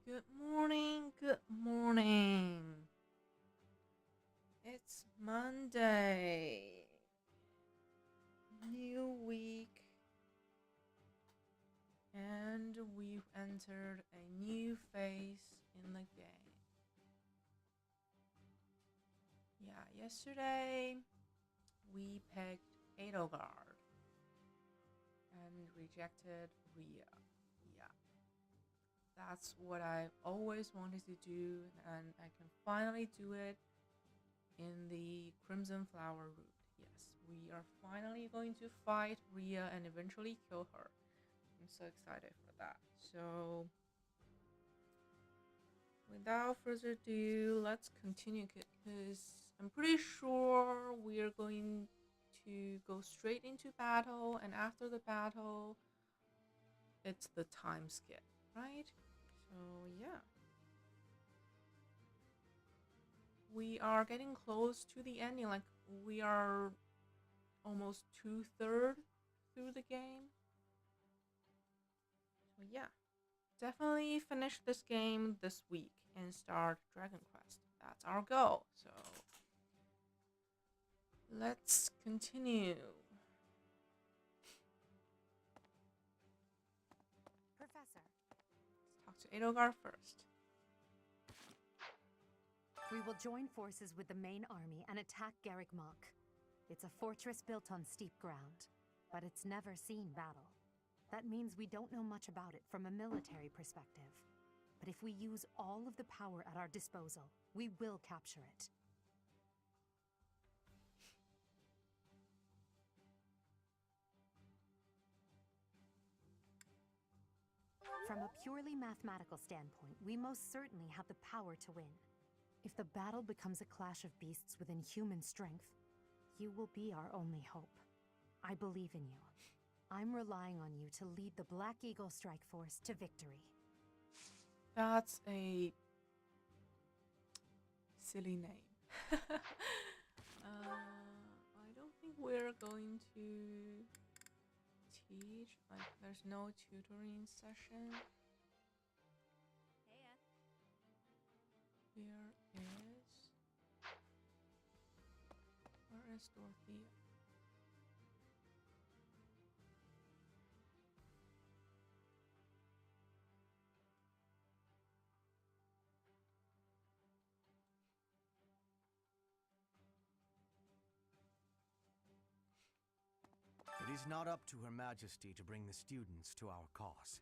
Good morning, good morning. It's Monday. New week. And we've entered a new phase in the game. Yeah, yesterday we picked Edelgard and rejected Rhea. Yeah. That's what I've always wanted to do, and I can finally do it in the Crimson Flower route. Yes, we are finally going to fight Rhea and eventually kill her. I'm so excited for that. So, without further ado, let's continue because I'm pretty sure we are going to go straight into battle, and after the battle, it's the time skip, right? So yeah, we are getting close to the ending. Like we are almost 2/3 through the game. So yeah, definitely finish this game this week and start Dragon Quest. That's our goal. So let's continue. Professor. Let's talk to Edelgard first. We will join forces with the main army and attack Garrick Mach. It's a fortress built on steep ground, but it's never seen battle. That means we don't know much about it from a military perspective. But if we use all of the power at our disposal, we will capture it. From a purely mathematical standpoint, we most certainly have the power to win. If the battle becomes a clash of beasts within human strength, you will be our only hope. I believe in you. I'm relying on you to lead the Black Eagle Strike Force to victory. That's a silly name. I don't think we're going to teach. Like, there's no tutoring session. Where is Dorothea? It is not up to Her Majesty to bring the students to our cause.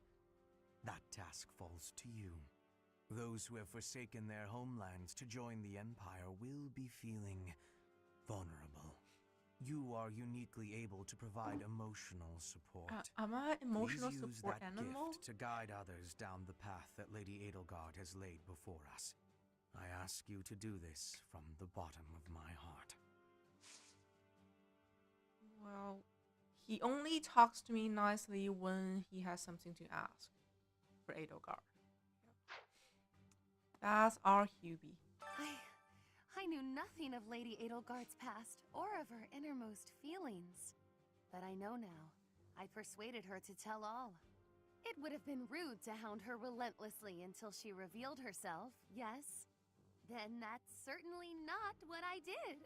That task falls to you. Those who have forsaken their homelands to join the Empire will be feeling vulnerable. You are uniquely able to provide emotional support. Am I emotional Please use support that animal? gift to guide others down the path that Lady Edelgard has laid before us. I ask you to do this from the bottom of my heart. Well, he only talks to me nicely when he has something to ask for Edelgard. That's our Hubie. I knew nothing of Lady Edelgard's past or of her innermost feelings. But I know now. I persuaded her to tell all. It would have been rude to hound her relentlessly until she revealed herself, yes? Then that's certainly not what I did.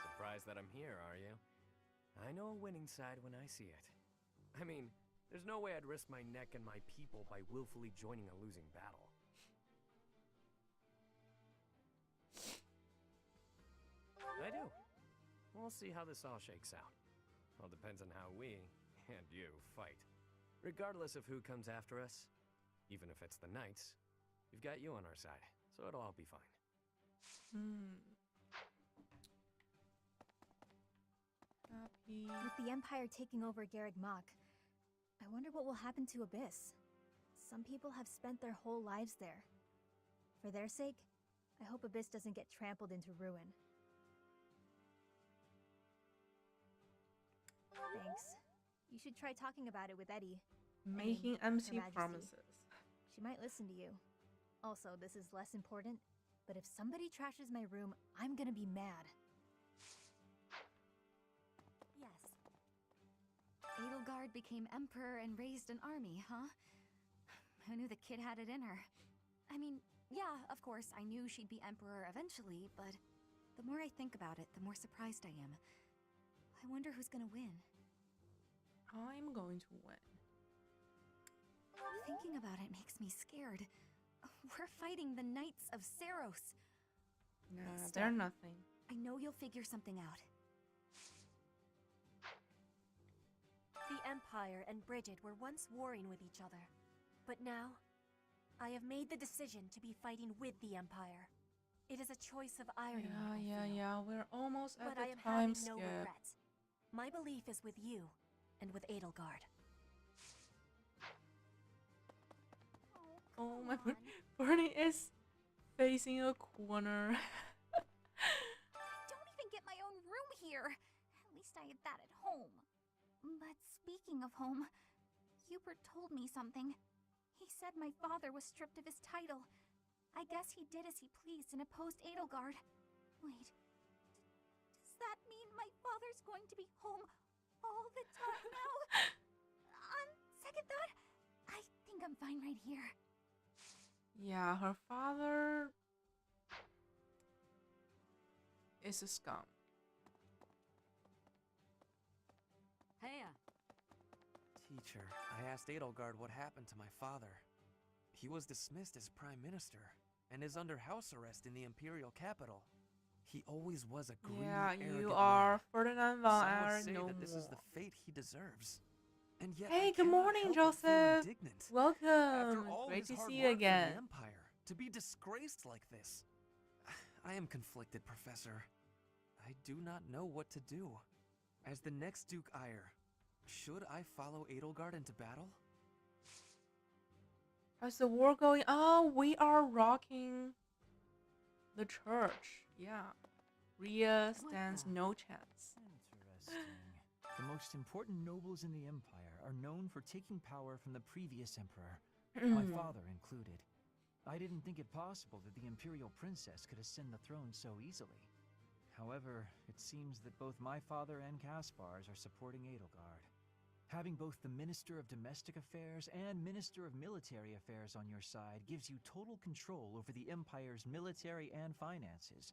Surprised that I'm here, are you? I know a winning side when I see it. I mean, there's no way I'd risk my neck and my people by willfully joining a losing battle. I do. We'll see how this all shakes out. All depends on how we, and you, fight. Regardless of who comes after us, even if it's the Knights, we've got you on our side, so it'll all be fine. Happy. With the Empire taking over Garrick Mach, I wonder what will happen to Abyss. Some people have spent their whole lives there. For their sake, I hope Abyss doesn't get trampled into ruin. Thanks. You should try talking about it with Edie. Making Her empty Majesty. promises. She might listen to you. Also, this is less important, but if somebody trashes my room, I'm gonna be mad. Yes, Edelgard became emperor and raised an army, huh? Who knew the kid had it in her? I mean, yeah, of course, I knew she'd be emperor eventually, but the more I think about it, the more surprised I am. I wonder who's gonna win. I'm going to win. Thinking about it makes me scared. We're fighting the Knights of Saros. Nah, Still, they're nothing. I know you'll figure something out. The Empire and Bridget were once warring with each other. But now, I have made the decision to be fighting with the Empire. It is a choice of irony, I feel. Yeah. We're almost at But I the am time having no skip. regrets. My belief is with you, and with Edelgard. Oh my god, Bernie is facing a corner. Don't even get my own room here. At least I had that at home. But speaking of home, Hubert told me something. He said my father was stripped of his title. I guess he did as he pleased and opposed Edelgard. Wait, does that mean my father's going to be home all the time now? On second thought, I think I'm fine right here. Yeah, her father is a scum. Heya. Teacher, I asked Edelgard what happened to my father. He was dismissed as prime minister and is under house arrest in the imperial capital. He always was a greedy, Yeah, arrogant you are man. Ferdinand Some von would Aaron say no that this is more. the fate he deserves. And yet Hey, I good cannot morning, help but feel Joseph. indignant. After Welcome. all Great his to hard see you work for again. the Empire, to be disgraced like this. I am conflicted, Professor. I do not know what to do. As the next Duke Ire, should I follow Edelgard into battle? How's the war going? Oh, we are rocking the church. Yeah. Rhea stands the- no chance. Interesting. The most important nobles in the Empire are known for taking power from the previous emperor, my father included. I didn't think it possible that the Imperial Princess could ascend the throne so easily. However, it seems that both my father and Caspar's are supporting Edelgard. Having both the Minister of Domestic Affairs and Minister of Military Affairs on your side gives you total control over the Empire's military and finances.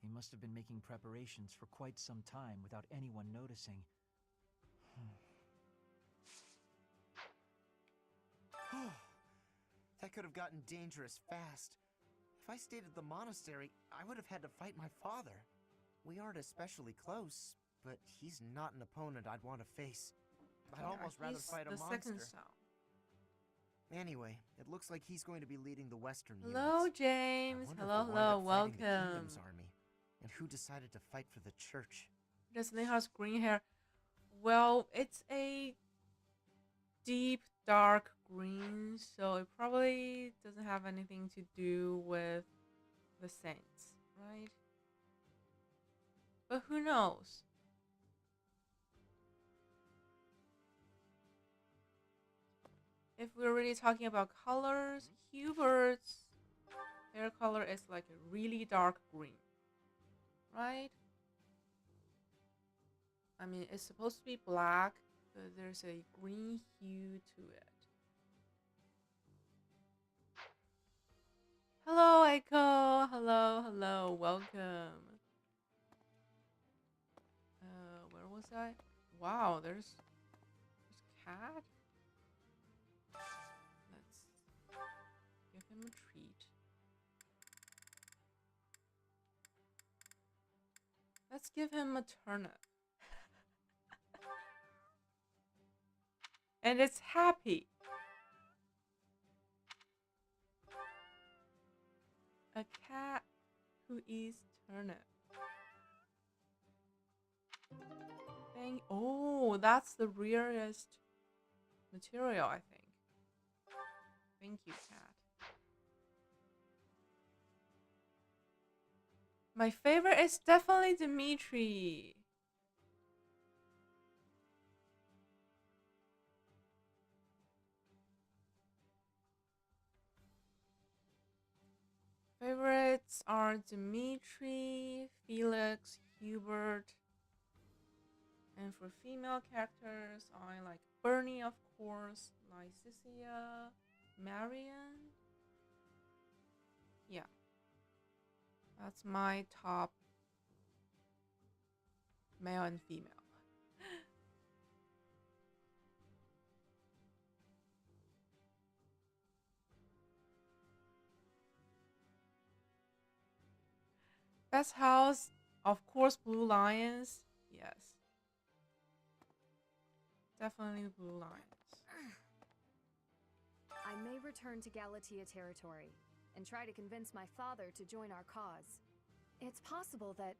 They must have been making preparations for quite some time without anyone noticing. That could have gotten dangerous fast. If I stayed at the monastery, I would have had to fight my father. We aren't especially close, but he's not an opponent I'd want to face. I'd almost rather fight a the second monster. sound. Anyway, it looks like he's going to be leading the Western Hello, units. I James. wonder if Hello, we'll wind hello. up fighting the Welcome. Kingdom's army, and who decided to fight for the church. Destiny has green hair. Well, it's a deep, dark green, so it probably doesn't have anything to do with the saints, right? But who knows? If we're really talking about colors, Hubert's hair color is like a really dark green, right? I mean, it's supposed to be black, but there's a green hue to it. Hello, Echo. Hello, hello. Welcome. Where was I? Wow, there's cat. Let's give him a treat. Let's give him a turnip. And it's happy. A cat who eats turnip. Oh, that's the rarest material, I think. Thank you, cat. My favorite is definitely Dimitri. Favorites are Dimitri, Felix, Hubert, And for female characters, I like Bernie, of course, Lycia, Marion. Yeah. That's my top male and female. Best house, of course, Blue Lions. Yes. Definitely Blue Lions. I may return to Galatea territory and try to convince my father to join our cause. It's possible that...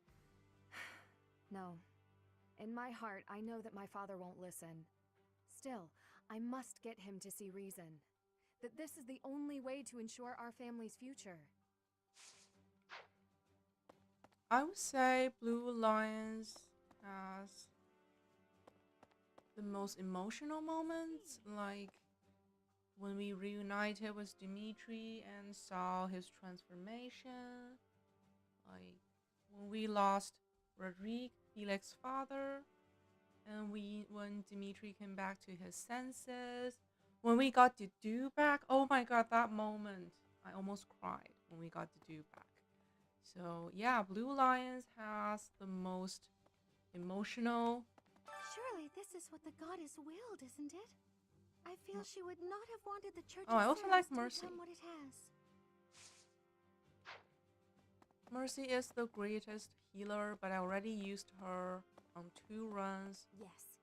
No. In my heart, I know that my father won't listen. Still, I must get him to see reason. That this is the only way to ensure our family's future. I would say Blue Lions has the most emotional moments, like when we reunited with Dimitri and saw his transformation, like when we lost Rodrigue, Felix's father, and when Dimitri came back to his senses, when we got Dudu back. Oh my god, that moment, I almost cried when we got Dudu back. So yeah, Blue Lions has the most emotional. Surely this is what the goddess willed, isn't it? I feel she would not have wanted the Church Oh, I of also Ceres like to Mercy. become what it has. Mercy is the greatest healer, but I already used her on 2 runs. Yes.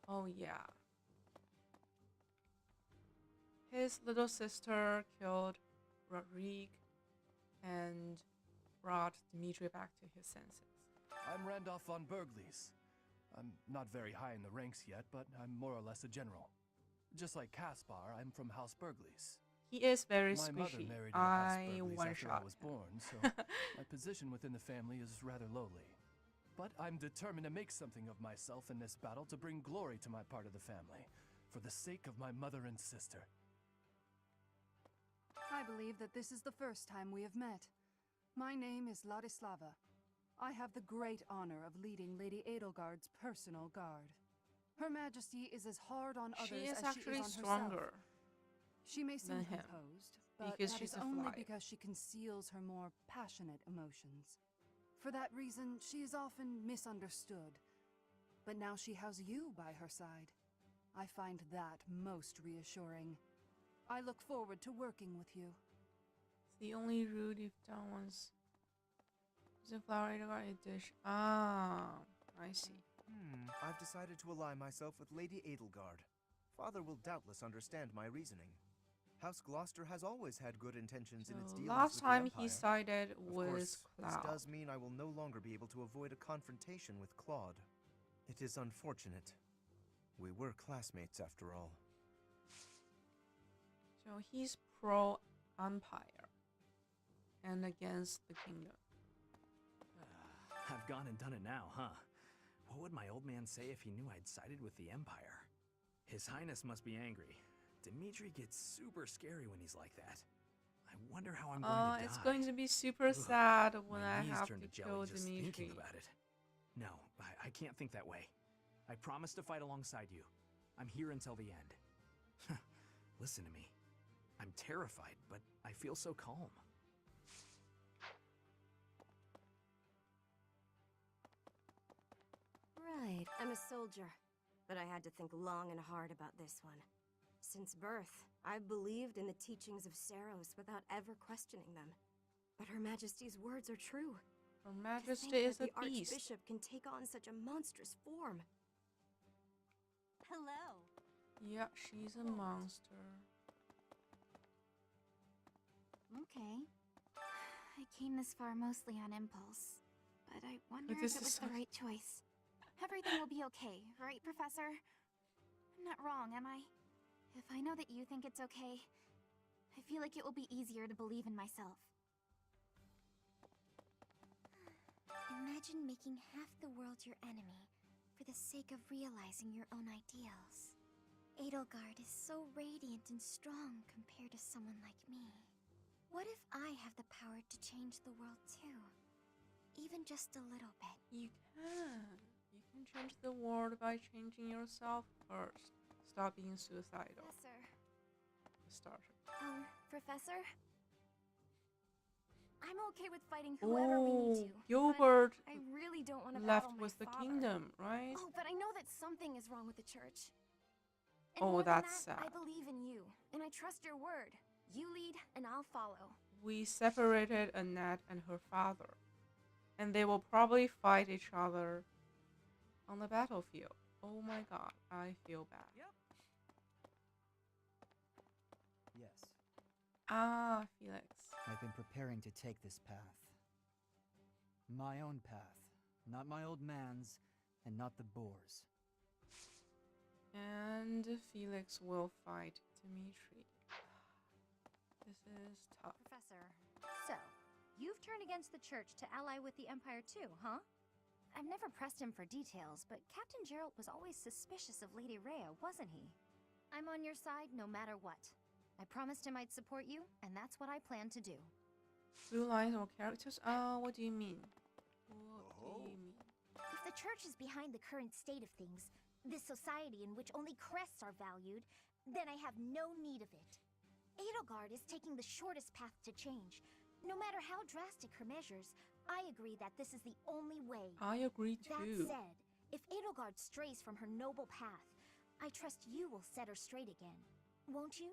Oh yeah. His little sister killed Rodrigue and brought Dimitri back to his senses. I'm Randolph von Berglies. I'm not very high in the ranks yet, but I'm more or less a general. Just like Caspar, I'm from House Berglies. He is very My mother squishy. married into House I Berglies one after shot I was him. born, so my position within the family is rather lowly. But I'm determined to make something of myself in this battle to bring glory to my part of the family, for the sake of my mother and sister. I believe that this is the first time we have met. My name is Ladislava. I have the great honor of leading Lady Edelgard's personal guard. Her Majesty is as hard on others She is as actually she is on stronger herself. She may seem than him, composed, but because that she's is a only fly. because she conceals her more passionate emotions. For that reason, she is often misunderstood. But now she has you by her side. I find that most reassuring. I look forward to working with you. The only route you've done was using flour to guard a dish. Ah, I see. I've decided to ally myself with Lady Edelgard. Father will doubtless understand my reasoning. House Gloucester has always had good intentions in its So dealings last with time the he Empire. sided Of with course, Cloud. this does mean I will no longer be able to avoid a confrontation with Claude. It is unfortunate. We were classmates after all. So he's pro-Empire and against the kingdom. I've gone and done it now, huh? What would my old man say if he knew I'd sided with the Empire? His Highness must be angry. Dimitri gets super scary when he's like that. I wonder how I'm going to die. It's going to be super sad when My I knees have turn to to jelly kill just Dimitri. thinking about it. No, I can't think that way. I promise to fight alongside you. I'm here until the end. Listen to me. I'm terrified, but I feel so calm. Right, I'm a soldier, but I had to think long and hard about this one. Since birth, I've believed in the teachings of Saros without ever questioning them. But Her Majesty's words are true. Her To Majesty think is that a the beast. Archbishop can take on such a monstrous form. Hello. Yeah, she's a monster. Okay. I came this far mostly on impulse, but I wonder This if it is was the right choice. Everything will be okay, right, Professor? I'm not wrong, am I? If I know that you think it's okay, I feel like it will be easier to believe in myself. Imagine making half the world your enemy for the sake of realizing your own ideals. Edelgard is so radiant and strong compared to someone like me. What if I have the power to change the world too? Even just a little bit. You can. You can change the world by changing yourself first. Stop being suicidal. Professor. The starter. Professor? I'm okay with fighting whoever we need to. Gilbert but I really don't want to left battle my with the father. kingdom, right? Oh, but I know that something is wrong with the church. And Oh, more than that's that, I sad. believe in you, and I trust your word. You lead, and I'll follow. We separated Annette and her father, and they will probably fight each other on the battlefield. Oh my god, I feel bad. Yep. Yes, Ah, Felix. I've been preparing to take this path. My own path, not my old man's, and not the boar's. And Felix will fight Dimitri. This is tough. Professor, so, you've turned against the church to ally with the Empire too, huh? I've never pressed him for details, but Captain Gerald was always suspicious of Lady Rhea, wasn't he? I'm on your side no matter what. I promised him I'd support you, and that's what I plan to do. Blue lines or characters? What do you mean? What do you mean? If the church is behind the current state of things, this society in which only crests are valued, then I have no need of it. Edelgard is taking the shortest path to change. No matter how drastic her measures, I agree that this is the only way. I agree That too. said, if Edelgard strays from her noble path, I trust you will set her straight again. Won't you?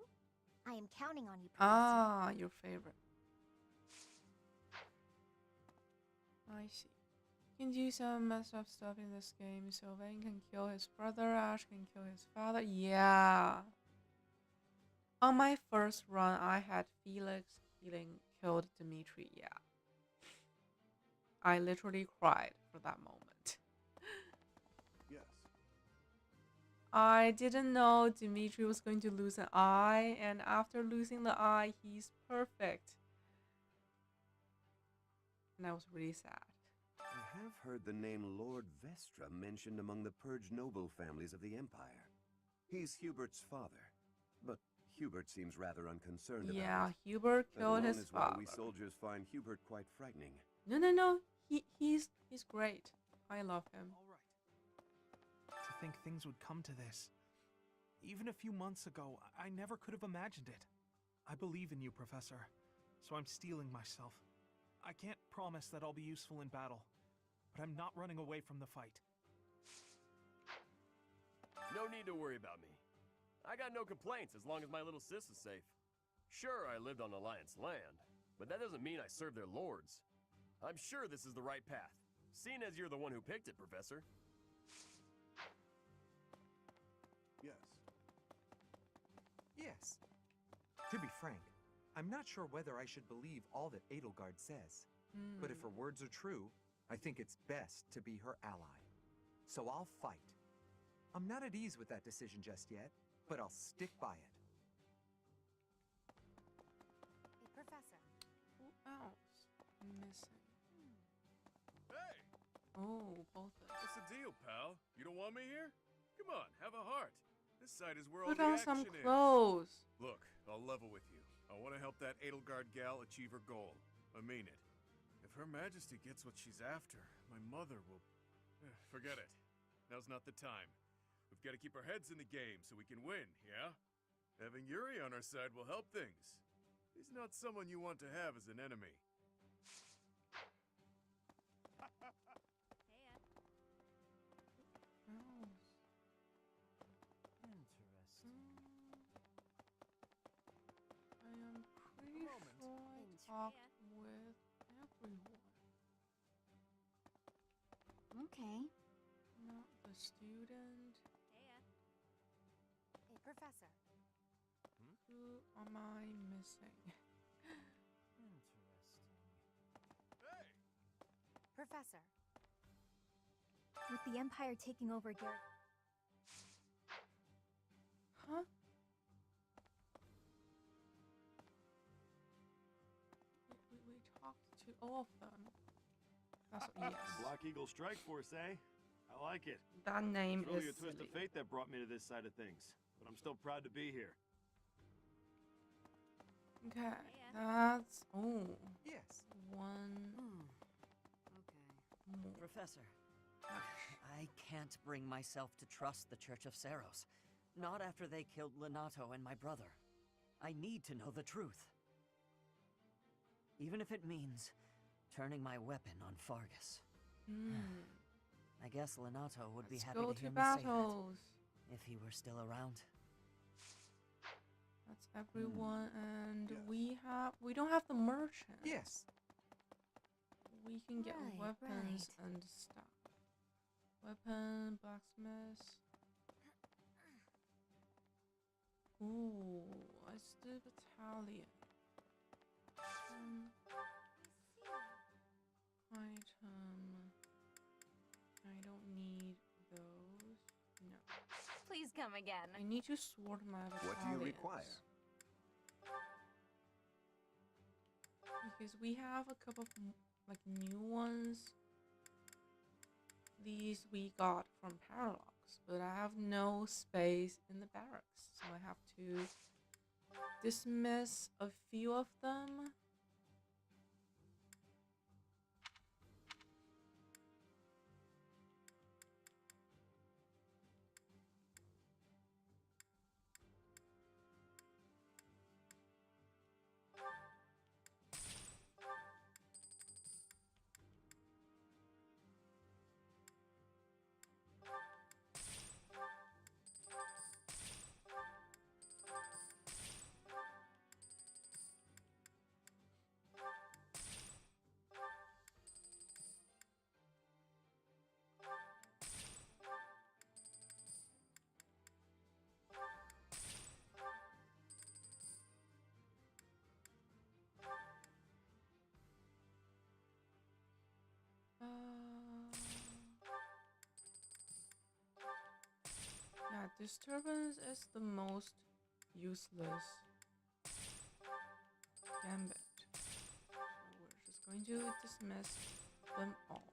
I am counting on you, Professor. Ah, your favorite. I see. You can do some messed up stuff in this game. Sylvain can kill his brother, Ash can kill his father. Yeah. On my first run, I had Felix killed Dimitri. Yeah. I literally cried for that moment. Yes. I didn't know Dimitri was going to lose an eye, and after losing the eye, he's perfect. And I was really sad. I have heard the name Lord Vestra mentioned among the purged noble families of the Empire. He's Hubert's father, but Hubert seems rather unconcerned about it. Yeah, Hubert killed his That is why father. we soldiers find Hubert quite frightening. No. He's great. I love him. All right. To think things would come to this. Even a few months ago, I never could have imagined it. I believe in you, Professor, so I'm steeling myself. I can't promise that I'll be useful in battle, but I'm not running away from the fight. No need to worry about me. I got no complaints as long as my little sis is safe. Sure, I lived on Alliance land, but that doesn't mean I serve their lords. I'm sure this is the right path, seeing as you're the one who picked it, Professor. Yes. Yes. To be frank, I'm not sure whether I should believe all that Edelgard says. But if her words are true, I think it's best to be her ally. So I'll fight. I'm not at ease with that decision just yet, but I'll stick by it. Hey, Professor. Who else? Missing. Hey! Oh, both of What's the deal, pal? You don't want me here? Come on, have a heart. This side is where Put all on the some action is. clothes. Look, I'll level with you. I want to help that Edelgard gal achieve her goal. I mean it. If Her Majesty gets what she's after, my mother will... Forget it. Now's not the time. We've got to keep our heads in the game so we can win, yeah? Having Yuri on our side will help things. He's not someone you want to have as an enemy. I am pretty sure I talked with everyone. Okay. Not the student. Hey, Professor. Who am I missing? Professor. With the Empire taking over Garrett... Huh? We talked to all of them. That's yes. Black Eagle Strike Force, eh? I like it. That name It's really is a twist silly. of fate that brought me to this side of things, but I'm still proud to be here. Okay, that's Yes. one. Okay. More. Professor, I can't bring myself to trust the Church of Saros. Not after they killed Lenato and my brother. I need to know the truth. Even if it means turning my weapon on Fargus. I guess Lenato would be happy to hear me say that, if he were still around. That's everyone, and we don't have the merchant. Yes. We can get weapons and stuff. Weapon, blacksmith. Ooh, it's the battalion. Item. I don't need those. No. Please come again. I need to sort my battalions. What do you require? Because we have a couple of like new ones. These we got from Paradox, but I have no space in the barracks, so I have to dismiss a few of them. Yeah, disturbance is the most useless gambit. So we're just going to dismiss them all.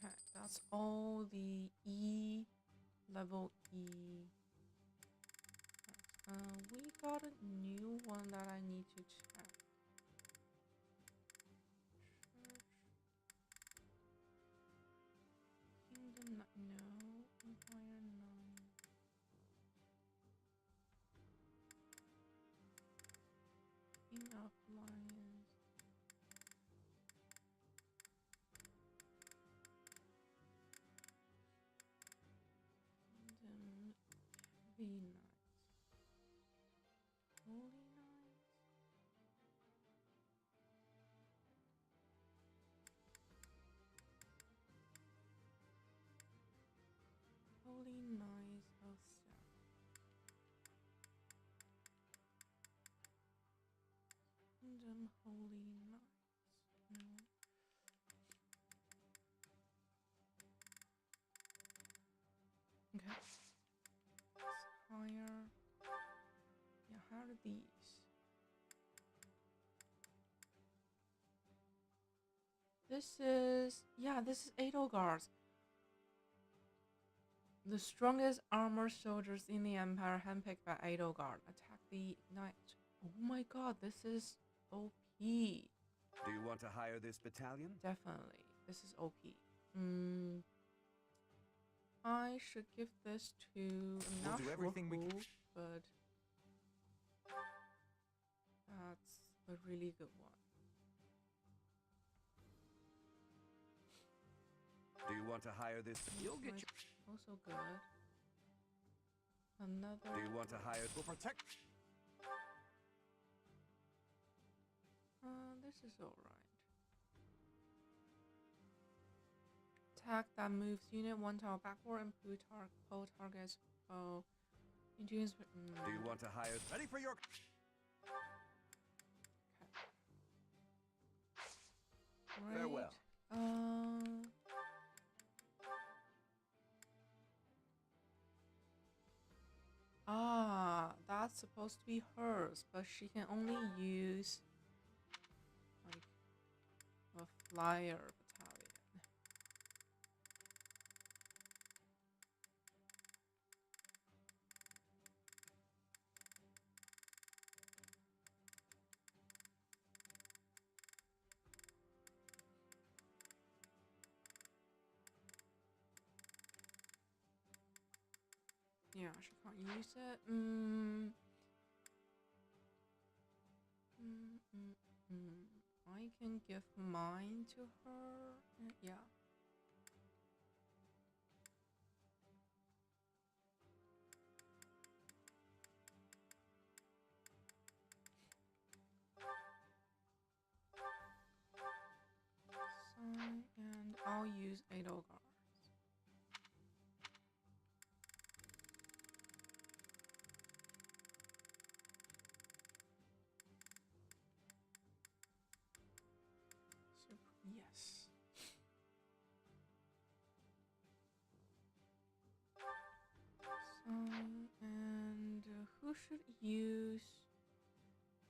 Okay, that's all the level E. We got a new one that I need to check. Kingdom, no. Empire, no. King of Lions. Kingdom, heavy knights. Holy knights. Holy knights of Sarah. Kingdom, holy knights. No. Okay. Higher. Yeah, how are these? This is Edelgard's. The strongest armored soldiers in the Empire, handpicked by Edelgard, attack the Ignite. Oh my god, this is OP. Do you want to hire this battalion? Definitely. This is OP. I should give this to... I'm We'll not do sure everything we who, can. but that's a really good one. Do you want to hire this? You'll get also good. Another. Do you want to hire? We'll protect. This is alright. Attack that moves unit 1 tile backward and pull targets foe into his. Do you want to hire? Ready for your. Okay. Farewell. it's supposed to be hers, but she can only use like a flyer battalion. Yeah, she can't use it. I can give mine to her. Yeah. And I'll use Edelgard. Yes. And who should use?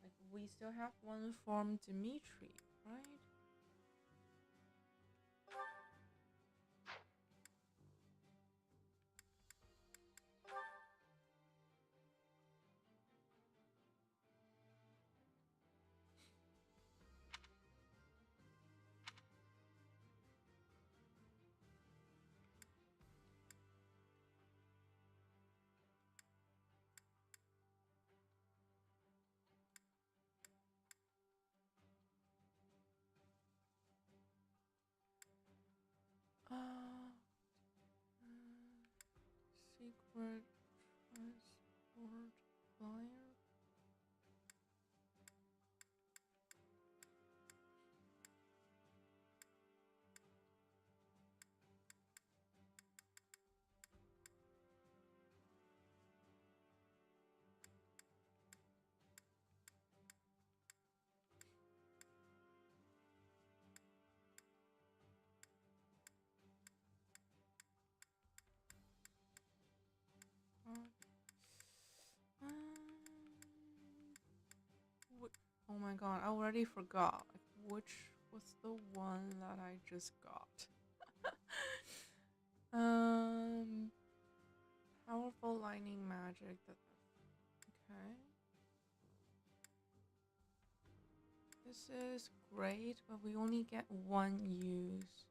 Like, we still have one from Dimitri, right? Secret transport flyer. Oh my god, I already forgot. Like, which was the one that I just got? Powerful lightning magic. Okay. This is great, but we only get one use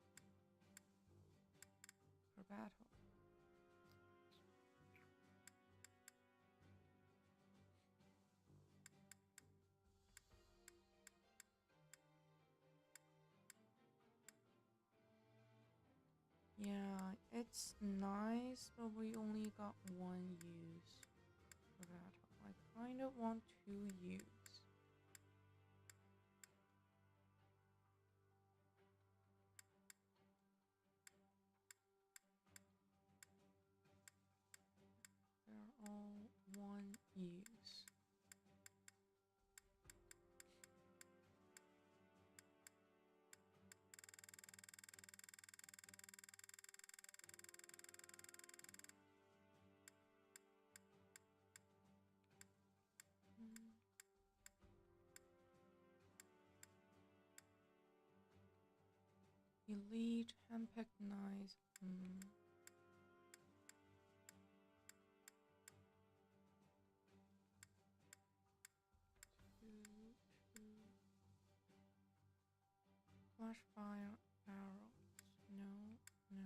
per battle. Yeah, it's nice, but we only got one use for that. I kind of want to use. They're all one use. Elite, handpicked, nice. Flash fire arrows. No, no.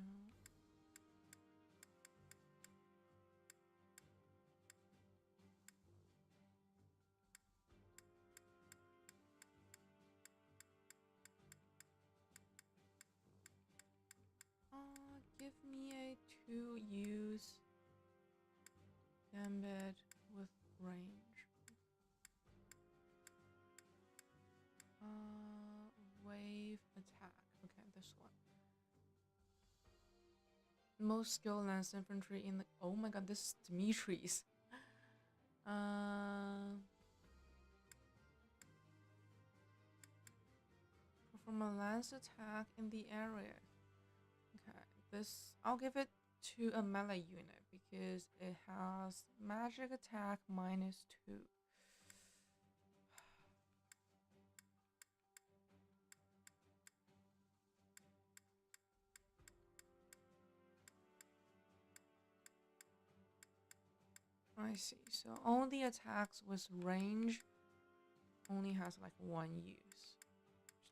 Give me a 2-use gambit with range. Wave attack. Okay, this one. Most skilled lance infantry in the. Oh my god, this is Dimitri's. Perform a lance attack in the area. Okay, this I'll give it to a melee unit because it has magic attack -2. I see. So all the attacks with range only has like one use.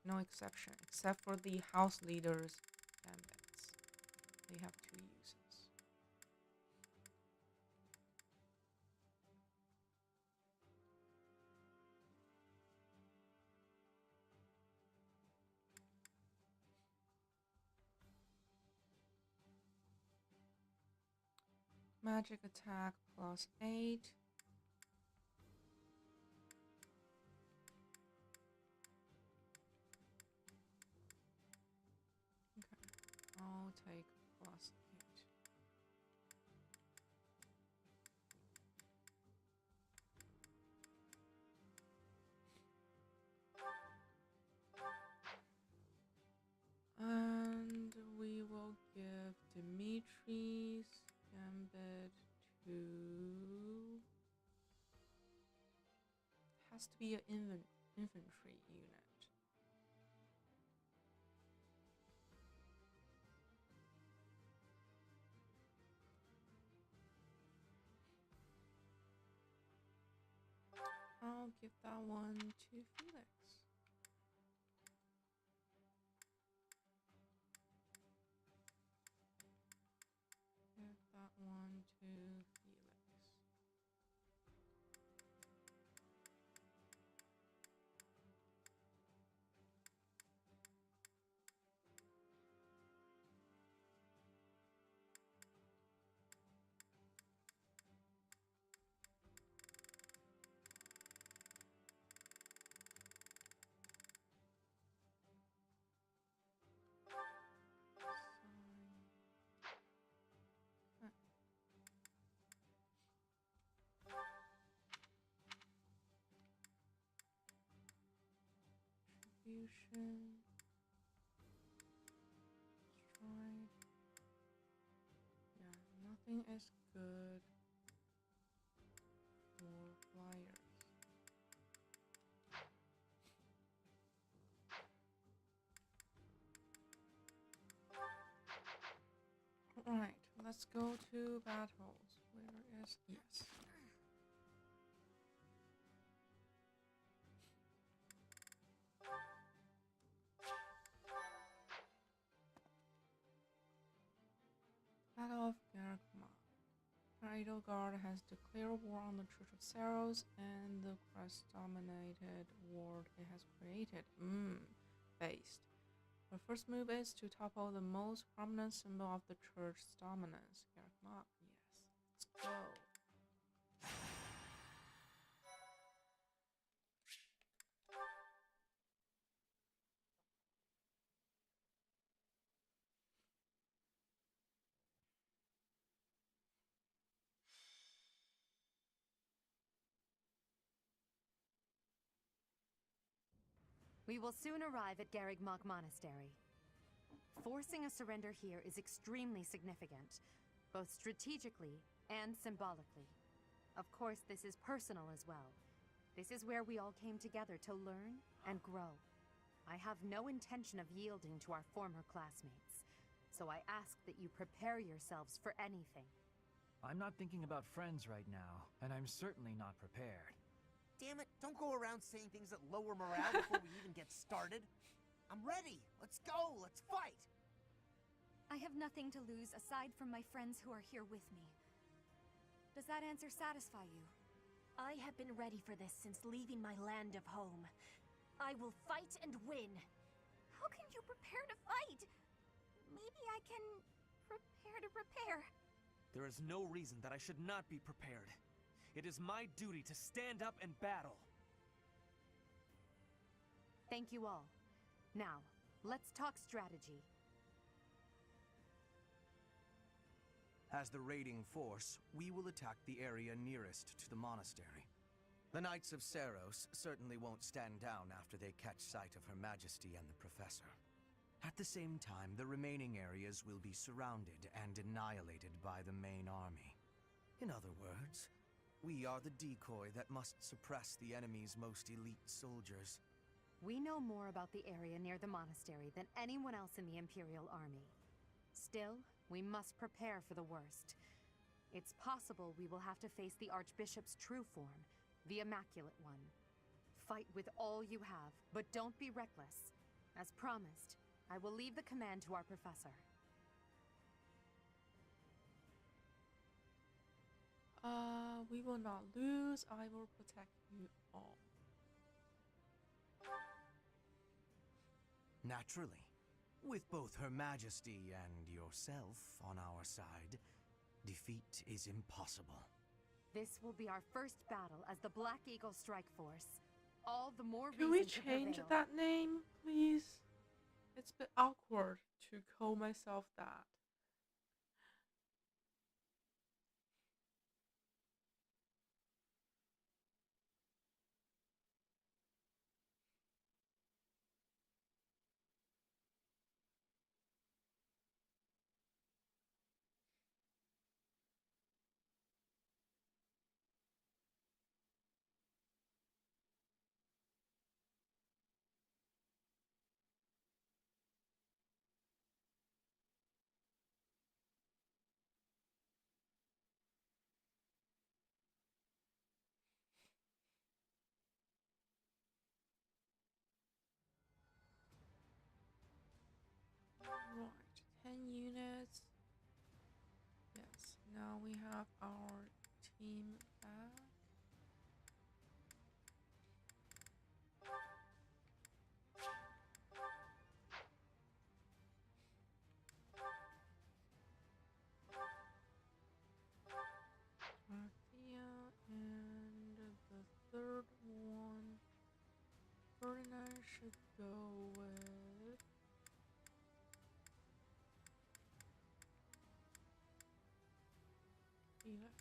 There's no exception except for the house leaders gambits. They have 2 uses. Magic attack +8. Okay, I'll take +8. And we will give Dimitri's gambit to... Has to be an infantry unit. I'll give that one to Felix. Give that one to Felix. Contribution. Stride. Yeah, nothing is good for flyers. Alright, let's go to battles. Where is... Yes. Battle of Garkma. Edelgard has declared war on the Church of Saros and the Crest-dominated world it has created. Based. The first move is to topple the most prominent symbol of the Church's dominance. Garkma. Yes. Let's go. We will soon arrive at Garrigmok Monastery. Forcing a surrender here is extremely significant, both strategically and symbolically. Of course, this is personal as well. This is where we all came together to learn and grow. I have no intention of yielding to our former classmates, so I ask that you prepare yourselves for anything. I'm not thinking about friends right now, and I'm certainly not prepared. Damn it, don't go around saying things that lower morale before we even get started. I'm ready. Let's go. Let's fight. I have nothing to lose aside from my friends who are here with me. Does that answer satisfy you? I have been ready for this since leaving my land of home. I will fight and win. How can you prepare to fight? Maybe I can prepare to prepare. There is no reason that I should not be prepared. It is my duty to stand up and battle. Thank you all. Now, let's talk strategy. As the raiding force, we will attack the area nearest to the monastery. The Knights of Saros certainly won't stand down after they catch sight of Her Majesty and the Professor. At the same time, the remaining areas will be surrounded and annihilated by the main army. In other words, we are the decoy that must suppress the enemy's most elite soldiers. We know more about the area near the monastery than anyone else in the Imperial Army. Still, we must prepare for the worst. It's possible we will have to face the Archbishop's true form, the Immaculate One. Fight with all you have, but don't be reckless. As promised, I will leave the command to our professor. We will not lose. I will protect you all. Naturally. With both Her Majesty and yourself on our side, defeat is impossible. This will be our first battle as the Black Eagle Strike Force. All the more Can we reason to change prevail. that name, please? It's a bit awkward to call myself that. Right, 10 units. Yes, now we have our team back. Marthia and the third one. Ferdinand should go with Felix.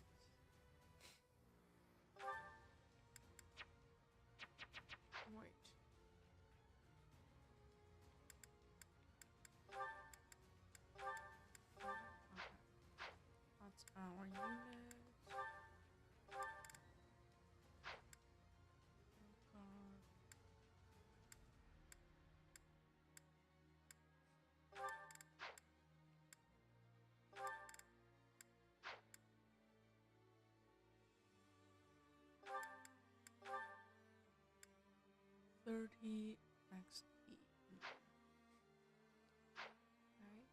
Wait. Okay. That's our unit. Oh god. $30 XP. Okay.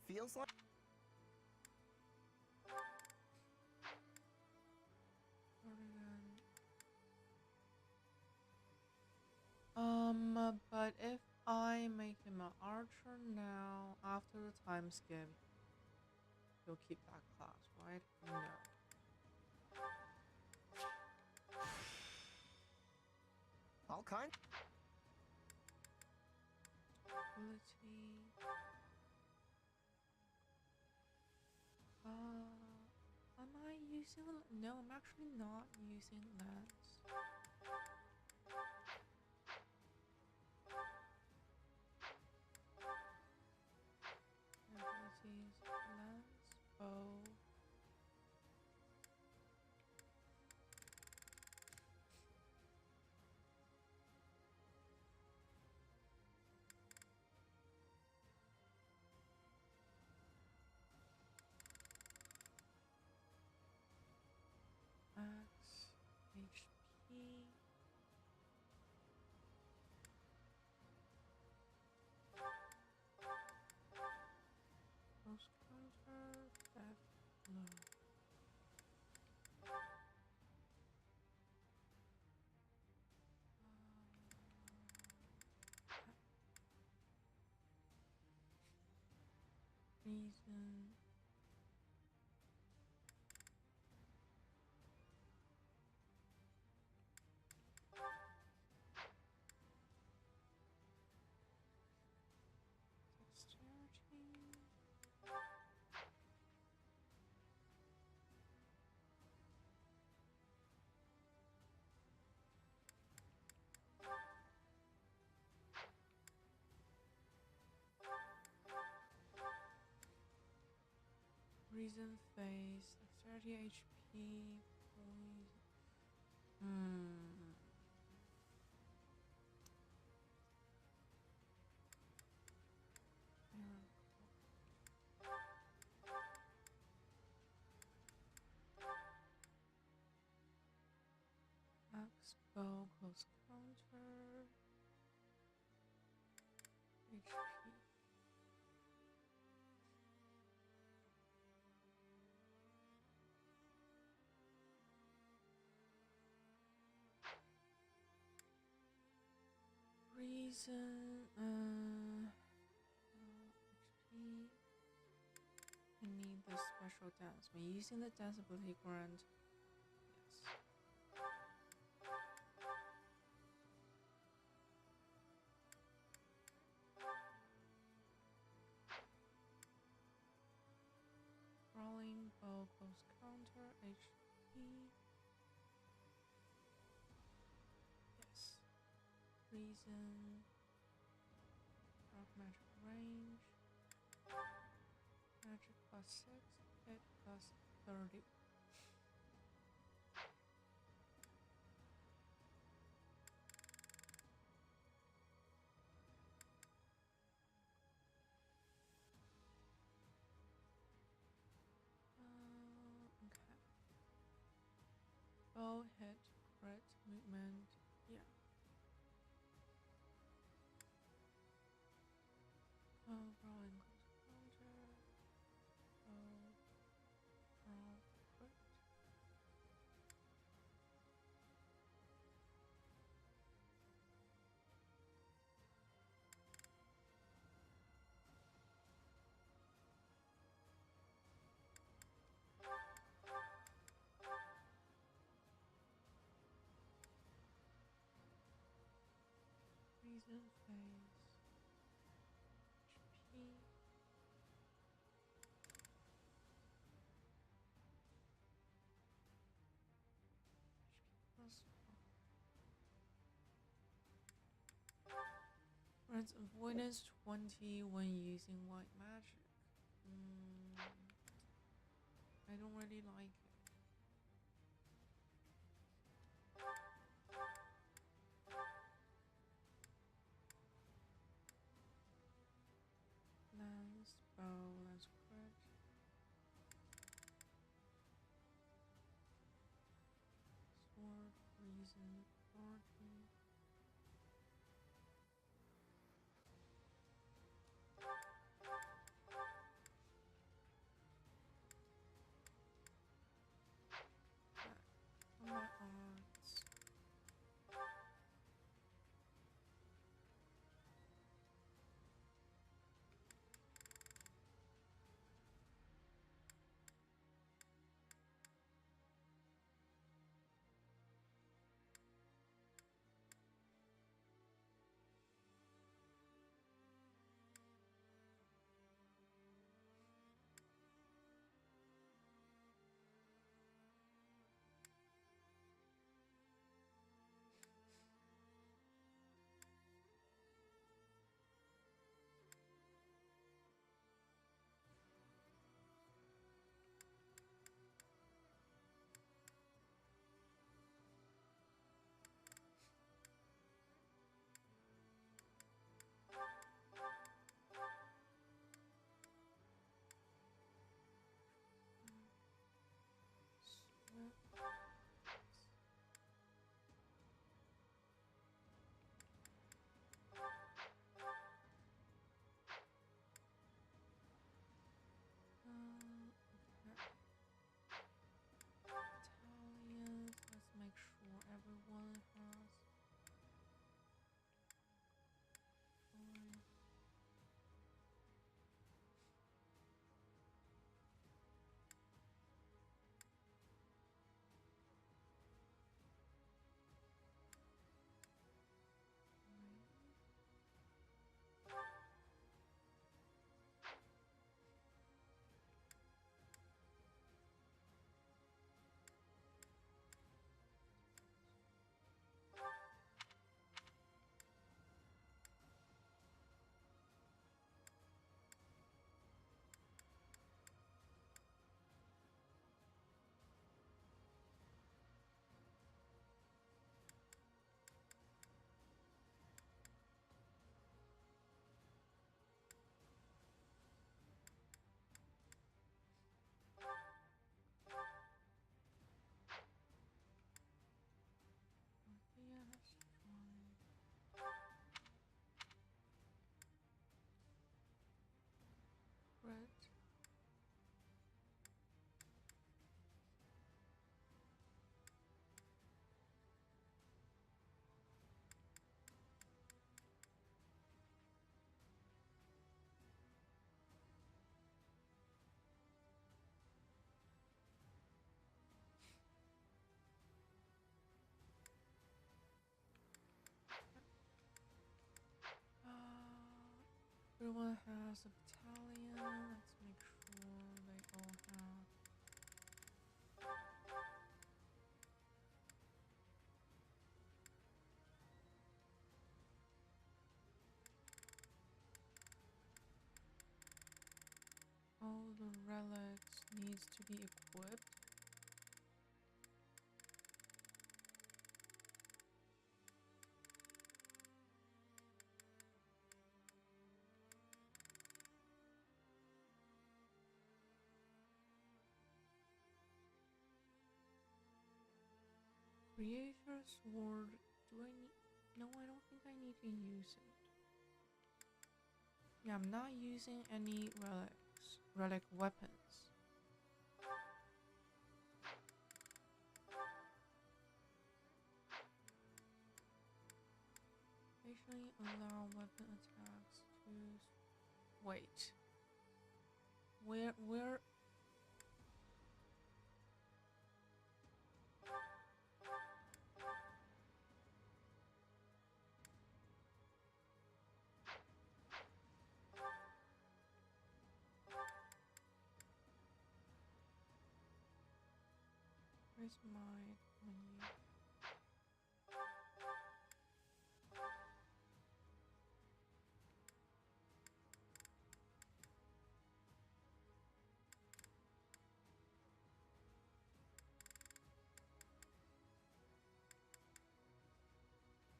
Feels like... But if I make him an archer now, after the time skip, he'll keep that class, right? No. All kind? Ability. Am I using... No, I'm actually not using lance. Abilities, lance, bow. Axe, HP. Close counter, theft, blow. Reason. Reason face, 30 HP, poison. Axe, bow, close counter. HP. Reason, HP. I need the special dance. By using the dance ability grant. Yes. Rolling bow close counter HP. Yes. Reason. Dark magic range. Magic plus 6. Hit plus 30. Okay. Bow hit, crit, movement, yeah. Oh, rolling close counter. Oh, roll, crit. Reason face. HP. Plus 4. Grants avoidance 20 when using white magic. I don't really like it. Lance, bow, lance crit. Sword, reason, authority. Combat arts. everyone has a battalion. Let's make sure they all have. All the relics needs to be equipped. Creator sword. Do I need? No, I don't think I need to use it. Yeah, I'm not using any relic weapons. Occasionally allow weapon attacks to... Wait. Where... Where's my menu?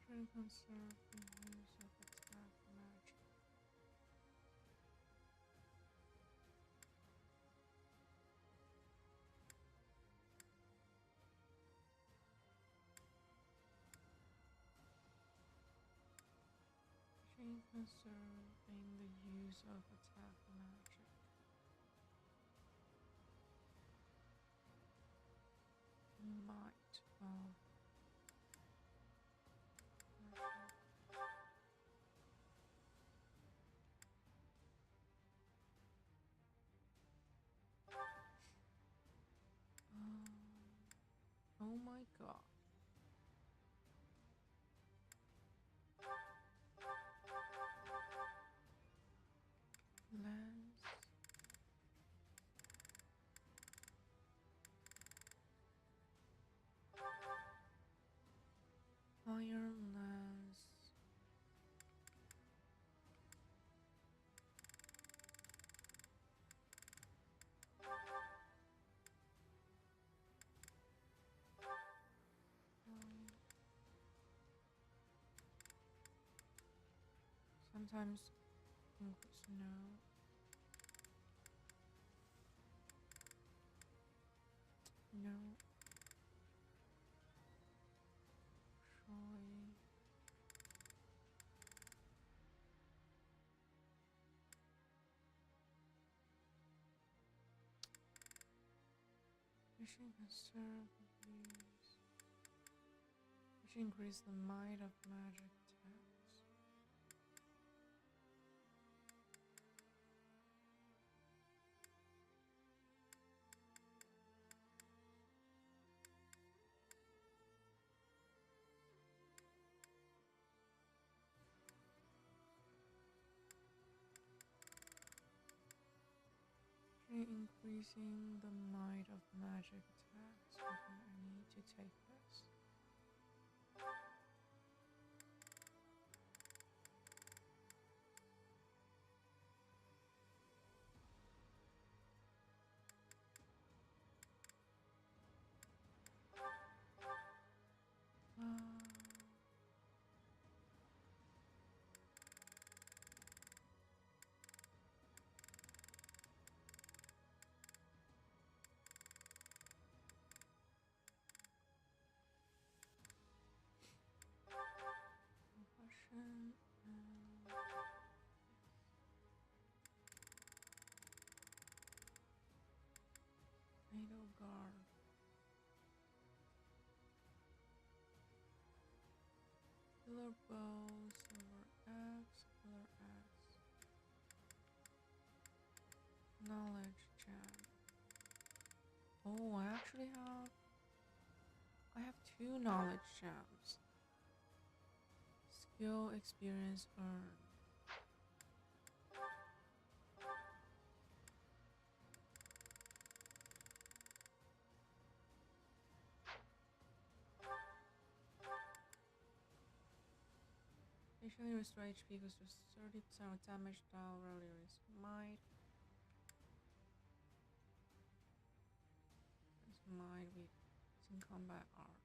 Try to conserve the use of attack magic. Conserving the use of attack magic. Might of oh my god. Lance. Iron lance. Sometimes no. No. Troy. Mission conserve use. Which increase the might of magic attacks. Increasing the might of magic attacks. Okay, I need to take this. Idle guard. Killer bow, silver axe, killer axe. Knowledge gem. Oh, I have 2 knowledge gems. Skill experience earned. Occasionally restore HP equals to 30% of damage dealt earlier is might. It's might with in combat art.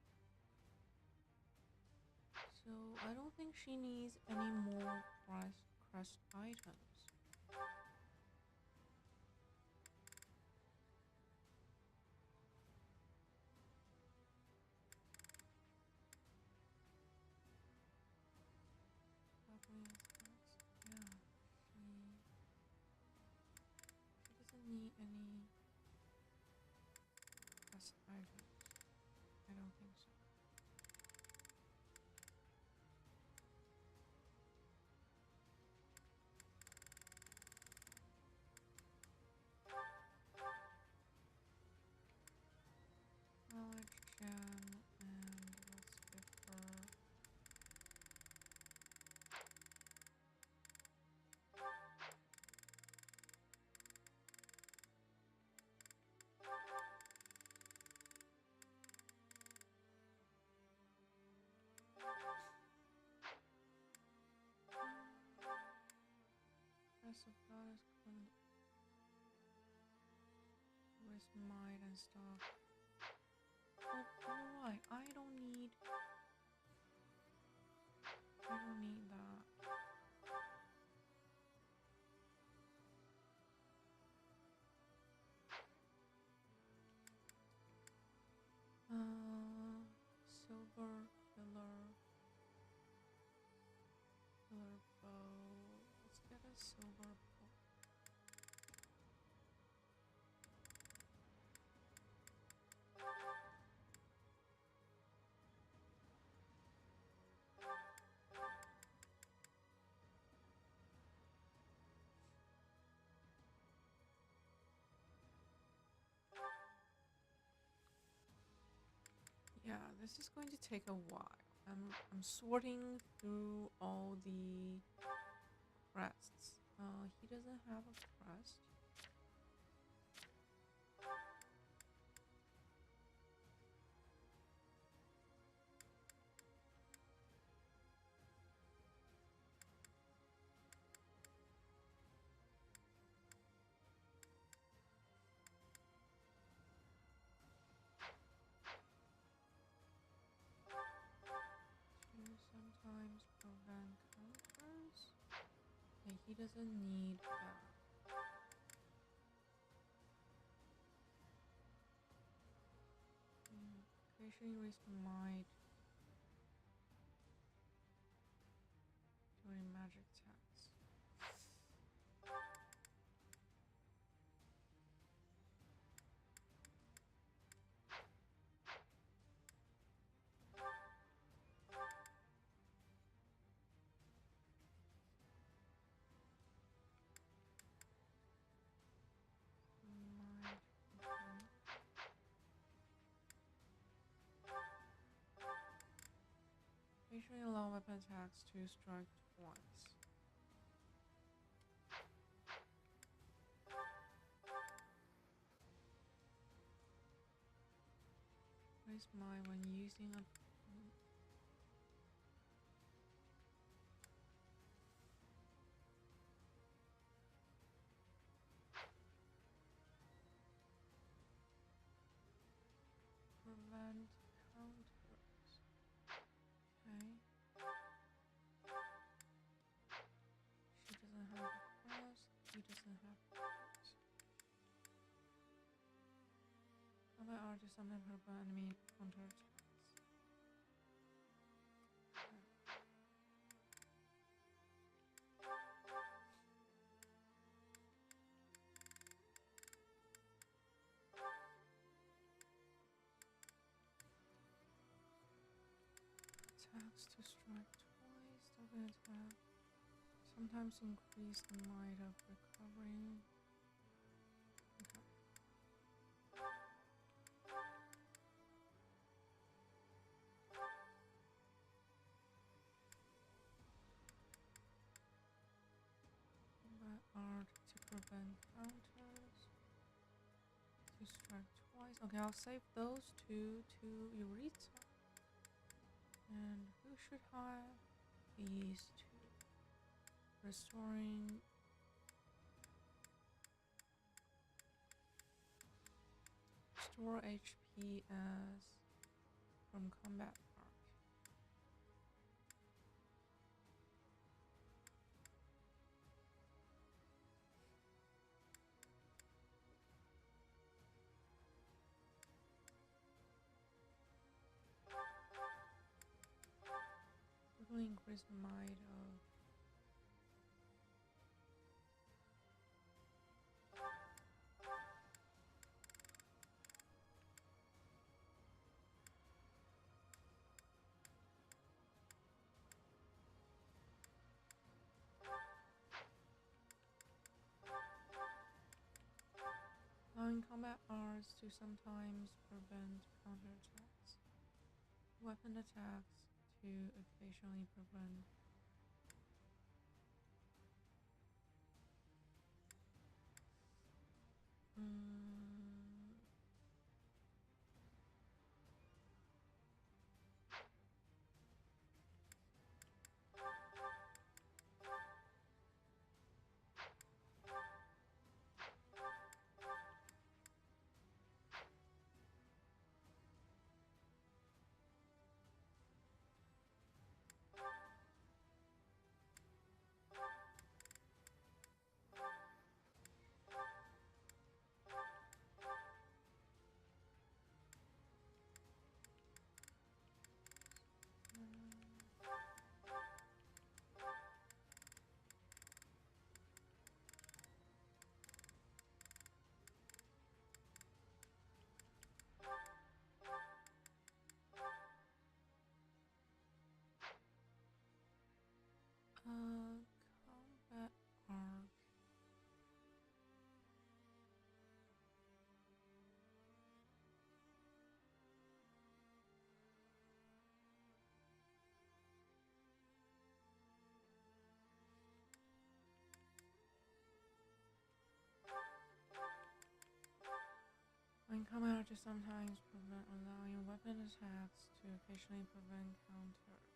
So I don't think she needs any more crushed items. She doesn't need any crushed items. I don't think so. Knowledge gem, and let's give her Rest of Goddess with might and stuff. Oh, alright, I don't need that. Silver killer bow. Let's get a silver bow. Yeah, this is going to take a while. I'm sorting through all the crests. He doesn't have a crest. Sometimes prevent counters. Okay, he doesn't need that. Occasionally raise might during magic attacks. Occasionally allow weapon attacks to strike twice. Raise mine when using a prevent counters. Okay. She doesn't have a cross. He doesn't have a cross. Other artists sometimes prevent enemy counter attacks. Attacks to strike twice, double attack. Sometimes increase the might of recovering. Okay. Combat art to prevent counters. To strike twice. Okay, I'll save those two to Eureka. And who should have these two? Restoring. Restore HP as from combat arc. Quickly increase the might of allowing combat arts to sometimes prevent counterattacks. Weapon attacks to occasionally prevent combat arc. When combat arc to sometimes prevent allowing weapon attacks to occasionally prevent counters.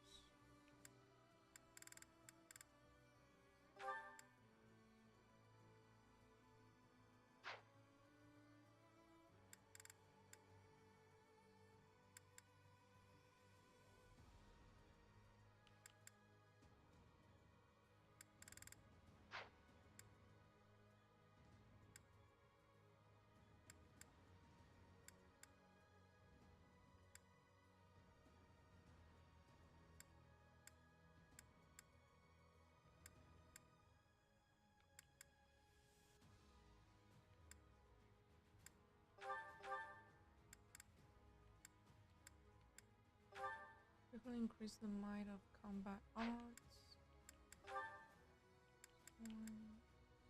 Quickly increase the might of combat arts.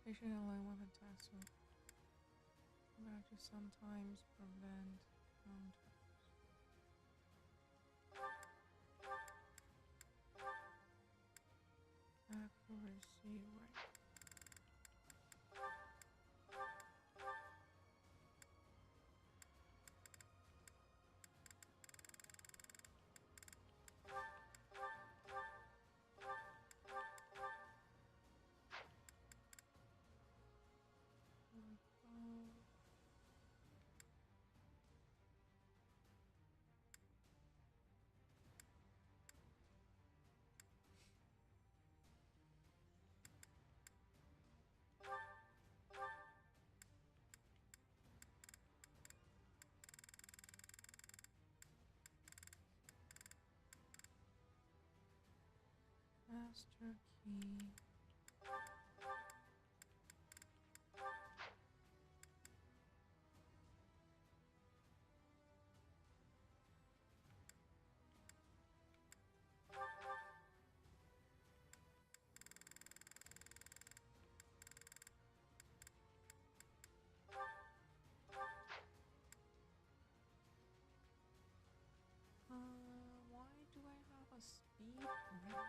Occasionally allowing weapon attacks to combat to sometimes prevent counters. Accuracy rank. Master key. Why do I have a speed rank?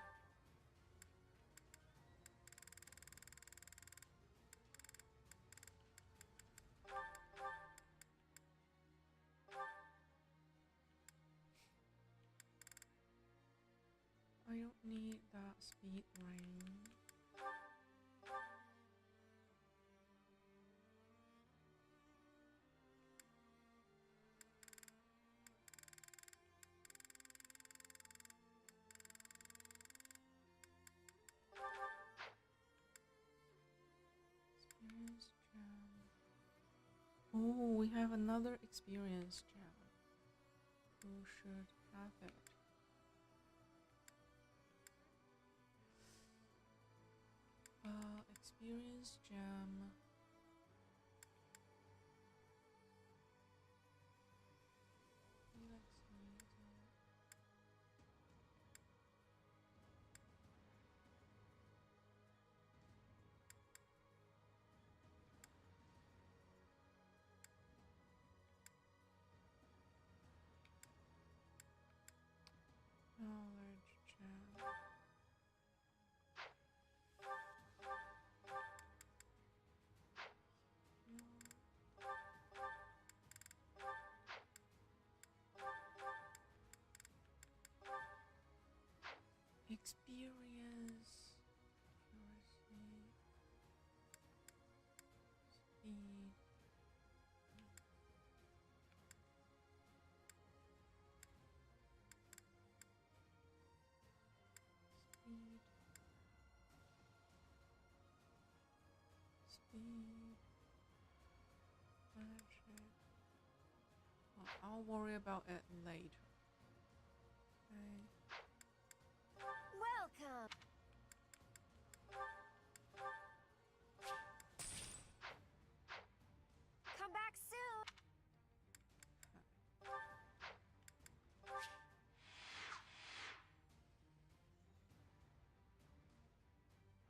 I don't need that speed range. Oh, we have another experience gem. Who should have it? Experience gem. Knowledge gem. Experience. Accuracy. Speed. Speed. Speed. Magic. Well, I'll worry about it later. Okay. Welcome! Come back soon!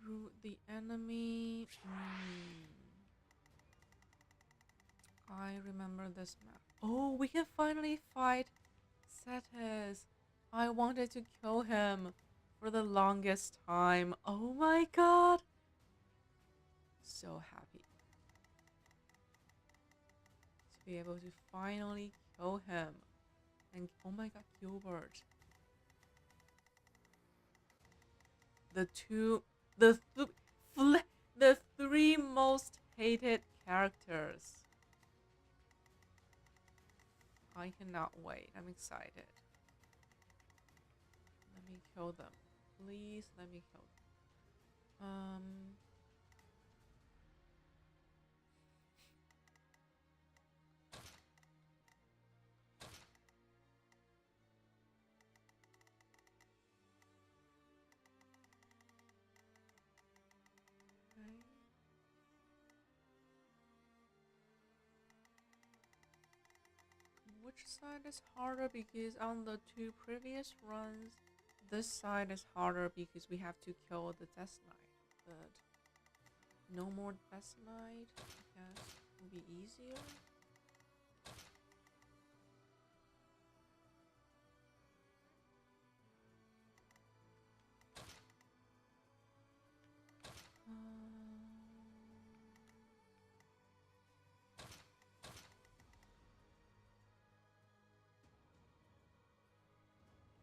Root the enemy. I remember this map. Oh, we can finally fight Cetus. I wanted to kill him for the longest time. Oh my god. So happy to be able to finally kill him. And oh my god, Gilbert. The three most hated characters. I cannot wait. I'm excited. Let me kill them. Please let me kill them. Which side is harder? Because on the two previous runs, this side is harder because we have to kill the Death Knight. But no more Death Knight, I guess, will be easier.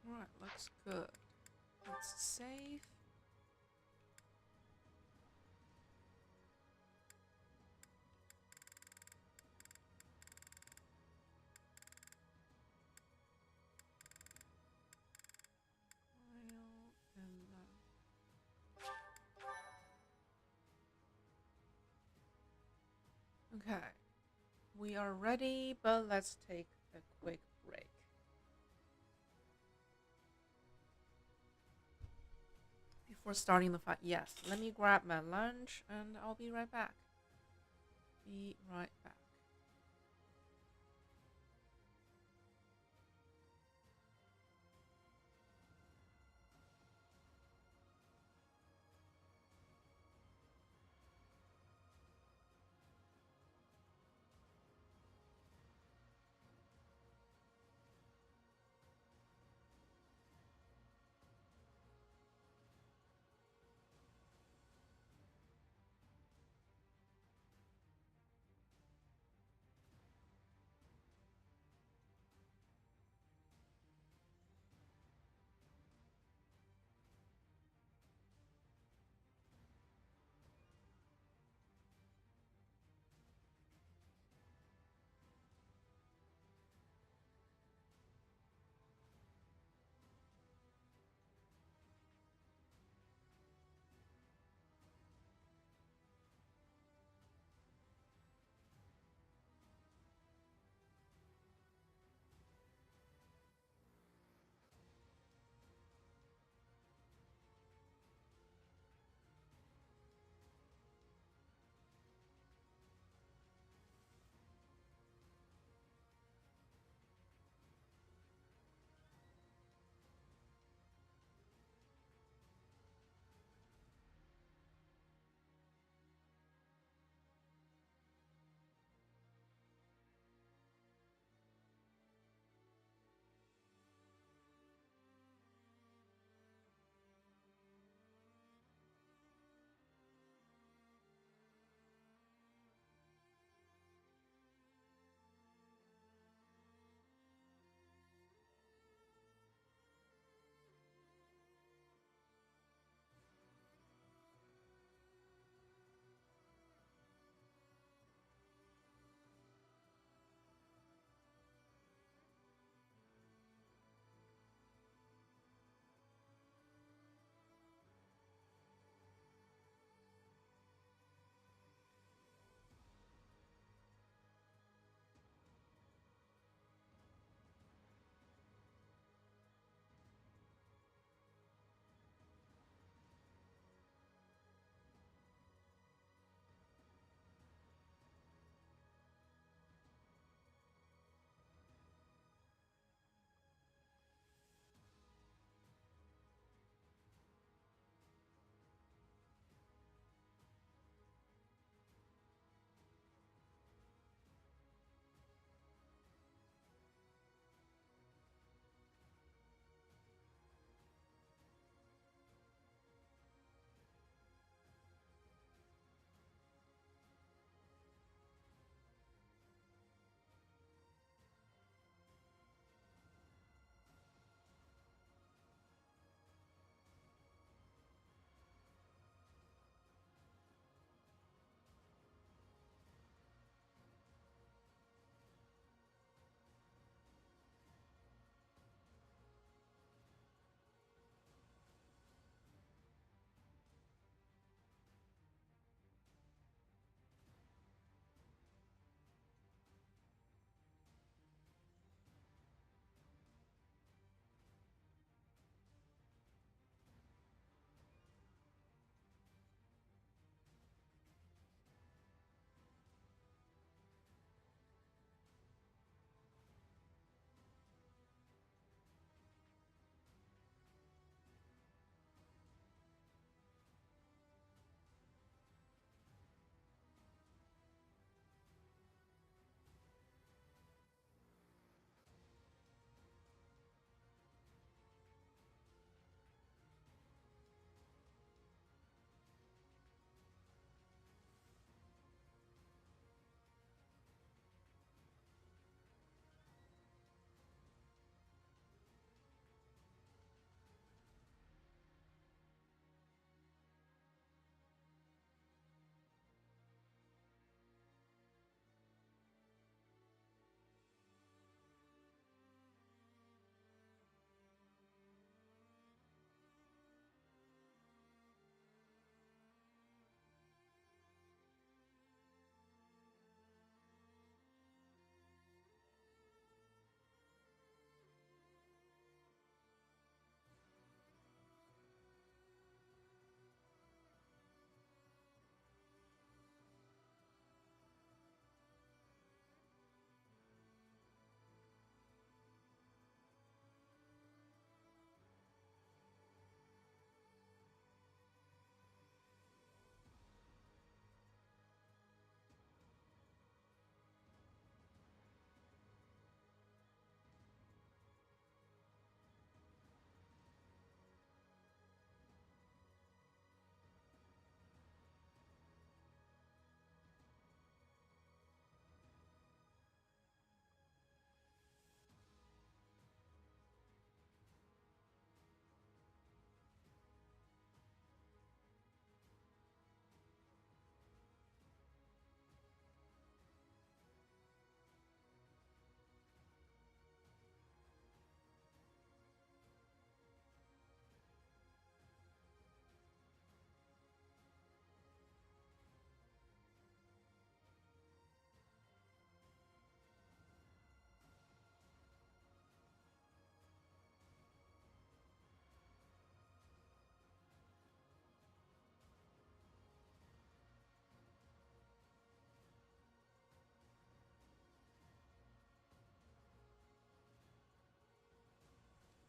Alright, looks good. Let's save. Okay, we are ready, but let's take a quick break. Before starting the fight, yes, let me grab my lunch and I'll be right back. Be right back.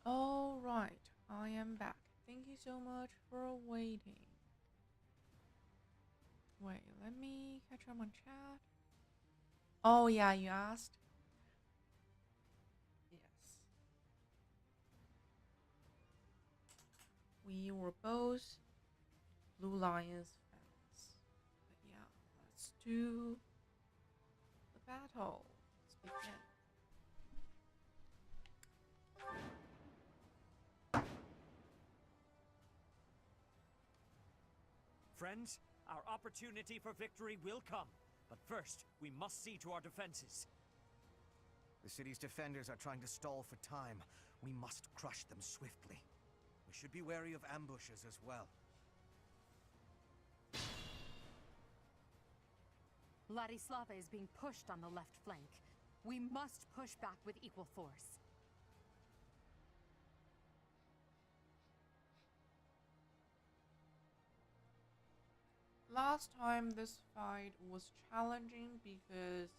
All right, I am back. Thank you so much for waiting. Wait, let me catch up on chat. Oh yeah, you asked? Yes. We were both Blue Lions fans. But yeah, let's do the battle. Let's begin. Friends, our opportunity for victory will come. But first, we must see to our defenses. The city's defenders are trying to stall for time. We must crush them swiftly. We should be wary of ambushes as well. Ladislava is being pushed on the left flank. We must push back with equal force. Last time this fight was challenging because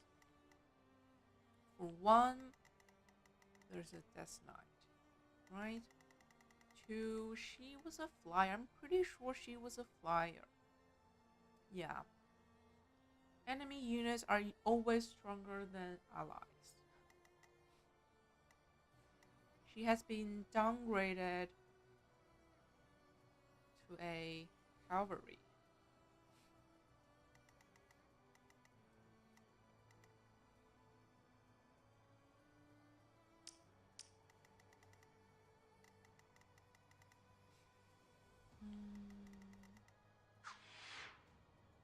for one, there's a Death Knight, right? Two, she was a flyer. I'm pretty sure she was a flyer. Yeah. Enemy units are always stronger than allies. She has been downgraded to a cavalry.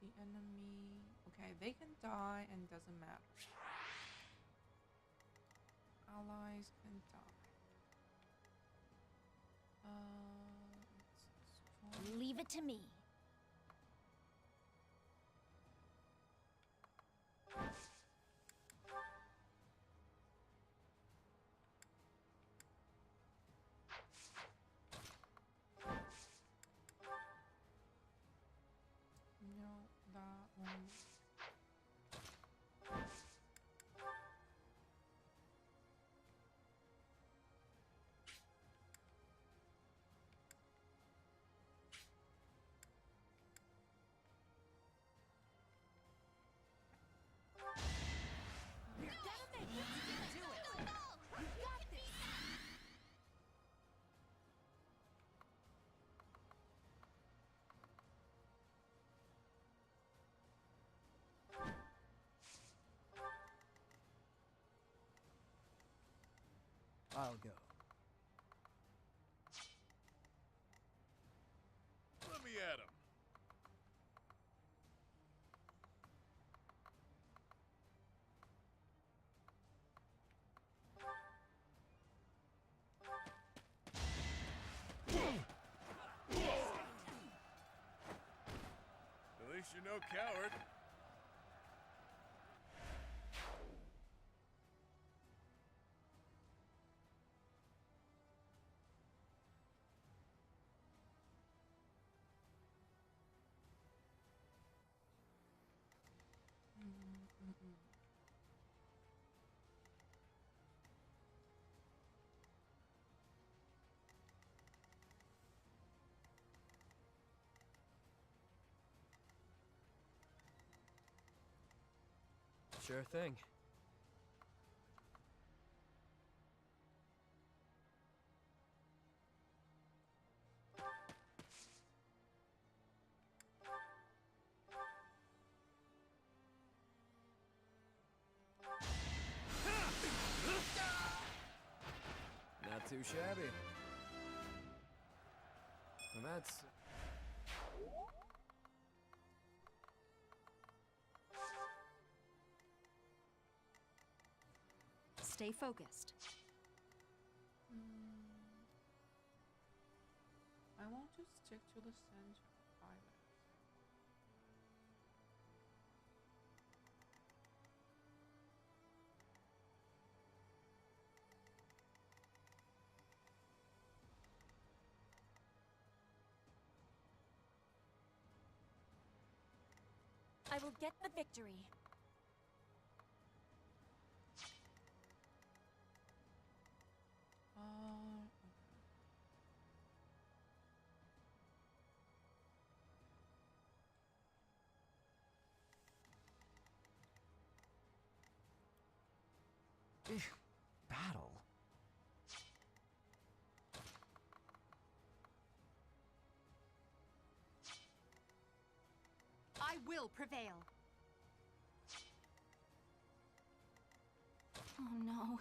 The enemy... Okay, they can die and doesn't matter. Allies can die. Leave it to me. No, that one. I'll go. Let me at him. At least you're no coward. Sure thing. Not too shabby. And that's... Stay focused. I want to stick to the center island. I will get the victory. Okay. Battle? I will prevail. Oh no.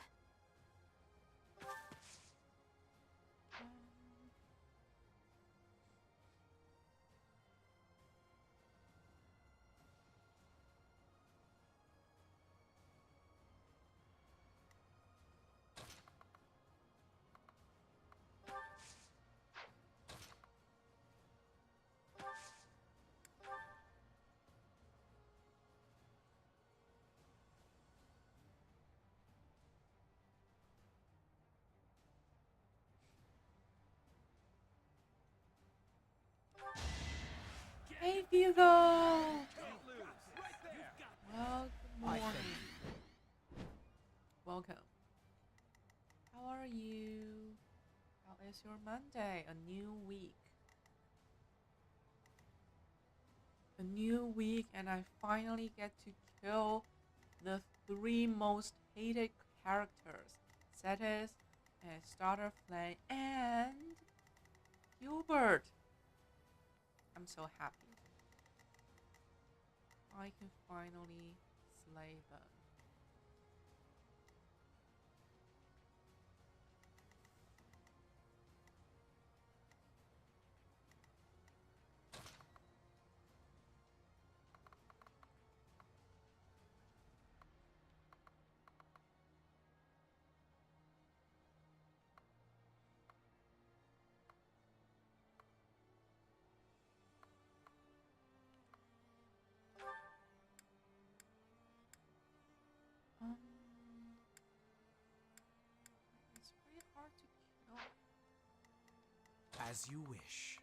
Hey, Hugo! Well, good morning. Welcome. How are you? How is your Monday? A new week. A new week, and I finally get to kill the 3 most hated characters. Cetis, and Starter Flame, and Hubert. I'm so happy. I can finally slay them. It's pretty hard to kill. As you wish.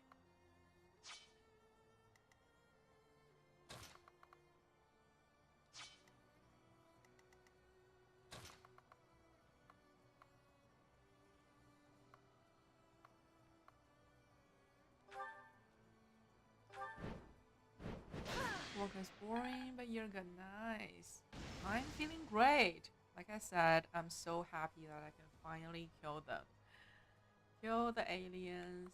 Work is boring, but you're good. Nice. I'm feeling great. Like I said, I'm so happy that I can finally kill them. Kill the aliens.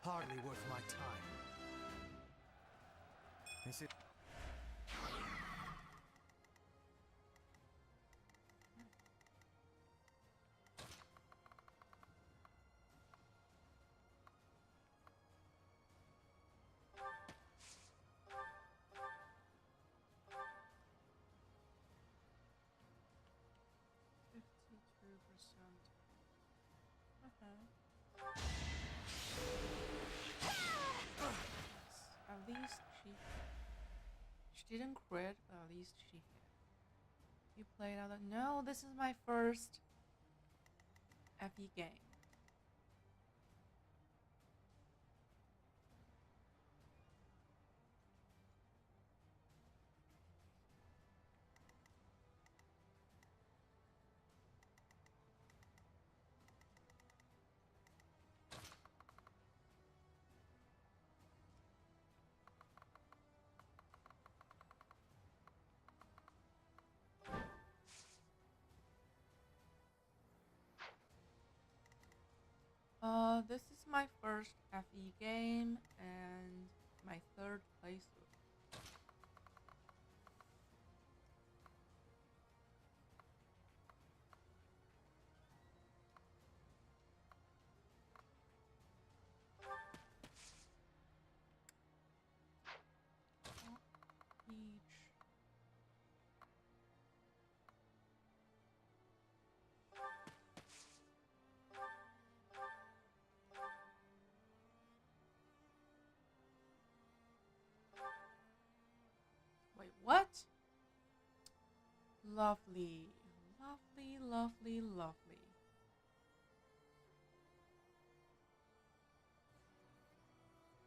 Hardly worth my time. Is it? At least she didn't crit, but at least she hit. You played other. No, this is my first FE game. This is my first FE game and my 3rd playthrough. Peach. What? Lovely. Lovely, lovely, lovely.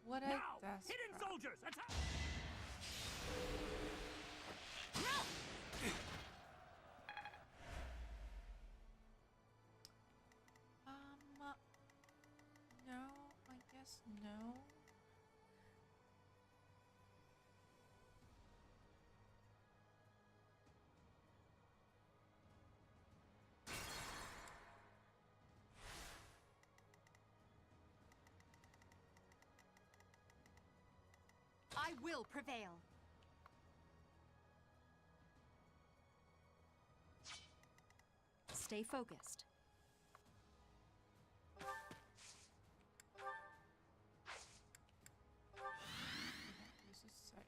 What a desperate. Hidden soldiers, attack! No, I guess no. I will prevail. Stay focused. This is safe.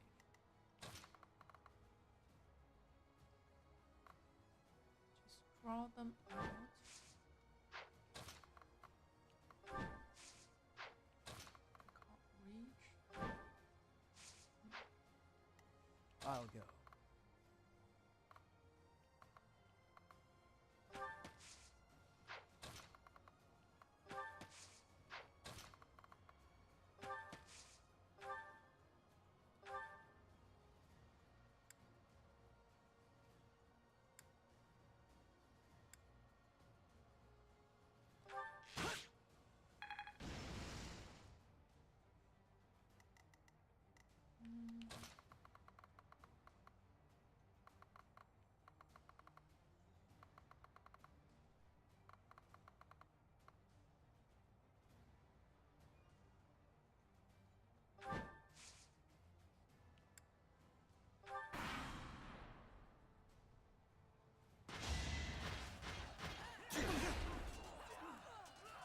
Just draw them out. Can't reach. I'll go.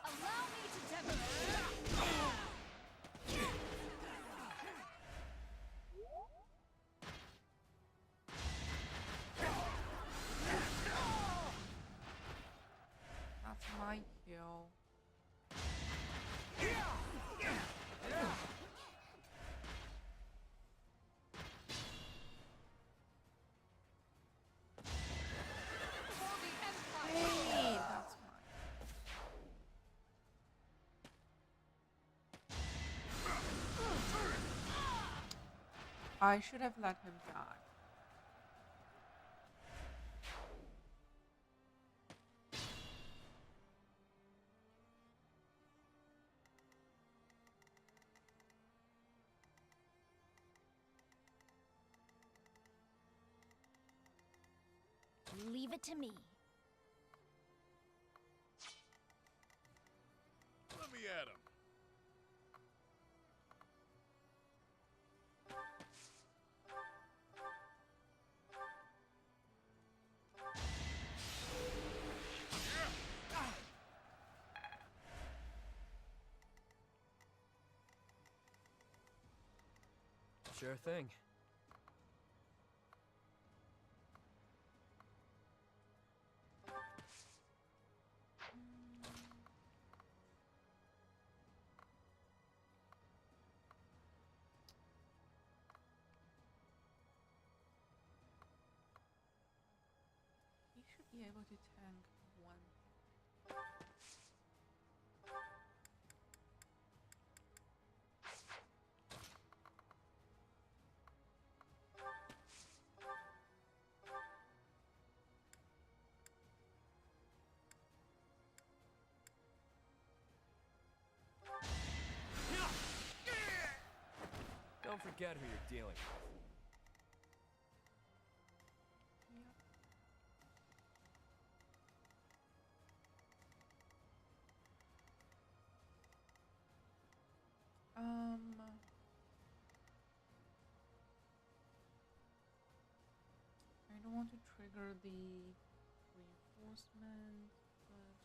Allow me to demonstrate. That's my kill. Hey, that's mine. I should have let him die. Leave it to me. Let me at him. Sure thing. He should be able to tank one. Don't forget who you're dealing with. I don't want to trigger the reinforcement, but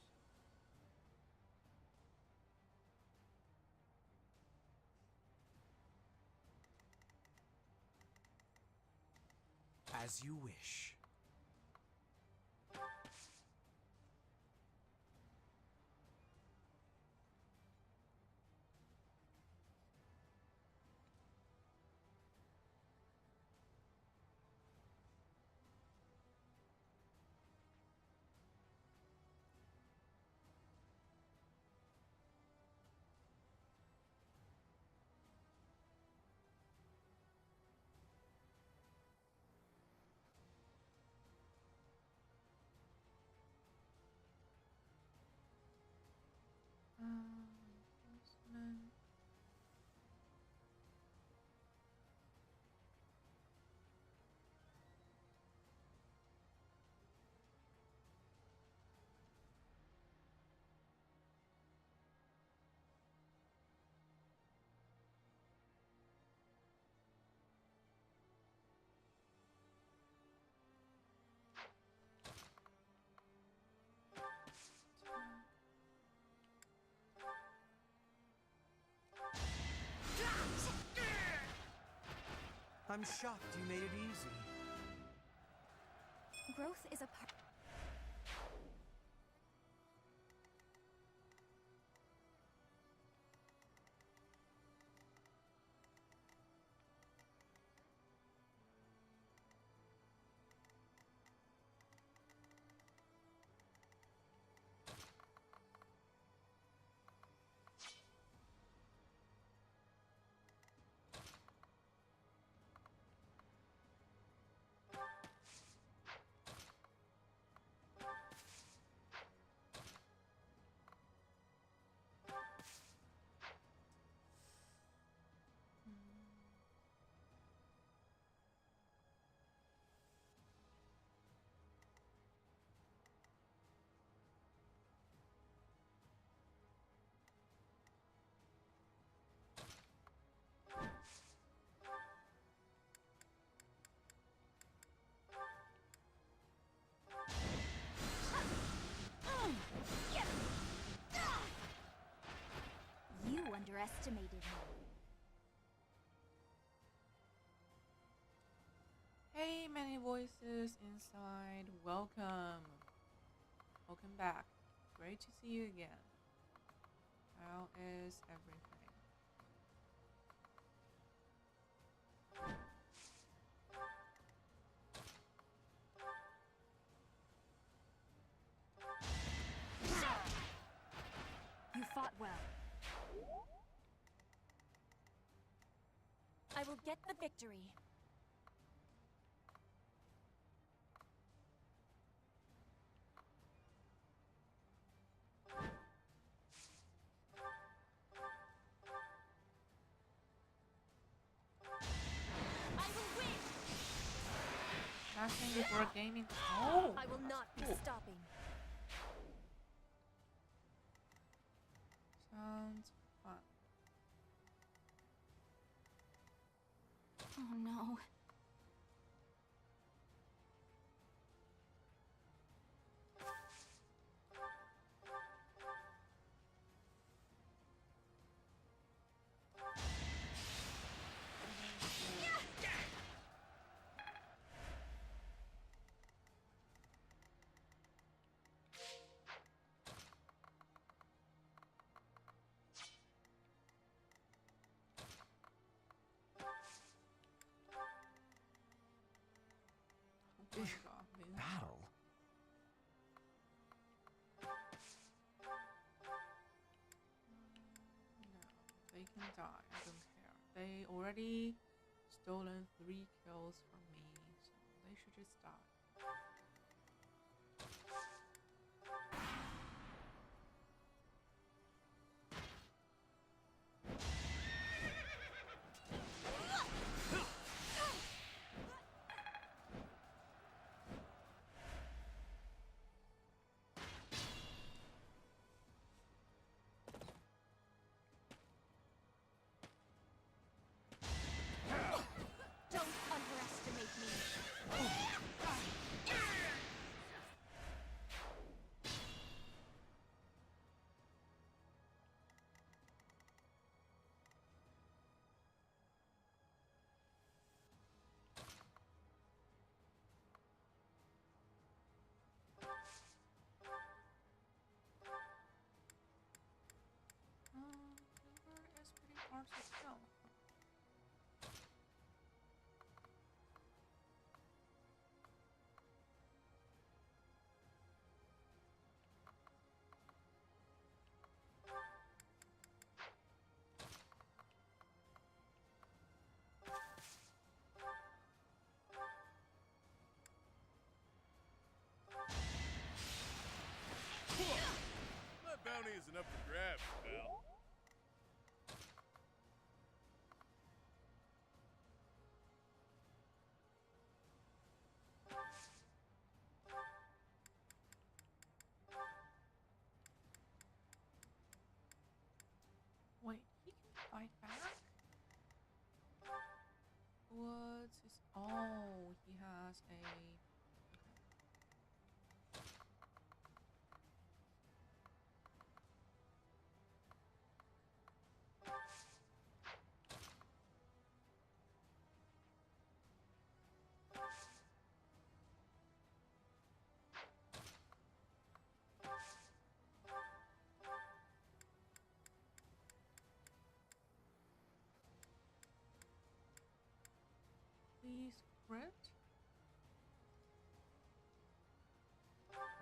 As you wish. I'm shocked you made it easy. Growth is a part. You underestimated me. Hey, many voices inside. Welcome. Welcome back. Great to see you again. How is everything? You fought well. I will get the victory. I will win. Nothing before gaming. Oh, I will not be stopping. Sounds fun. Oh no. Oh my god, man. Battle? No, they can die. I don't care. They already stolen 3 kills from me, so they should just die. Don't underestimate me. Silver is pretty hard to kill. My bounty isn't up for grabs, pal. Wait, he can fight back? What's his... Oh, he has a... Okay.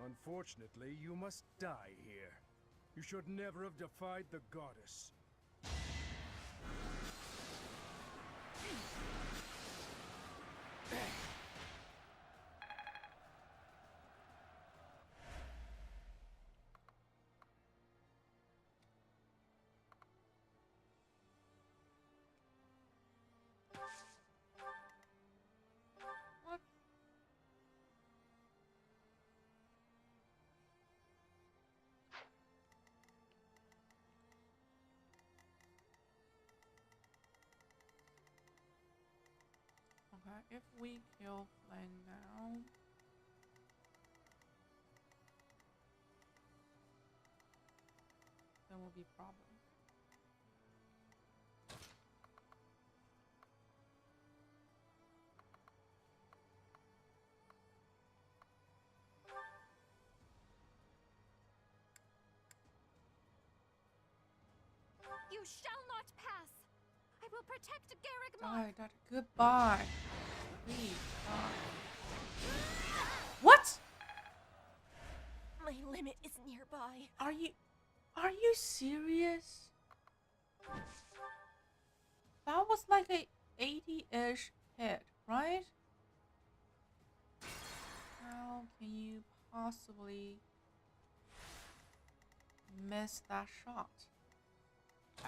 Unfortunately, you must die here. You should never have defied the goddess. Okay, if we kill Flynn now, there will be problems. You shall not pass! I will protect Garrick Die, Dad. Goodbye. Please, die. What? My limit is nearby. Are you serious? That was like a 80-ish hit, right? How can you possibly miss that shot?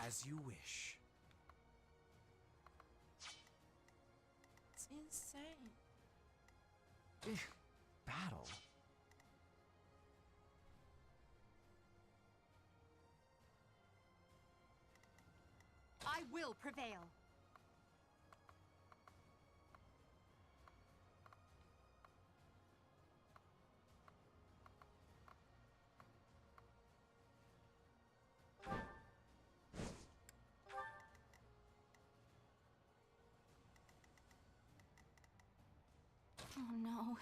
As you wish. It's insane. Battle? I will prevail. Oh no.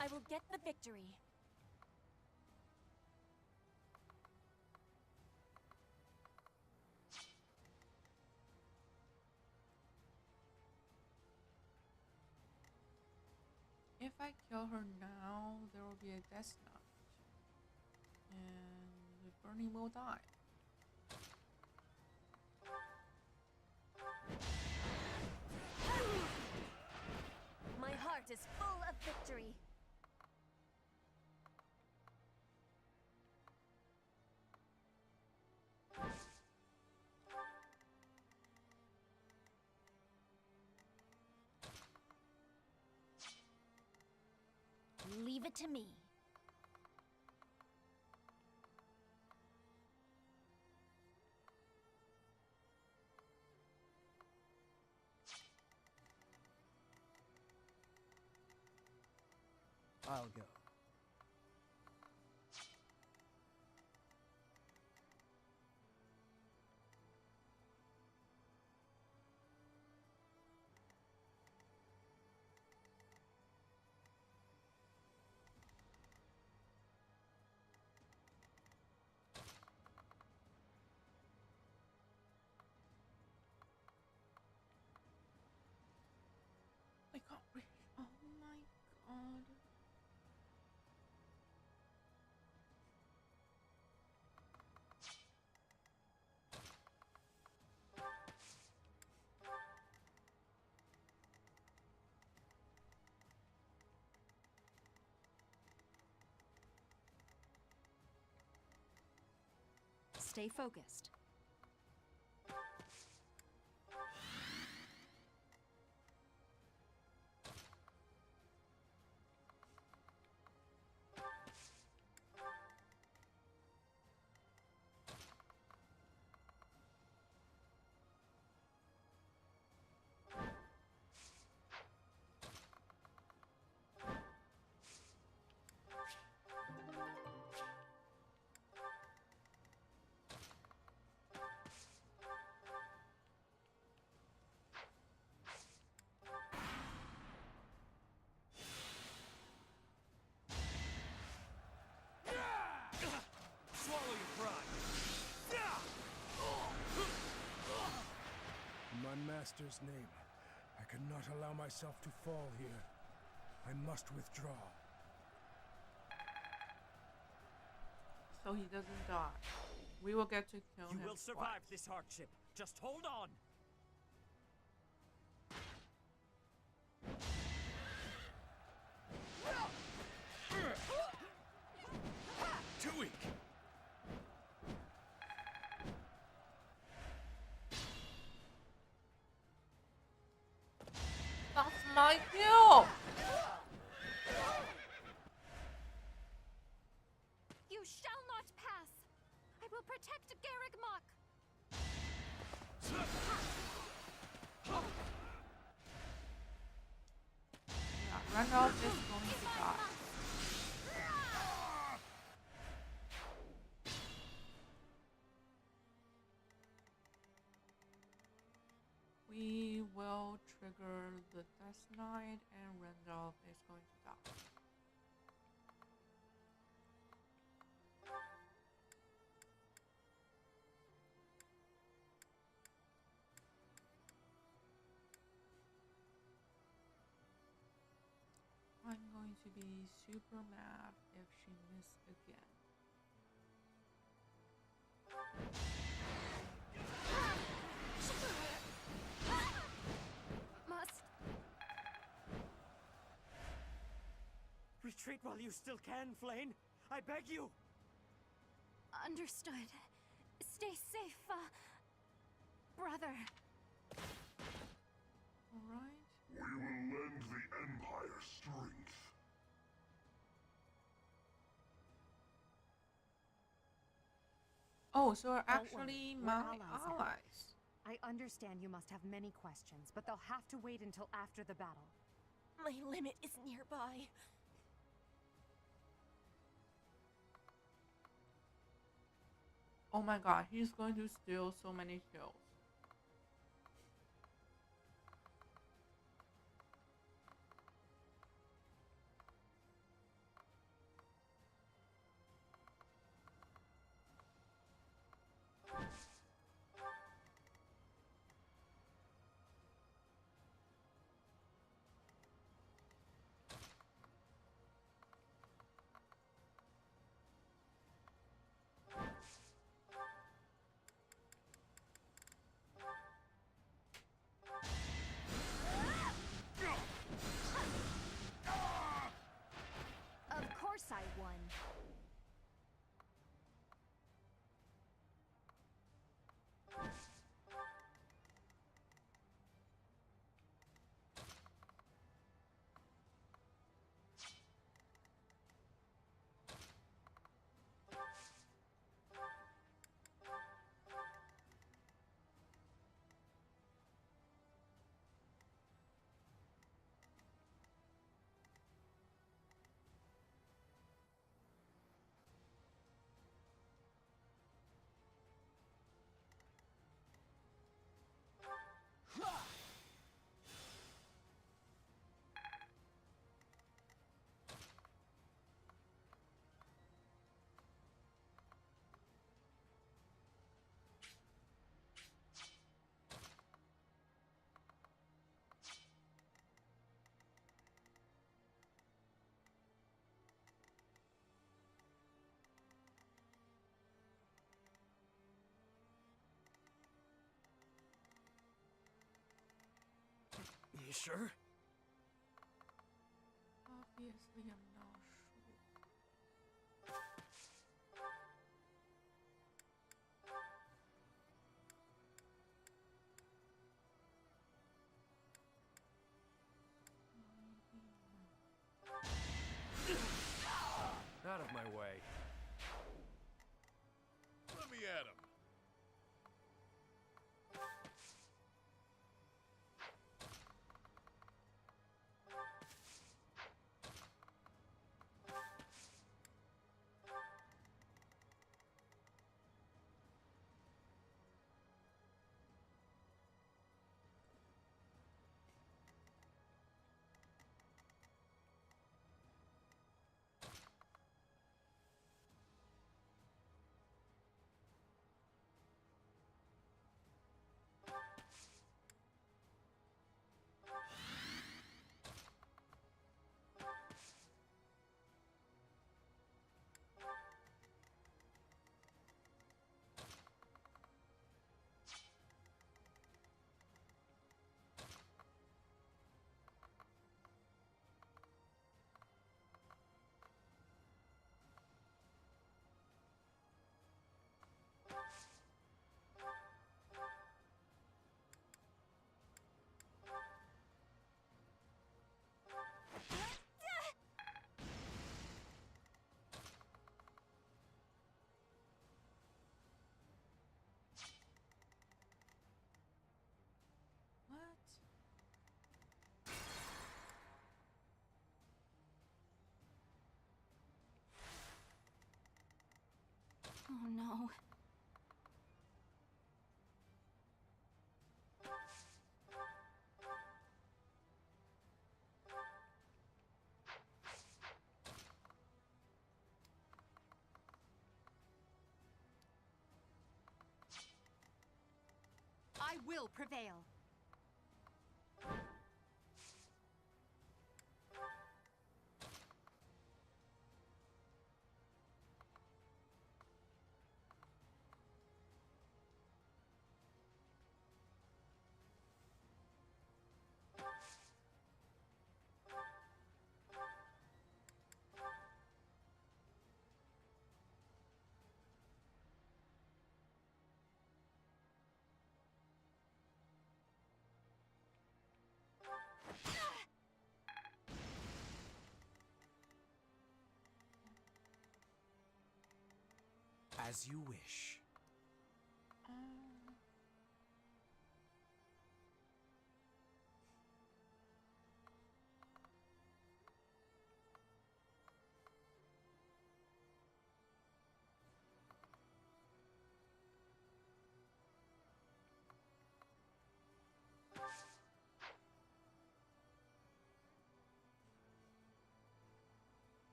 I will get the victory. If I kill her now, there will be a death note. And Bernie will die. My heart is full of victory. Leave it to me. I'll go. I got rid. Oh my god. Stay focused. Swallow your pride. In my master's name, I cannot allow myself to fall here. I must withdraw. So he doesn't die. We will get to kill him. You will survive twice. this hardship. Just hold on. Too weak. That's my kill. You shall not pass. I will protect Garreg Mach. Yeah, Randolph is going to die. We will trigger the Death Knight and Randolph is going to die. I'm going to be super mad if she misses again. Must. Retreat while you still can, Flane. I beg you. Understood. Stay safe, brother. Alright. We will lend the Empire strength. Oh, so are Don't actually worry, my we're allies now. allies. I understand you must have many questions, but they'll have to wait until after the battle. My limit is nearby. Oh my god, he's going to steal so many kills. Of course I won. You sure? Obviously, I'm not sure. Out of my way. Let me at him. will prevail. As you wish.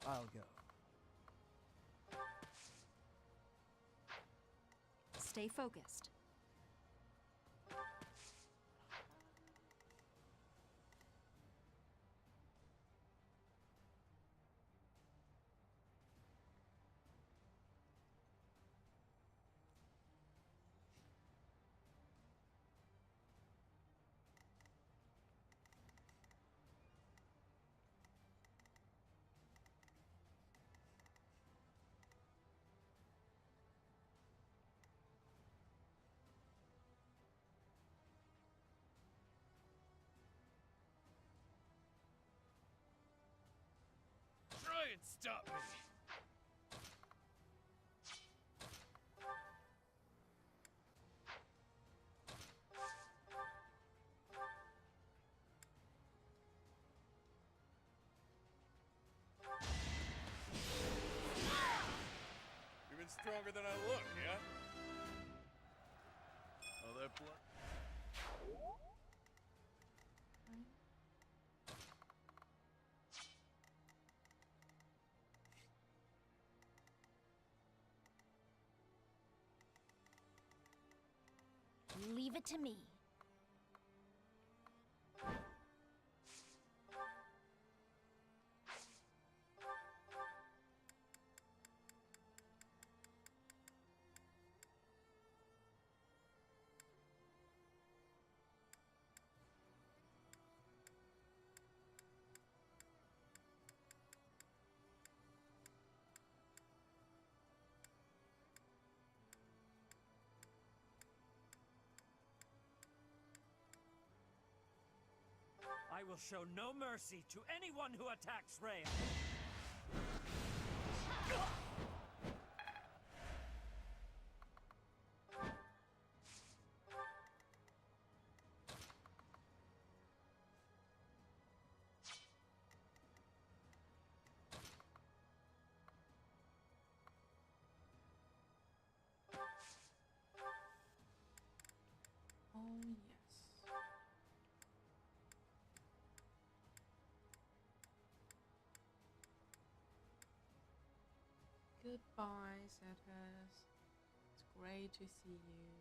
I'll go. Stay focused. Try and stop me! Even stronger than I look, yeah? All that blood. Leave it to me. I will show no mercy to anyone who attacks Rhea. Oh, yes. Goodbye, Zetas. It's great to see you.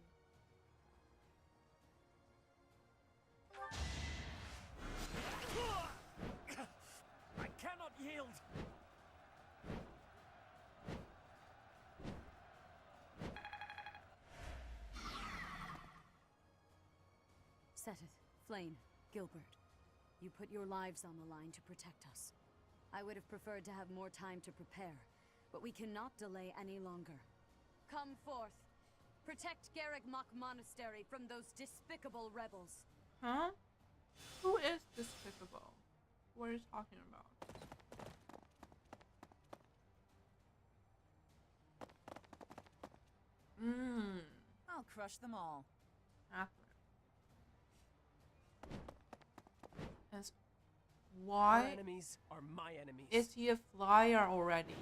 I cannot yield! Seteth, Flame, Gilbert. You put your lives on the line to protect us. I would have preferred to have more time to prepare, but we cannot delay any longer. Come forth. Protect Garreg Mach Monastery from those despicable rebels. Huh? Who is despicable? What are you talking about? I'll crush them all. As why? Our enemies are my enemies. Is he a flyer already?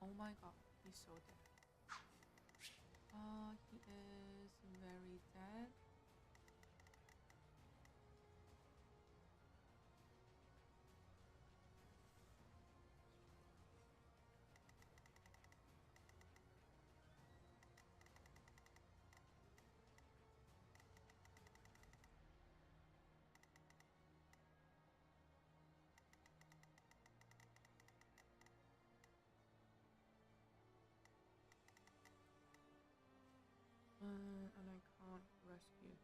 Oh my god, he's so dead. He is very dead. And I can't rescue him.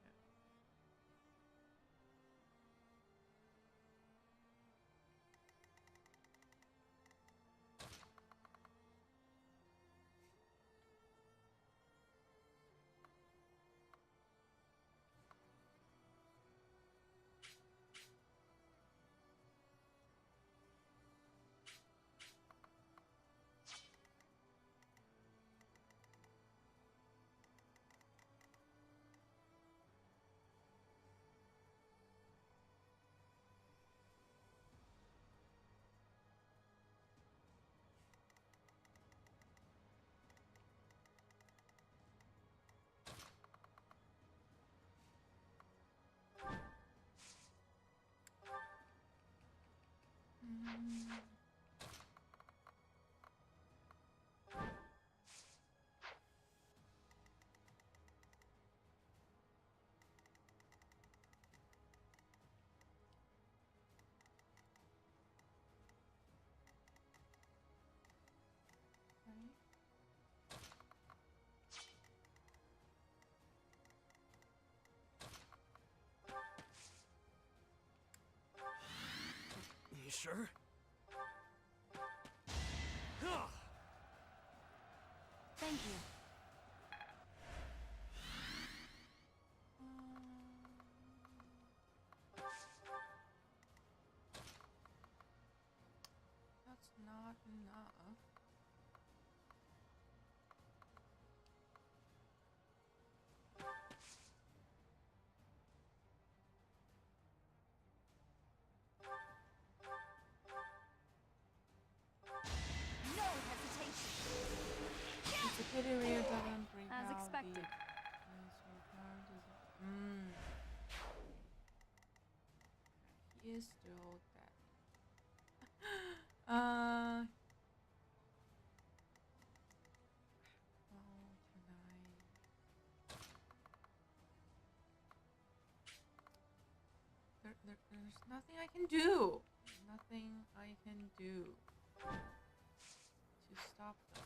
You sure? Thank you. That's not enough. No hesitation. It's a pity Rio doesn't bring As out expected. He is still dead. There's nothing I can do. Nothing I can do to stop them.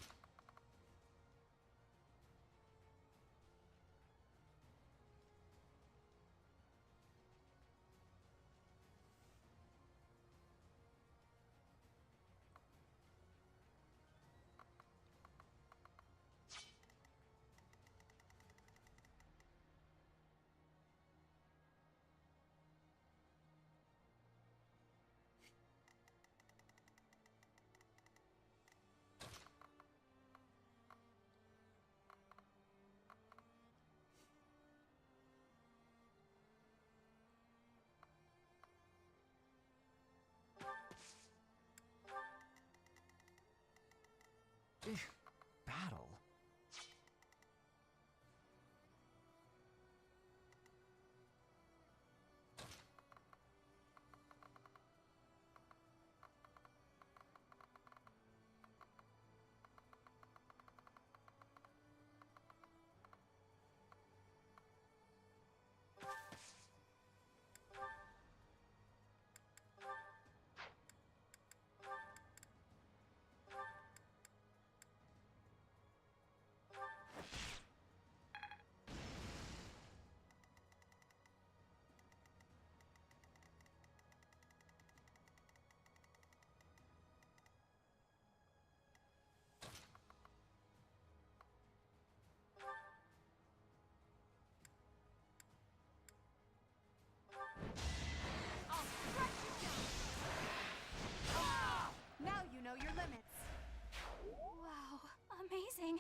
limits. Wow, amazing.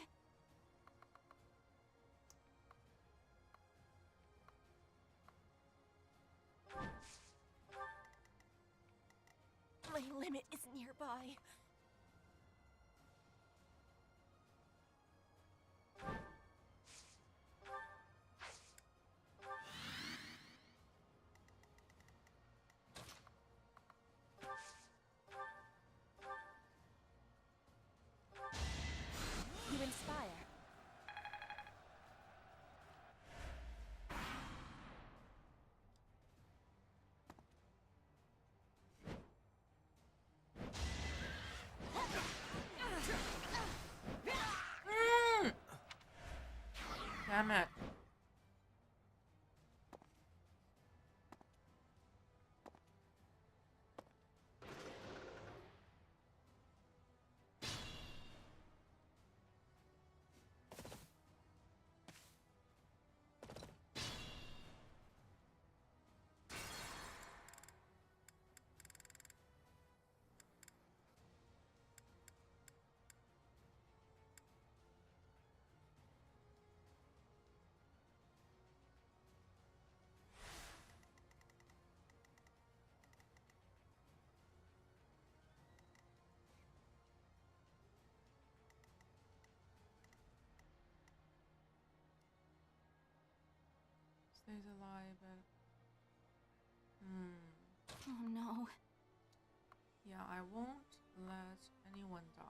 My limit is nearby. You inspire. Damn it. Stays alive and... Oh no. Yeah, I won't let anyone die.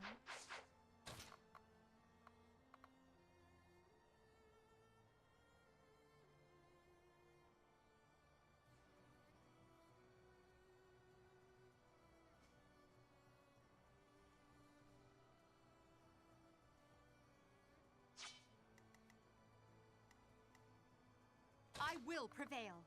No. I will prevail.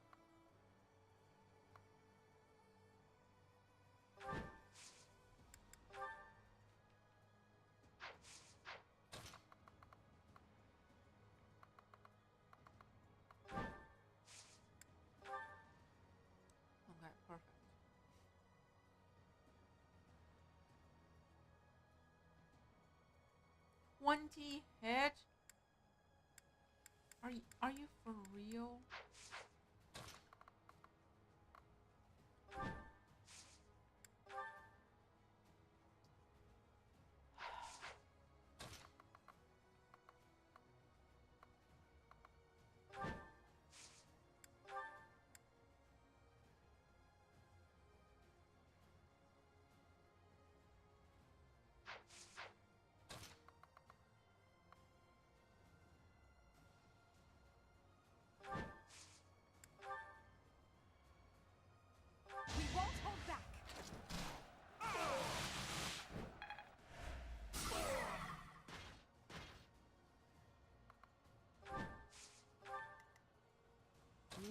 Okay, perfect. $20 hit? Are you for real? We won't hold back.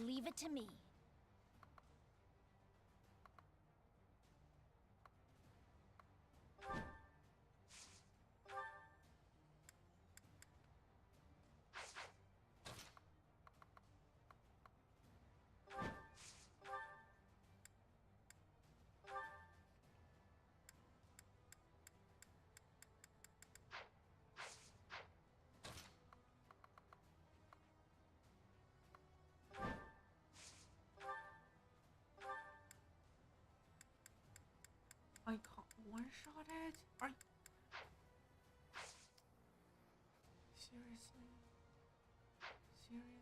Leave it to me. I can't one-shot it? Are you... Seriously? Seriously?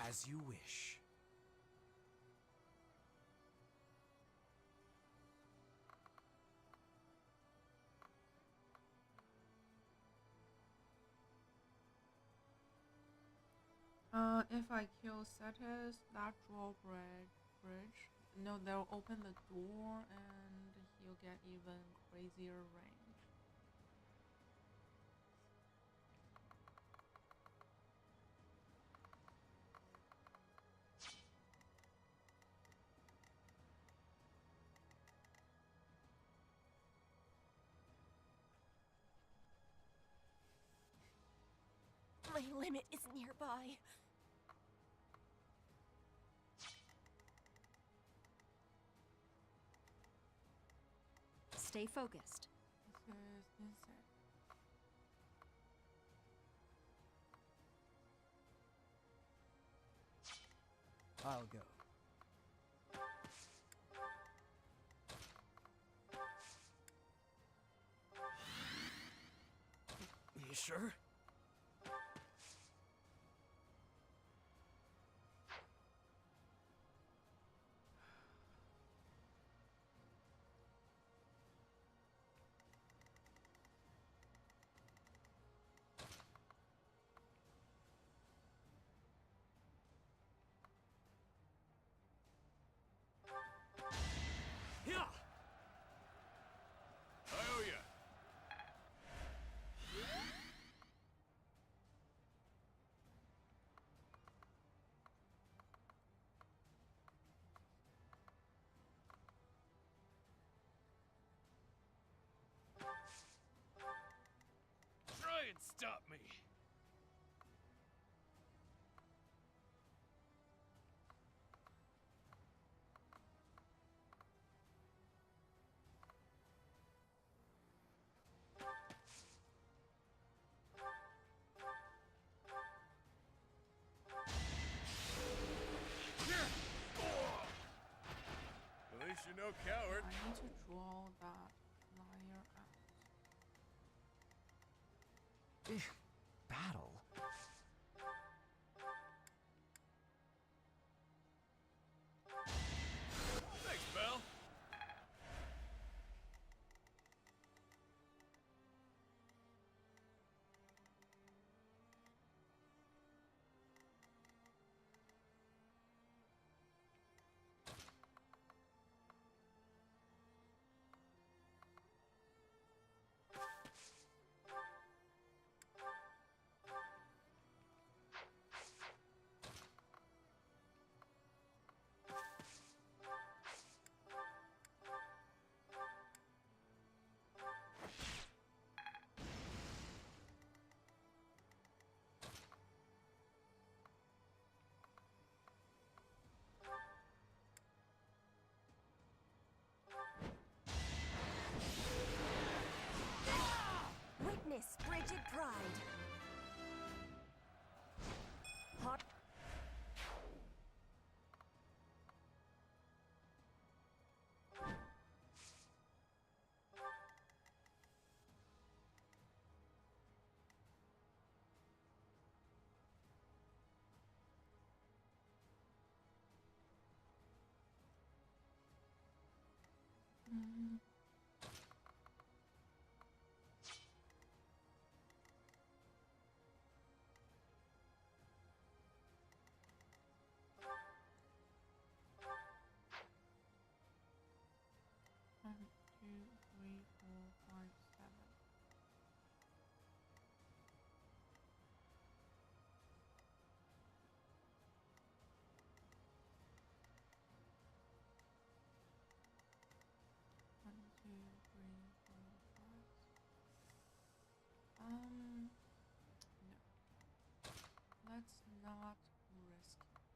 As you wish. If I kill Cetus, that drawbridge, no, they'll open the door and he'll get even crazier range. My limit is nearby. Stay focused. This is insane. I'll go. You sure? Stop me! At least you're no coward. I need to draw that flyer out. Battle? Thanks, Belle. Witness frigid pride. Hot. No. Let's not risk it.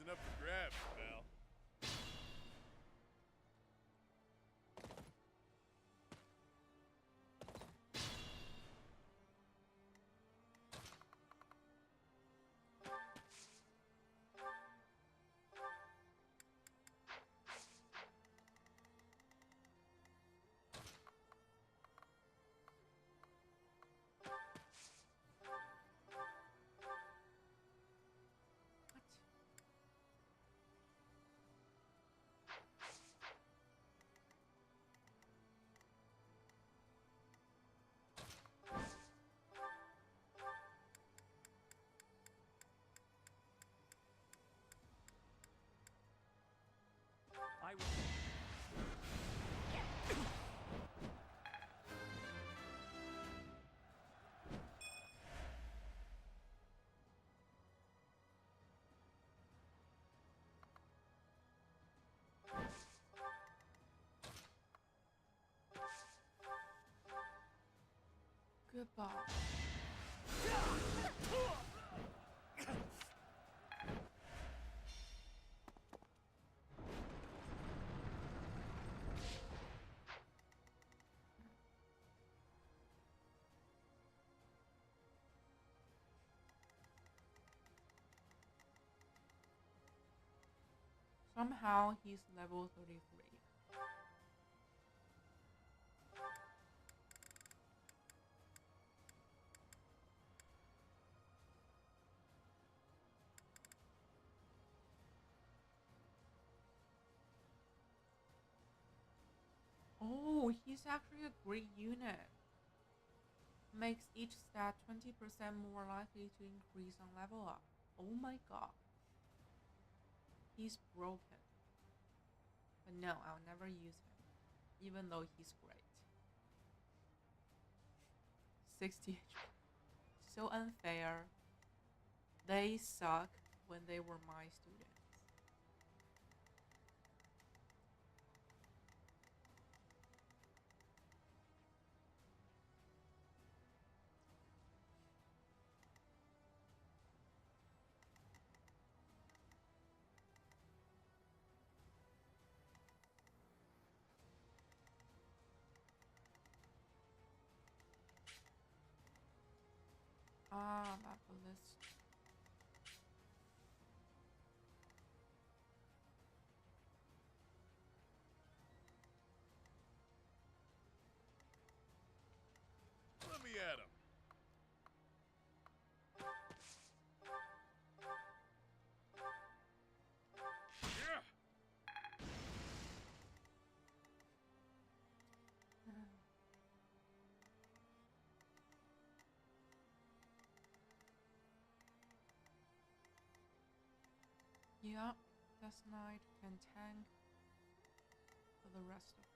isn't up for grabs, pal. I will. Goodbye. Somehow he's level 33. Oh, he's actually a great unit. Makes each stat 20% more likely to increase on level up. Oh my god. He's broken. But no, I'll never use him. Even though he's great. 60 HP. So unfair. They suck when they were my students. Ah, that ballista. Let me at him. Yeah. Yeah, Death Knight can tank for the rest of us.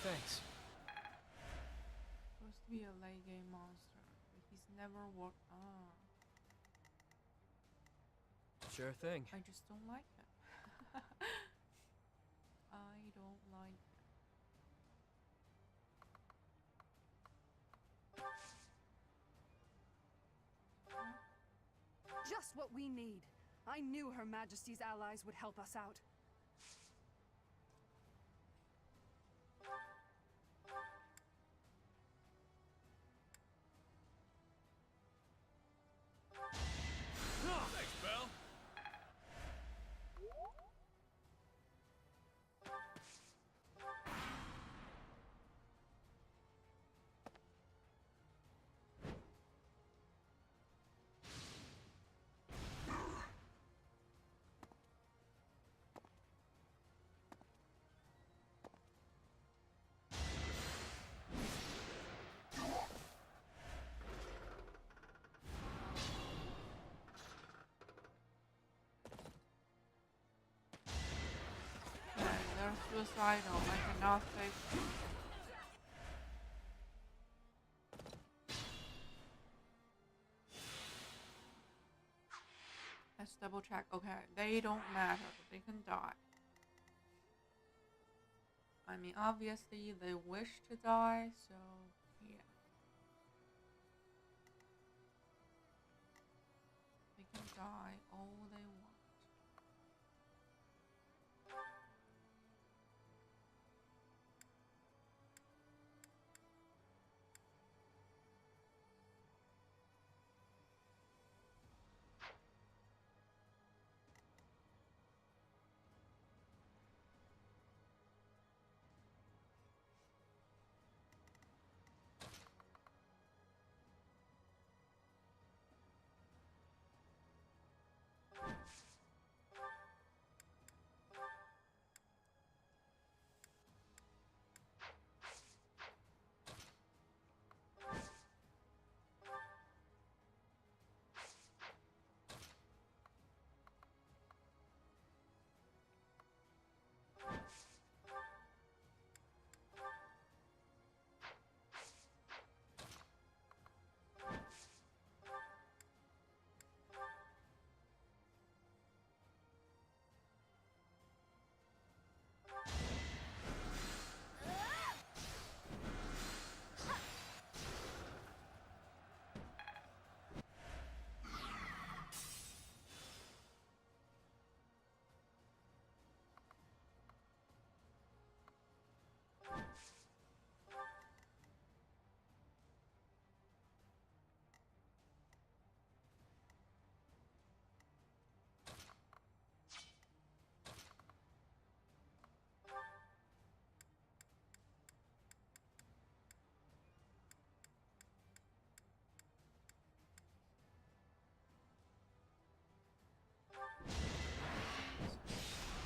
Thanks. Supposed to be a late game monster, but he's never worked. Ah. Sure thing. I just don't like him. just what we need. I knew Her Majesty's allies would help us out. Thanks, Belle. Suicidal, I cannot fix. Let's double check. Okay, they don't matter. They can die. I mean, obviously they wish to die, so yeah. They can die all they want.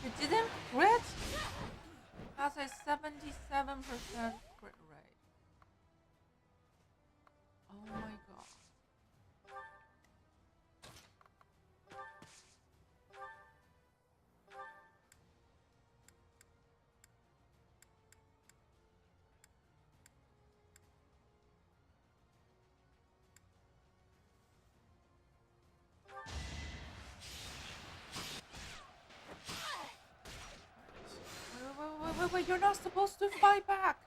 You didn't crit? That's a 77% crit rate. Oh my god. Wait, you're not supposed to fight back.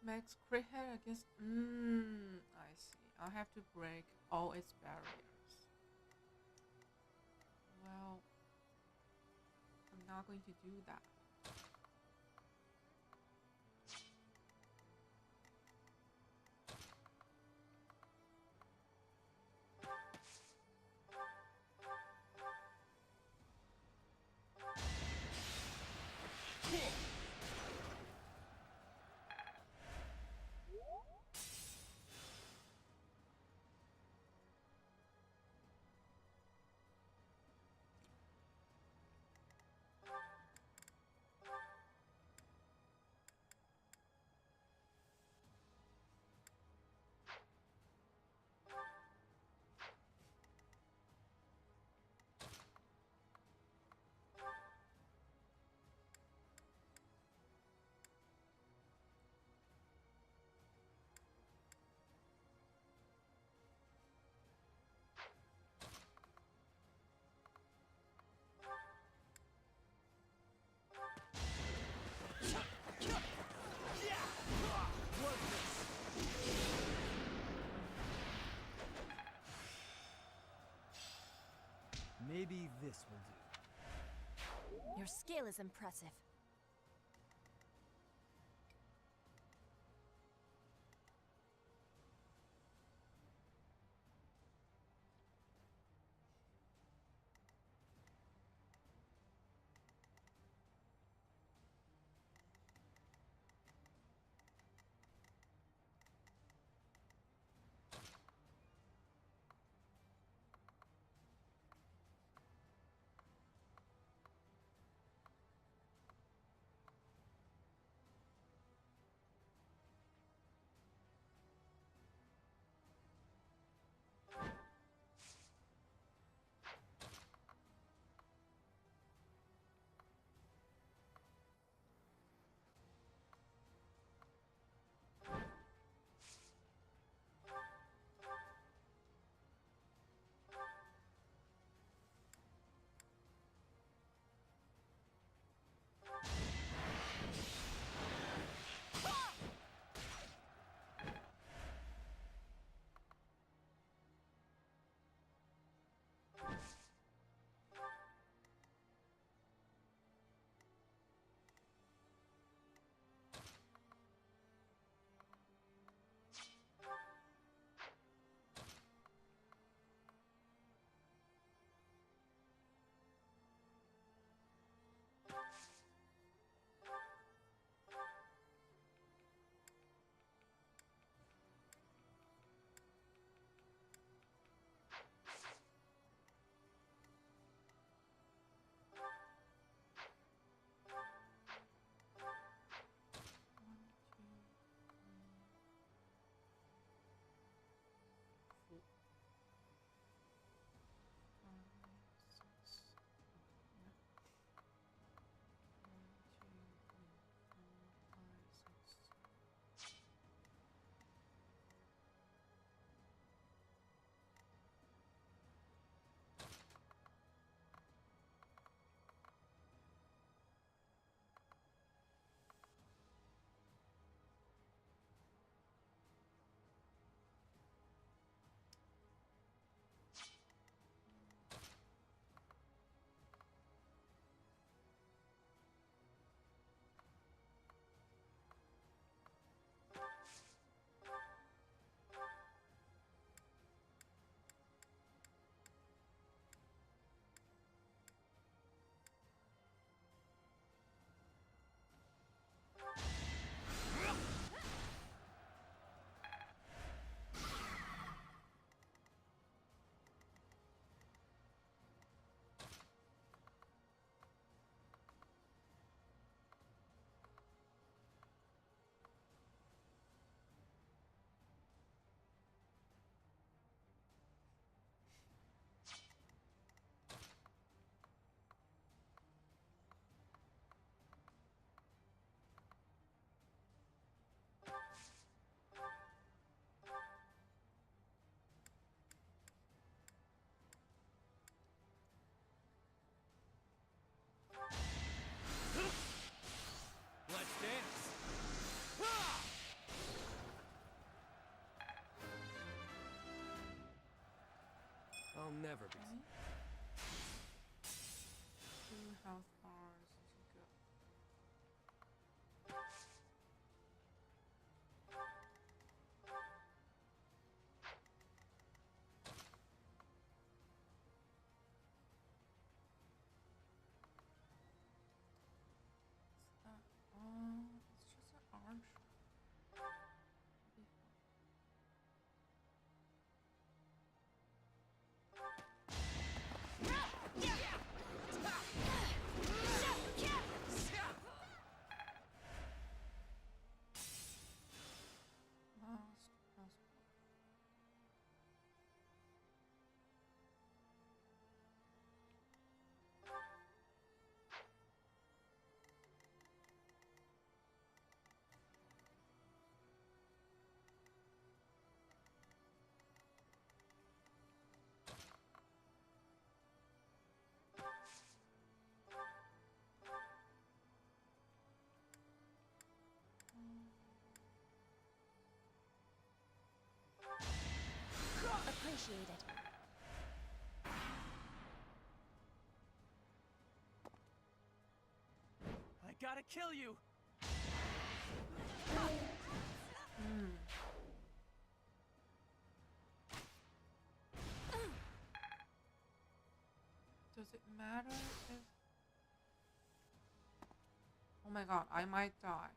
Max crit hit against. I see. I have to break all its barriers. Well, I'm not going to do that. Maybe this will do. Your skill is impressive. I'll never be. 2 health bars to go. It's just an archer. Be fine. Appreciated. gotta kill you! Does it matter if... Oh my god, I might die.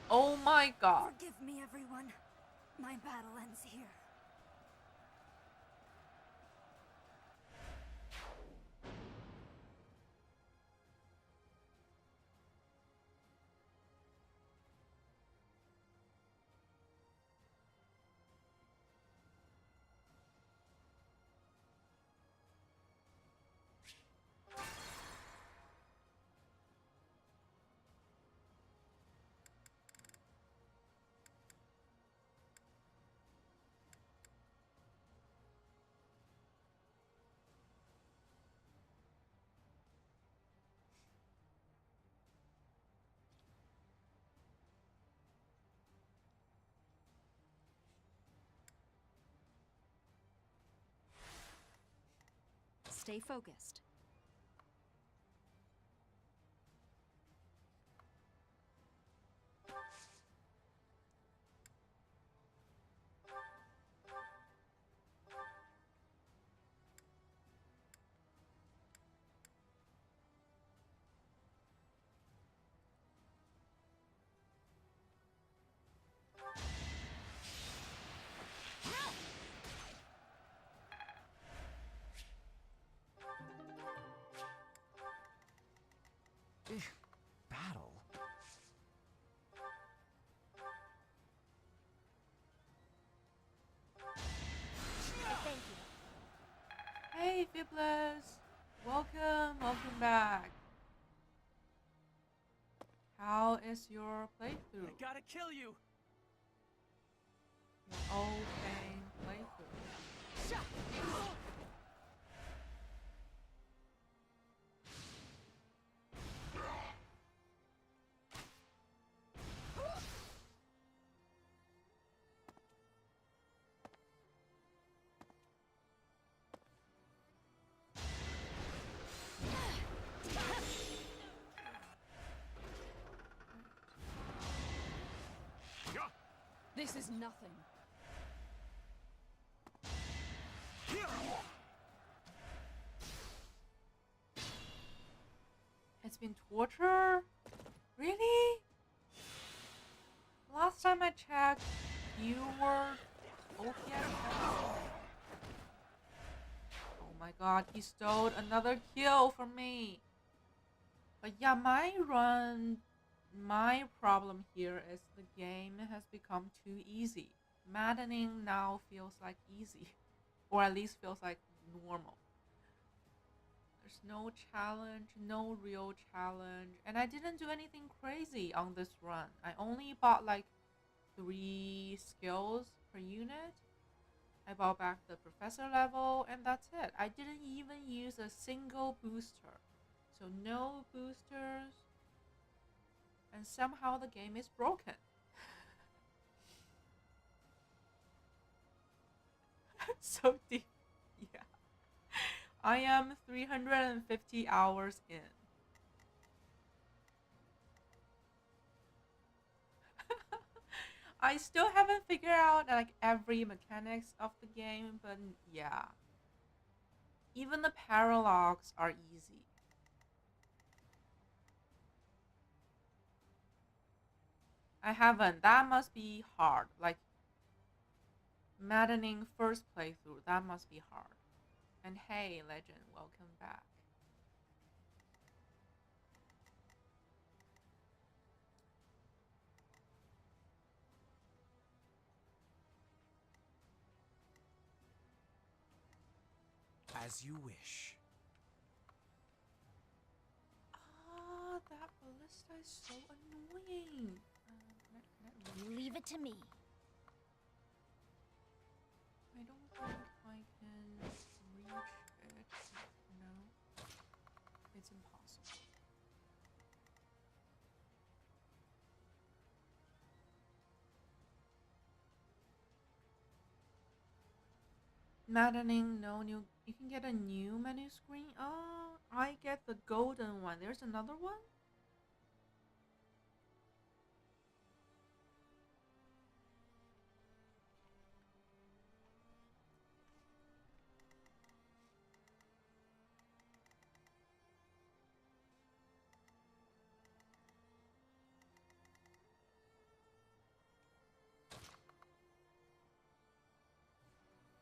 Oh my god. Forgive me, everyone. My battle ends here. Stay focused. Battle? Thank you. Hey, Fibblers! Welcome back. How is your playthrough? I gotta kill you! Your old game playthrough. This is nothing. It's been torture? Really? Last time I checked, you were OPS. Oh my god, he stole another kill from me. But yeah, my problem here is the game has become too easy. Maddening now feels like easy, or at least feels like normal. There's no challenge, no real challenge, and I didn't do anything crazy on this run. I only bought like 3 skills per unit. I bought back the professor level, and that's it. I didn't even use a single booster. So no boosters, and somehow the game is broken. So deep. Yeah. I am 350 hours in. I still haven't figured out like every mechanics of the game, but yeah. Even the paralogs are easy. I haven't. That must be hard. Like Maddening first playthrough, that must be hard. And hey, Legend, welcome back. As you wish. Ah, that ballista is so annoying. Leave it to me. I don't think I can reach it. No. It's impossible. Maddening, no new. You can get a new menu screen. Oh, I get the golden one. There's another one?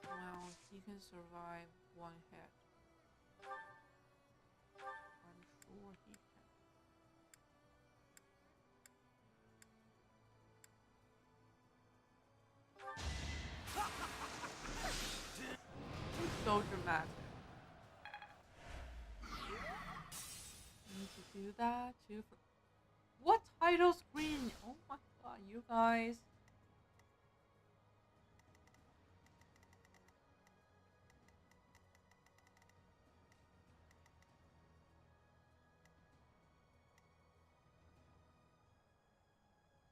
Well, he can survive one hit. I'm sure he can. It's so dramatic. Need to do that too. What title screen? Oh my god, you guys.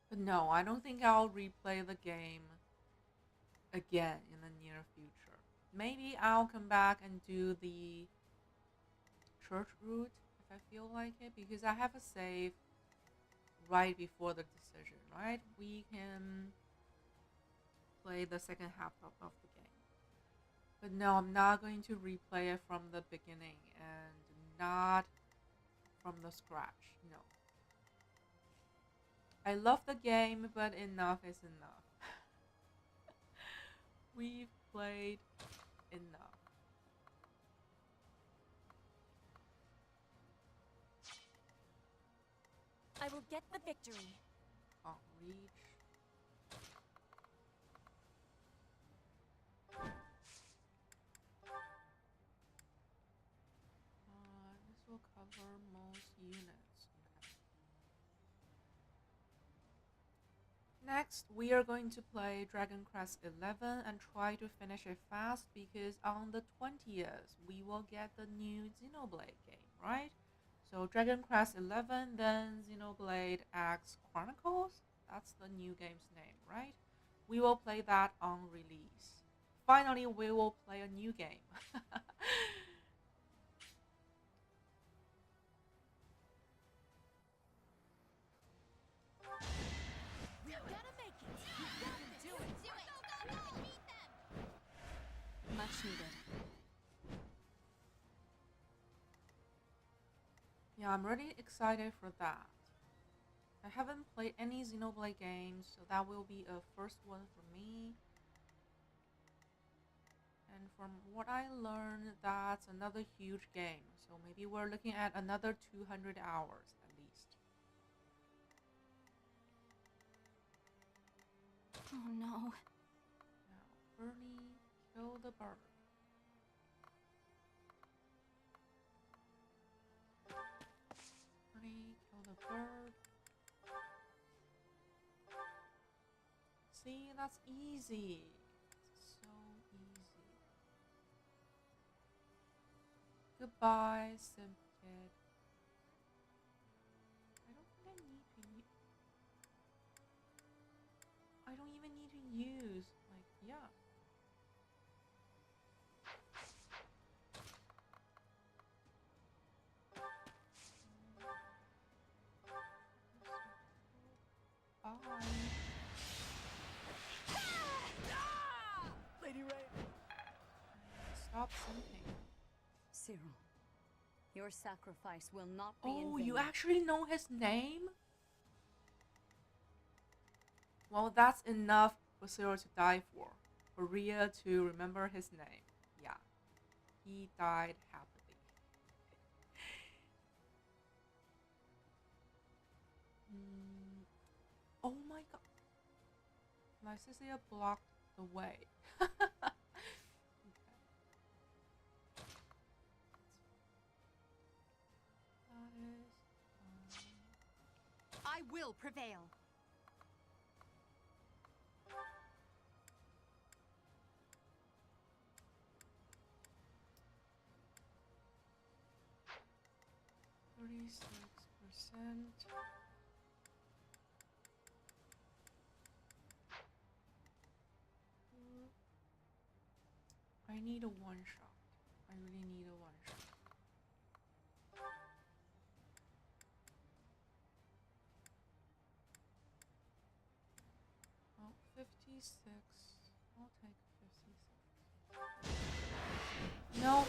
But no, I don't think I'll replay the game again in the near future. Maybe I'll come back and do the church route if I feel like it, because I have a save right before the decision, right? We can play the second half of the game. But no, I'm not going to replay it from the beginning and not from the scratch. No. I love the game, but enough is enough. We've played enough. I will get the victory. Oh, reach. This will cover most units. Next, we are going to play Dragon Quest 11 and try to finish it fast because on the 20th, we will get the new Xenoblade game, right? So Dragon Quest 11, then Xenoblade X Chronicles. That's the new game's name, right? We will play that on release. Finally, we will play a new game. Much needed. Yeah, I'm really excited for that. I haven't played any Xenoblade games, so that will be a first one for me. And from what I learned, that's another huge game. So maybe we're looking at another 200 hours at least. Oh no. Now, Bernie, kill the bird. Bernie, kill the bird. See, that's easy. It's so easy. Goodbye, simp kid. I don't think I need to I don't even need to use, like, yeah. Bye. Lady Ray. Stop simping. Cyril, your sacrifice will not be in Oh, vain. you actually know his name? Well, that's enough for Cyril to die for Rhea to remember his name. Yeah. He died happily. Oh my god. My sister blocked the way. I will prevail. I need a one shot. I really need a one shot. Oh, 56. I'll take 56. No.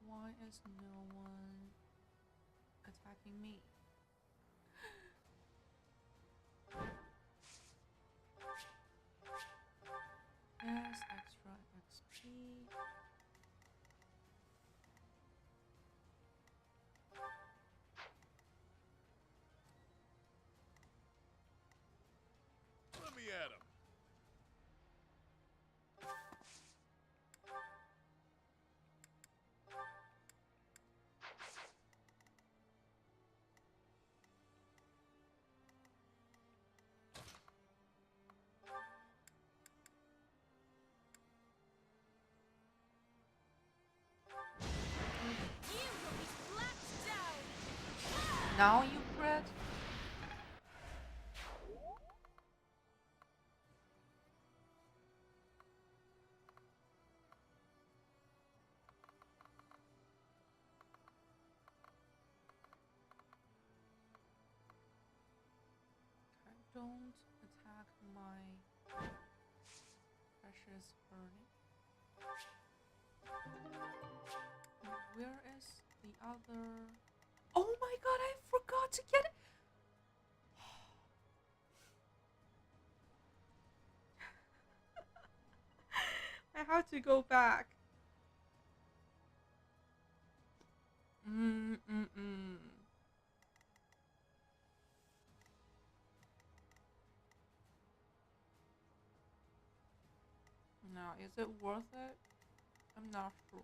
Why is no one attacking me? Yes, extra XP. Let me at him. Now you crit? Don't attack my precious burning. Where is the other? Oh my god, I forgot to get it. I have to go back. Now, is it worth it? I'm not sure.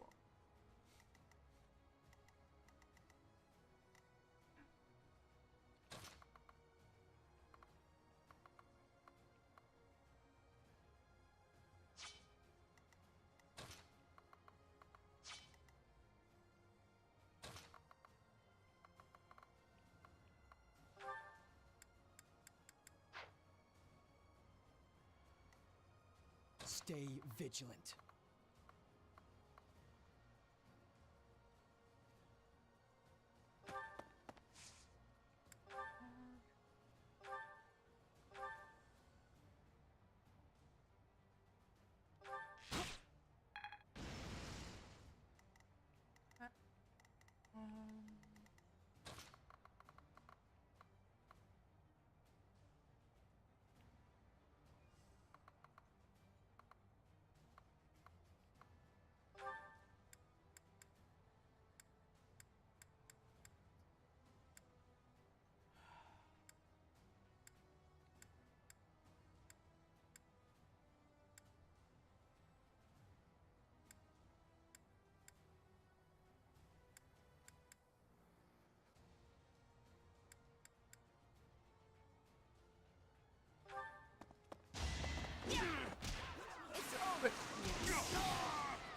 Stay vigilant.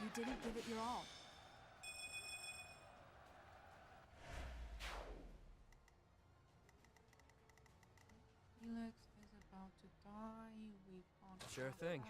You didn't give it your all. Felix is about to die. We can't. Sure thing.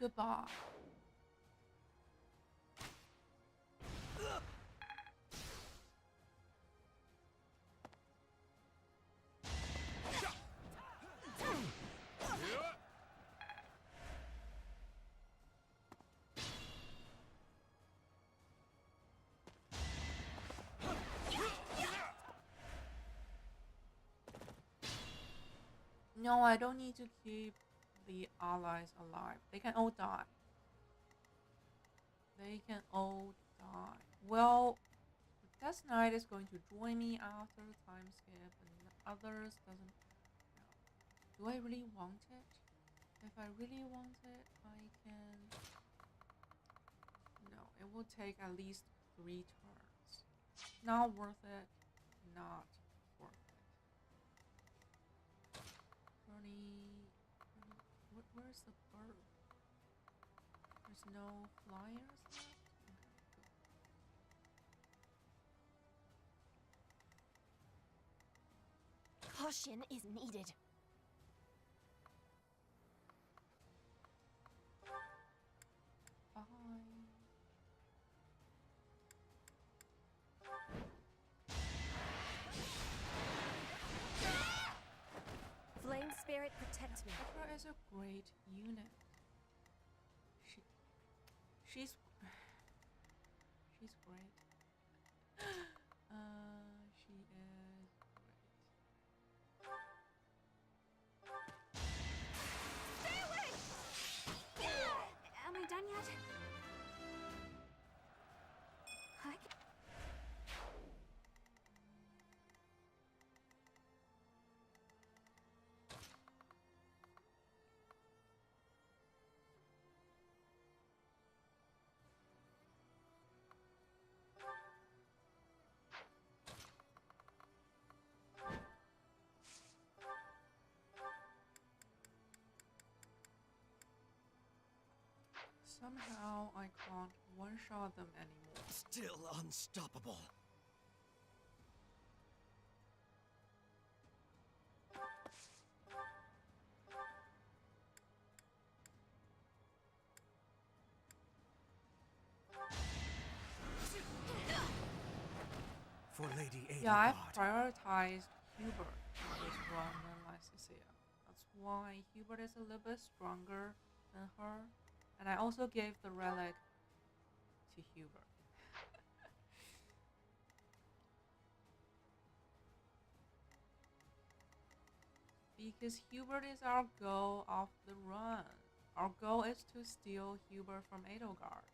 Goodbye. No, I don't need to keep the allies alive. They can all die. They can all die. Well, the Death Knight is going to join me after the time skip, and the others doesn't. No. Do I really want it? If I really want it, I can. No, it will take at least 3 turns. Not worth it. Not worth it. Where's the bird? There's no flyers left? Okay, good. Caution is needed. Bye. Flame Spirit, protect me. Pepper is a great unit. She's great. She is great. Stay away! Am I done yet? Somehow I can't one-shot them anymore. Still unstoppable. For Lady Edie. Yeah, I've prioritized Hubert in this run than Lycia. That's why Hubert is a little bit stronger than her. And I also gave the relic to Hubert. Because Hubert is our goal of the run. Our goal is to steal Hubert from Edelgard.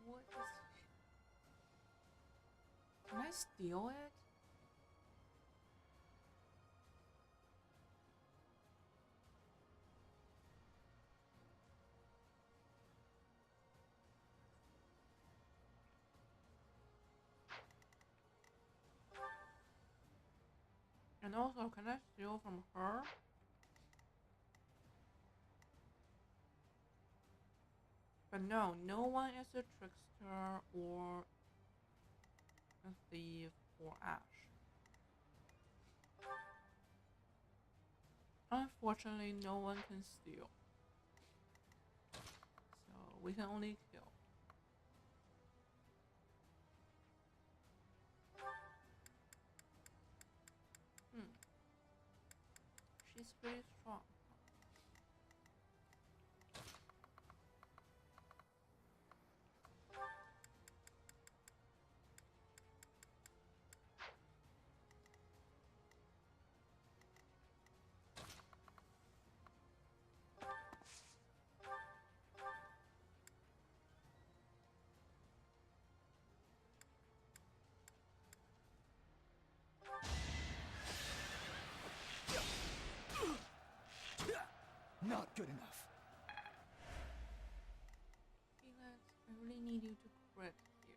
What is... Can I steal it? And also, can I steal from her? But no, no one is a trickster or a thief or Ash. Unfortunately, no one can steal. So we can only kill. She's pretty strong. Not good enough. Felix, I really need you to crit here.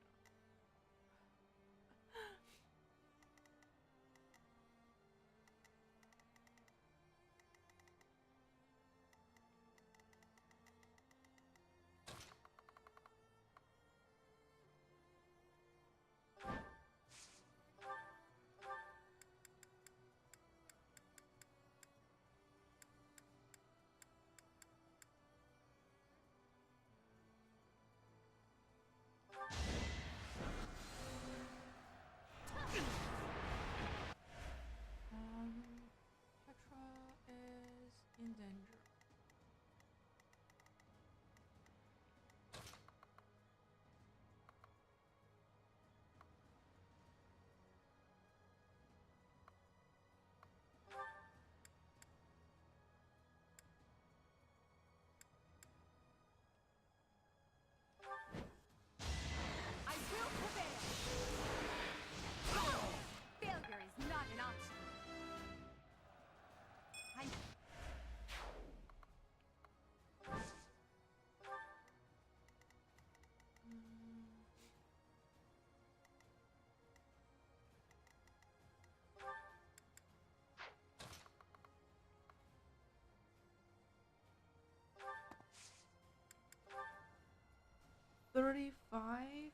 35%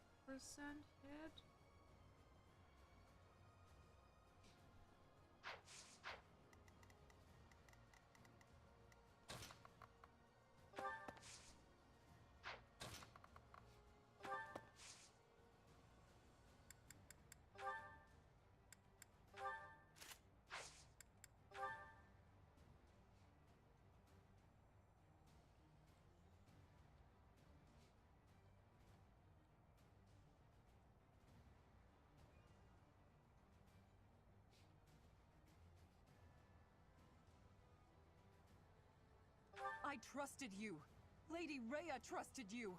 hit. I trusted you. Lady Rhea trusted you.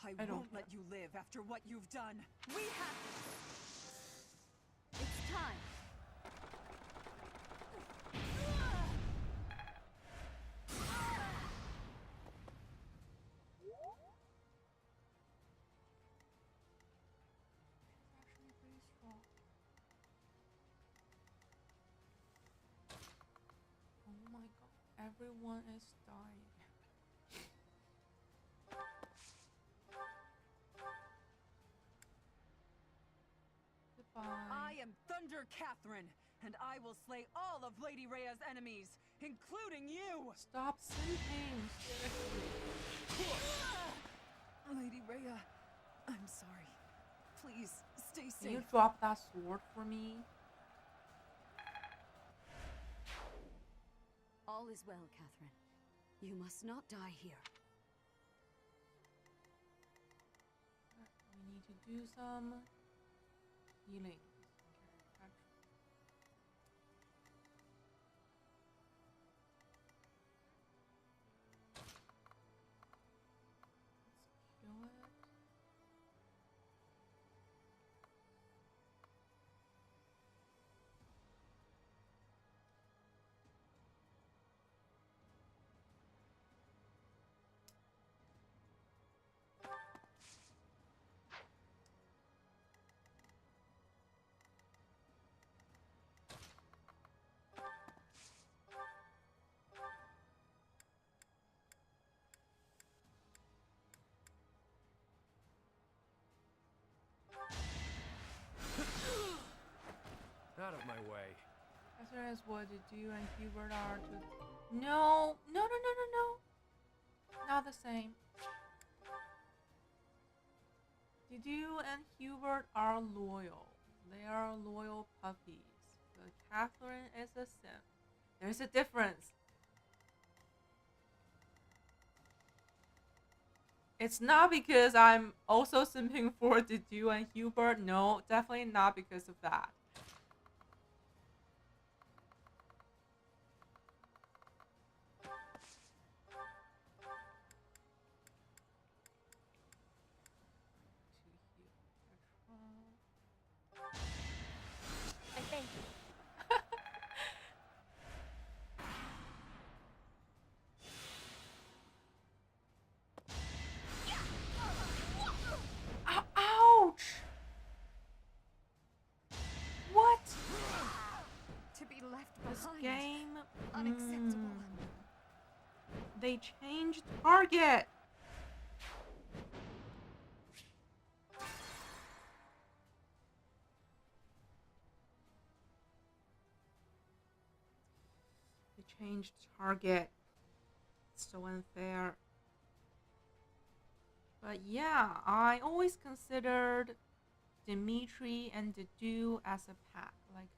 I won't let you live after what you've done. We have this. It's time. Actually pretty strong. Oh my god, everyone is dying. I am Thunder Catherine, and I will slay all of Lady Rhea's enemies, including you! Stop simping! Lady Rhea, I'm sorry. Please, stay safe. Can you drop that sword for me? All is well, Catherine. You must not die here. We need to do some healing. Out of my way. As what did you and Hubert are to... No! No, no, no, no, no! Not the same. Didu and Hubert are loyal. They are loyal puppies. But Catherine is a simp. There's a difference. It's not because I'm also simping for Didu and Hubert. No, definitely not because of that. I thank you. Ouch! What? To be left This behind. game... Unacceptable. They changed target! They changed target. It's so unfair. But yeah, I always considered Dimitri and Didu as a pack. Like,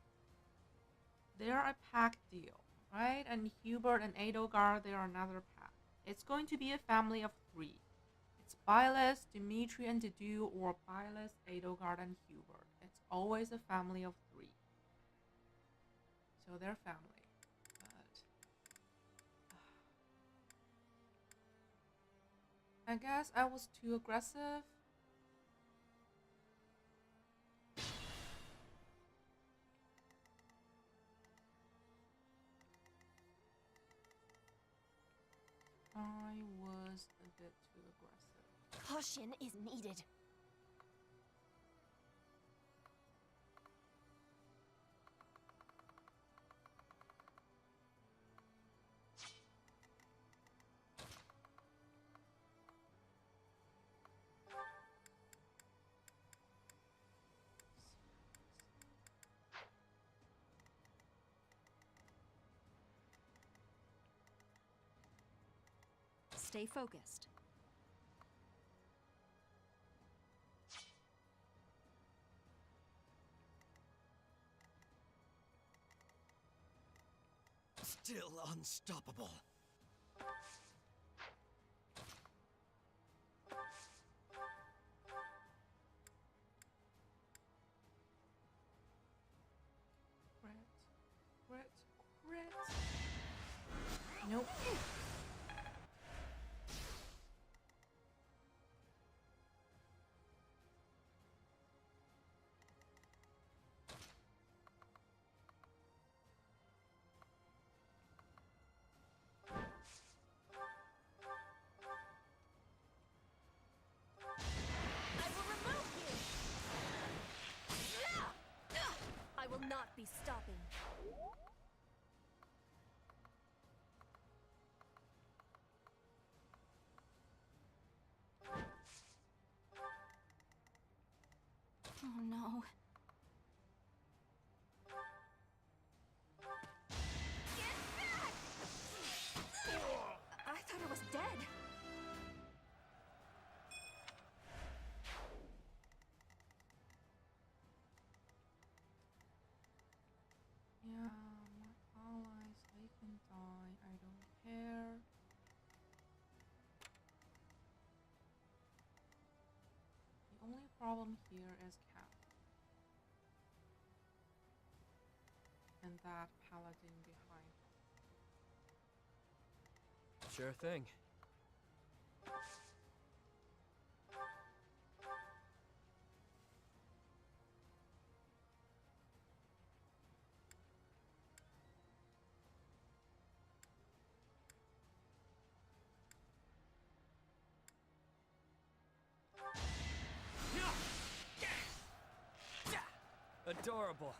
they're a pack deal, right? And Hubert and Edelgard, they are another pack. It's going to be a family of 3. It's Byleth, Dimitri, and Didu, or Byleth, Edelgard, and Hubert. It's always a family of 3. So they're family. I guess I was too aggressive. I was a bit too aggressive. Caution is needed. stay focused. Still unstoppable. Crit. Nope. I will not be stopping. Oh no. Get back! I thought it was dead. Yeah, my allies, they can die. I don't care. The only problem here is Cap. And that paladin behind him. Sure thing. Adorable.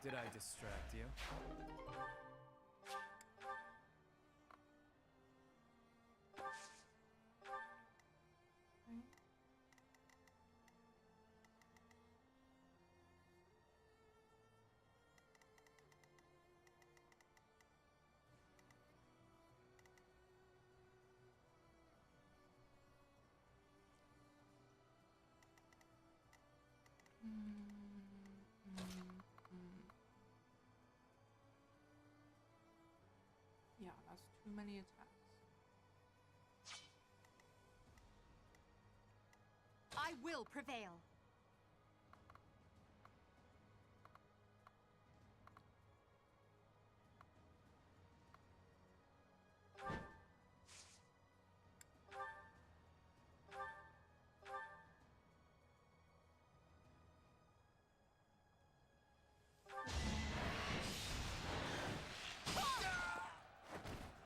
Did I distract you? Yeah, that's too many attacks. I will prevail.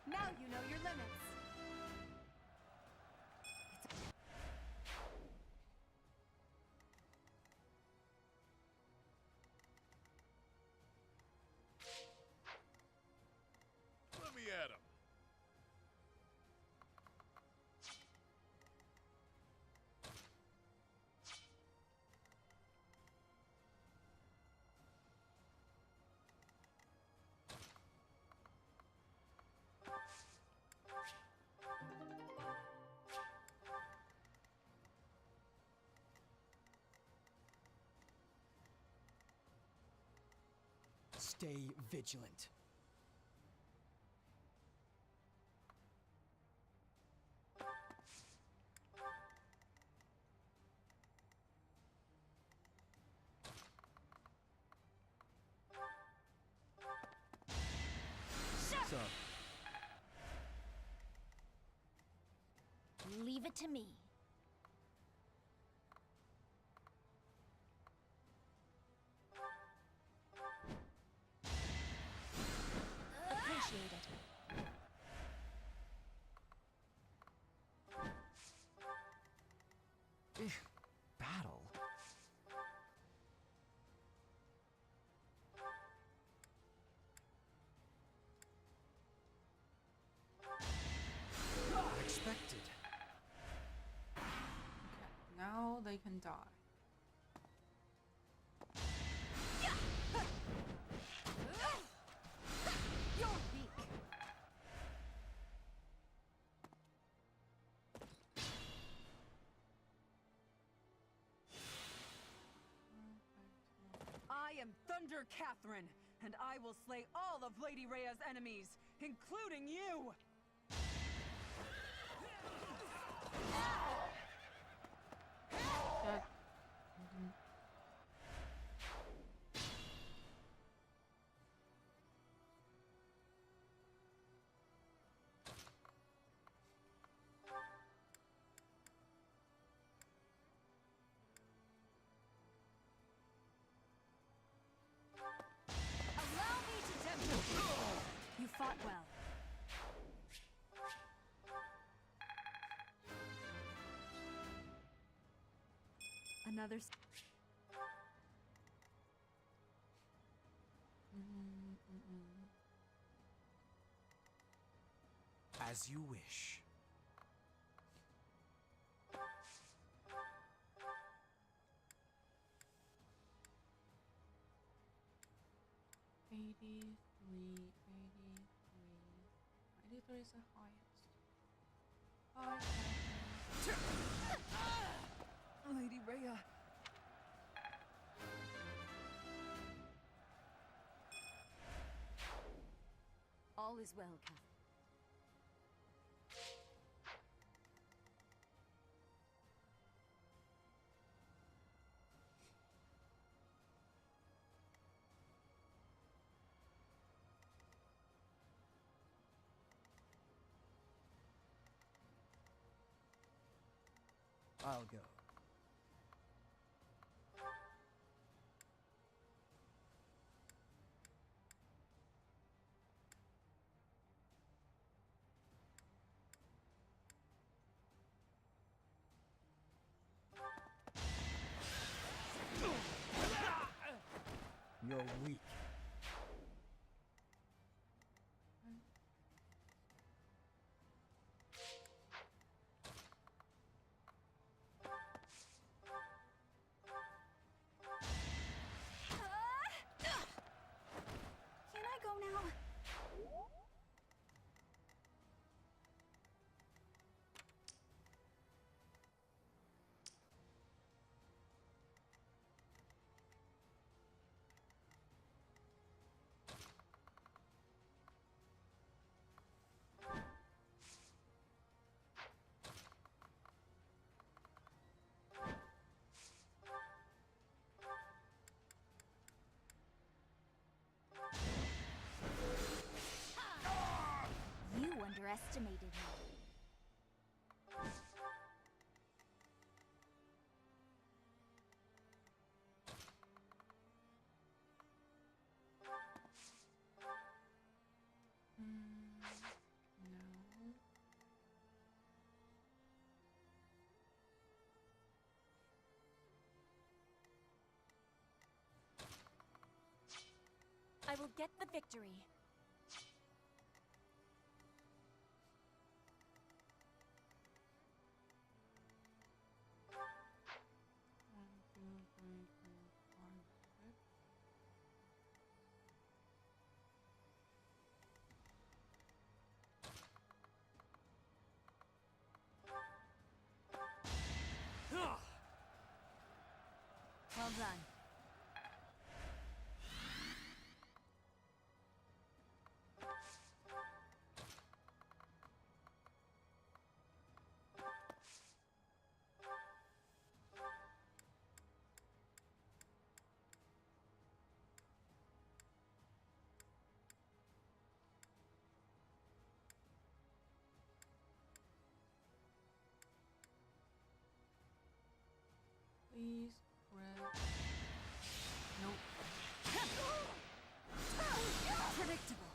Now you know your limits. Let me at him. Stay vigilant. So. Leave it to me. Appreciate it. Battle? Expected. Okay, now they can die. You're weak. Thunder Catherine, and I will slay all of Lady Rhea's enemies, including you! You fought well. Another... As you wish. Eighty-three is the highest. Lady Rhea. All is well, Catherine. I'll go. You're weak. Can I go now? You underestimated me. No. I will get the victory. Well done. Please grab. Nope. Predictable.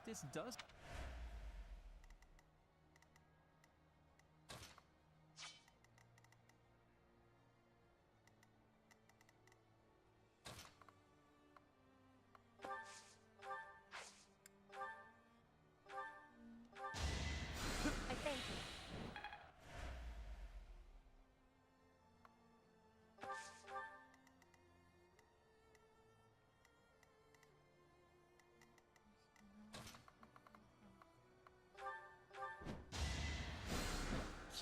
practice does... I thank you.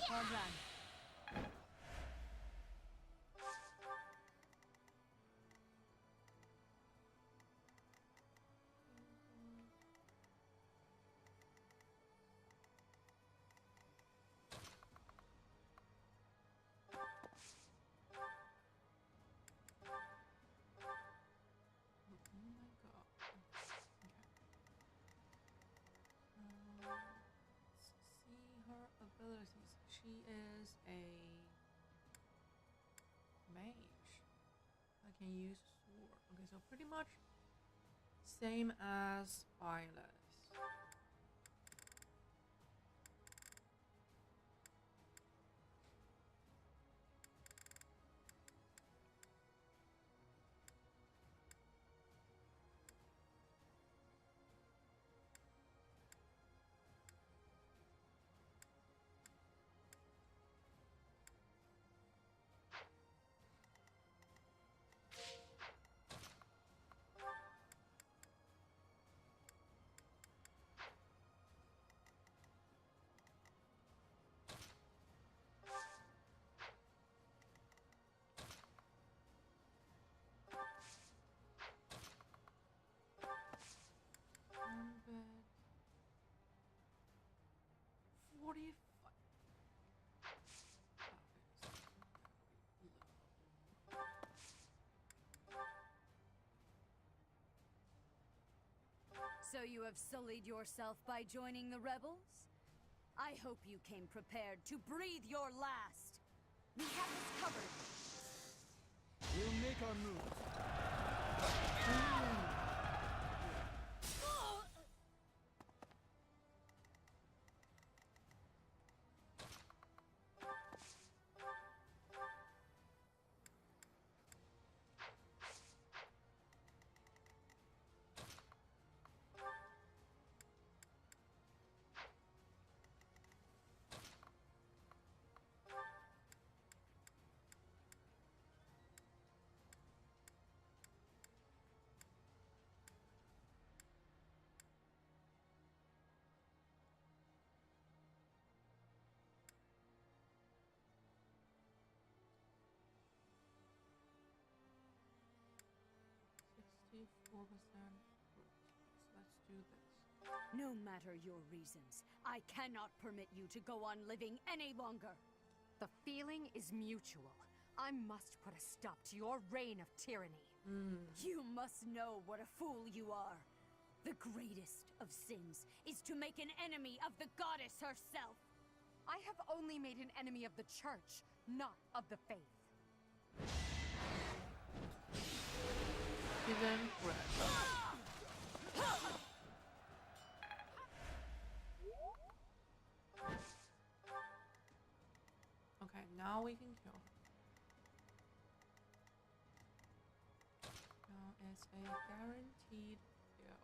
Well done. See her abilities. She is a mage. I can use sword. Okay, so pretty much same as Violet. But 45. So you have sullied yourself by joining the rebels? I hope you came prepared to breathe your last. We have this covered. We'll make our move. Let's do this. No matter your reasons, I cannot permit you to go on living any longer. The feeling is mutual. I must put a stop to your reign of tyranny. You must know what a fool you are. The greatest of sins is to make an enemy of the goddess herself. I have only made an enemy of the church, not of the faith. Given bread. Okay, now we can kill her. Now it's a guaranteed kill.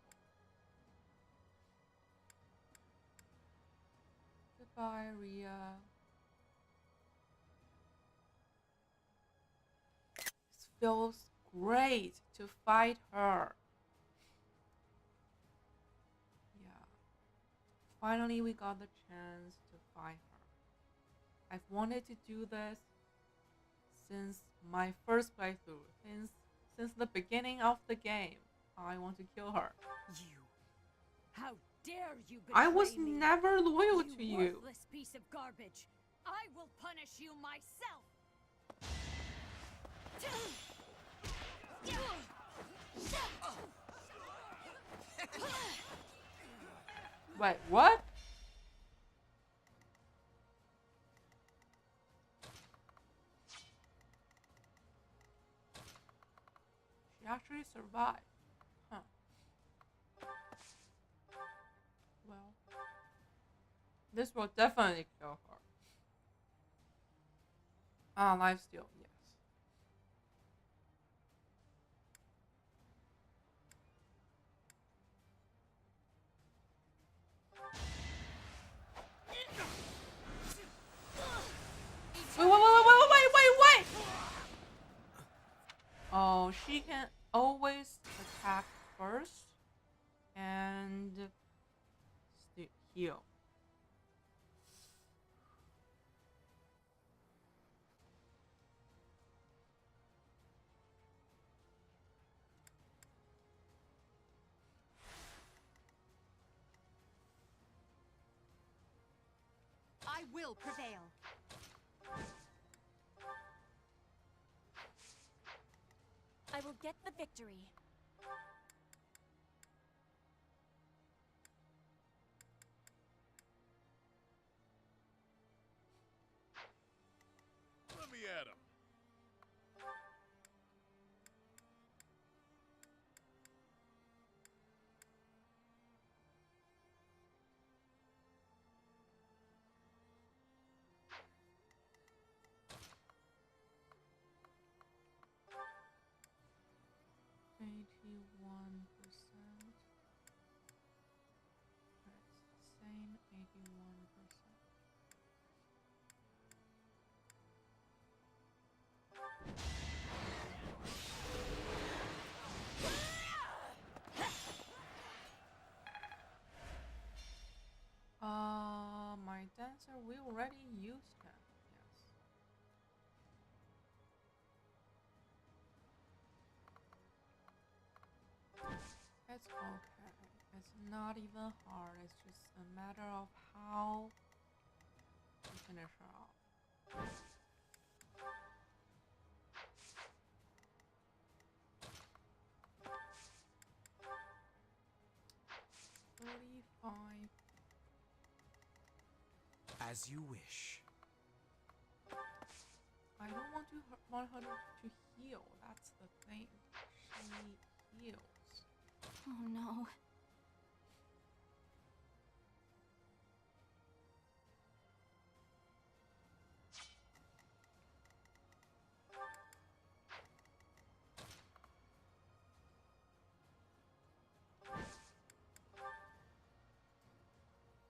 Goodbye, Rhea. This feels great to fight her. Yeah. Finally, we got the chance to fight her. I've wanted to do this since my first playthrough, since the beginning of the game. I want to kill her. You. How dare you betray I was me? never loyal to you. Worthless piece of garbage. I will punish you myself. Wait, what? She actually survived. Huh. This will definitely kill her. Ah, lifesteal, yes. Wait! Oh, she can always attack first and heal. I will prevail. I will get the victory. Let me at him. Same 81%. My dancer, we already used him. Yes. It's okay. It's not even hard. It's just a matter of how to finish her off. As you wish. I don't want her to heal. That's the thing. She heals. Oh no.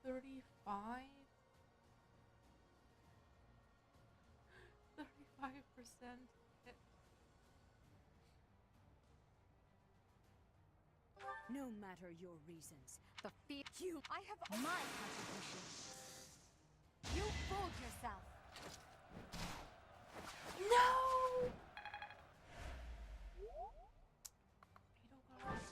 $35 hit. No matter your reasons, the I have my contribution. You fooled yourself. No! Edelgard.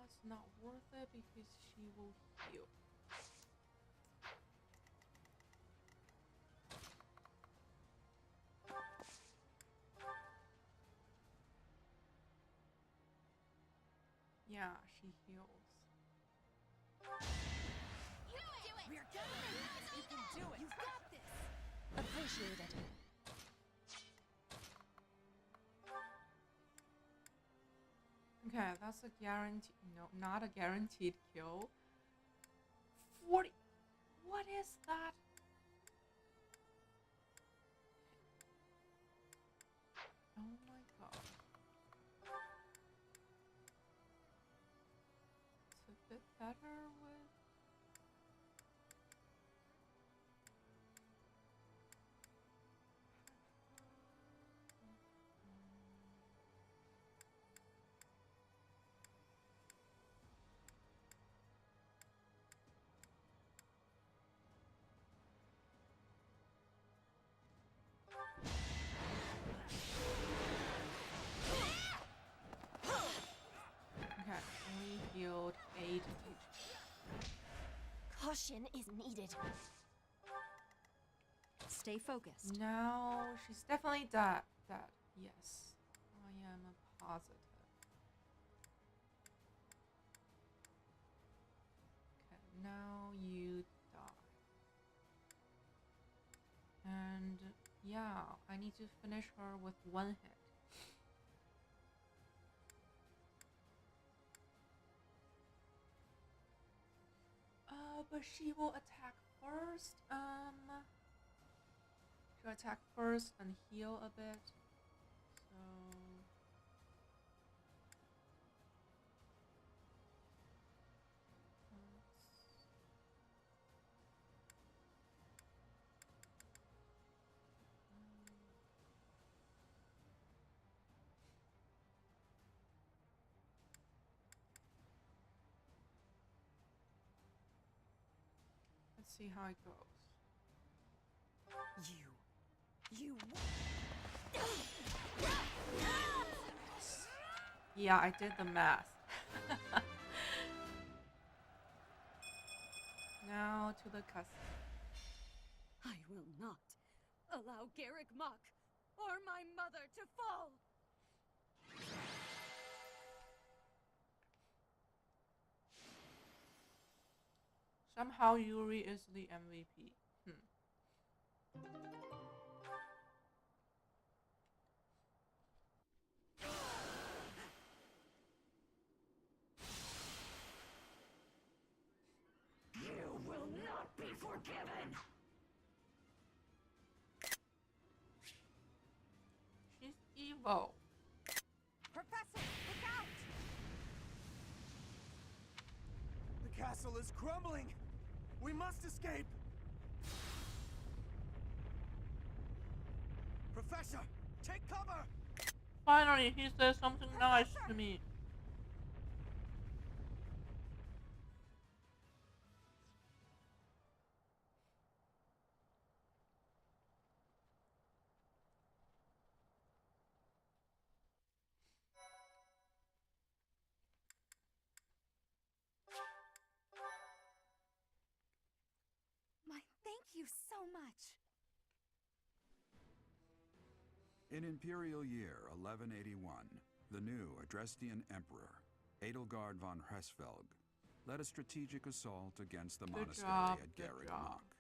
It's not worth it because she will heal. Yeah, she heals. We're going! You can do it! You've got this! Appreciate it. Okay, that's a guarantee. No, not a guaranteed kill. 40. What is that? Oh my god. It's a bit better with. Healed 8 HP. Caution is needed. stay focused. No, she's definitely dead. Yes, I am positive. Okay, now you die. And yeah, I need to finish her with one hit. But she will attack first. She'll attack first and heal a bit. So let's see how it goes. You. Yeah, I did the math. Now to the cussing. I will not allow Garrick Mach or my mother to fall. Somehow Yuri is the MVP. You will not be forgiven. She's evil. Professor, look out! The castle is crumbling! We must escape! Professor, take cover! Finally, he says something nice to me. Thank you so much. In Imperial year 1181, the new Adrestian Emperor, Edelgard von Hresvelg, led a strategic assault against the monastery at Garrick Mach.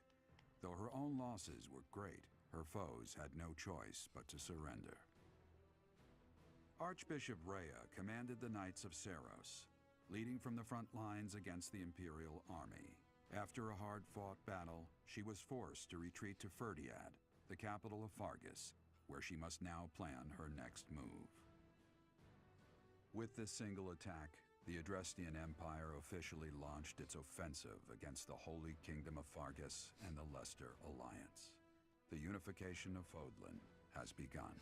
Though her own losses were great, her foes had no choice but to surrender. Archbishop Rhea commanded the Knights of Seros, leading from the front lines against the Imperial army. After a hard-fought battle, she was forced to retreat to Ferdiad, the capital of Fargus, where she must now plan her next move. With this single attack, the Adrestian Empire officially launched its offensive against the Holy Kingdom of Fargus and the Leicester Alliance. The unification of Fodlan has begun.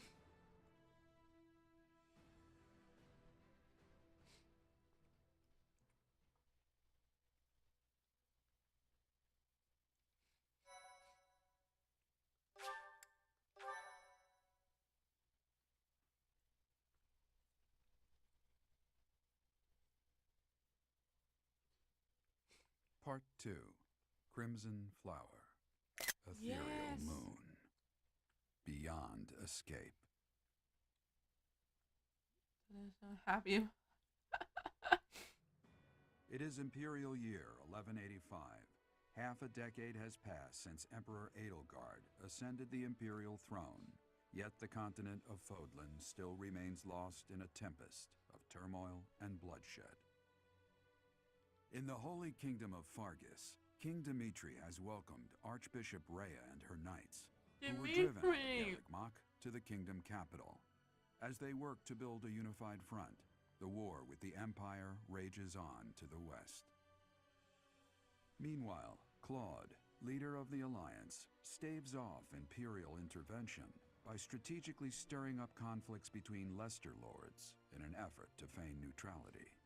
Part 2. Crimson Flower. Ethereal Moon. Beyond Escape. I'm happy. It is Imperial year 1185. Half a decade has passed since Emperor Edelgard ascended the Imperial throne, yet the continent of Fodlan still remains lost in a tempest of turmoil and bloodshed. In the Holy Kingdom of Fargus, King Dimitri has welcomed Archbishop Rhea and her knights, who were driven from Garrick Mach to the kingdom capital. As they work to build a unified front, the war with the Empire rages on to the west. Meanwhile, Claude, leader of the Alliance, staves off Imperial intervention by strategically stirring up conflicts between Leicester lords in an effort to feign neutrality.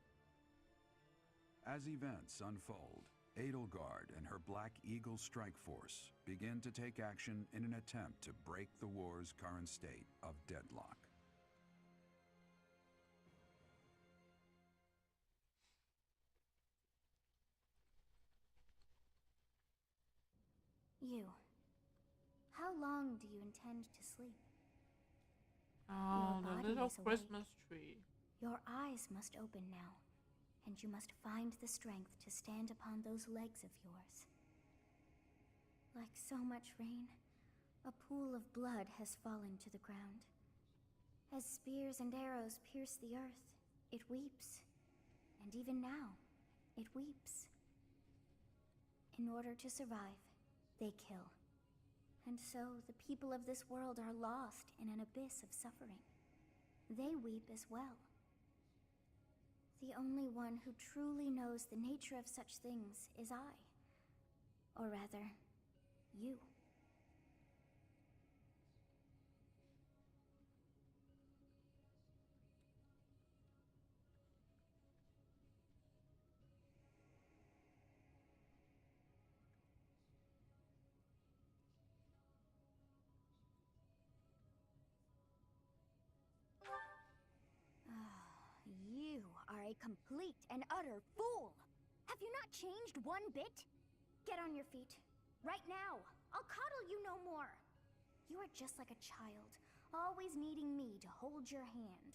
As events unfold, Edelgard and her Black Eagle strike force begin to take action in an attempt to break the war's current state of deadlock. You. How How long do you intend to sleep? Oh, Your the body little is awake. Christmas tree. Your eyes must open now, and you must find the strength to stand upon those legs of yours. Like so much rain, a pool of blood has fallen to the ground. As spears and arrows pierce the earth, it weeps. And even now, it weeps. In order to survive, they kill. And so the people of this world are lost in an abyss of suffering. They weep as well. The only one who truly knows the nature of such things is I. Or rather, you. You are a complete and utter fool! Have you not changed one bit? Get on your feet. Right now! I'll coddle you no more! You are just like a child, always needing me to hold your hand.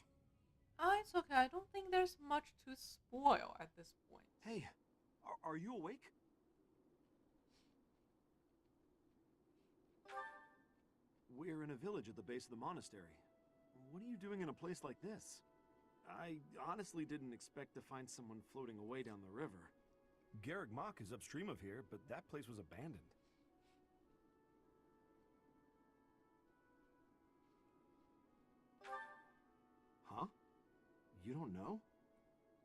Oh, it's okay. I don't think there's much to spoil at this point. Hey, are you awake? We're in a village at the base of the monastery. What are you doing in a place like this? I honestly didn't expect to find someone floating away down the river. Garrick Mach is upstream of here, but that place was abandoned. Huh? You don't know?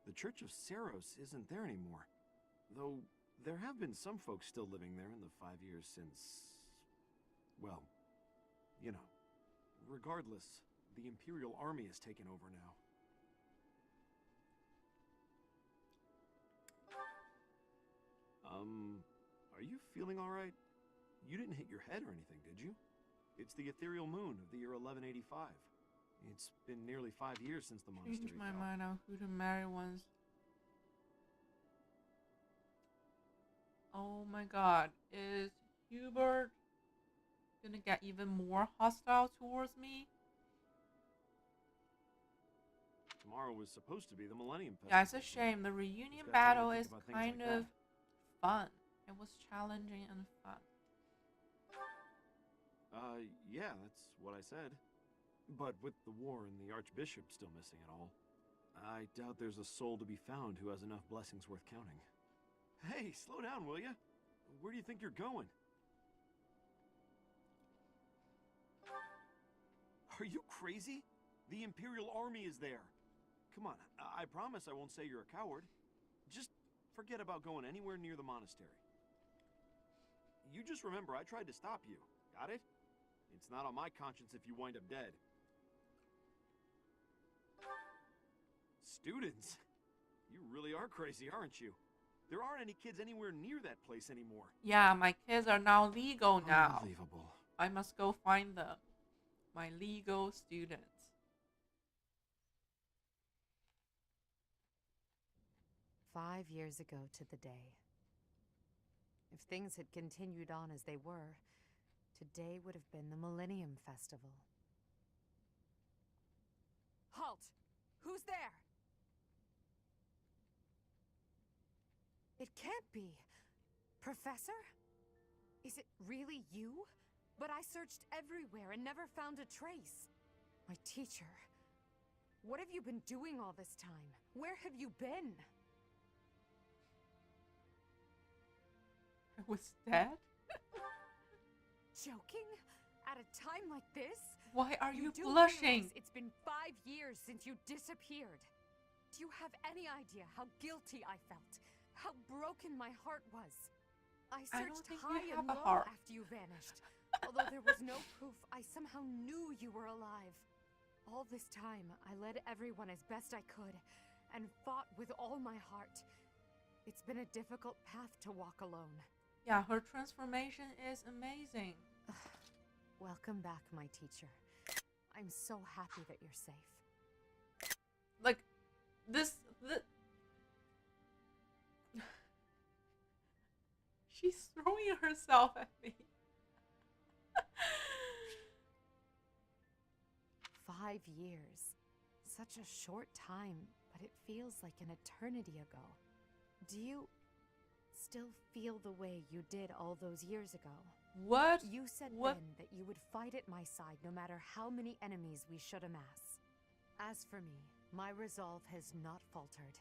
The Church of Saros isn't there anymore. Though, there have been some folks still living there in the 5 years since... well, you know. Regardless, the Imperial Army has taken over now. Are you feeling alright? You didn't hit your head or anything, did you? It's the ethereal moon of the year 1185. It's been nearly 5 years since the monastery Change my fell. mind on who to marry once. Oh my god. Is Hubert gonna get even more hostile towards me? Tomorrow was supposed to be the Millennium Festival. Yeah, it's a shame. The reunion Just got time to battle think is about things kind like of that. fun. It was challenging and fun. Yeah, that's what I said. But with the war and the Archbishop still missing it all, I doubt there's a soul to be found who has enough blessings worth counting. Hey, slow down, will ya? Where do you think you're going? Are you crazy? The Imperial Army is there. Come on, I promise I won't say you're a coward. Just forget about going anywhere near the monastery. You just remember I tried to stop you. Got it? It's not on my conscience if you wind up dead. Students? You really are crazy, aren't you? There aren't any kids anywhere near that place anymore. Yeah, my kids are now legal now. Unbelievable. I must go find them. My legal students. 5 years ago to the day. If things had continued on as they were, today would have been the Millennium Festival. Halt! Who's there? It can't be. Professor? Is it really you? But I searched everywhere and never found a trace. My teacher. What have you been doing all this time? Where have you been? I was dead? Joking? At a time like this? Why are you do blushing? realize it's been 5 years since you disappeared. Do you have any idea how guilty I felt? How broken my heart was? I don't searched think you high have and a low heart. after you vanished. Although there was no proof, I somehow knew you were alive. All this time, I led everyone as best I could, and fought with all my heart. It's been a difficult path to walk alone. Yeah, her transformation is amazing. Welcome back, my teacher. I'm so happy that you're safe. Like, She's throwing herself at me. 5 years. Such a short time, but it feels like an eternity ago. Do you still feel the way you did all those years ago? What? You said What? then that you would fight at my side no matter how many enemies we should amass. As for me, my resolve has not faltered.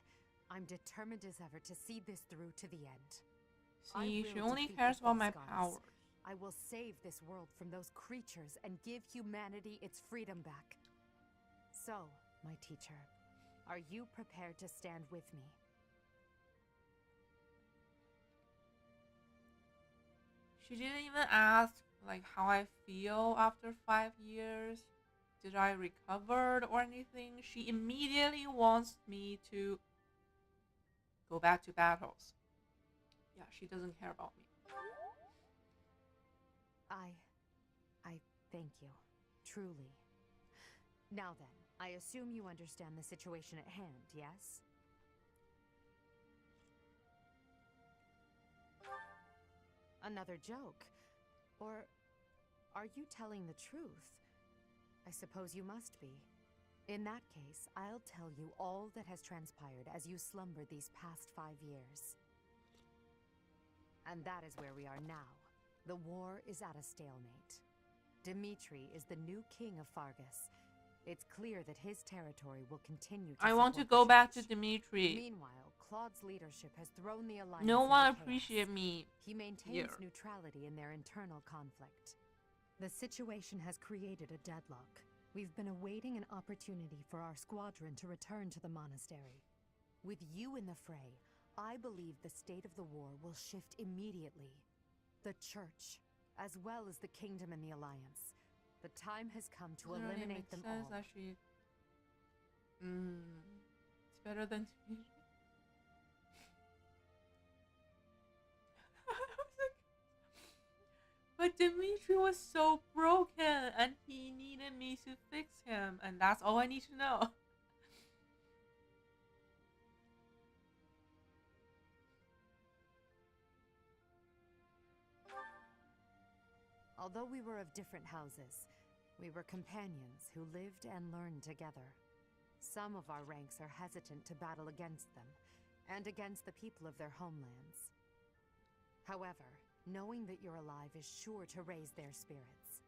I'm determined as ever to see this through to the end. See, she will only defeat cares the about my false power. gods. I will save this world from those creatures and give humanity its freedom back. So, my teacher, are you prepared to stand with me? She didn't even ask like how I feel after 5 years. Did I recovered or anything? She immediately wants me to go back to battles. Yeah, she doesn't care about me. I thank you. Truly. Now then, I assume you understand the situation at hand, yes? Another joke? Or are you telling the truth? I suppose you must be. In that case, I'll tell you all that has transpired as you slumbered these past 5 years. And that is where we are now. The war is at a stalemate. Dmitri is the new king of Fargus. It's clear that his territory will continue to I want to support go the back to church. Dmitri. Meanwhile, Claude's leadership has thrown the alliance No into one chaos. appreciate me He maintains here. neutrality in their internal conflict. The situation has created a deadlock. We've been awaiting an opportunity for our squadron to return to the monastery. With you in the fray, I believe the state of the war will shift immediately. The church, as well as the kingdom and the alliance. The time has come to Doesn't really eliminate make them sense all. that she... it's better than Dmitri. But Dmitri was so broken and he needed me to fix him, and that's all I need to know. Although we were of different houses, we were companions who lived and learned together. Some of our ranks are hesitant to battle against them, and against the people of their homelands. However, knowing that you're alive is sure to raise their spirits.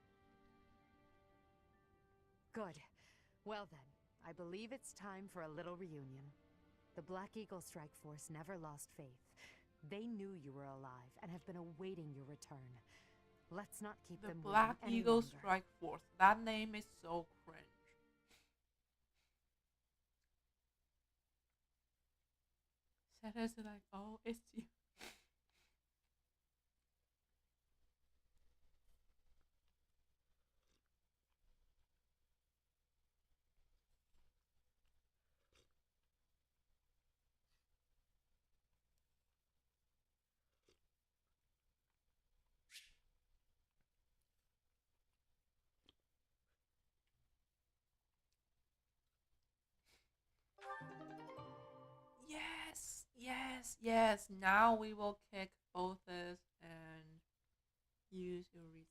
Good. Well then, I believe it's time for a little reunion. The Black Eagle Strike Force never lost faith. They knew you were alive and have been awaiting your return. Let's not keep The them Black waiting any Eagle longer. Strike Force. That name is so cringe. Sarah's like, oh, it's you. Yes, yes, yes. Now we will kick Othis and use Eureka.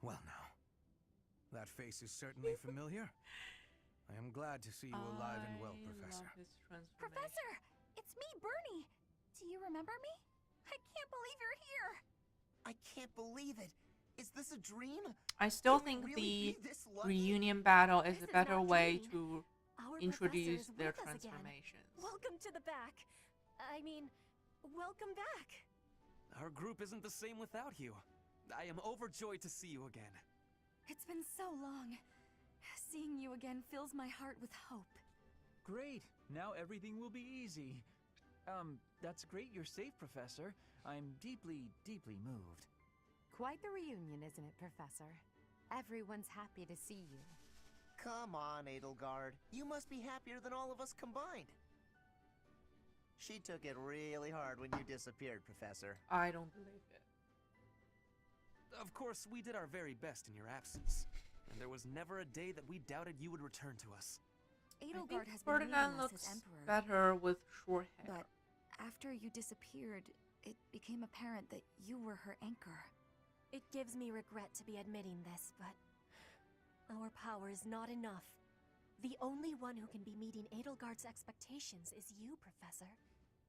Well now, that face is certainly familiar. I am glad to see you alive and well, Professor. Love his transformation. Professor! It's me, Bernie! Do you remember me? I can't believe you're here! I can't believe it. Is this a dream? I still Can think we the really be this lucky? reunion battle is This a is better not way dream. to Our introduce professor is their with us again. transformations. Welcome to the back. I mean, welcome back. Our group isn't the same without you. I am overjoyed to see you again. It's been so long. Seeing you again fills my heart with hope. Great. Now everything will be easy. That's great you're safe, Professor. I'm deeply, deeply moved. Quite the reunion, isn't it, Professor? Everyone's happy to see you. Come on, Edelgard. You must be happier than all of us combined. She took it really hard when you disappeared, Professor. I don't believe it. Of course, we did our very best in your absence. And there was never a day that we doubted you would return to us. I Edelgard think has been Ferdinand leading us looks as Emperor. better with short hair. But after you disappeared, it became apparent that you were her anchor. It gives me regret to be admitting this, but our power is not enough. The only one who can be meeting Edelgard's expectations is you, Professor.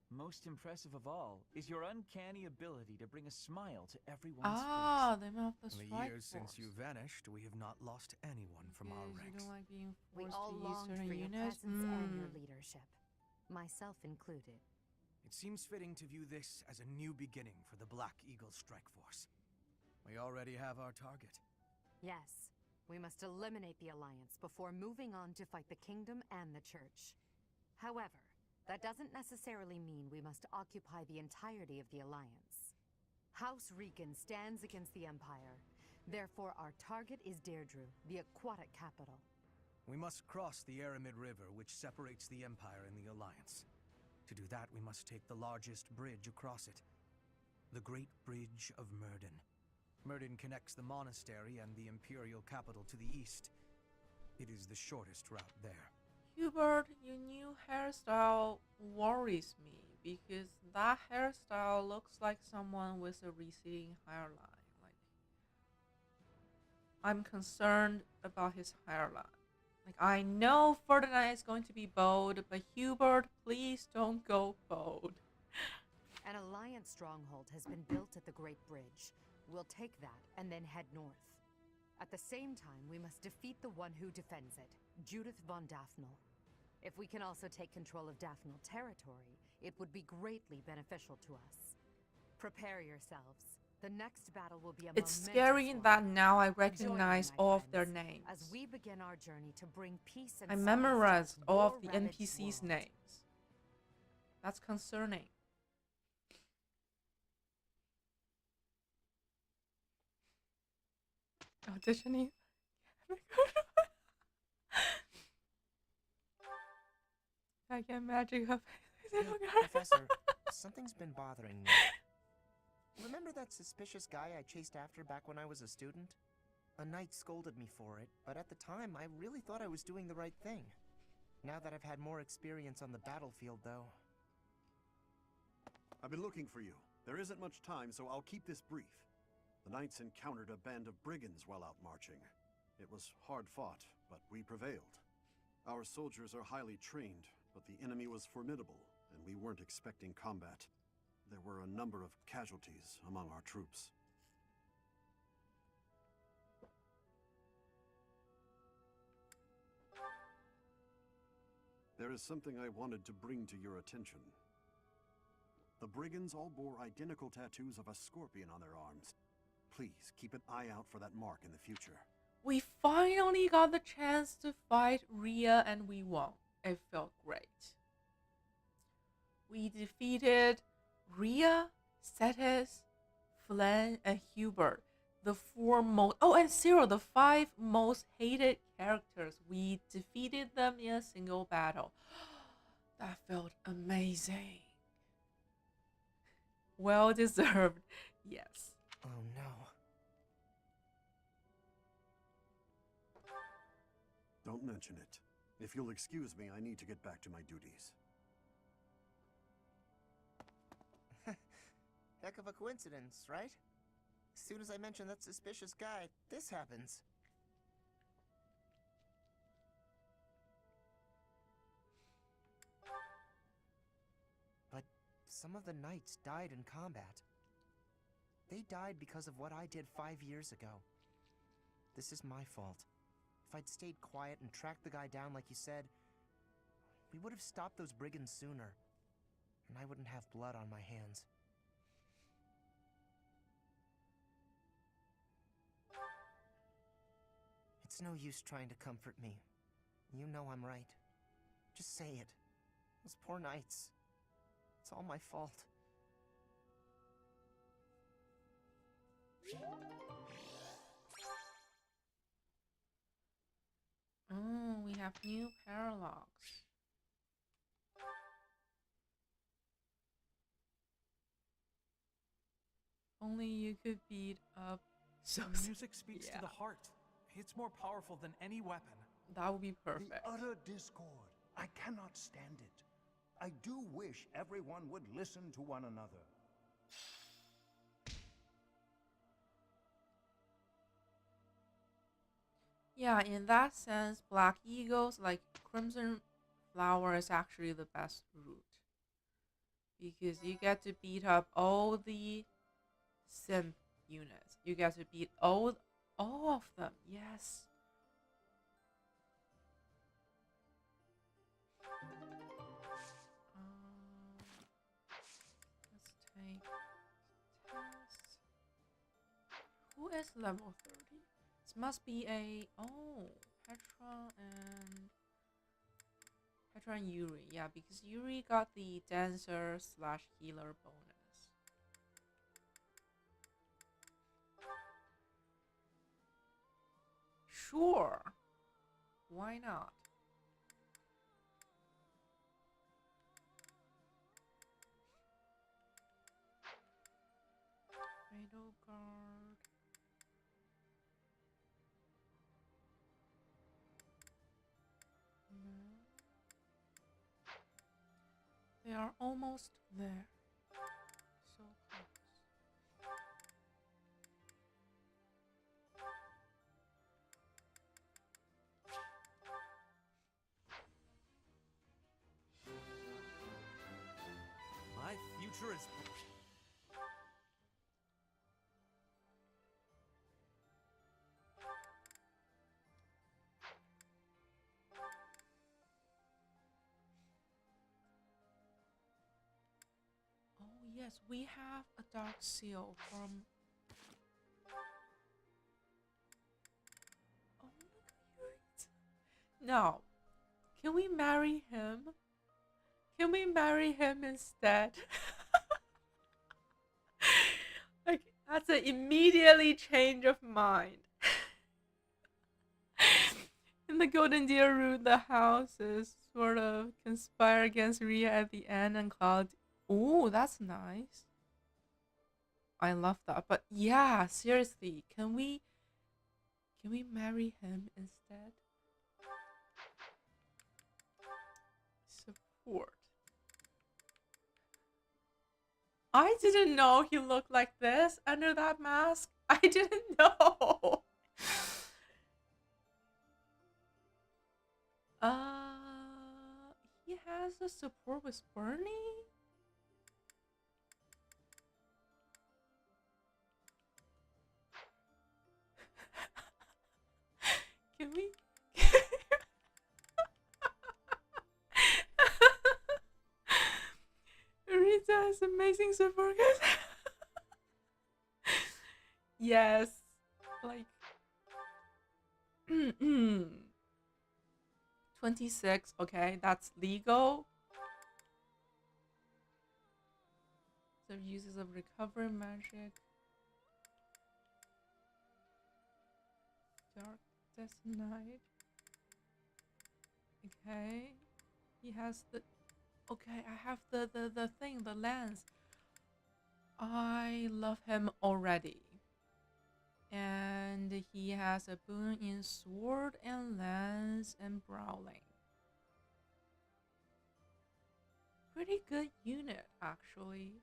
Most impressive of all is your uncanny ability to bring a smile to everyone's Ah, the mouth of the In the strike years since you vanished, we have not lost anyone from our Because you ranks. don't like being We forced all to use longed certain for your units? presence and your leadership, myself included. It seems fitting to view this as a new beginning for the Black Eagle Strike Force. We already have our target. Yes, we must eliminate the Alliance before moving on to fight the Kingdom and the Church. However, that doesn't necessarily mean we must occupy the entirety of the Alliance. House Rican stands against the Empire. Therefore, our target is Deirdre, the aquatic capital. We must cross the Aramid River, which separates the Empire and the Alliance. To do that, we must take the largest bridge across it. The Great Bridge of Myrden. Myrden connects the monastery and the Imperial capital to the east. It is the shortest route there. Hubert, your new hairstyle worries me because that hairstyle looks like someone with a receding hairline. Like, I'm concerned about his hairline. Like, I know Ferdinand is going to be bold, but Hubert, please don't go bold. An Alliance stronghold has been built at the Great Bridge. We'll take that and then head north. At the same time, we must defeat the one who defends it, Judith von Daphne. If we can also take control of Daphne territory, it would be greatly beneficial to us. Prepare yourselves. The next battle will be a It's momentous scary one. that now I Join me, recognize my all of their friends, names. as we begin our journey to bring peace and I solace to memorized this all of the war-ravaged NPCs' world. names. That's concerning. Auditioning. I get magic of Look, Professor, something's been bothering me. Remember that suspicious guy I chased after back when I was a student? A knight scolded me for it, but at the time I really thought I was doing the right thing. Now that I've had more experience on the battlefield, though... I've been looking for you. There isn't much time, so I'll keep this brief. The knights encountered a band of brigands while out marching. It was hard fought, but we prevailed. Our soldiers are highly trained, but the enemy was formidable, and we weren't expecting combat. There were a number of casualties among our troops. There is something I wanted to bring to your attention. The brigands all bore identical tattoos of a scorpion on their arms. Please keep an eye out for that mark in the future. We finally got the chance to fight Rhea and we won. It felt great. We defeated Rhea, Cetis, Flynn, and Hubert. The four most... Oh, and Cyril, the 5 most hated characters. We defeated them in a single battle. That felt amazing. Well deserved, yes. Oh no. Don't mention it. If you'll excuse me, I need to get back to my duties. Heck of a coincidence, right? As soon as I mention that suspicious guy, this happens. But some of the knights died in combat. They died because of what I did 5 years ago. This is my fault. If I'd stayed quiet and tracked the guy down like you said, we would have stopped those brigands sooner. And I wouldn't have blood on my hands. It's no use trying to comfort me. You know I'm right. Just say it. Those poor knights. It's all my fault. Oh, we have new paralogs. Only you could beat up so Music speaks to the heart. It's more powerful than any weapon. That would be perfect. The utter discord. I cannot stand it. I do wish everyone would listen to one another. Yeah, in that sense, Black Eagles, like Crimson Flower, is actually the best route. Because you get to beat up all the synth units. You get to beat all of them. Yes. Let's take test. Who is level 30? This must be a Petra and Yuri. Yeah, because Yuri got the dancer / healer bonus. Sure. Why not? Fatal Guard. No. They are almost there. So close. My future is... Oh yes, we have a dark seal from... Oh, look at Yuri. No. Can we marry him? Can we marry him instead? Like, that's an immediately change of mind. In the Golden Deer route, the houses sort of conspire against Rhea at the end, and Cloud... Ooh, that's nice. I love that. But yeah, seriously, can we marry him instead? Support. I didn't know he looked like this under that mask. I didn't know. He has a support with Bernie? Can we? Rita has amazing support. Yes. Like 26, okay, that's legal. So uses of recovery magic. Darkest night. Okay. He has the... Okay, I have the thing, the lens. I love him already. And he has a boon in sword and lance and brawling. Pretty good unit, actually.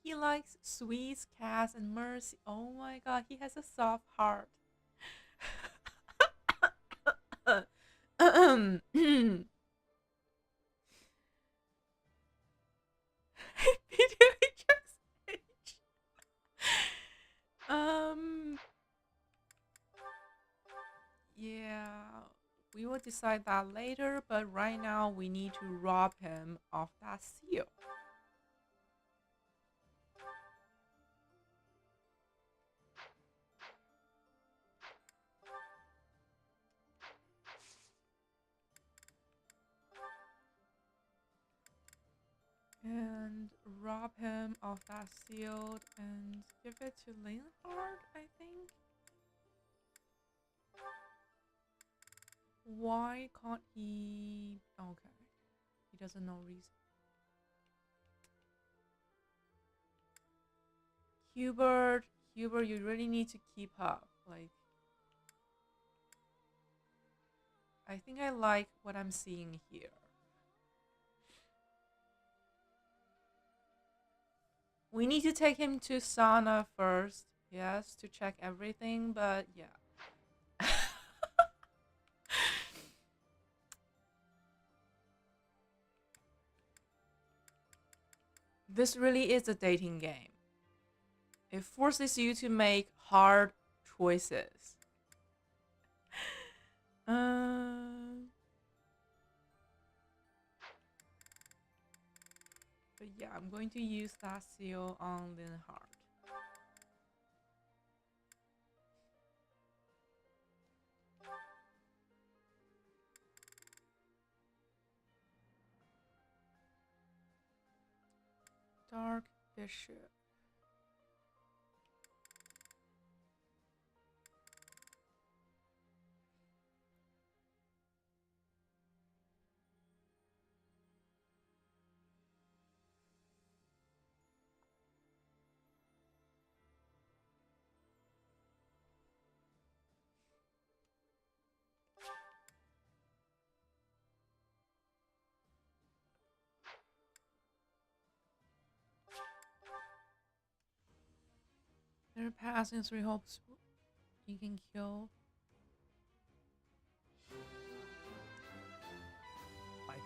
He likes sweets, cats, and mercy. Oh my god, he has a soft heart. Yeah, we will decide that later, but right now we need to rob him of that seal. rob him of that shield and give it to Linhard, I think. Why can't he? Okay, he doesn't know reason. Hubert, you really need to keep up. Like, I think I like what I'm seeing here. We need to take him to Sana first, yes, to check everything, but yeah. This really is a dating game. It forces you to make hard choices. But yeah, I'm going to use that seal on Linhard. Dark Bishop. They're passing 3 hopes you can kill. I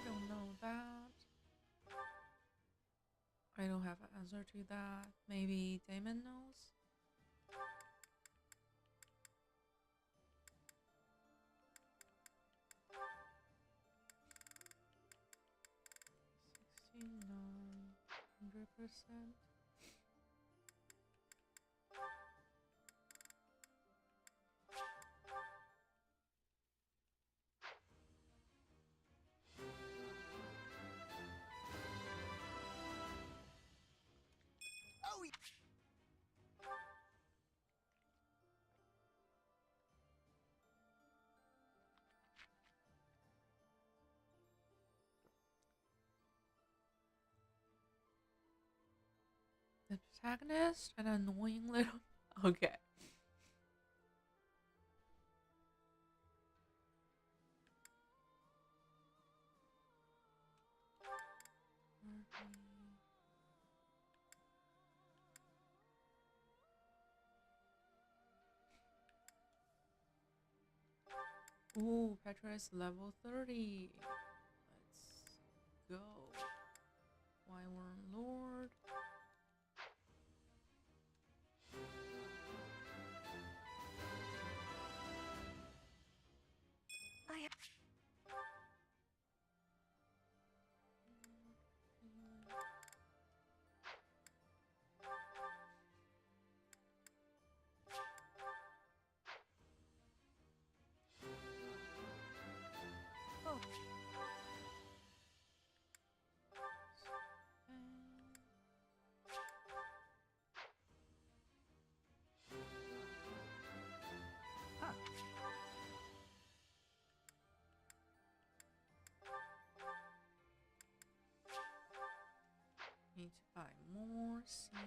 don't know that. I don't have an answer to that. Maybe Damon knows? %. The protagonist, an annoying little. Okay. Ooh, Petra is level 30. Let's go. Wyvern Lord. Need to buy more seals.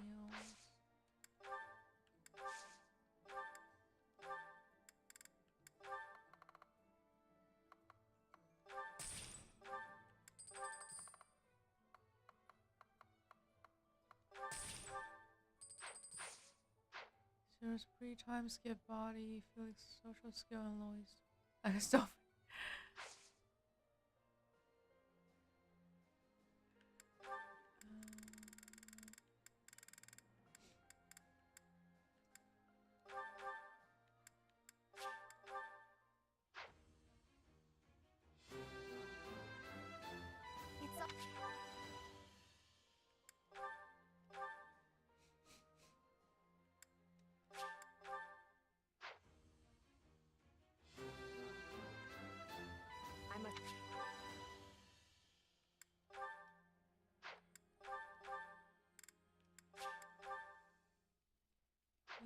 There's free time skip body, Felix social skill and Lois. I stop.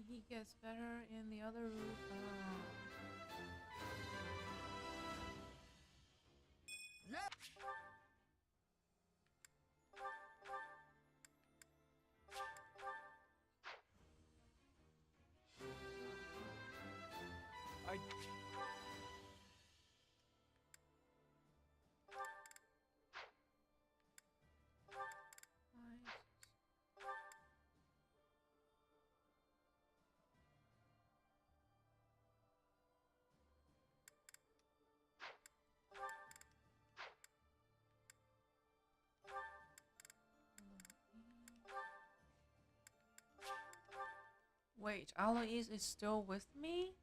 he gets better in the other room. Wait, Alois is still with me?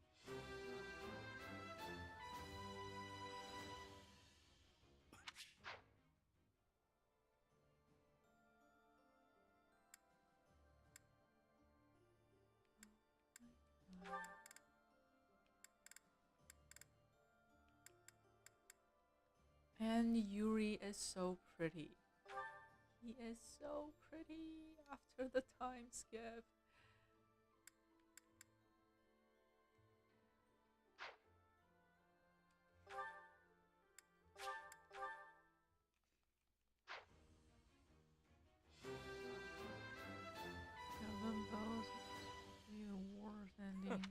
And Yuri is so pretty. He is so pretty after the time skip. Kill them both. Be the worst ending.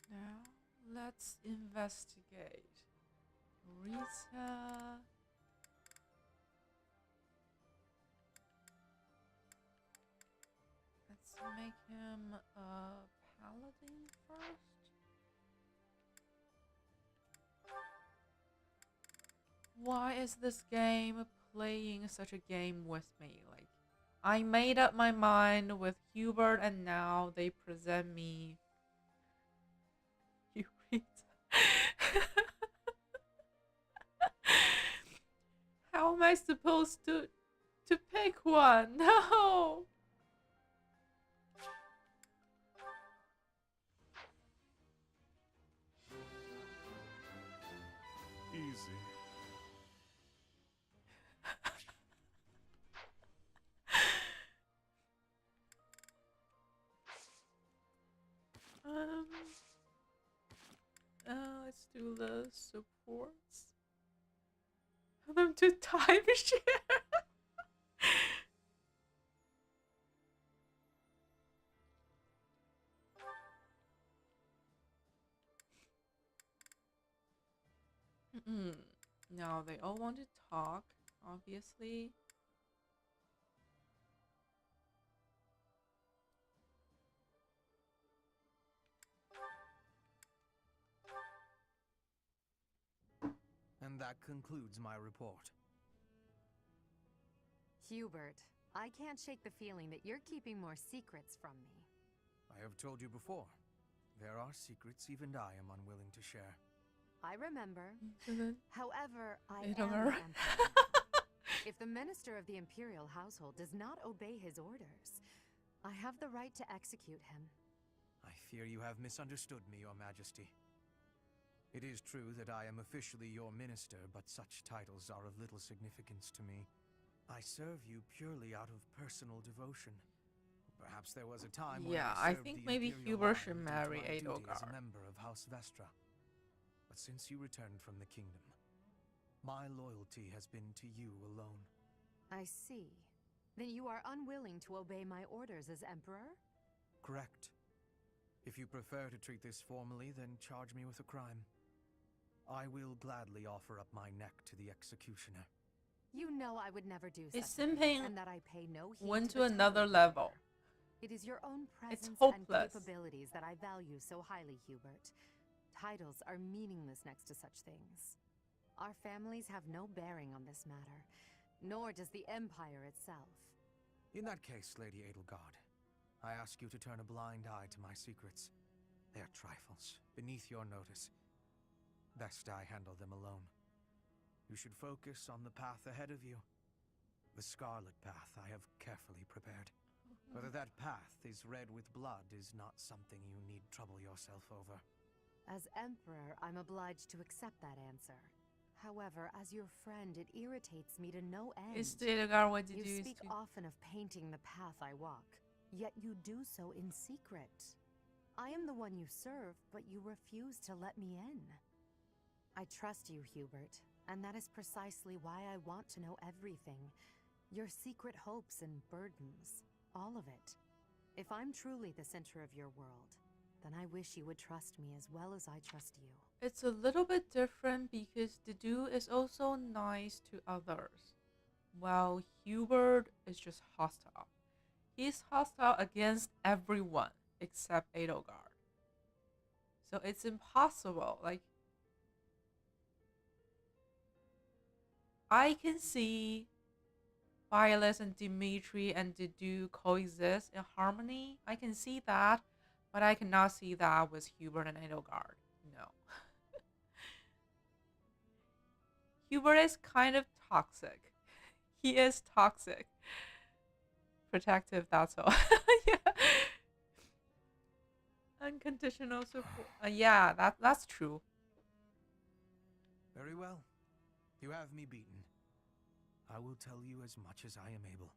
Now, let's investigate. Rita. Let's make him a paladin first. Why is this game playing such a game with me? Like, I made up my mind with Hubert and now they present me Eureka. How am I supposed to pick one? No. Easy. Let's do the supports. Have them to timeshare. Now they all want to talk, obviously. And that concludes my report. Hubert, I can't shake the feeling that you're keeping more secrets from me. I have told you before, there are secrets even I am unwilling to share. I remember. Mhm. However, I They am don't the know. Emperor. If the minister of the Imperial household does not obey his orders, I have the right to execute him. I fear you have misunderstood me, Your Majesty. It is true that I am officially your minister, but such titles are of little significance to me. I serve you purely out of personal devotion. Perhaps there was a time when Yeah, I I served think the maybe Imperial Hubert line should due to marry my duty as a Edelgard. member of House Vestra. But since you returned from the kingdom, my loyalty has been to you alone. I see. Then you are unwilling to obey my orders as Emperor? Correct. If you prefer to treat this formally, then charge me with a crime. I will gladly offer up my neck to the executioner. You know I would never do It's such a thing, simping and that I pay no heed went to to the another titles you level. bear. It is your own presence and hopeless. capabilities that I value so highly, Hubert. Titles are meaningless next to such things. Our families have no bearing on this matter, nor does the Empire itself. In that case, Lady Edelgard, I ask you to turn a blind eye to my secrets. They are trifles, beneath your notice. Best I handle them alone. You should focus on the path ahead of you. The scarlet path I have carefully prepared. Whether that path is red with blood is not something you need trouble yourself over. As Emperor, I'm obliged to accept that answer. However, as your friend, it irritates me to no end. Is the Edelgard what did You speak often of painting the path I walk, yet you do so in secret. I am the one you serve, but you refuse to let me in. I trust you, Hubert, and that is precisely why I want to know everything. Your secret hopes and burdens. All of it. If I'm truly the center of your world, then I wish you would trust me as well as I trust you. It's a little bit different because the dude is also nice to others, while Hubert is just hostile. He's hostile against everyone except Edelgard. So it's impossible. Like, I can see Violet and Dimitri and Dedu coexist in harmony. I can see that, but I cannot see that with Hubert and Edelgard. No. Hubert is kind of toxic. He is toxic. Protective, that's all. Yeah. Unconditional support. Yeah, that's true. Very well. You have me beaten. I will tell you as much as I am able.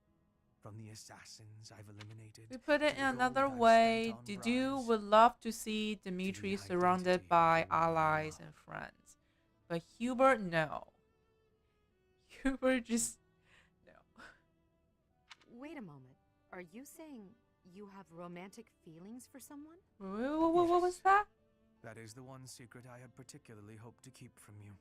From the assassins I've eliminated. We put it in another way. Dedu would love to see Dimitri surrounded by allies and friends. But Hubert, no. Hubert just... no. Wait a moment. Are you saying you have romantic feelings for someone? What was that? That is the one secret I had particularly hoped to keep from you.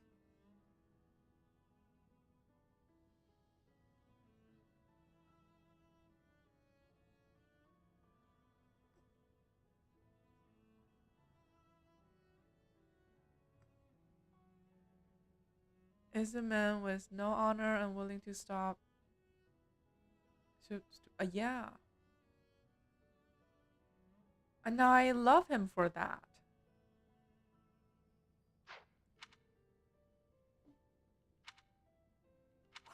Is a man with no honor and willing to stop. Yeah. And I love him for that.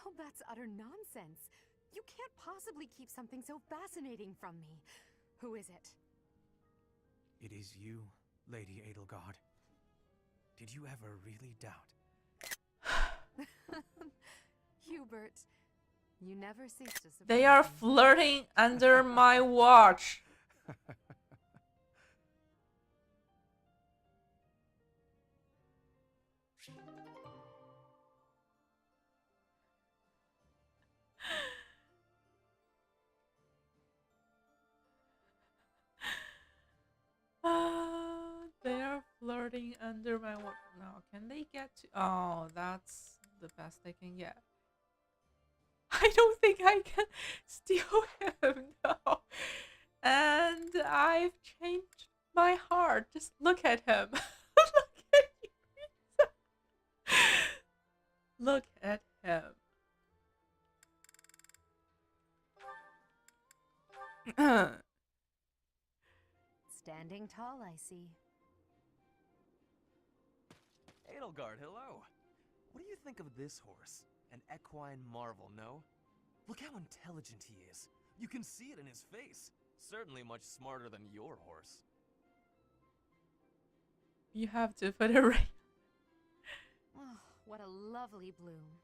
Well, that's utter nonsense. You can't possibly keep something so fascinating from me. Who is it? It is you, Lady Edelgard. Did you ever really doubt? Hubert, you never cease to surprise They are me. flirting under my watch. They are flirting under my watch. Now, can they get to... Oh, that's the best they can get. I don't think I can steal him, no. And I've changed my heart. Just look at him. Look at you. Look at him. Standing tall, I see. Edelgard, hello. What do you think of this horse? An equine marvel, no? Look how intelligent he is. You can see it in his face. Certainly much smarter than your horse. You have to put it right. Oh, what a lovely bloom.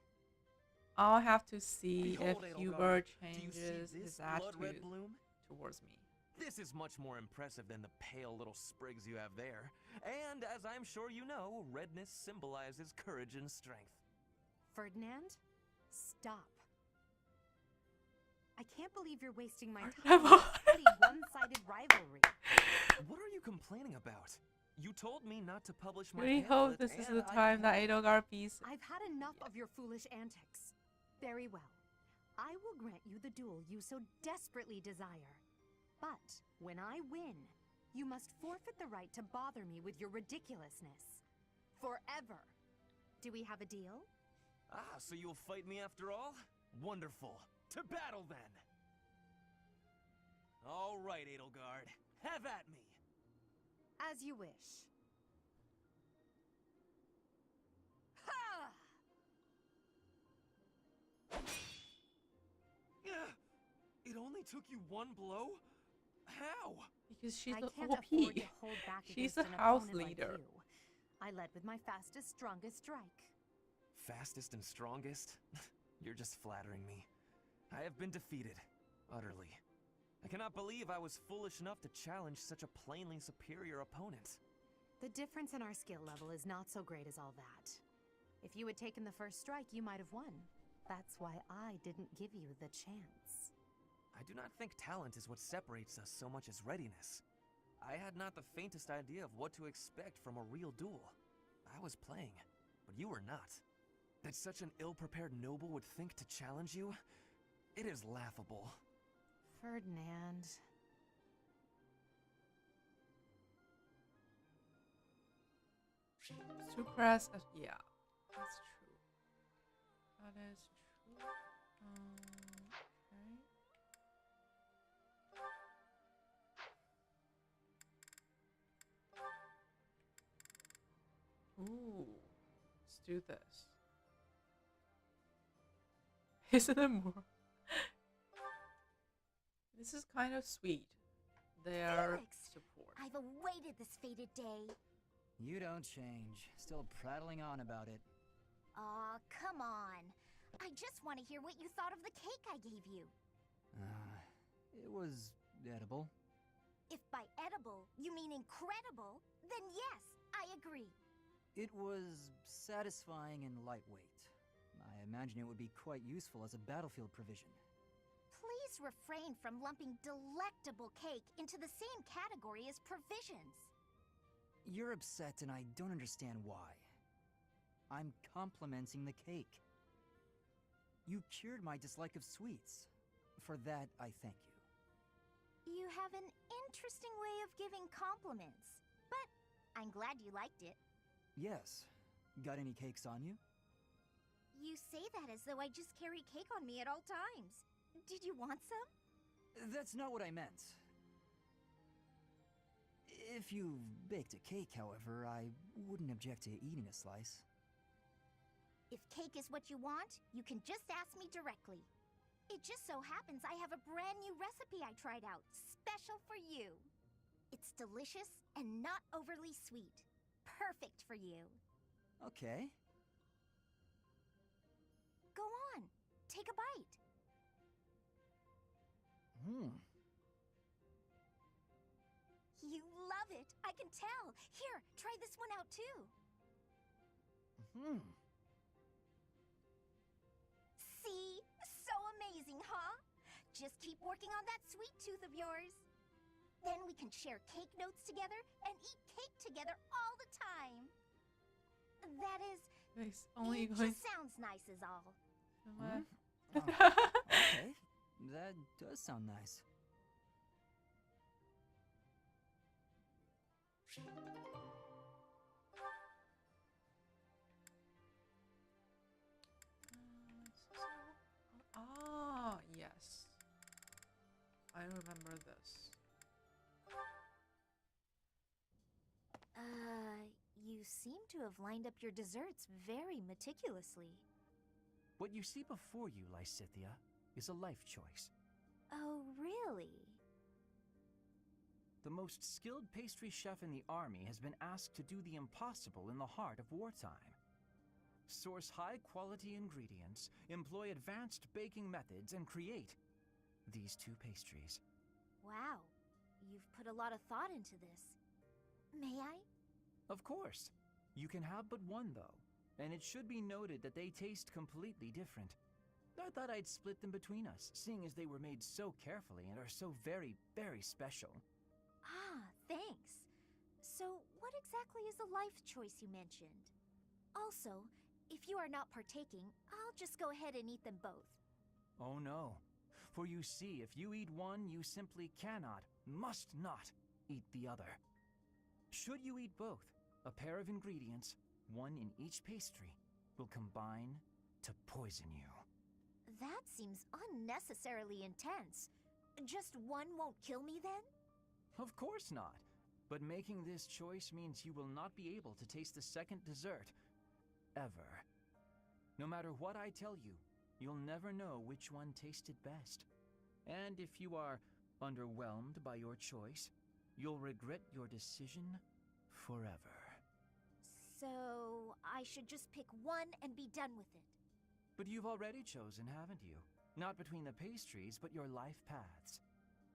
I'll have to see Behold, if Edelgard. Hubert Do you see changes this his blood-red attitude bloom? towards me. This is much more impressive than the pale little sprigs you have there. And as I'm sure you know, redness symbolizes courage and strength. Ferdinand, stop. I can't believe you're wasting my time on a petty one-sided rivalry. What are you complaining about? You told me not to publish my We hope pamphlet, this is and the I time that Edelgard beats. I've had enough of your foolish antics. Very well. I will grant you the duel you so desperately desire. But when I win, you must forfeit the right to bother me with your ridiculousness. Forever. Do we have a deal? Ah, so you'll fight me after all? Wonderful. To battle, then! All right, Edelgard. Have at me! As you wish. took you one blow? How? Because she's I the can't OP. afford to hold back She's against a an house opponent leader. Like you. I led with my fastest, strongest strike. Fastest and strongest? You're just flattering me. I have been defeated. Utterly. I cannot believe I was foolish enough to challenge such a plainly superior opponent. The difference in our skill level is not so great as all that. If you had taken the first strike, you might have won. That's why I didn't give you the chance. I do not think talent is what separates us so much as readiness. I had not the faintest idea of what to expect from a real duel. I was playing, but you were not. That such an ill-prepared noble would think to challenge you? It is laughable. Ferdinand. Suppress. Yeah, that's true. That is true. Okay. Ooh, let's do this. Isn't it more? This is kind of sweet. Their support. I've awaited this fated day. You don't change. Still prattling on about it. Aw, come on. I just want to hear what you thought of the cake I gave you. It was edible. If by edible you mean incredible, then yes, I agree. It was satisfying and lightweight. I imagine it would be quite useful as a battlefield provision. Please refrain from lumping delectable cake into the same category as provisions. You're upset and I don't understand why. I'm complimenting the cake. You cured my dislike of sweets. For that, I thank you. You have an interesting way of giving compliments, but I'm glad you liked it. Yes. Got any cakes on you? You say that as though I just carry cake on me at all times. Did you want some? That's not what I meant. If you baked a cake, however, I wouldn't object to eating a slice. If cake is what you want, you can just ask me directly. It just so happens I have a brand new recipe I tried out, special for you. It's delicious and not overly sweet. Perfect for you. Okay. Go on, take a bite. You love it, I can tell. Here, try this one out too. See? So amazing, huh? Just keep working on that sweet tooth of yours. Then we can share cake notes together and eat cake together all the time. That is, only it going... just sounds nice is all. Okay, that does sound nice. Ah, yes. I remember this. You seem to have lined up your desserts very meticulously. What you see before you, Lysithea, is a life choice. Oh, really? The most skilled pastry chef in the army has been asked to do the impossible in the heart of wartime. Source high-quality ingredients, employ advanced baking methods, and create these two pastries. Wow, you've put a lot of thought into this. May I? Of course. You can have but one, though, and it should be noted that they taste completely different. I thought I'd split them between us, seeing as they were made so carefully and are so very, very special. Ah, thanks. So, what exactly is the life choice you mentioned? Also, if you are not partaking, I'll just go ahead and eat them both. Oh no. For you see, if you eat one, you simply cannot, must not, eat the other. Should you eat both, a pair of ingredients, one in each pastry, will combine to poison you. That seems unnecessarily intense. Just one won't kill me then? Of course not. But making this choice means you will not be able to taste the second dessert. Ever. No matter what I tell you, you'll never know which one tasted best. And if you are underwhelmed by your choice, you'll regret your decision forever. So, I should just pick one and be done with it. But you've already chosen, haven't you? Not between the pastries, but your life paths.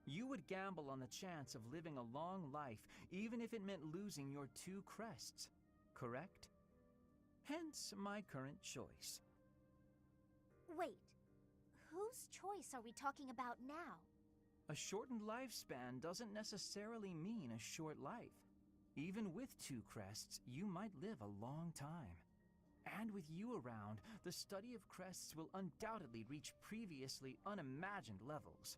You would gamble on the chance of living a long life, even if it meant losing your 2 crests, correct? Hence my current choice. Wait, whose choice are we talking about now? A shortened lifespan doesn't necessarily mean a short life. Even with 2 crests, you might live a long time. And with you around, the study of crests will undoubtedly reach previously unimagined levels.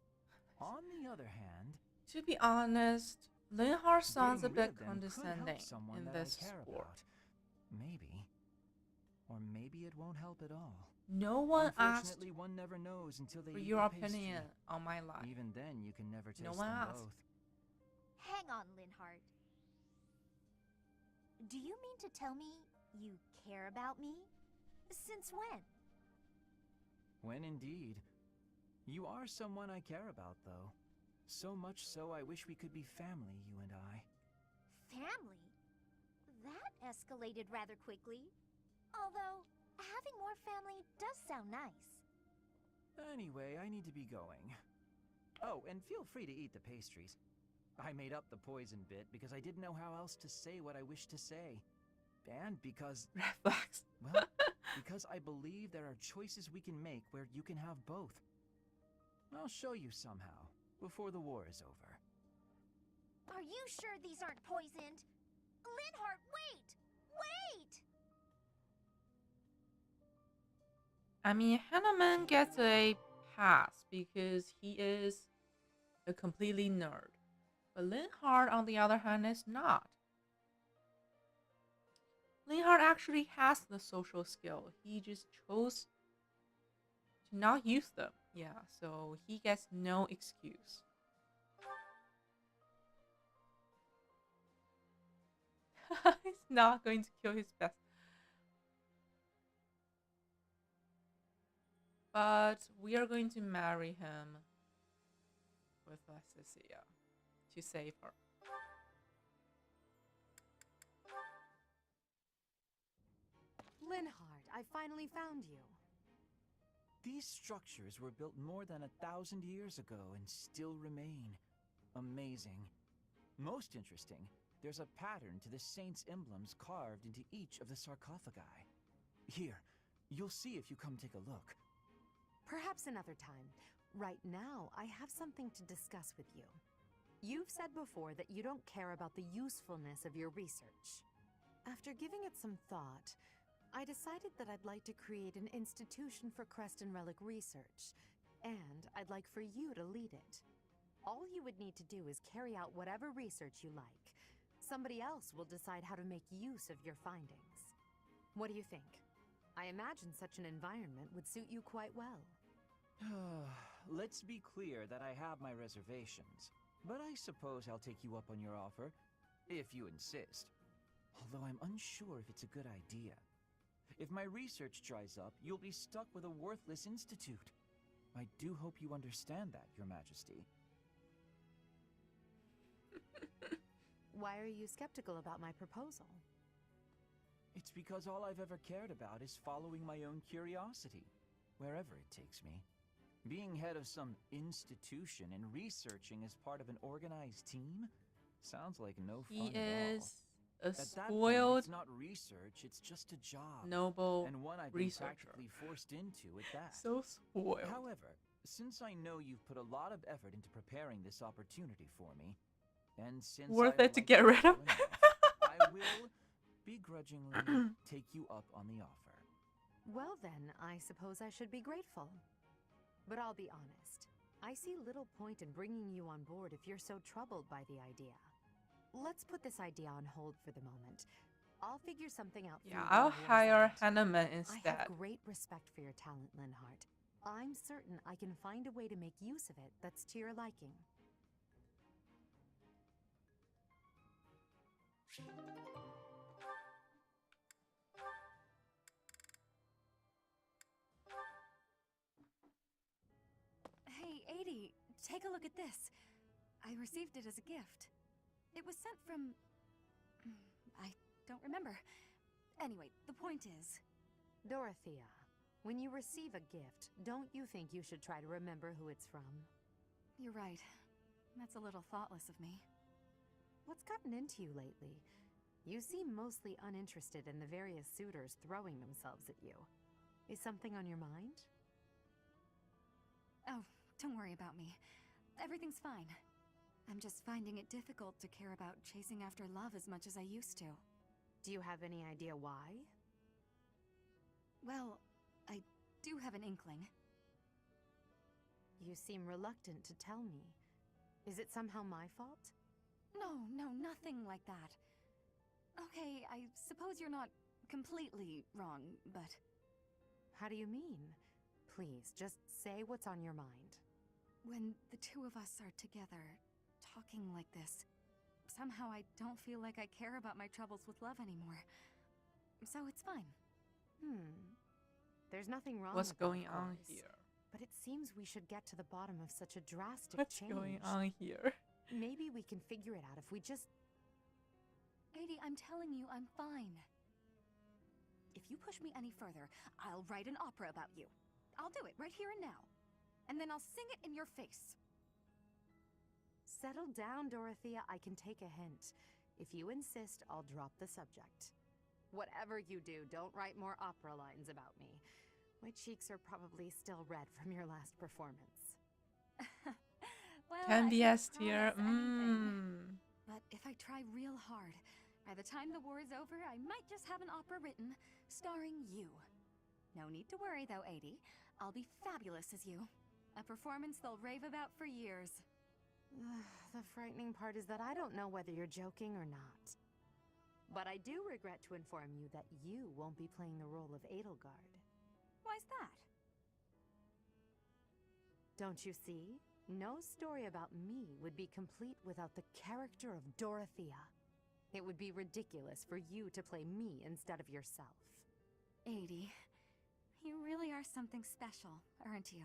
On the other hand, to be honest, Linhart sounds a getting rid bit of them could condescending help someone in that this I care sport. about. Maybe. Or maybe it won't help at all. No one asked Unfortunately, one never knows until they for eat your the pastry. opinion on my life. Even then, you can never taste No one them asked. both. Hang on, Linhart. Do you mean to tell me you care about me? Since when? When indeed. You are someone I care about, though. So much so I wish we could be family, you and I. Family? That escalated rather quickly. Although, having more family does sound nice. Anyway, I need to be going. Oh, and feel free to eat the pastries. I made up the poison bit because I didn't know how else to say what I wished to say. And because... Reflex. Well, because I believe there are choices we can make where you can have both. I'll show you somehow, before the war is over. Are you sure these aren't poisoned? Linhart, wait! Wait! I mean, Hanneman gets a pass because he is a completely nerd. But Linhart, on the other hand, is not. Linhart actually has the social skill. He just chose to not use them. Yeah, so he gets no excuse. He's not going to kill his best. But we are going to marry him with Cecilia to save her. Linhart, I finally found you. These structures were built more than 1,000 years ago and still remain. Amazing. Most interesting, there's a pattern to the saints' emblems carved into each of the sarcophagi. Here, you'll see if you come take a look. Perhaps another time. Right now, I have something to discuss with you. You've said before that you don't care about the usefulness of your research. After giving it some thought, I decided that I'd like to create an institution for crest and relic research, and I'd like for you to lead it. All you would need to do is carry out whatever research you like. Somebody else will decide how to make use of your findings. What do you think? I imagine such an environment would suit you quite well. Let's be clear that I have my reservations, but I suppose I'll take you up on your offer, if you insist. Although I'm unsure if it's a good idea. If my research dries up, you'll be stuck with a worthless institute. I do hope you understand that, Your Majesty. Why are you skeptical about my proposal? It's because all I've ever cared about is following my own curiosity, wherever it takes me. Being head of some institution and researching as part of an organized team sounds like no fun He at all. is a At that point, spoiled, it's not research, it's just a job. noble and one I've been researcher. practically forced into at that. So spoiled. However, since I know you've put a lot of effort into preparing this opportunity for me, and since Worth I it to like get you rid of. well enough, I will begrudgingly take you up on the offer. Well then, I suppose I should be grateful. But I'll be honest, I see little point in bringing you on board if you're so troubled by the idea. Let's put this idea on hold for the moment. I'll figure something out for you. Yeah, when I'll the war's hire out. Hanneman I instead. have great respect for your talent, Linhart. I'm certain I can find a way to make use of it that's to your liking. Hey, Edie, take a look at this. I received it as a gift. It was sent from... I don't remember. Anyway, the point is... Dorothea, when you receive a gift, don't you think you should try to remember who it's from? You're right. That's a little thoughtless of me. What's gotten into you lately? You seem mostly uninterested in the various suitors throwing themselves at you. Is something on your mind? Oh, don't worry about me. Everything's fine. I'm just finding it difficult to care about chasing after love as much as I used to. Do you have any idea why? Well, I do have an inkling. You seem reluctant to tell me. Is it somehow my fault? No, nothing like that. Okay, I suppose you're not completely wrong, but... How do you mean? Please, just say what's on your mind. When the two of us are together, talking like this, somehow I don't feel like I care about my troubles with love anymore. So it's fine. There's nothing wrong What's with that, going of on course. here? But it seems we should get to the bottom of such a drastic What's change. going on here? Maybe we can figure it out if we just... Edie, I'm telling you, I'm fine. If you push me any further, I'll write an opera about you. I'll do it right here and now. And then I'll sing it in your face. Settle down, Dorothea. I can take a hint. If you insist, I'll drop the subject. Whatever you do, don't write more opera lines about me. My cheeks are probably still red from your last performance. Well, Can be I S tier. promise anything. But if I try real hard, by the time the war is over, I might just have an opera written, starring you. No need to worry though, Edie. I'll be fabulous as you. A performance they'll rave about for years. The frightening part is that I don't know whether you're joking or not. But I do regret to inform you that you won't be playing the role of Edelgard. Why's that? Don't you see? No story about me would be complete without the character of Dorothea. It would be ridiculous for you to play me instead of yourself. Edie, you really are something special, aren't you?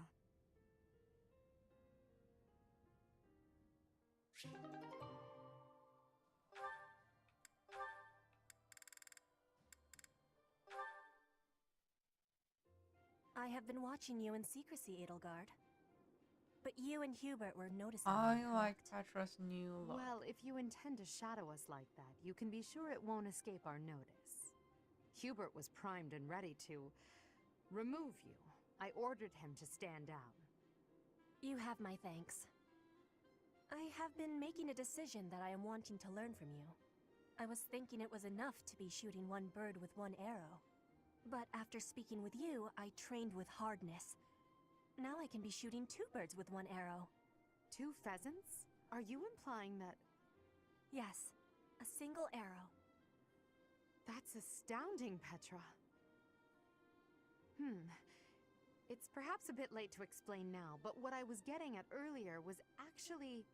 I have been watching you in secrecy, Edelgard. But you and Hubert were noticing I me, like correct? Petra's new look. Well, if you intend to shadow us like that, you can be sure it won't escape our notice. Hubert was primed and ready to remove you. I ordered him to stand down. You have my thanks. I have been making a decision that I am wanting to learn from you. I was thinking it was enough to be shooting one bird with one arrow. But after speaking with you, I trained with hardness. Now I can be shooting 2 birds with 1 arrow. 2 pheasants? Are you implying that... Yes, a single arrow. That's astounding, Petra. It's perhaps a bit late to explain now, but what I was getting at earlier was actually...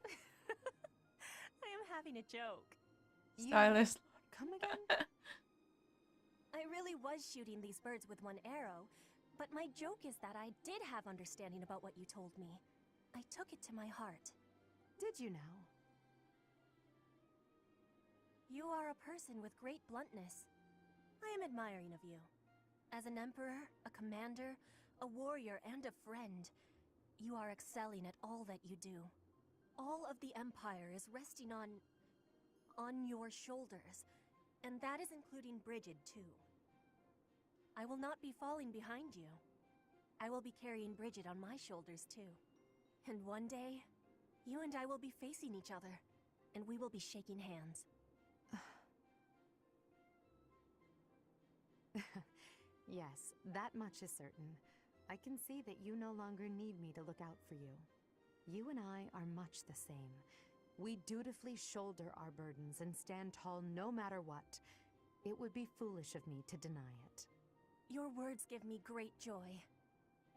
I am having a joke. Stylist. Come again? I really was shooting these birds with 1 arrow, but my joke is that I did have understanding about what you told me. I took it to my heart. Did you now? You are a person with great bluntness. I am admiring of you. As an emperor, a commander, a warrior, and a friend, you are excelling at all that you do. All of the Empire is resting on your shoulders, and that is including Brigid, too. I will not be falling behind you. I will be carrying Brigid on my shoulders, too. And one day, you and I will be facing each other, and we will be shaking hands. Yes, that much is certain. I can see that you no longer need me to look out for you. You and I are much the same. We dutifully shoulder our burdens and stand tall no matter what. It would be foolish of me to deny it. Your words give me great joy.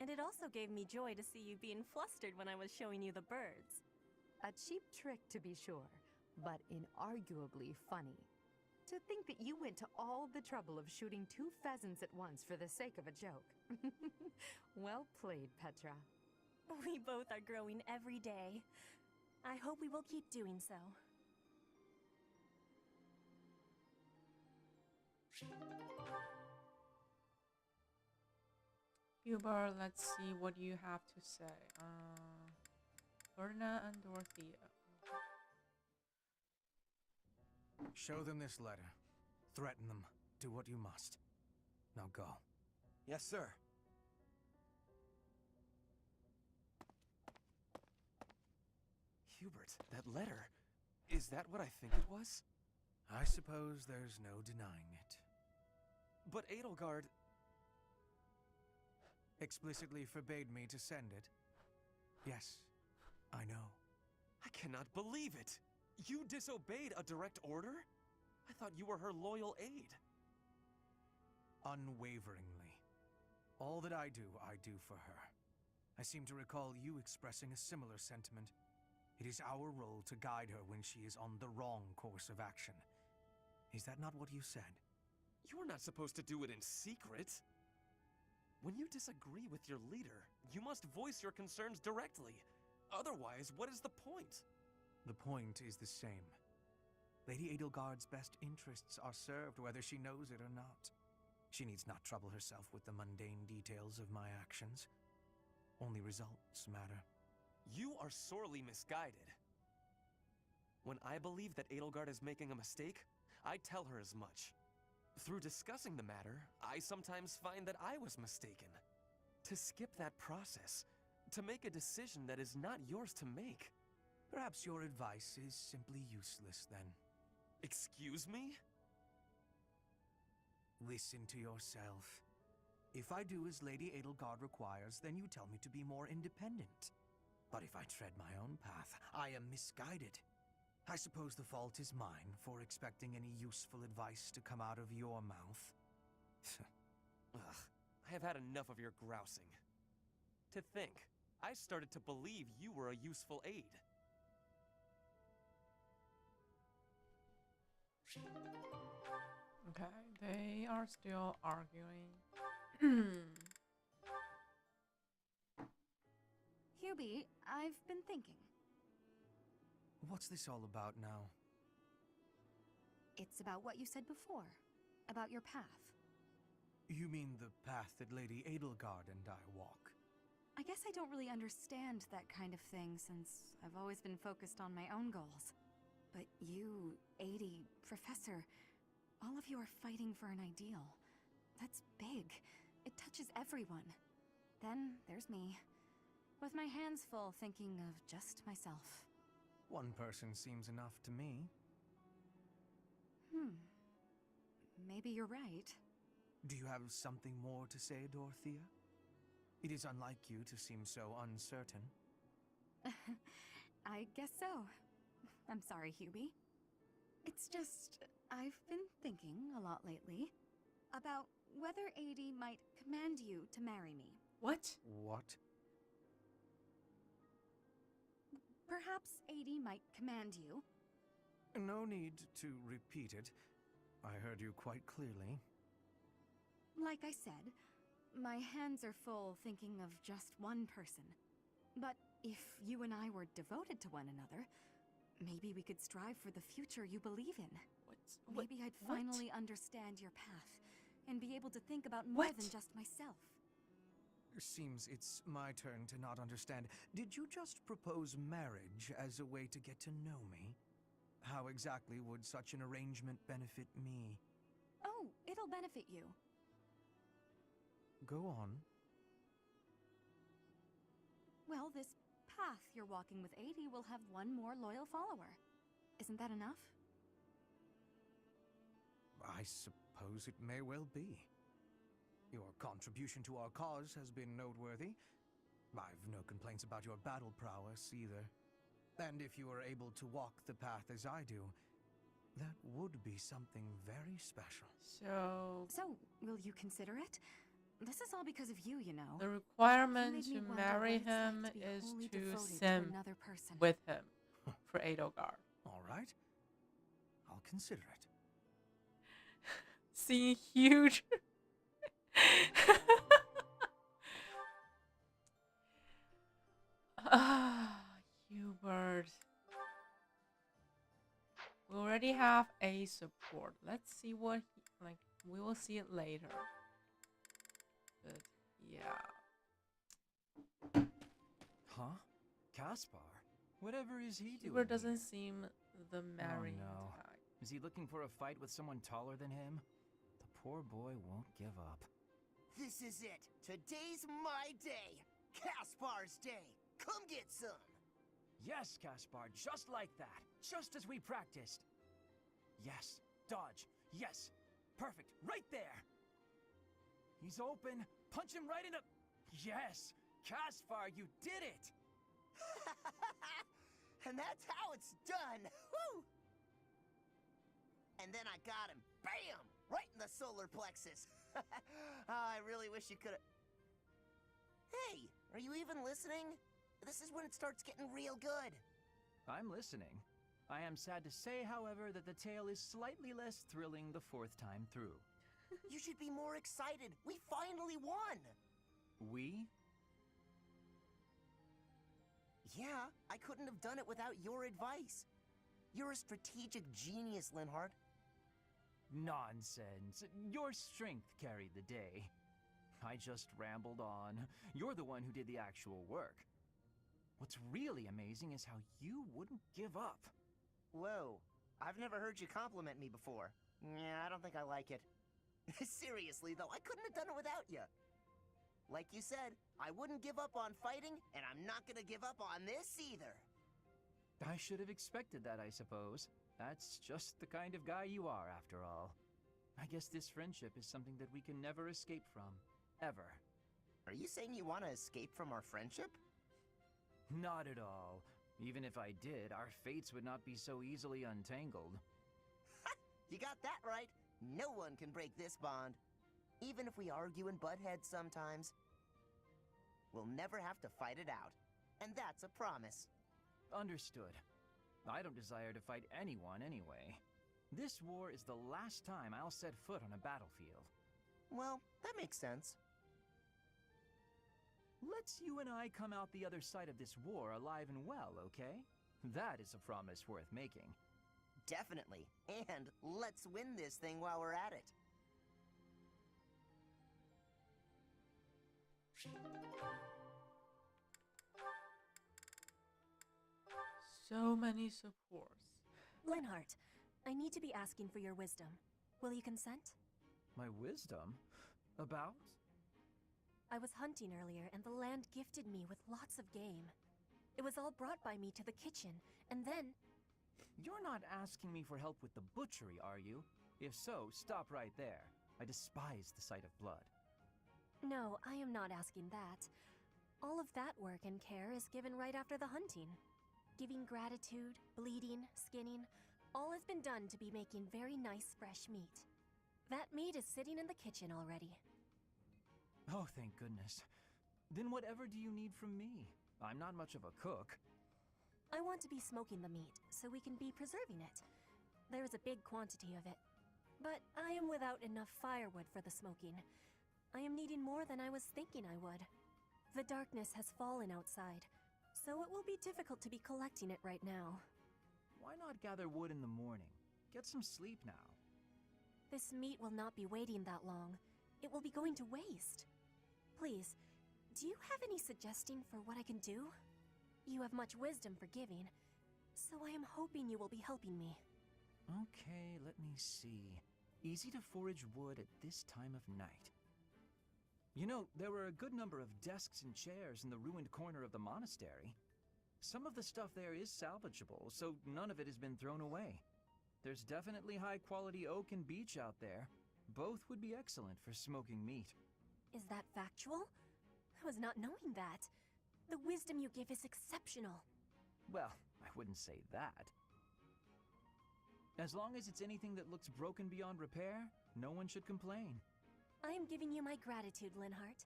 And it also gave me joy to see you being flustered when I was showing you the birds. A cheap trick, to be sure, but inarguably funny. To think that you went to all the trouble of shooting 2 pheasants at once for the sake of a joke. Well played, Petra. We both are growing every day. I hope we will keep doing so. Hubert, let's see what you have to say. Verna and Dorothea. Show them this letter. Threaten them. Do what you must. Now go. Yes, sir. Hubert, that letter. Is that what I think it was? I suppose there's no denying it. But Edelgard explicitly forbade me to send it. Yes, I know. I cannot believe it! You disobeyed a direct order? I thought you were her loyal aide. Unwaveringly. All that I do for her. I seem to recall you expressing a similar sentiment. It is our role to guide her when she is on the wrong course of action. Is that not what you said? You were not supposed to do it in secret. When you disagree with your leader, you must voice your concerns directly. Otherwise, what is the point? The point is the same. Lady Edelgard's best interests are served whether she knows it or not. She needs not trouble herself with the mundane details of my actions. Only results matter. You are sorely misguided. When I believe that Edelgard is making a mistake, I tell her as much. Through discussing the matter, I sometimes find that I was mistaken. To skip that process, to make a decision that is not yours to make. Perhaps your advice is simply useless then. Excuse me? Listen to yourself. If I do as Lady Edelgard requires, then you tell me to be more independent. But if I tread my own path, I am misguided. I suppose the fault is mine for expecting any useful advice to come out of your mouth. Ugh, I have had enough of your grousing. To think, I started to believe you were a useful aide. Okay, they are still arguing. Hubie, I've been thinking. What's this all about now? It's about what you said before. About your path. You mean the path that Lady Edelgard and I walk? I guess I don't really understand that kind of thing since I've always been focused on my own goals. But you, Edie, Professor, all of you are fighting for an ideal. That's big. It touches everyone. Then there's me, with my hands full thinking of just myself. One person seems enough to me. Maybe you're right. Do you have something more to say, Dorothea? It is unlike you to seem so uncertain. I guess so. I'm sorry, Hubie. It's just, I've been thinking a lot lately about whether Edie might command you to marry me. What? What? Perhaps Edie might command you. No need to repeat it. I heard you quite clearly. Like I said, my hands are full thinking of just one person. But if you and I were devoted to one another, maybe we could strive for the future you believe in. Maybe I'd finally understand your path and be able to think about more than just myself. Seems it's my turn to not understand. Did you just propose marriage as a way to get to know me? How exactly would such an arrangement benefit me? Oh, it'll benefit you. Go on. Well, this path you're walking with Edie will have one more loyal follower. Isn't that enough? I suppose it may well be. Your contribution to our cause has been noteworthy. I've no complaints about your battle prowess either. And if you are able to walk the path as I do, that would be something very special. So, will you consider it? This is all because of you, you know. The requirement You to made me wonder marry what it's like him to be is wholly to devoted to sim another person. with him for Edelgard. All right. I'll consider it. See, huge. we have a support. Let's see what like we will see it later. But yeah. Huh? Caspar? Whatever is he doing? Hubert doesn't seem the marrying no. type. Is he looking for a fight with someone taller than him? The poor boy won't give up. This is it. Today's my day. Caspar's day. Come get some. Yes, Caspar, just like that. Just as we practiced. Yes, dodge. Yes, perfect. Right there. He's open. Punch him right in the... Yes, Caspar, you did it. And that's how it's done. Woo! And then I got him. Bam! Right in the solar plexus. I really wish you could have... Hey, are you even listening? This is when it starts getting real good. I'm listening. I am sad to say, however, that the tale is slightly less thrilling the fourth time through. You should be more excited. We finally won. We? Yeah, I couldn't have done it without your advice. You're a strategic genius, Linhardt. Nonsense. Your strength carried the day. I just rambled on. You're the one who did the actual work. What's really amazing is how you wouldn't give up. Whoa, I've never heard you compliment me before. Yeah, I don't think I like it. Seriously, though, I couldn't have done it without you. Like you said, I wouldn't give up on fighting, and I'm not gonna give up on this either. I should have expected that, I suppose. That's just the kind of guy you are, after all. I guess this friendship is something that we can never escape from. Ever. Are you saying you want to escape from our friendship? Not at all. Even if I did, our fates would not be so easily untangled. You got that right. No one can break this bond. Even if we argue and butt heads sometimes, we'll never have to fight it out. And that's a promise. Understood. I don't desire to fight anyone anyway. This war is the last time I'll set foot on a battlefield. Well, that makes sense. Let's you and I come out the other side of this war alive and well, okay? That is a promise worth making. Definitely. And let's win this thing while we're at it. So many supports. Linhardt, I need to be asking for your wisdom. Will you consent? My wisdom? About? I was hunting earlier, and the land gifted me with lots of game. It was all brought by me to the kitchen, and then... You're not asking me for help with the butchery, are you? If so, stop right there. I despise the sight of blood. No, I am not asking that. All of that work and care is given right after the hunting. Giving gratitude, bleeding, skinning, all has been done to be making very nice fresh meat. That meat is sitting in the kitchen already. Oh, thank goodness. Then whatever do you need from me? I'm not much of a cook. I want to be smoking the meat, so we can be preserving it. There is a big quantity of it. But I am without enough firewood for the smoking. I am needing more than I was thinking I would. The darkness has fallen outside, so it will be difficult to be collecting it right now. Why not gather wood in the morning? Get some sleep now. This meat will not be waiting that long. It will be going to waste. Please, do you have any suggestion for what I can do? You have much wisdom for giving, so I am hoping you will be helping me. Okay, let me see. Easy to forage wood at this time of night. You know, there were a good number of desks and chairs in the ruined corner of the monastery. Some of the stuff there is salvageable, so none of it has been thrown away. There's definitely high-quality oak and beech out there. Both would be excellent for smoking meat. Is that factual? I was not knowing that. The wisdom you give is exceptional. Well, I wouldn't say that. As long as it's anything that looks broken beyond repair, no one should complain. I am giving you my gratitude, Linhardt.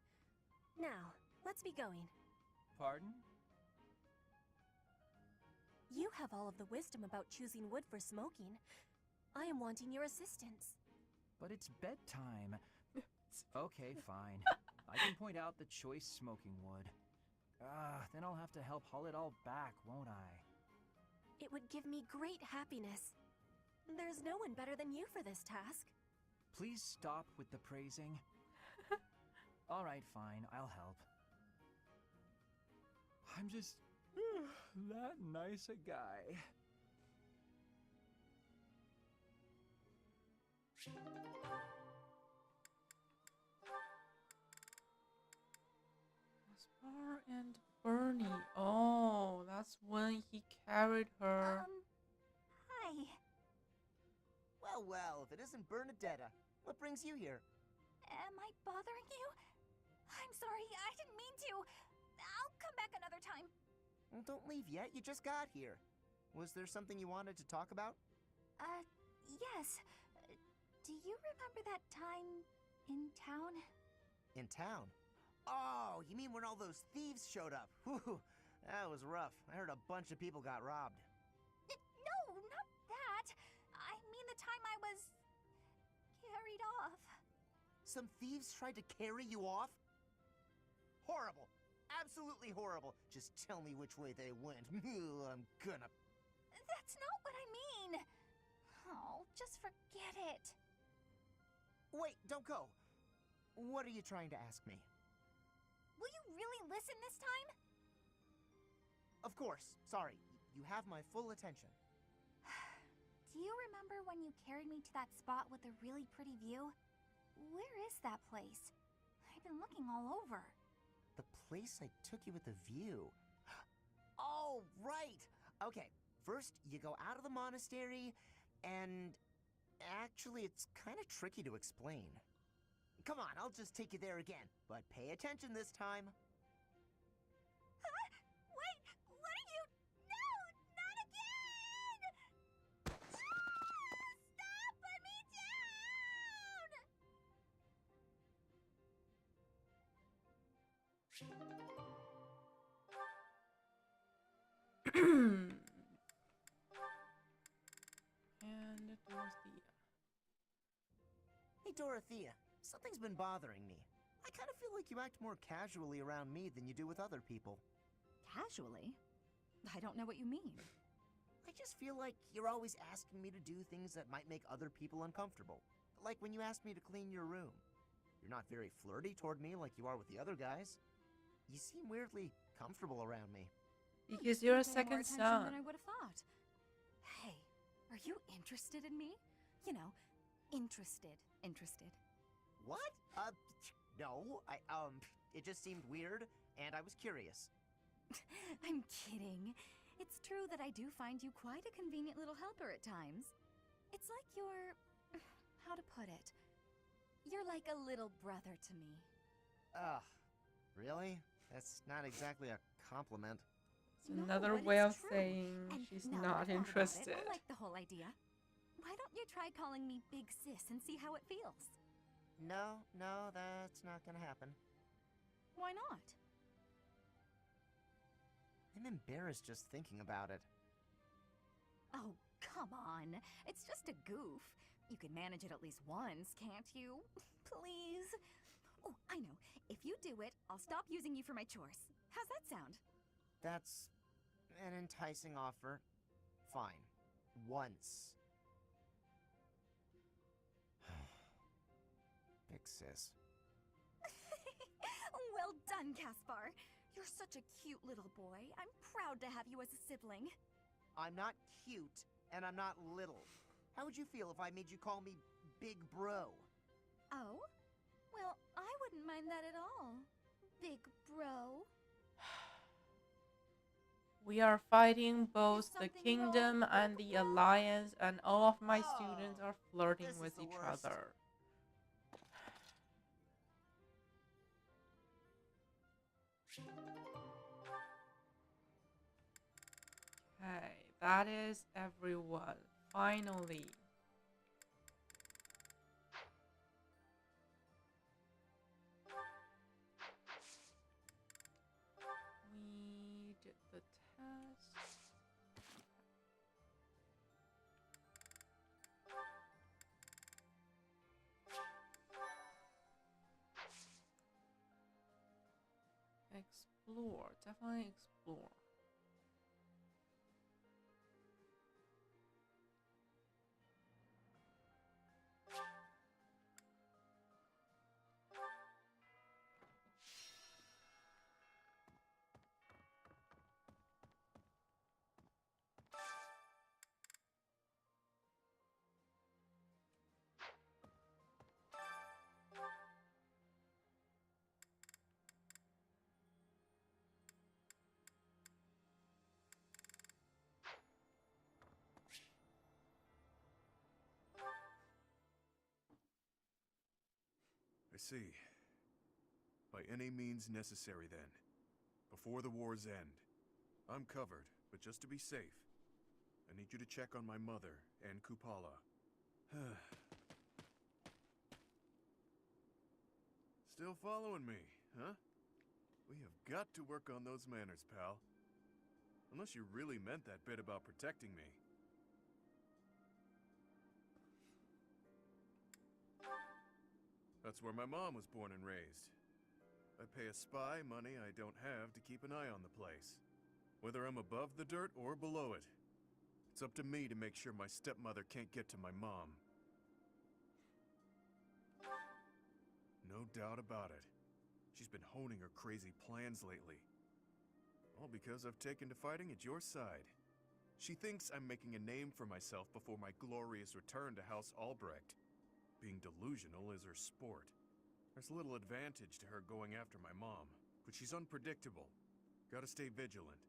Now, let's be going. Pardon? You have all of the wisdom about choosing wood for smoking. I am wanting your assistance. But it's bedtime. Okay, fine. I can point out the choice smoking wood. Then I'll have to help haul it all back, won't I? It would give me great happiness. There's no one better than you for this task. Please stop with the praising. Alright, fine, I'll help. I'm just that nice a guy. Gaspar and Bernie. Oh, that's when he carried her. Hi. Well, if it isn't Bernadetta, what brings you here? Am I bothering you? I'm sorry, I didn't mean to. I'll come back another time. Well, don't leave yet, you just got here. Was there something you wanted to talk about? Yes. Do you remember that time in town? In town? Oh, you mean when all those thieves showed up? Whew, that was rough. I heard a bunch of people got robbed. No, not that. I mean the time I was carried off. Some thieves tried to carry you off? Horrible. Absolutely horrible. Just tell me which way they went. I'm gonna... That's not what I mean. Oh, just forget it. Wait, don't go. What are you trying to ask me? Will you really listen this time? Of course. Sorry. You have my full attention. Do you remember when you carried me to that spot with the really pretty view? Where is that place? I've been looking all over. The place I took you with the view. Oh, right! Okay, first you go out of the monastery, and actually it's kind of tricky to explain. Come on, I'll just take you there again, but pay attention this time. Huh? Wait, what are you... No, not again! Stop, put me down! And Dorothea. Hey, Dorothea, something's been bothering me. I kind of feel like you act more casually around me than you do with other people. Casually? I don't know what you mean. I just feel like you're always asking me to do things that might make other people uncomfortable. Like when you asked me to clean your room. You're not very flirty toward me like you are with the other guys. You seem weirdly comfortable around me. Because you're a You pay more second attention son. than I would have thought. Hey, are you interested in me? You know, interested. What? No, it just seemed weird, and I was curious. I'm kidding. It's true that I do find you quite a convenient little helper at times. It's like you're... how to put it? You're like a little brother to me. Ugh, really? That's not exactly a compliment. It's another way of saying she's not interested. I like the whole idea. Why don't you try calling me Big Sis and see how it feels? No, that's not gonna happen. Why not? I'm embarrassed just thinking about it. Oh, come on. It's just a goof. You can manage it at least once, can't you? Please? Oh, I know. If you do it, I'll stop using you for my chores. How's that sound? That's an enticing offer. Fine. Once. Big sis. Well done, Caspar. You're such a cute little boy. I'm proud to have you as a sibling. I'm not cute, and I'm not little. How would you feel if I made you call me Big Bro? Oh? Well, I wouldn't mind that at all. Big bro. We are fighting both the kingdom and the alliance, and all of my students are flirting with each other. Okay, that is everyone. Finally. We did the test. Explore, definitely explore. I see. By any means necessary, then. Before the wars end. I'm covered, but just to be safe, I need you to check on my mother and Kupala. Still following me, huh? We have got to work on those manners, pal. Unless you really meant that bit about protecting me. That's where my mom was born and raised. I pay a spy money I don't have to keep an eye on the place. Whether I'm above the dirt or below it. It's up to me to make sure my stepmother can't get to my mom. No doubt about it. She's been honing her crazy plans lately. All because I've taken to fighting at your side. She thinks I'm making a name for myself before my glorious return to House Albrecht. Being delusional is her sport. There's little advantage to her going after my mom, but she's unpredictable. Gotta stay vigilant.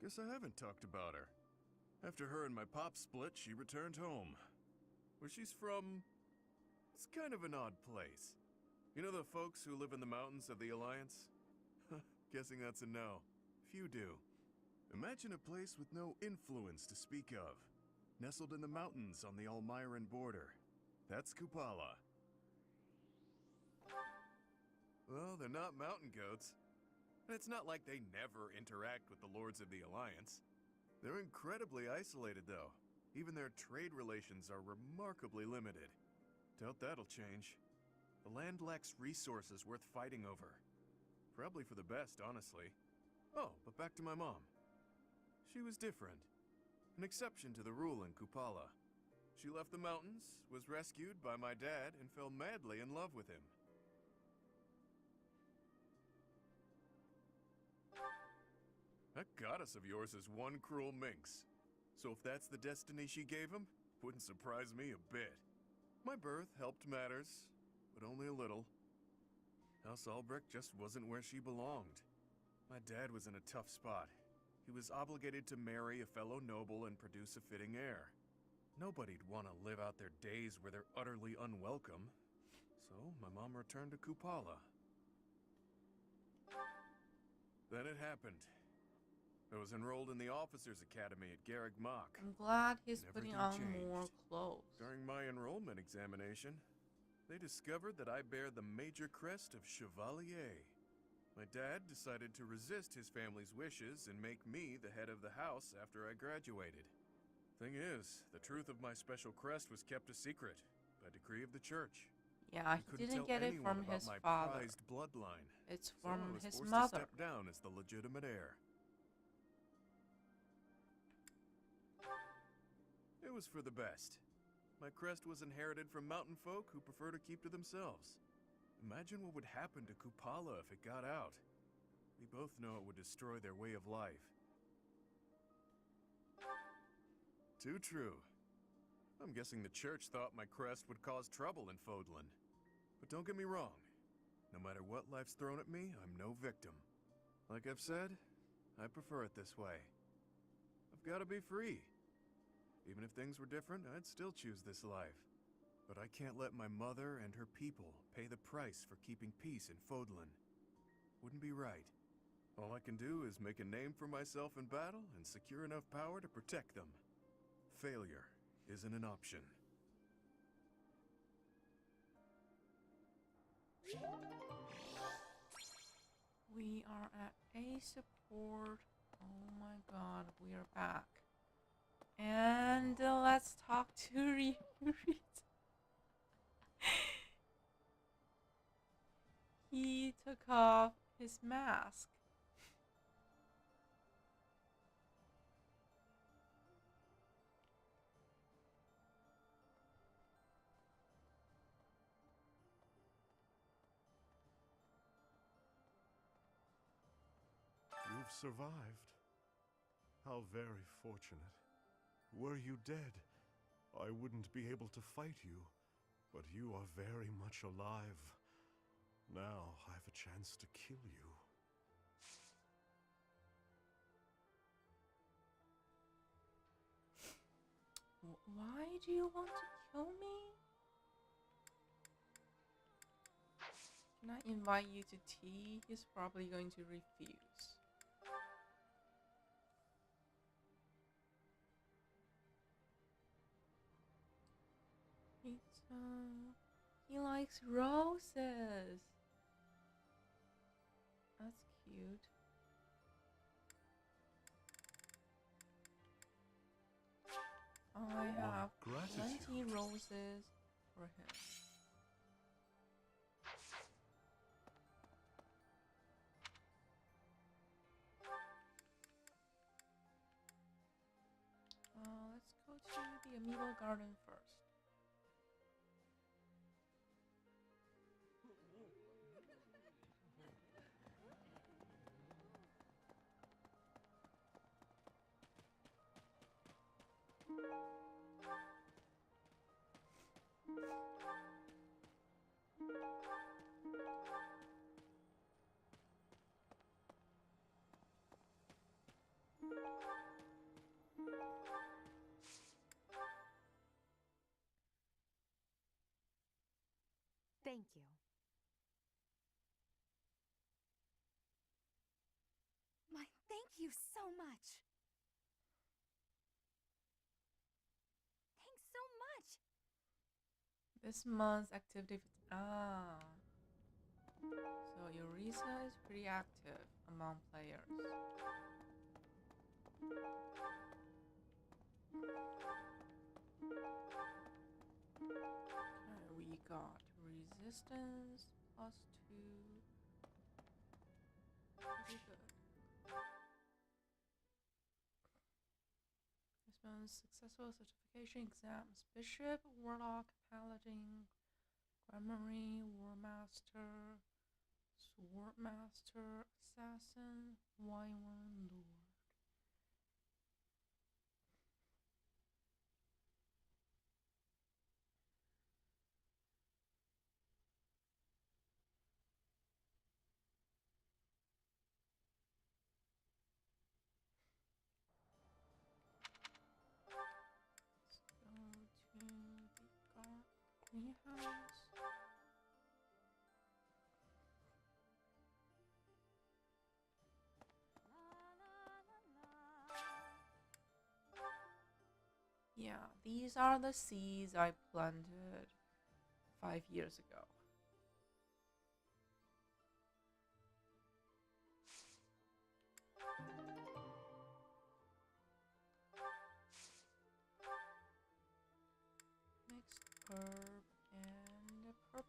Guess I haven't talked about her. After her and my pop split, she returned home. Where she's from, it's kind of an odd place. You know the folks who live in the mountains of the Alliance? Guessing that's a no. Few do. Imagine a place with no influence to speak of. Nestled in the mountains on the Almyran border. That's Kupala. Well, they're not mountain goats. And it's not like they never interact with the Lords of the Alliance. They're incredibly isolated, though. Even their trade relations are remarkably limited. Doubt that'll change. The land lacks resources worth fighting over. Probably for the best, honestly. Oh, but back to my mom. She was different. An exception to the rule in Kupala. She left the mountains, was rescued by my dad, and fell madly in love with him. That goddess of yours is one cruel minx. So if that's the destiny she gave him, wouldn't surprise me a bit. My birth helped matters, but only a little. House Albrecht just wasn't where she belonged. My dad was in a tough spot. He was obligated to marry a fellow noble and produce a fitting heir. Nobody'd want to live out their days where they're utterly unwelcome. So my mom returned to Kupala. Then it happened. I was enrolled in the Officers' Academy at Garreg Mach. I'm glad he's Never putting do on changed. more clothes. During my enrollment examination, they discovered that I bear the major crest of Chevalier. My dad decided to resist his family's wishes and make me the head of the house after I graduated. Thing is, the truth of my special crest was kept a secret by decree of the church. Yeah, I he couldn't didn't tell get it anyone from about his my father. prized bloodline. It's So I from was his forced mother. to step down as the legitimate heir. It was for the best. My crest was inherited from mountain folk who prefer to keep to themselves. Imagine what would happen to Kupala if it got out. We both know it would destroy their way of life. Too true. I'm guessing the church thought my crest would cause trouble in Fodlan. But don't get me wrong. No matter what life's thrown at me, I'm no victim. Like I've said, I prefer it this way. I've got to be free. Even if things were different, I'd still choose this life. But I can't let my mother and her people pay the price for keeping peace in Fodlan. Wouldn't be right. All I can do is make a name for myself in battle and secure enough power to protect them. Failure isn't an option. We are at A support. Oh my god, we are back. And let's talk to Ryurit. He took off his mask. You've survived. How very fortunate. Were you dead, I wouldn't be able to fight you, but you are very much alive. Now I have a chance to kill you. Why do you want to kill me? Can I invite you to tea? He's probably going to refuse. Pizza. He likes roses. That's cute. I have plenty roses for him. Let's go to the amiibo garden first. Thank you. Thank you so much. Thanks so much. This month's activity. So Eureka is pretty active among players. Okay, we got resistance +2. Pretty good. This month's successful certification exams: Bishop, Warlock, Paladin, Gramarye, Warmaster, Swordmaster, Assassin, Wyvern, Lord. Greenhouse. Yeah, these are the seeds I planted 5 years ago. Mixed herb and purple.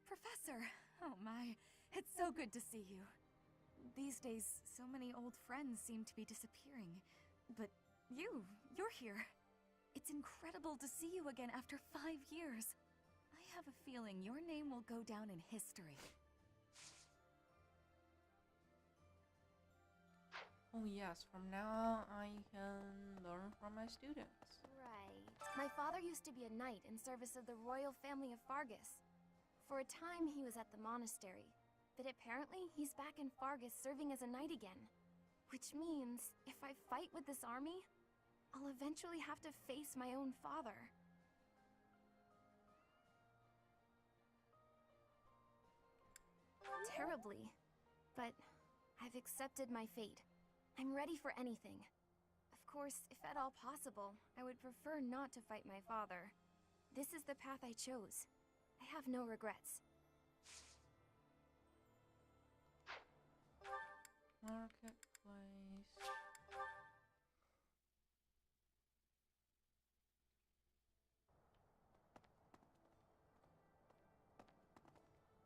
Professor! Oh my, it's so good to see you. These days, so many old friends seem to be disappearing. But you're here. It's incredible to see you again after 5 years. I have a feeling your name will go down in history. Oh yes, from now I can learn from my students. Right. My father used to be a knight in service of the royal family of Fargus. For a time he was at the monastery, but apparently he's back in Fargus serving as a knight again. Which means, if I fight with this army, I'll eventually have to face my own father. Terribly. But I've accepted my fate. I'm ready for anything. Of course, if at all possible, I would prefer not to fight my father. This is the path I chose. I have no regrets. Marketplace.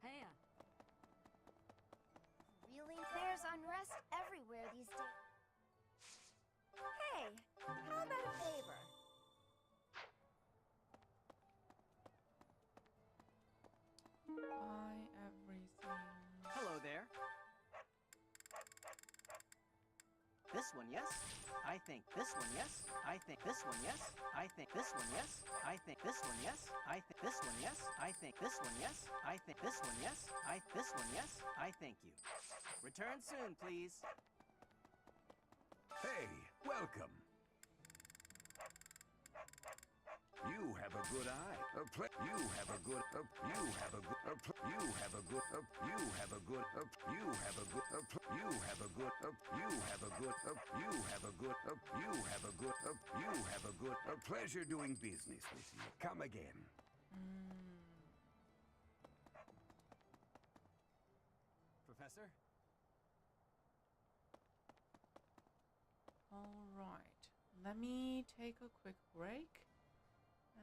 Hey. Really? There's unrest everywhere these days. Hey, how about a favor? Buy everything. Hello there. This one, yes? I think this one, yes? I think this one, yes? I think this one, yes? I think this one, yes? I think this one, yes? I think this one, yes? I think this one, yes? I this one, yes? I thank you. Return soon, please. Hey, welcome. You have a good eye. You have a good. You have a good. You have a good. You have a good. You have a good. You have a good. You have a good. You have a good. You have a good. You have a good. A pleasure doing business with you. Come again. Professor? All right. Let me take a quick break.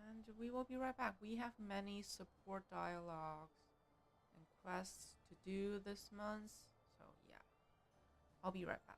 And we will be right back. We have many support dialogues and quests to do this month. So yeah, I'll be right back.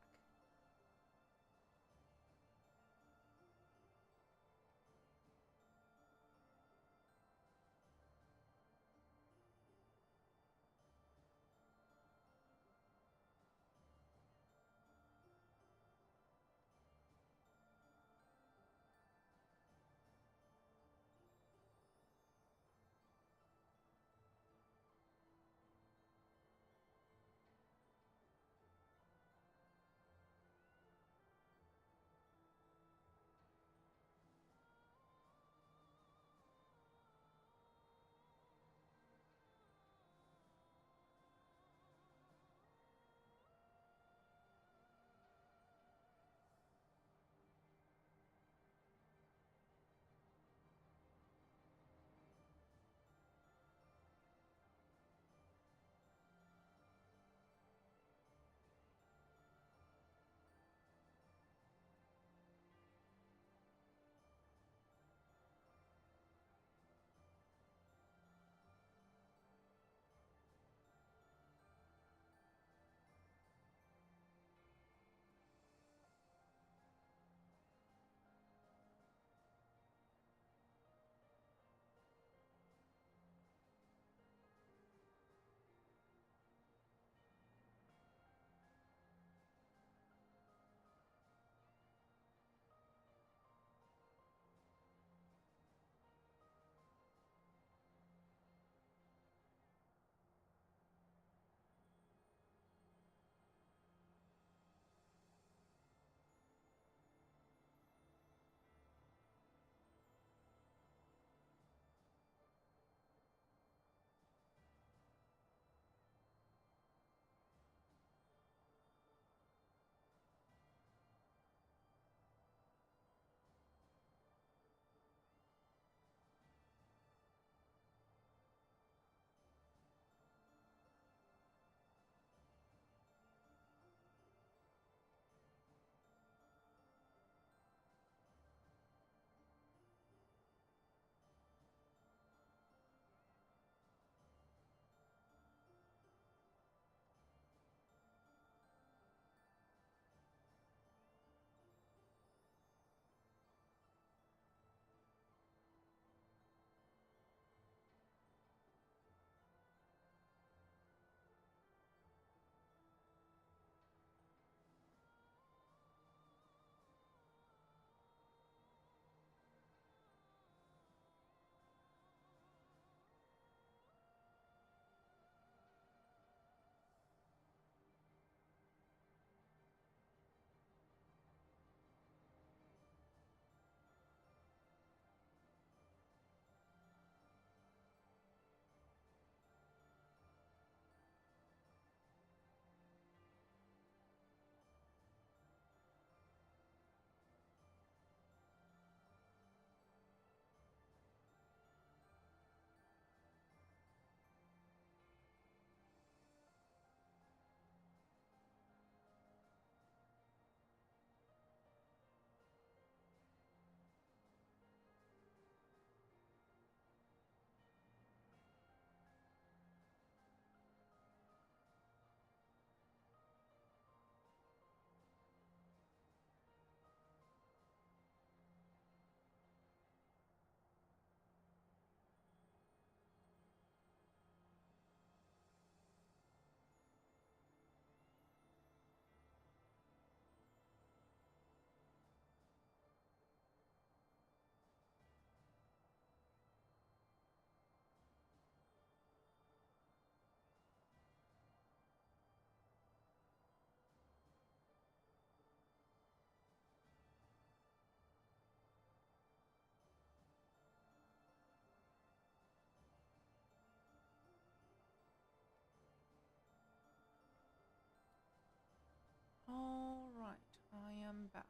I am back.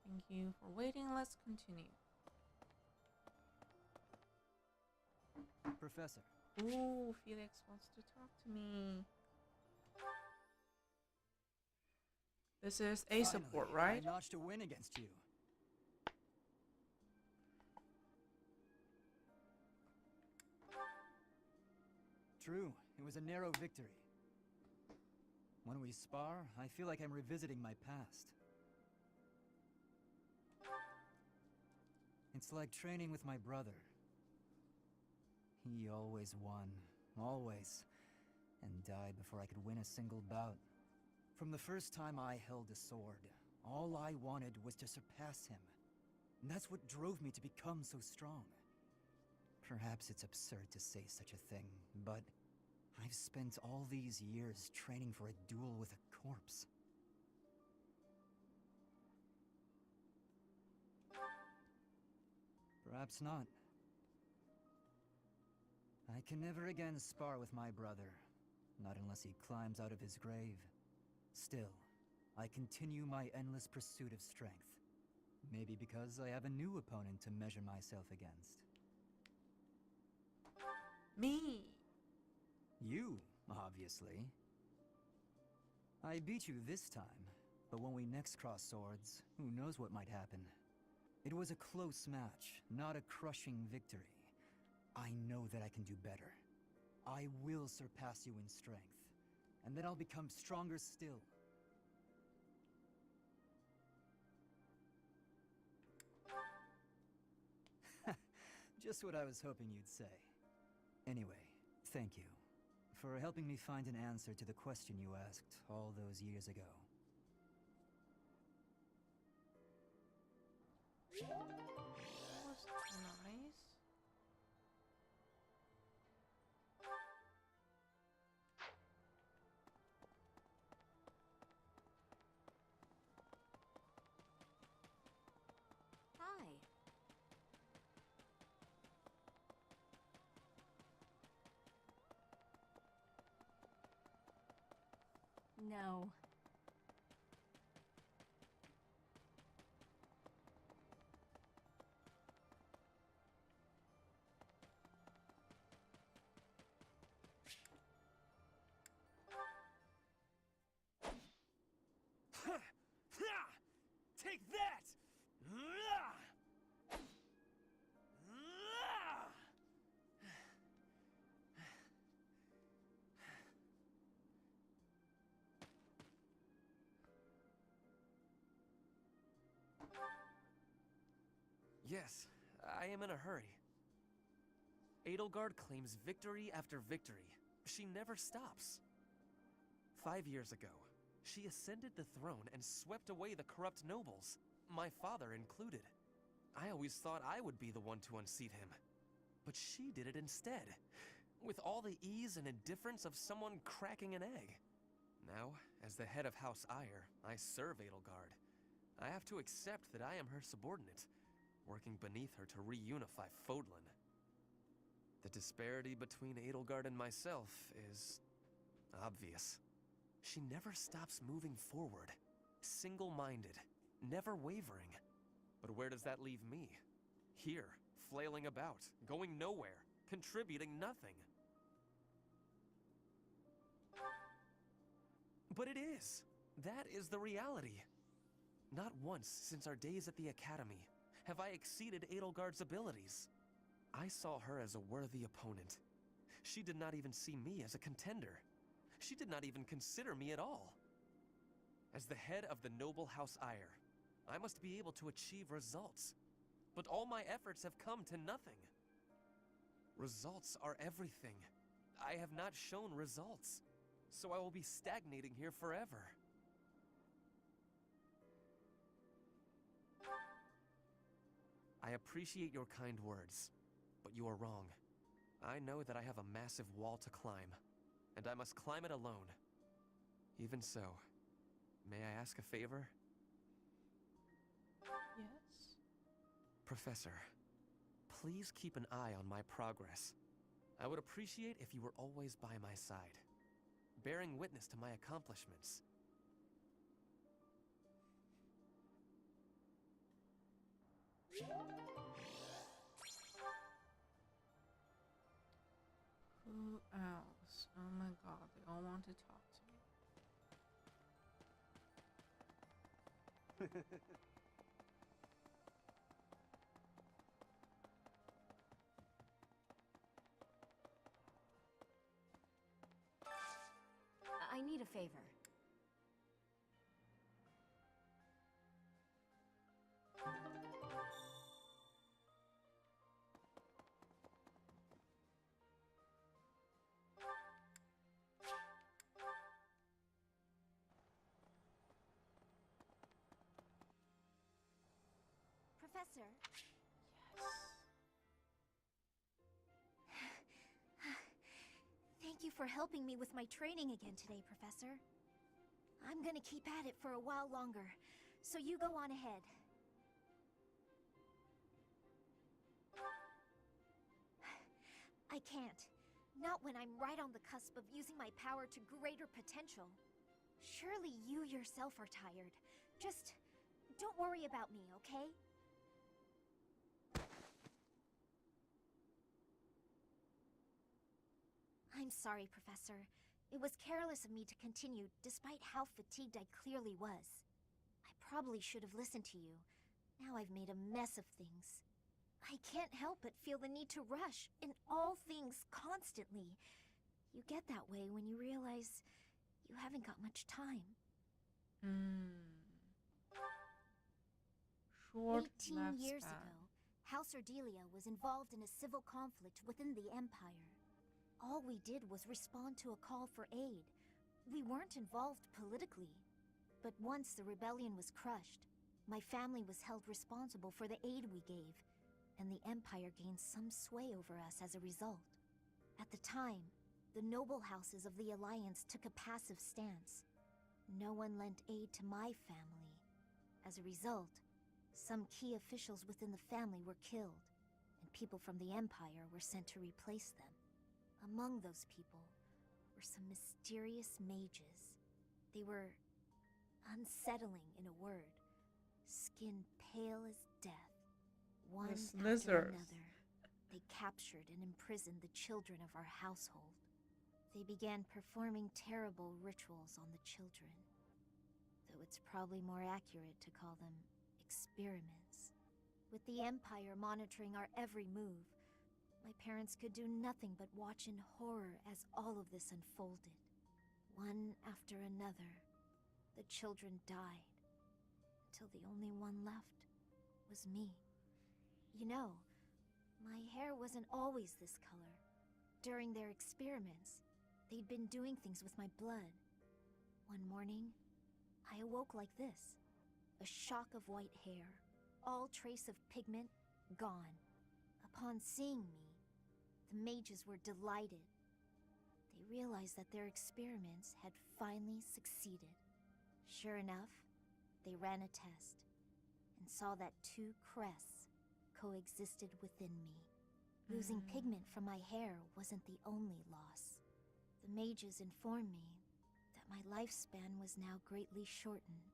Thank you for waiting. Let's continue. Professor. Ooh, Felix wants to talk to me. This is a support, right? I notched a win against you. True, it was a narrow victory. When we spar, I feel like I'm revisiting my past. It's like training with my brother. He always won, always, and died before I could win a single bout. From the first time I held a sword, all I wanted was to surpass him. And that's what drove me to become so strong. Perhaps it's absurd to say such a thing, but I've spent all these years training for a duel with a corpse. Perhaps not. I can never again spar with my brother, not unless he climbs out of his grave. Still, I continue my endless pursuit of strength. Maybe because I have a new opponent to measure myself against. Me! You, obviously. I beat you this time, but when we next cross swords, who knows what might happen. It was a close match, not a crushing victory. I know that I can do better. I will surpass you in strength, and then I'll become stronger still. Just what I was hoping you'd say. Anyway, thank you for helping me find an answer to the question you asked all those years ago. That was nice. Hi. No. Take that! Yes, I am in a hurry. Edelgard claims victory after victory. She never stops. 5 years ago, she ascended the throne and swept away the corrupt nobles, my father included. I always thought I would be the one to unseat him. But she did it instead, with all the ease and indifference of someone cracking an egg. Now, as the head of House Eyre, I serve Edelgard. I have to accept that I am her subordinate, working beneath her to reunify Fodlan. The disparity between Edelgard and myself is obvious. She never stops moving forward, single-minded, never wavering. But where does that leave me? Here, flailing about, going nowhere, contributing nothing. But it is. That is the reality. Not once since our days at the Academy have I exceeded Edelgard's abilities. I saw her as a worthy opponent. She did not even see me as a contender. She did not even consider me at all. As the head of the noble House Eyre, I must be able to achieve results. But all my efforts have come to nothing. Results are everything. I have not shown results, so I will be stagnating here forever. I appreciate your kind words, but you are wrong. I know that I have a massive wall to climb, and I must climb it alone. Even so, may I ask a favor? Yes? Professor, please keep an eye on my progress. I would appreciate if you were always by my side, bearing witness to my accomplishments. Who else? Oh my god, they all want to talk to me. I need a favor. Professor. Thank you for helping me with my training again today, Professor. I'm gonna keep at it for a while longer, so you go on ahead. I can't. Not when I'm right on the cusp of using my power to greater potential. Surely you yourself are tired. Just don't worry about me, okay? I'm sorry, Professor. It was careless of me to continue, despite how fatigued I clearly was. I probably should have listened to you. Now I've made a mess of things. I can't help but feel the need to rush in all things constantly. You get that way when you realize you haven't got much time. Short 18 years lifespan. ago, House Ardelia was involved in a civil conflict within the Empire. All we did was respond to a call for aid. We weren't involved politically. But once the rebellion was crushed, my family was held responsible for the aid we gave, and the Empire gained some sway over us as a result. At the time, the noble houses of the Alliance took a passive stance. No one lent aid to my family. As a result, some key officials within the family were killed, and people from the Empire were sent to replace them. Among those people were some mysterious mages. They were unsettling, in a word. Skin pale as death. One after another, they captured and imprisoned the children of our household. They began performing terrible rituals on the children. Though it's probably more accurate to call them experiments. With the Empire monitoring our every move, my parents could do nothing but watch in horror as all of this unfolded. One after another, the children died, until the only one left was me. You know, my hair wasn't always this color. During their experiments, they'd been doing things with my blood. One morning, I awoke like this. A shock of white hair, all trace of pigment gone. Upon seeing me, the mages were delighted. They realized that their experiments had finally succeeded. Sure enough, they ran a test and saw that two crests coexisted within me. Losing pigment from my hair wasn't the only loss. The mages informed me that my lifespan was now greatly shortened.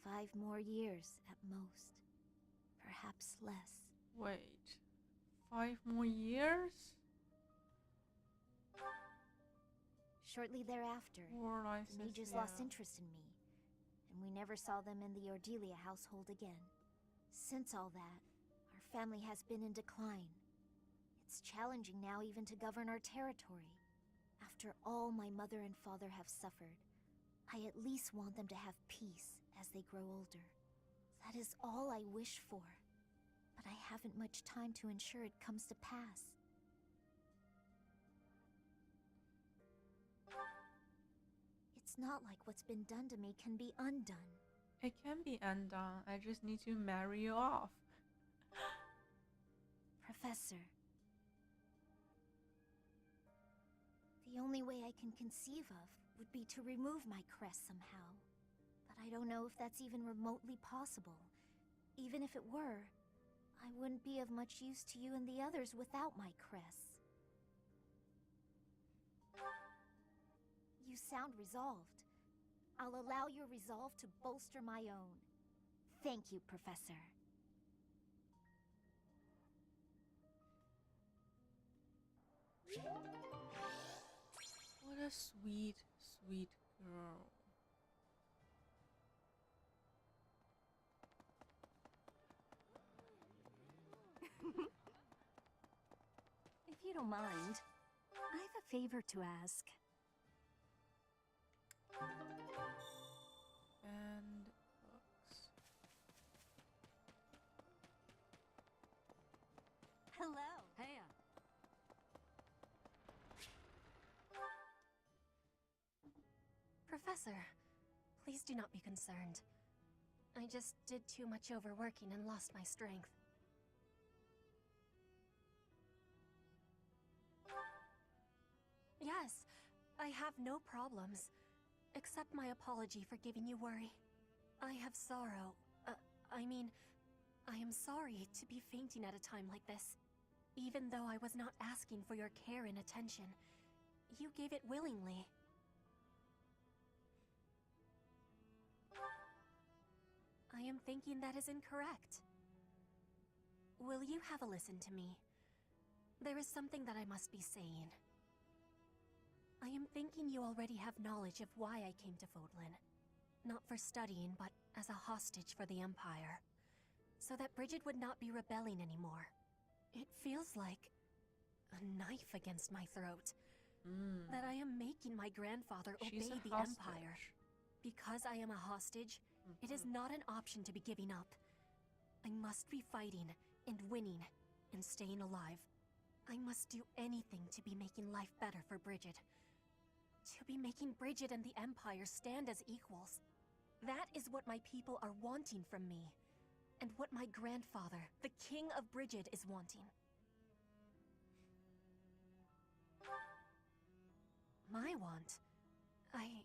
5 more years at most. Perhaps less. Wait. 5 more years? Shortly thereafter, the mages lost interest in me, and we never saw them in the Ardelia household again. Since all that, our family has been in decline. It's challenging now even to govern our territory. After all my mother and father have suffered, I at least want them to have peace as they grow older. That is all I wish for. But I haven't much time to ensure it comes to pass. It's not like what's been done to me can be undone. It can be undone. I just need to marry you off. Professor. The only way I can conceive of would be to remove my crest somehow. But I don't know if that's even remotely possible. Even if it were, I wouldn't be of much use to you and the others without my crests. You sound resolved. I'll allow your resolve to bolster my own. Thank you, Professor. What a sweet, sweet girl. If you don't mind, I have a favor to ask. And books. Hello. Hey. Professor, please do not be concerned. I just did too much overworking and lost my strength. Yes, I have no problems. Accept my apology for giving you worry. I have sorrow. I am sorry to be fainting at a time like this. Even though I was not asking for your care and attention, you gave it willingly. I am thinking that is incorrect. Will you have a listen to me? There is something that I must be saying. I am thinking you already have knowledge of why I came to Fodlan. Not for studying, but as a hostage for the Empire. So that Bridget would not be rebelling anymore. It feels like a knife against my throat. That I am making my grandfather She's obey a the hostage. Empire. Because I am a hostage, it is not an option to be giving up. I must be fighting and winning and staying alive. I must do anything to be making life better for Bridget. To be making Bridget and the Empire stand as equals. That is what my people are wanting from me. And what my grandfather, the King of Bridget, is wanting. My want? I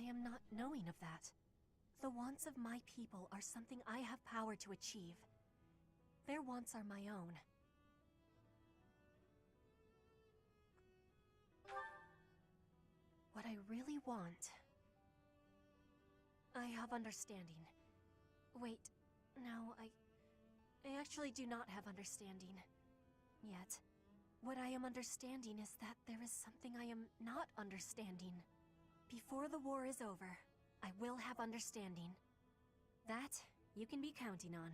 am not knowing of that. The wants of my people are something I have power to achieve. Their wants are my own. What I really want... I have understanding. Wait, no, I actually do not have understanding. Yet. What I am understanding is that there is something I am not understanding. Before the war is over, I will have understanding. That you can be counting on.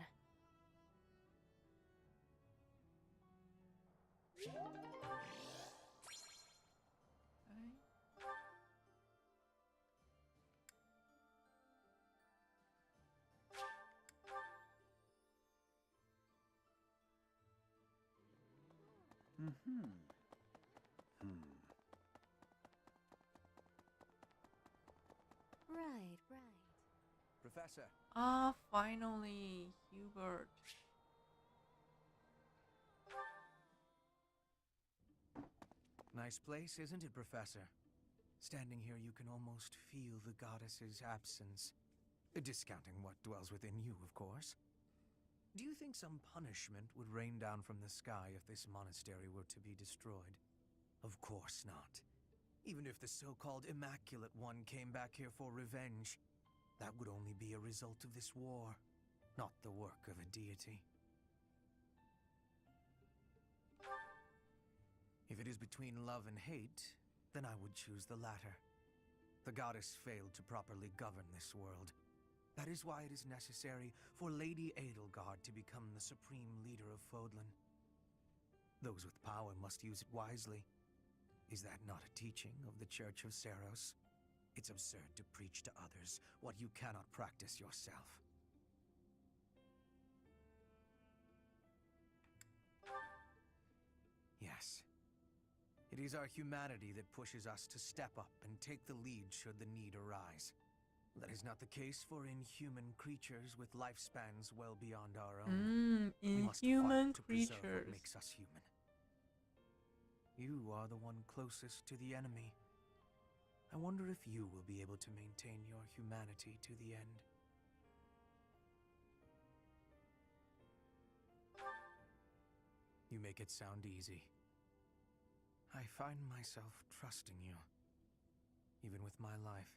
Right. Professor. Ah, finally, Hubert. Nice place, isn't it, Professor? Standing here, you can almost feel the goddess's absence. Discounting what dwells within you, of course. Do you think some punishment would rain down from the sky if this monastery were to be destroyed? Of course not. Even if the so-called Immaculate One came back here for revenge, that would only be a result of this war, not the work of a deity. If it is between love and hate, then I would choose the latter. The goddess failed to properly govern this world. That is why it is necessary for Lady Edelgard to become the supreme leader of Fodlan. Those with power must use it wisely. Is that not a teaching of the Church of Seros? It's absurd to preach to others what you cannot practice yourself. Yes. It is our humanity that pushes us to step up and take the lead should the need arise. That is not the case for inhuman creatures with lifespans well beyond our own. We must Inhuman fight to preserve creatures. what makes us human. You are the one closest to the enemy. I wonder if you will be able to maintain your humanity to the end. You make it sound easy. I find myself trusting you, even with my life.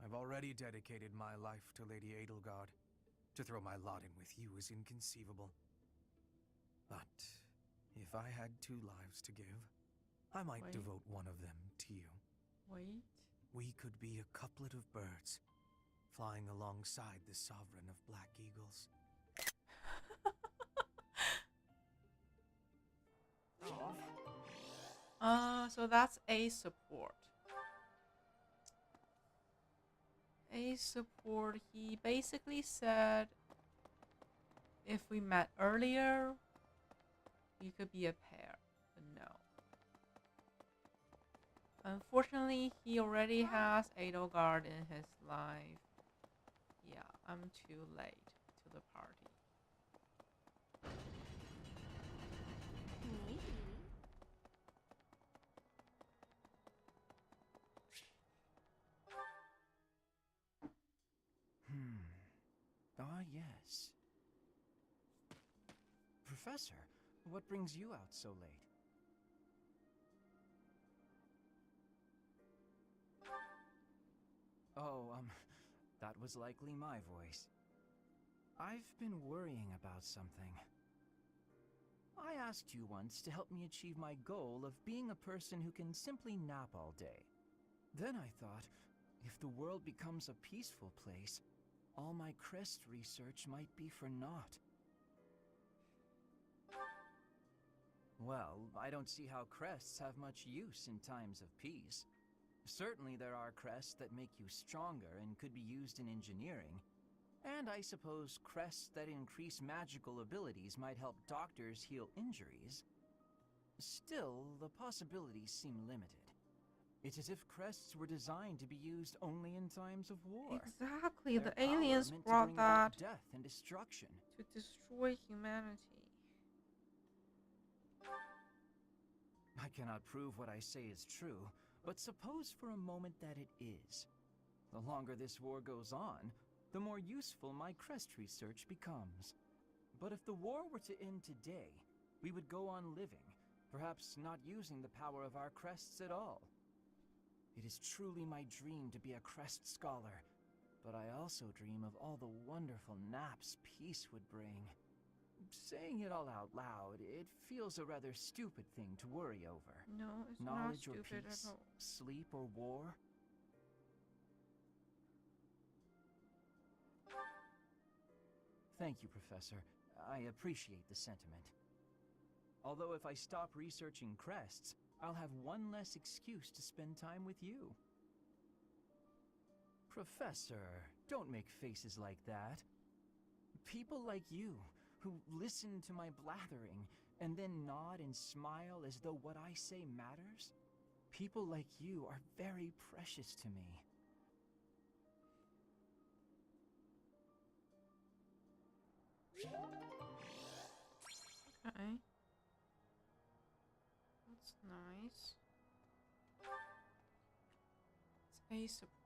I've already dedicated my life to Lady Edelgard. To throw my lot in with you is inconceivable. But if I had 2 lives to give, I might Wait. devote one of them to you. Wait. We could be a couplet of birds, flying alongside the sovereign of Black Eagles. So that's a support. A support, he basically said if we met earlier, we could be a pair. But no. Unfortunately, he already has Edelgard in his life. Yeah, I'm too late to the party. Ah, yes. Professor, what brings you out so late? Oh, that was likely my voice. I've been worrying about something. I asked you once to help me achieve my goal of being a person who can simply nap all day. Then I thought, if the world becomes a peaceful place, all my crest research might be for naught. Well, I don't see how crests have much use in times of peace. Certainly there are crests that make you stronger and could be used in engineering. And I suppose crests that increase magical abilities might help doctors heal injuries. Still, the possibilities seem limited. It's as if crests were designed to be used only in times of war. Exactly, Their the aliens power meant to brought bring about that death and destruction. to destroy humanity. I cannot prove what I say is true, but suppose for a moment that it is. The longer this war goes on, the more useful my crest research becomes. But if the war were to end today, we would go on living, perhaps not using the power of our crests at all. It is truly my dream to be a crest scholar, but I also dream of all the wonderful naps peace would bring. Saying it all out loud, it feels a rather stupid thing to worry over. No, it's Knowledge not or stupid peace, at all. sleep or war. Thank you, Professor. I appreciate the sentiment. Although if I stop researching crests, I'll have one less excuse to spend time with you. Professor, don't make faces like that. People like you, who listen to my blathering and then nod and smile as though what I say matters, people like you are very precious to me. Okay. That's nice. It's a support.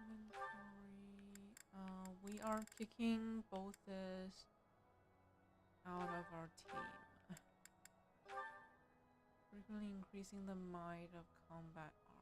Inventory. We are kicking both this out of our team. Frequently increasing the might of combat art.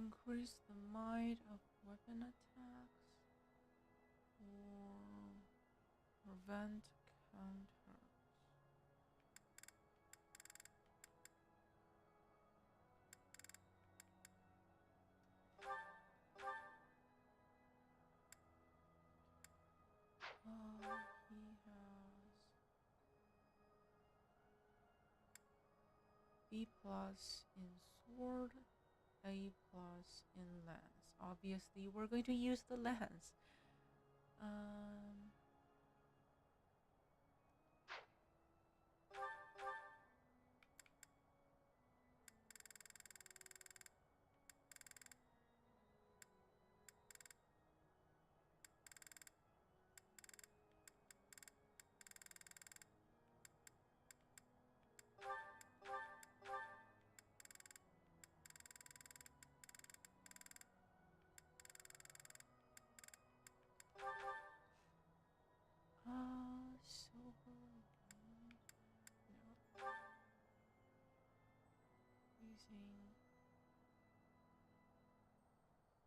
Increase the might of weapon attacks or prevent counters. He has B plus in sword, A plus in lance. Obviously, we're going to use the lance.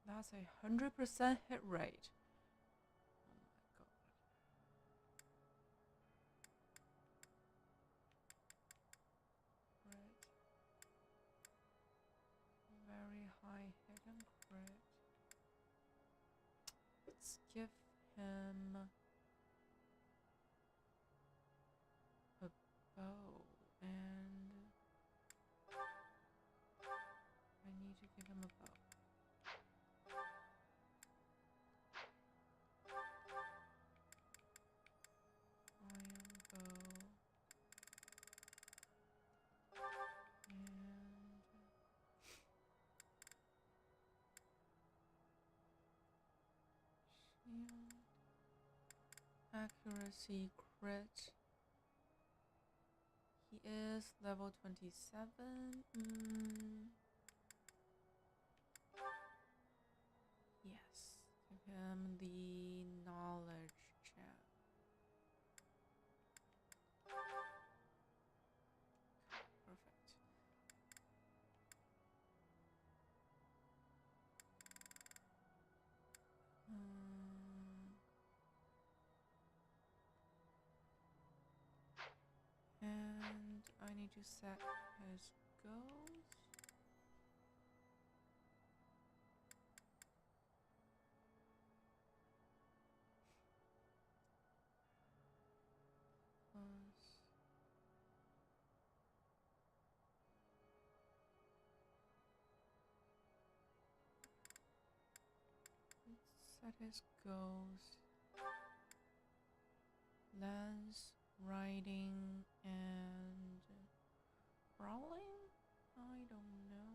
That's 100% hit rate. Oh my god. Crit. Very high hit and crit. Let's give him a bow, and I need to give him a bow. Iron bow. And shield. Accuracy crit. He is level 27. Yes. Give him the knowledge gem. Perfect. And I need to set his goals. Let's set his goals. Lance, riding, and crawling? I don't know.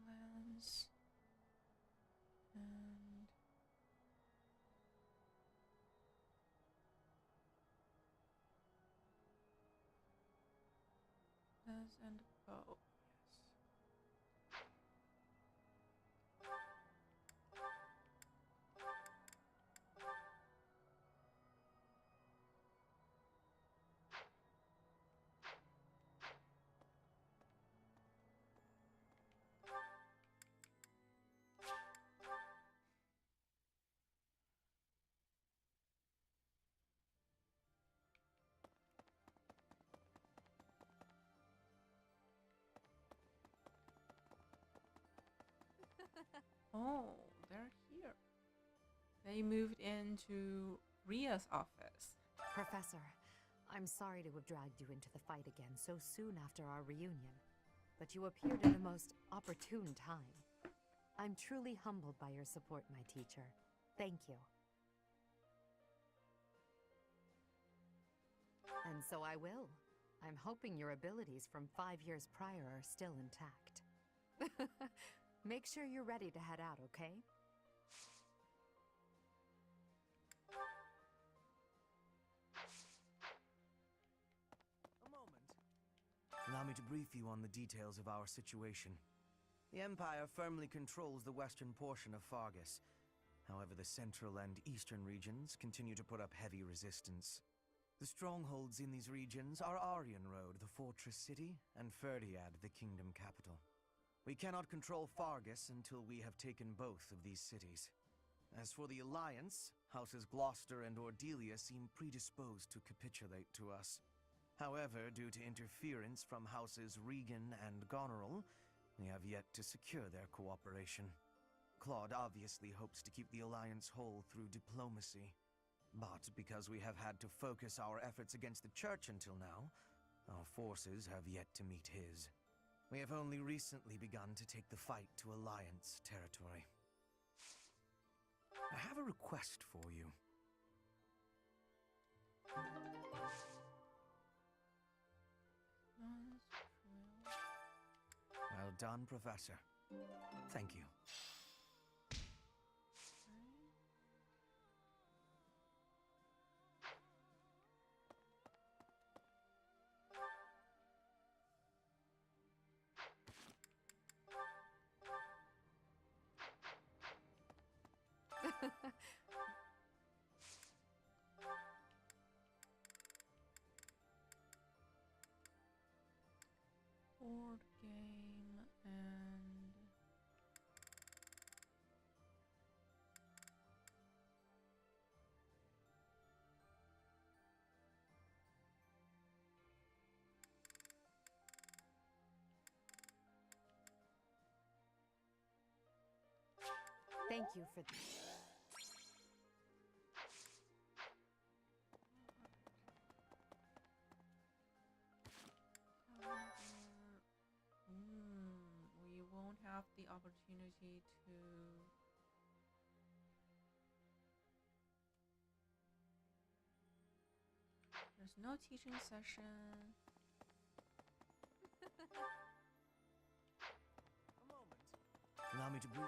Lance and lance and bow. Oh, they're here. They moved into Ria's office. Professor, I'm sorry to have dragged you into the fight again so soon after our reunion, but you appeared at the most opportune time. I'm truly humbled by your support, my teacher. Thank you. And so I will. I'm hoping your abilities from 5 years prior are still intact. Make sure you're ready to head out, okay? me to brief you on the details of our situation. The Empire firmly controls the western portion of Fargus. However, the central and eastern regions continue to put up heavy resistance. The strongholds in these regions are Aryan Road, the fortress city, and Ferdiad, the kingdom capital. We cannot control Fargus until we have taken both of these cities. As for the Alliance, Houses Gloucester and Ordelia seem predisposed to capitulate to us. However, due to interference from Houses Regan and Goneril, we have yet to secure their cooperation. Claude obviously hopes to keep the Alliance whole through diplomacy. But because we have had to focus our efforts against the Church until now, our forces have yet to meet his. We have only recently begun to take the fight to Alliance territory. I have a request for you. Well done, Professor. Thank you. Board game and Thank you for we won't have the opportunity to there's no teaching session. Allow me to brief.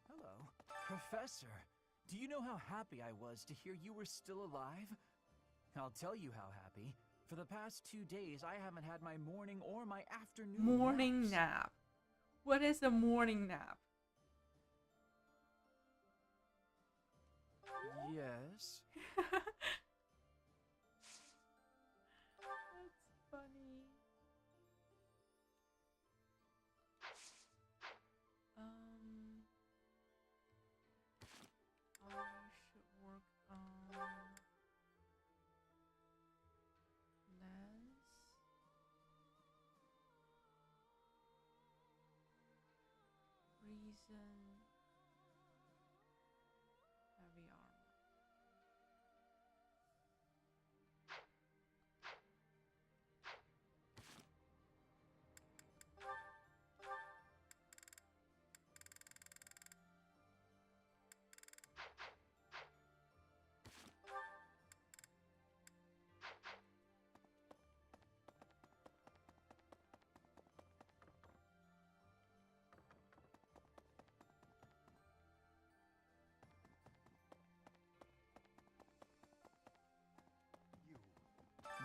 Hello. Professor, do you know how happy I was to hear you were still alive? I'll tell you how happy. For the past 2 days, I haven't had my morning or my afternoon Morning naps. nap. What is a morning nap? Yes. That's funny. I should work on lens. Reason. Heavy armor.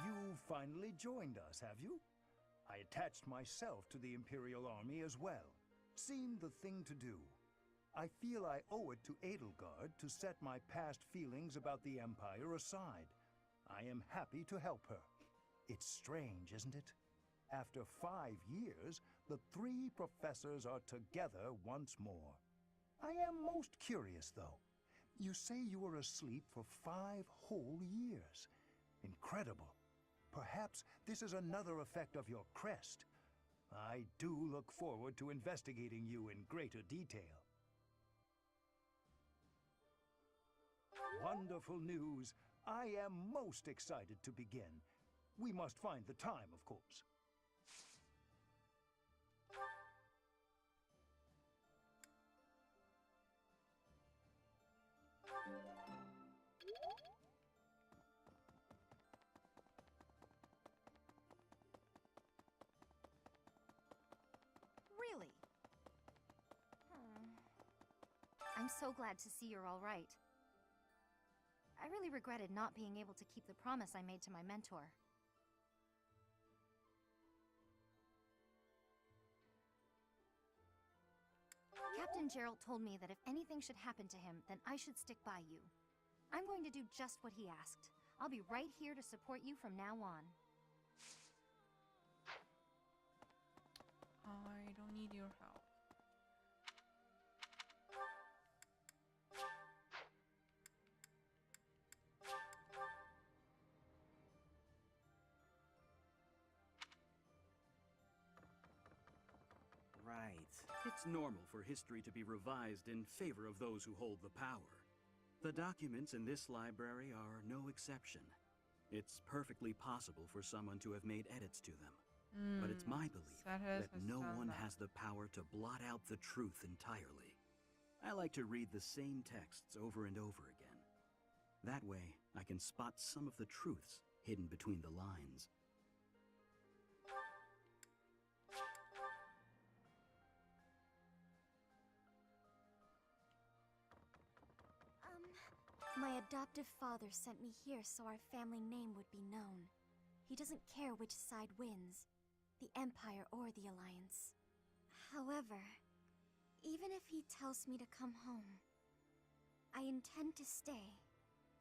You finally joined us, have you? I attached myself to the Imperial Army as well. Seemed the thing to do. I feel I owe it to Edelgard to set my past feelings about the Empire aside. I am happy to help her. It's strange, isn't it? After 5 years, the 3 professors are together once more. I am most curious, though. You say you were asleep for 5 whole years. Incredible. Perhaps this is another effect of your crest. I do look forward to investigating you in greater detail. Wonderful news. I am most excited to begin. We must find the time, of course. I'm so glad to see you're all right. I really regretted not being able to keep the promise I made to my mentor. Captain Gerald told me that if anything should happen to him, then I should stick by you. I'm going to do just what he asked. I'll be right here to support you from now on. I don't need your help. Right. It's normal for history to be revised in favor of those who hold the power. The documents in this library are no exception. It's perfectly possible for someone to have made edits to them. But it's my belief that no one has the power to blot out the truth entirely. I like to read the same texts over and over again. That way, I can spot some of the truths hidden between the lines. My adoptive father sent me here so our family name would be known. He doesn't care which side wins, the Empire or the Alliance. However, even if he tells me to come home, I intend to stay.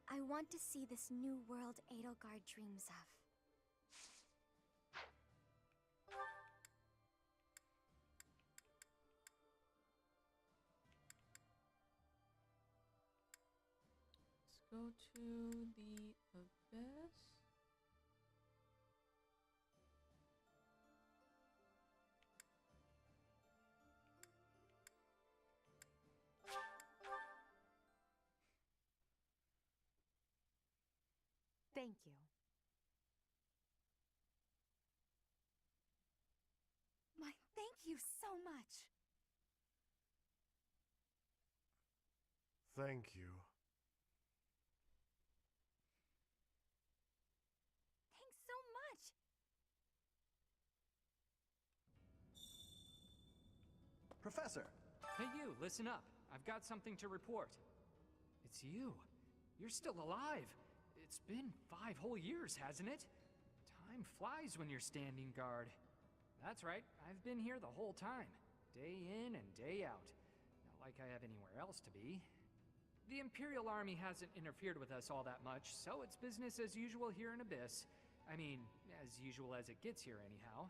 I want to see this new world Edelgard dreams of. Let's go to the abyss. Thank you. Thank you so much. Thank you. Thanks so much. Professor! Hey you, listen up. I've got something to report. It's you. You're still alive. It's been 5 whole years, hasn't it? Time flies when you're standing guard. That's right, I've been here the whole time. Day in and day out. Not like I have anywhere else to be. The Imperial Army hasn't interfered with us all that much, so it's business as usual here in Abyss. I mean, as usual as it gets here anyhow.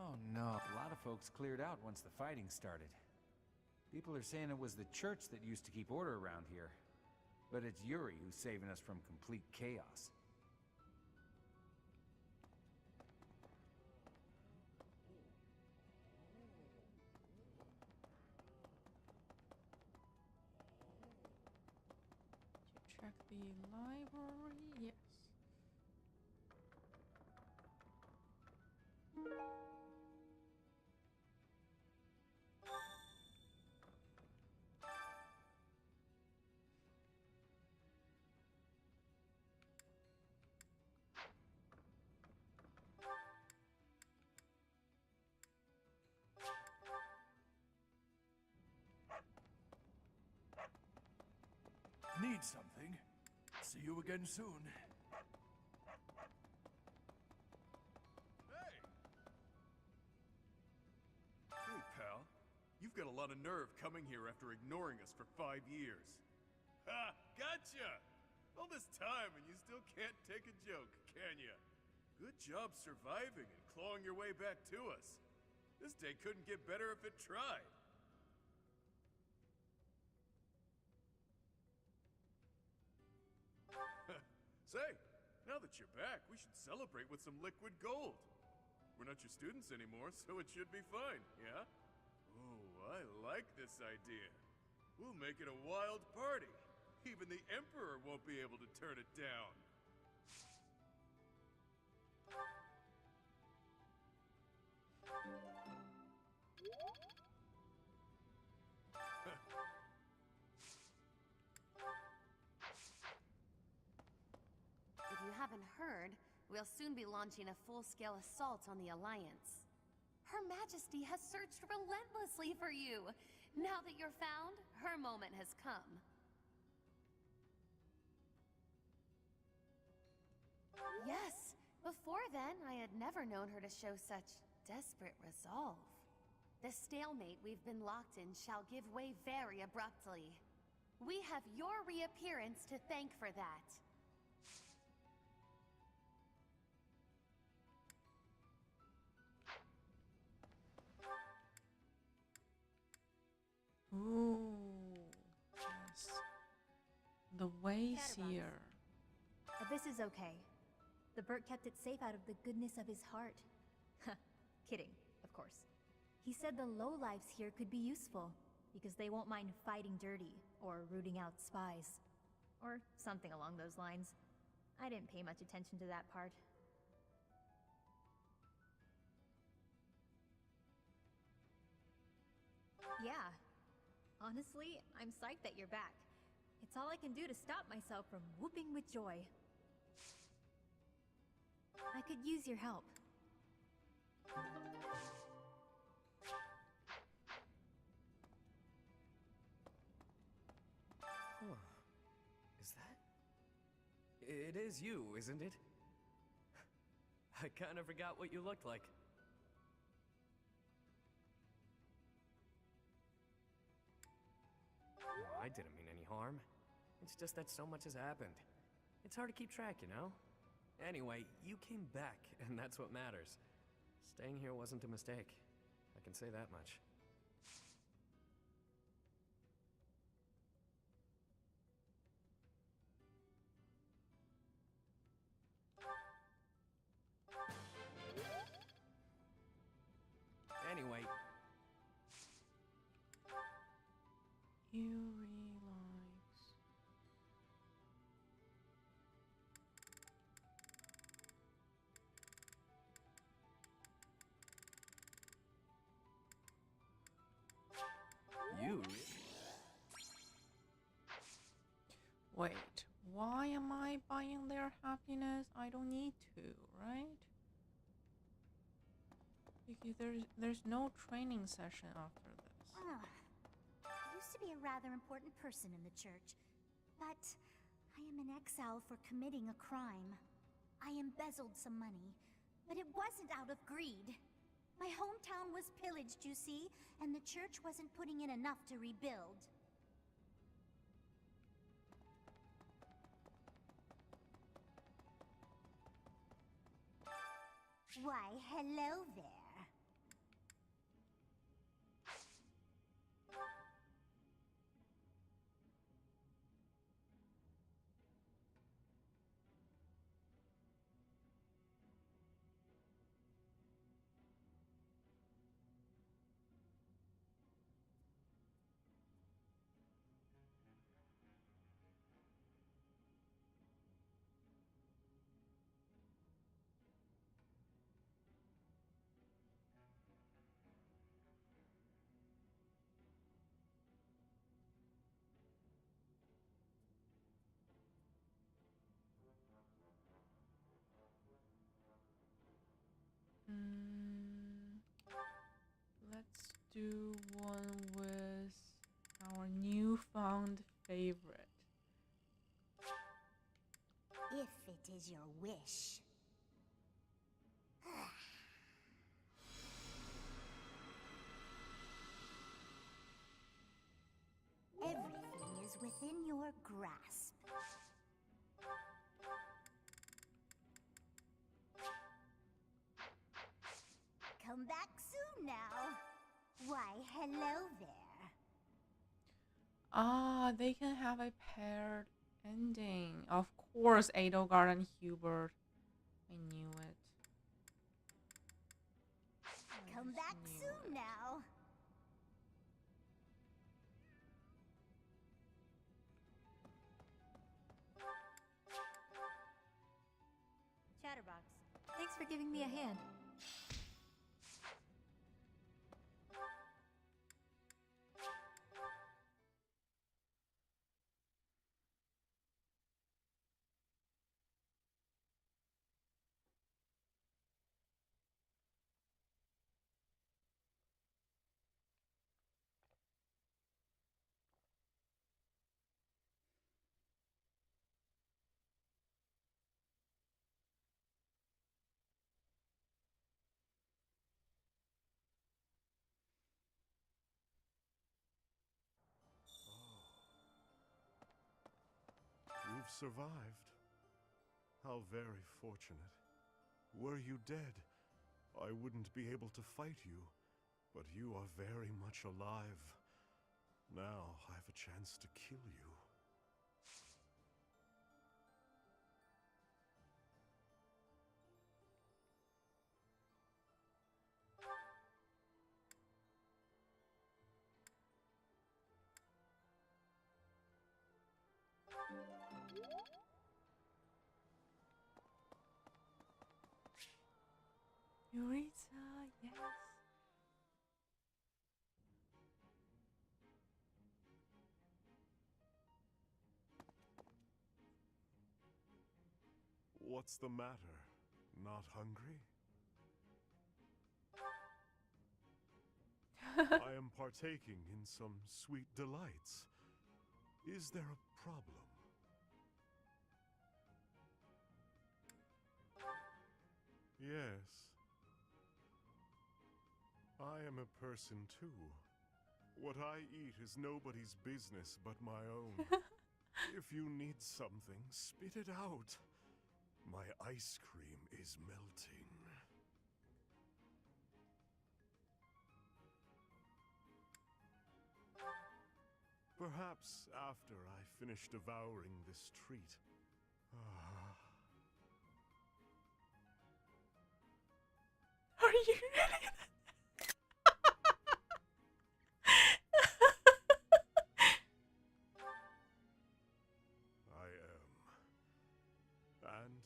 Oh no, a lot of folks cleared out once the fighting started. People are saying it was the church that used to keep order around here. But it's Yuri who's saving us from complete chaos. To check the library, yes. Need something? See you again soon. Hey! Hey, pal. You've got a lot of nerve coming here after ignoring us for 5 years. Ha! Gotcha! All this time and you still can't take a joke, can ya? Good job surviving and clawing your way back to us. This day couldn't get better if it tried. Say, now that you're back, we should celebrate with some liquid gold. We're not your students anymore, so it should be fine, yeah? Oh, I like this idea. We'll make it a wild party. Even the Emperor won't be able to turn it down. If you haven't heard, we'll soon be launching a full-scale assault on the Alliance. Her Majesty has searched relentlessly for you. Now that you're found, her moment has come. Yes, before then, I had never known her to show such desperate resolve. The stalemate we've been locked in shall give way very abruptly. We have your reappearance to thank for that. Ooh, yes. The Wayseer. Abyss is okay. The Burt kept it safe out of the goodness of his heart. Kidding, of course. He said the lowlifes here could be useful, because they won't mind fighting dirty, or rooting out spies. Or something along those lines. I didn't pay much attention to that part. Yeah. Honestly, I'm psyched that you're back. It's all I can do to stop myself from whooping with joy. I could use your help. Is that? It is you, isn't it? I kind of forgot what you looked like. I didn't mean any harm. It's just that so much has happened. It's hard to keep track, you know? Anyway, you came back, and that's what matters. Staying here wasn't a mistake. I can say that much. Anyway... You realize... You? Wait, why am I buying their happiness? I don't need to, right? Because there's no training session after this. I used to be a rather important person in the church, but I am in exile for committing a crime. I embezzled some money, but it wasn't out of greed. My hometown was pillaged, you see, and the church wasn't putting in enough to rebuild. Why, hello there. Let's do one with our newfound favorite. If it is your wish. Everything is within your grasp. Come back soon now. Why, hello there. Ah, they can have a paired ending. Of course, Edelgard and Hubert. I knew it. Come back soon now. Chatterbox, thanks for giving me a hand. survived. How very fortunate. Were you dead, I wouldn't be able to fight you, but you are very much alive. Now I have a chance to kill you. Yuritsa, yes. What's the matter? Not hungry? I am partaking in some sweet delights. Is there a problem? Yes. I am a person too. What I eat is nobody's business but my own. If you need something, spit it out. My ice cream is melting. Perhaps after I finish devouring this treat. Are you really? I am. And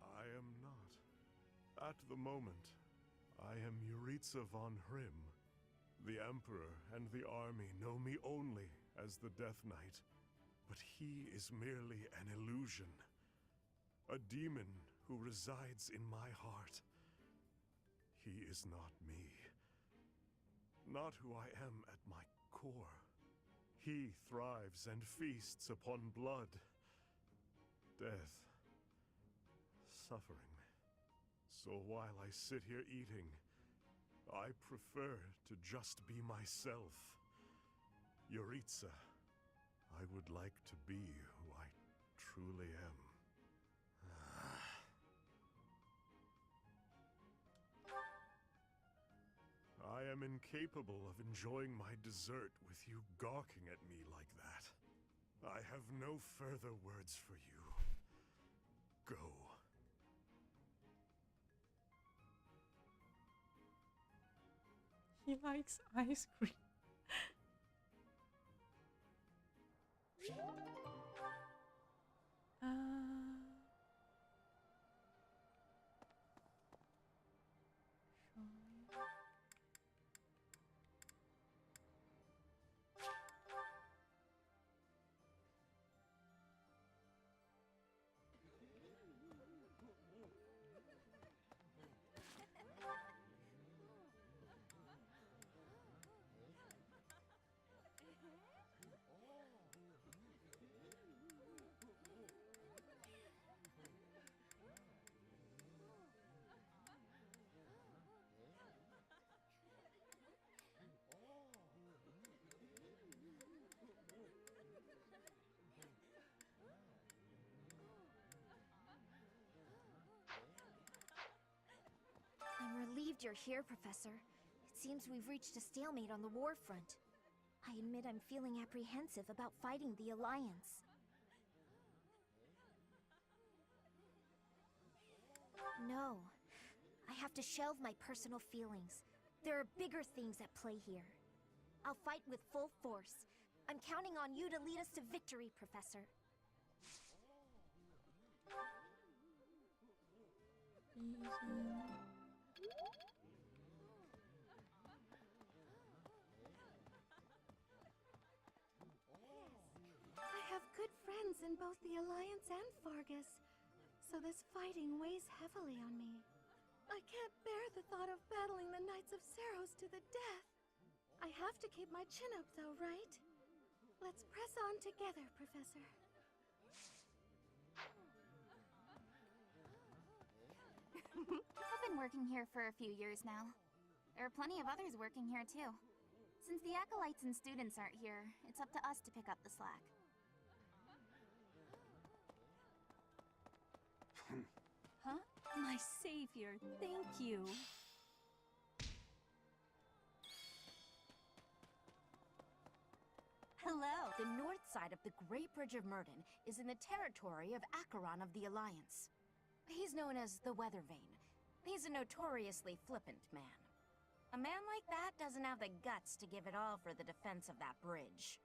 I am not. At the moment, I am Yuritsa von Hrim. The Emperor and the army know me only as the Death Knight, but he is merely an illusion. A demon who resides in my heart. He is not me. Not who I am at my core. He thrives and feasts upon blood, death, suffering. So while I sit here eating, I prefer to just be myself. Yuritsa, I would like to be who I truly am. I am incapable of enjoying my dessert with you gawking at me like that. I have no further words for you. Go. He likes ice cream. I'm relieved you're here, Professor. It seems we've reached a stalemate on the war front. I admit I'm feeling apprehensive about fighting the Alliance. No. I have to shelve my personal feelings. There are bigger things at play here. I'll fight with full force. I'm counting on you to lead us to victory, Professor. I have good friends in both the Alliance and Fargus, so this fighting weighs heavily on me. I can't bear the thought of battling the Knights of Seros to the death. I have to keep my chin up though, right? Let's press on together, Professor. I've been working here for a few years now. There are plenty of others working here too. Since the acolytes and students aren't here, it's up to us to pick up the slack. My savior, thank you. Hello! The north side of the Great Bridge of Murden is in the territory of Acheron of the Alliance. He's known as the Weathervane. He's a notoriously flippant man. A man like that doesn't have the guts to give it all for the defense of that bridge.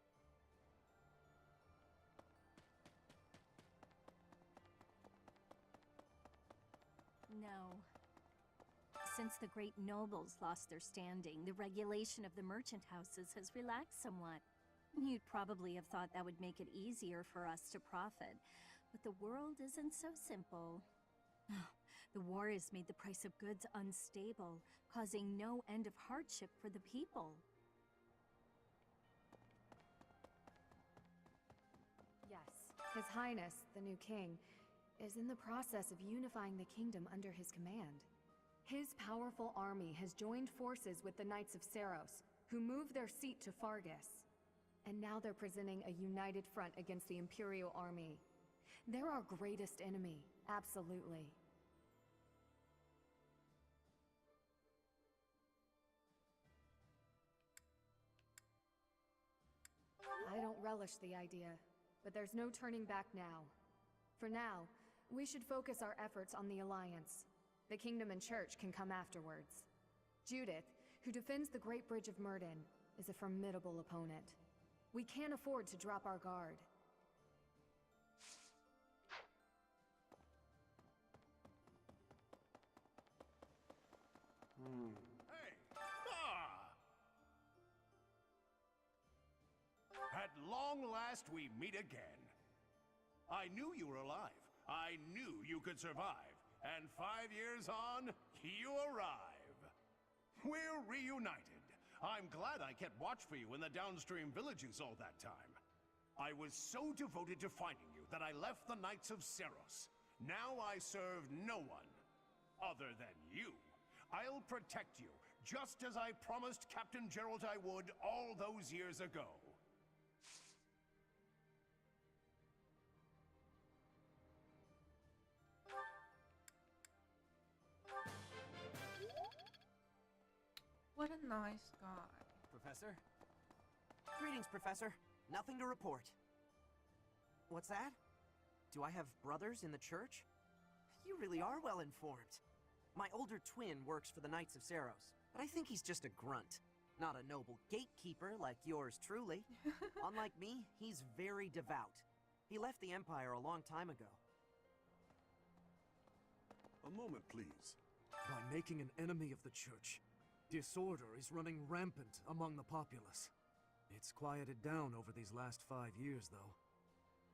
No. Since the great nobles lost their standing, the regulation of the merchant houses has relaxed somewhat. You'd probably have thought that would make it easier for us to profit, but the world isn't so simple. The war has made the price of goods unstable, causing no end of hardship for the people. Yes, His Highness, the new king, is in the process of unifying the kingdom under his command. His powerful army has joined forces with the Knights of Seros, who moved their seat to Fargus. And now they're presenting a united front against the Imperial army. They're our greatest enemy, absolutely. I don't relish the idea, but there's no turning back now. For now, we should focus our efforts on the Alliance. The Kingdom and Church can come afterwards. Judith, who defends the Great Bridge of Murden, is a formidable opponent. We can't afford to drop our guard. Hey! Ah! At long last we meet again. I knew you were alive. I knew you could survive. And 5 years on, you arrive. We're reunited. I'm glad I kept watch for you in the downstream villages all that time. I was so devoted to finding you that I left the Knights of Seros. Now I serve no one other than you. I'll protect you, just as I promised Captain Gerald I would all those years ago. What a nice guy. Professor? Greetings, Professor. Nothing to report. What's that? Do I have brothers in the church? You really are well informed. My older twin works for the Knights of Seros, but I think he's just a grunt. Not a noble gatekeeper like yours truly. Unlike me, he's very devout. He left the Empire a long time ago. A moment, please. By making an enemy of the church, disorder is running rampant among the populace. It's quieted down over these last 5 years, though.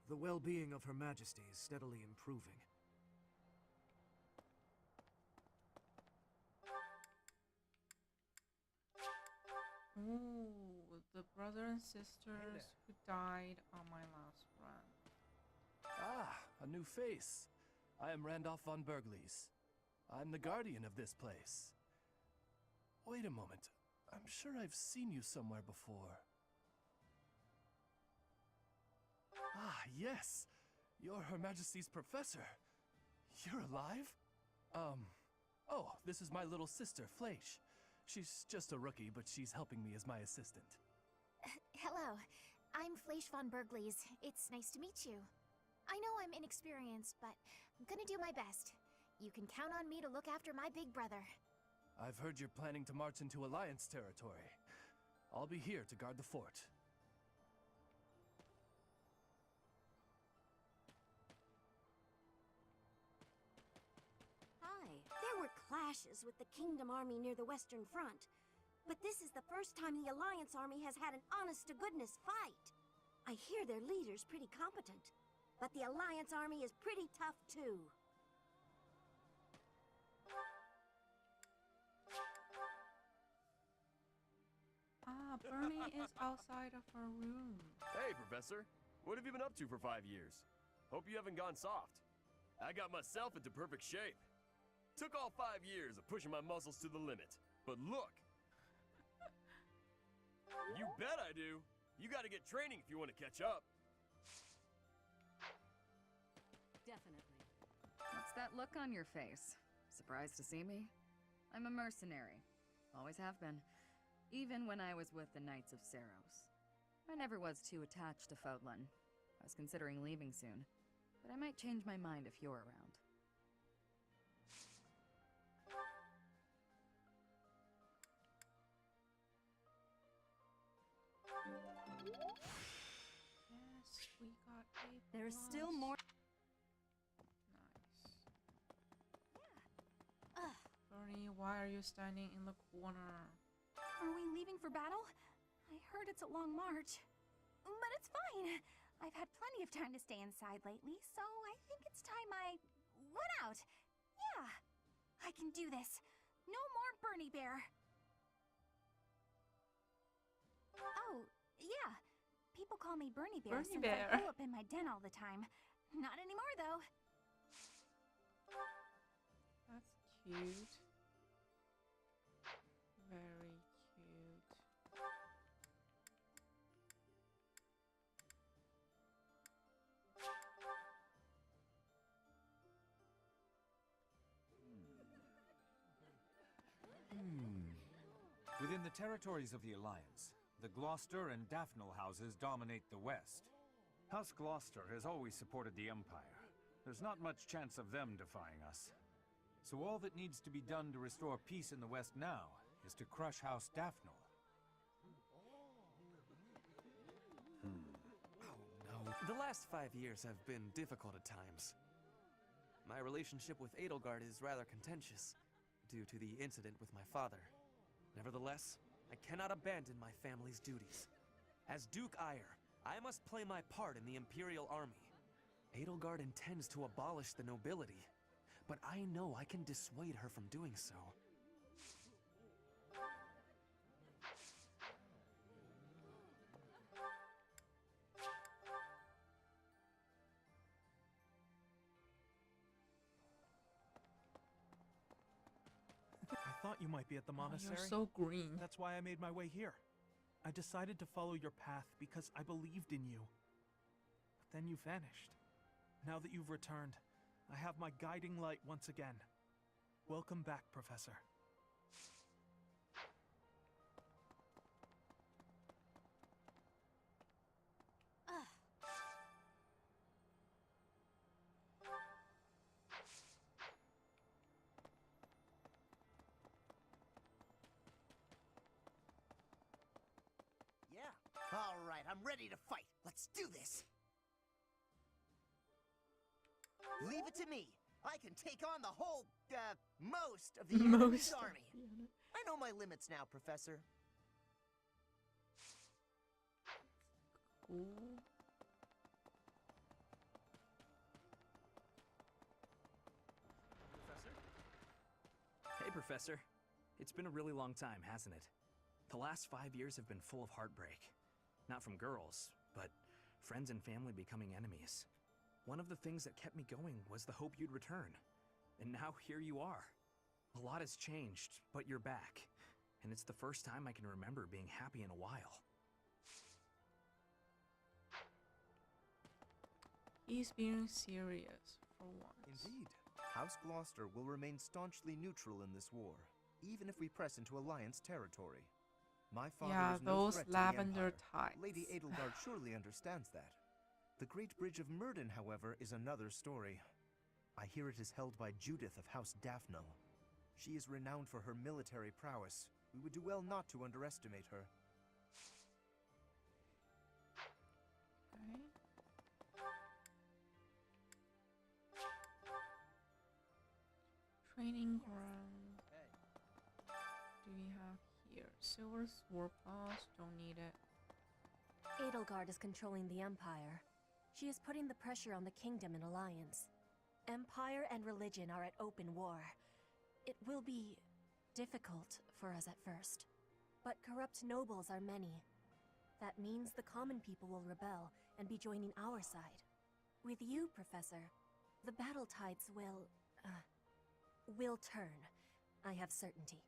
The well-being of Her Majesty is steadily improving. Ooh, the brother and sisters who died on my last run. Ah, a new face. I am Randolph von Berglies. I'm the guardian of this place. Wait a moment. I'm sure I've seen you somewhere before. Ah, yes! You're Her Majesty's professor. You're alive? Oh, this is my little sister, Fleisch. She's just a rookie, but she's helping me as my assistant. Hello, I'm Fleisch von Berglies. It's nice to meet you. I know I'm inexperienced, but I'm gonna do my best. You can count on me to look after my big brother. I've heard you're planning to march into Alliance territory. I'll be here to guard the fort. Hi. There were clashes with the Kingdom Army near the Western Front. But this is the first time the Alliance Army has had an honest-to-goodness fight. I hear their leader's pretty competent. But the Alliance Army is pretty tough, too. Ah, Bernie is outside of her room. Hey, Professor. What have you been up to for 5 years? Hope you haven't gone soft. I got myself into perfect shape. Took all 5 years of pushing my muscles to the limit. But look! You bet I do! You gotta get training if you want to catch up. Definitely. What's that look on your face? Surprised to see me? I'm a mercenary. Always have been. Even when I was with the Knights of Saros. I never was too attached to Fodlan. I was considering leaving soon, but I might change my mind if you're around. Yes, we got a There's plus. still more. Nice. Bernie, why are you standing in the corner? Are we leaving for battle? I heard it's a long march. But it's fine. I've had plenty of time to stay inside lately, so I think it's time I went out. Yeah, I can do this. No more Bernie Bear. Oh, yeah. People call me Bernie Bear Bernie since Bear. I go up in my den all the time. Not anymore, though. That's cute. Very cute. Within the territories of the Alliance, the Gloucester and Daphne houses dominate the west. House Gloucester has always supported the Empire. There's not much chance of them defying us. So all that needs to be done to restore peace in the west now is to crush House Daphne. No. The last 5 years have been difficult at times. My relationship with Edelgard is rather contentious, due to the incident with my father. Nevertheless, I cannot abandon my family's duties. As Duke Ire, I must play my part in the Imperial Army. Edelgard intends to abolish the nobility, but I know I can dissuade her from doing so. I thought you might be at the monastery. You're so green. That's why I made my way here. I decided to follow your path because I believed in you. But then you vanished. Now that you've returned, I have my guiding light once again. Welcome back, Professor. Yeah. All right, I'm ready to fight. Let's do this. Leave it to me. I can take on the whole, most of the enemy's army. I know my limits now, Professor. Cool. Professor? Hey, Professor. It's been a really long time, hasn't it? The last 5 years have been full of heartbreak. Not from girls, but friends and family becoming enemies. One of the things that kept me going was the hope you'd return. And now here you are. A lot has changed, but you're back. And it's the first time I can remember being happy in a while. He's being serious for once. Indeed. House Gloucester will remain staunchly neutral in this war, even if we press into Alliance territory. My father is no threat to the lavender Empire. tights. Lady Edelgard surely understands that. The Great Bridge of Myrden, however, is another story. I hear it is held by Judith of House Daphne. She is renowned for her military prowess. We would do well not to underestimate her. Okay. Training ground. Do we have here? Silver sword pass. Don't need it. Edelgard is controlling the Empire. She is putting the pressure on the kingdom in alliance. Empire and religion are at open war. It will be difficult for us at first. But corrupt nobles are many. That means the common people will rebel and be joining our side. With you, Professor, the battle tides will turn. I have certainty.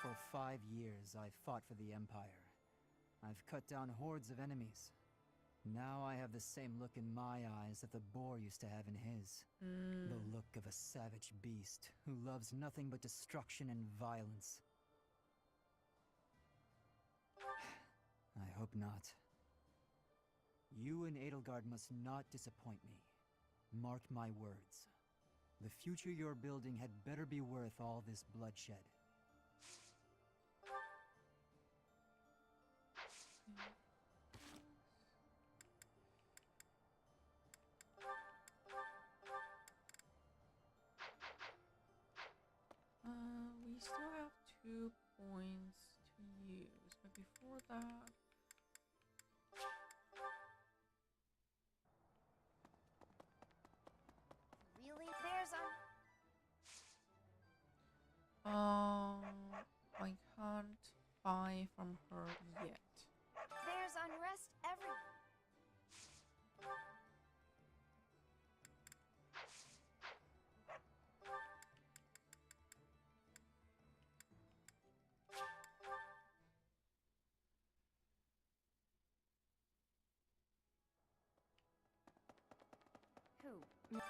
For 5 years, I've fought for the Empire. I've cut down hordes of enemies. Now I have the same look in my eyes that the boar used to have in his. The look of a savage beast who loves nothing but destruction and violence. I hope not. You and Edelgard must not disappoint me. Mark my words. The future you're building had better be worth all this bloodshed. We still have 2 points to use, but before that, Really? There's I can't buy from her yet. There's unrest every...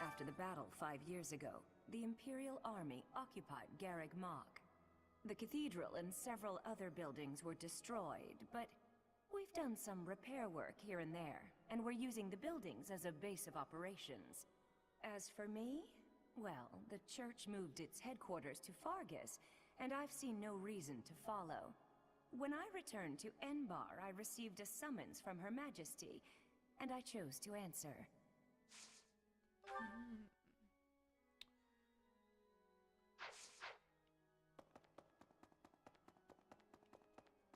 After the battle 5 years ago, the Imperial Army occupied Garreg Mach. The cathedral and several other buildings were destroyed, but we've done some repair work here and there, and we're using the buildings as a base of operations. As for me, well, the church moved its headquarters to Fargus, and I've seen no reason to follow. When I returned to Enbar, I received a summons from Her Majesty, and I chose to answer.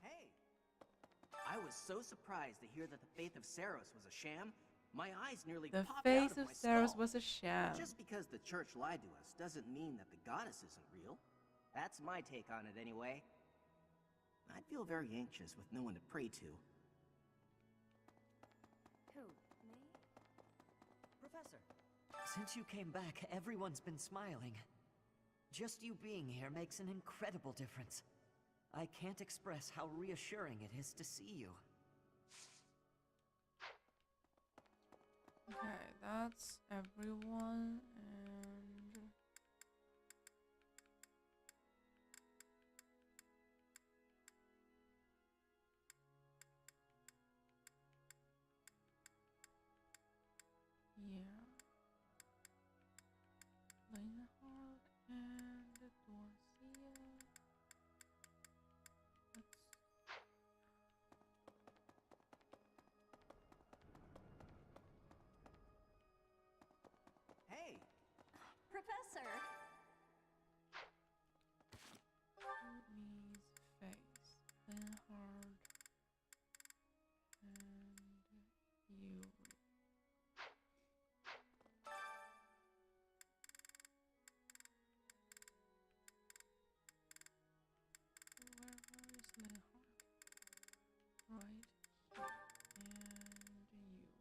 Hey! I was so surprised to hear that the faith of Saros was a sham. My eyes nearly The popped out face of of my Saros skull. was a sham. Just because the church lied to us doesn't mean that the goddess isn't real. That's my take on it anyway. I'd feel very anxious with no one to pray to. Who? Me? Professor, since you came back, everyone's been smiling. Just you being here makes an incredible difference. I can't express how reassuring it is to see you. Okay, that's everyone, and yeah, Leinhardt and Dorcia. Hey! Professor! Hubie's face, Leinhardt, and Yuri. Where is Leinhardt? Right here, and Yuri.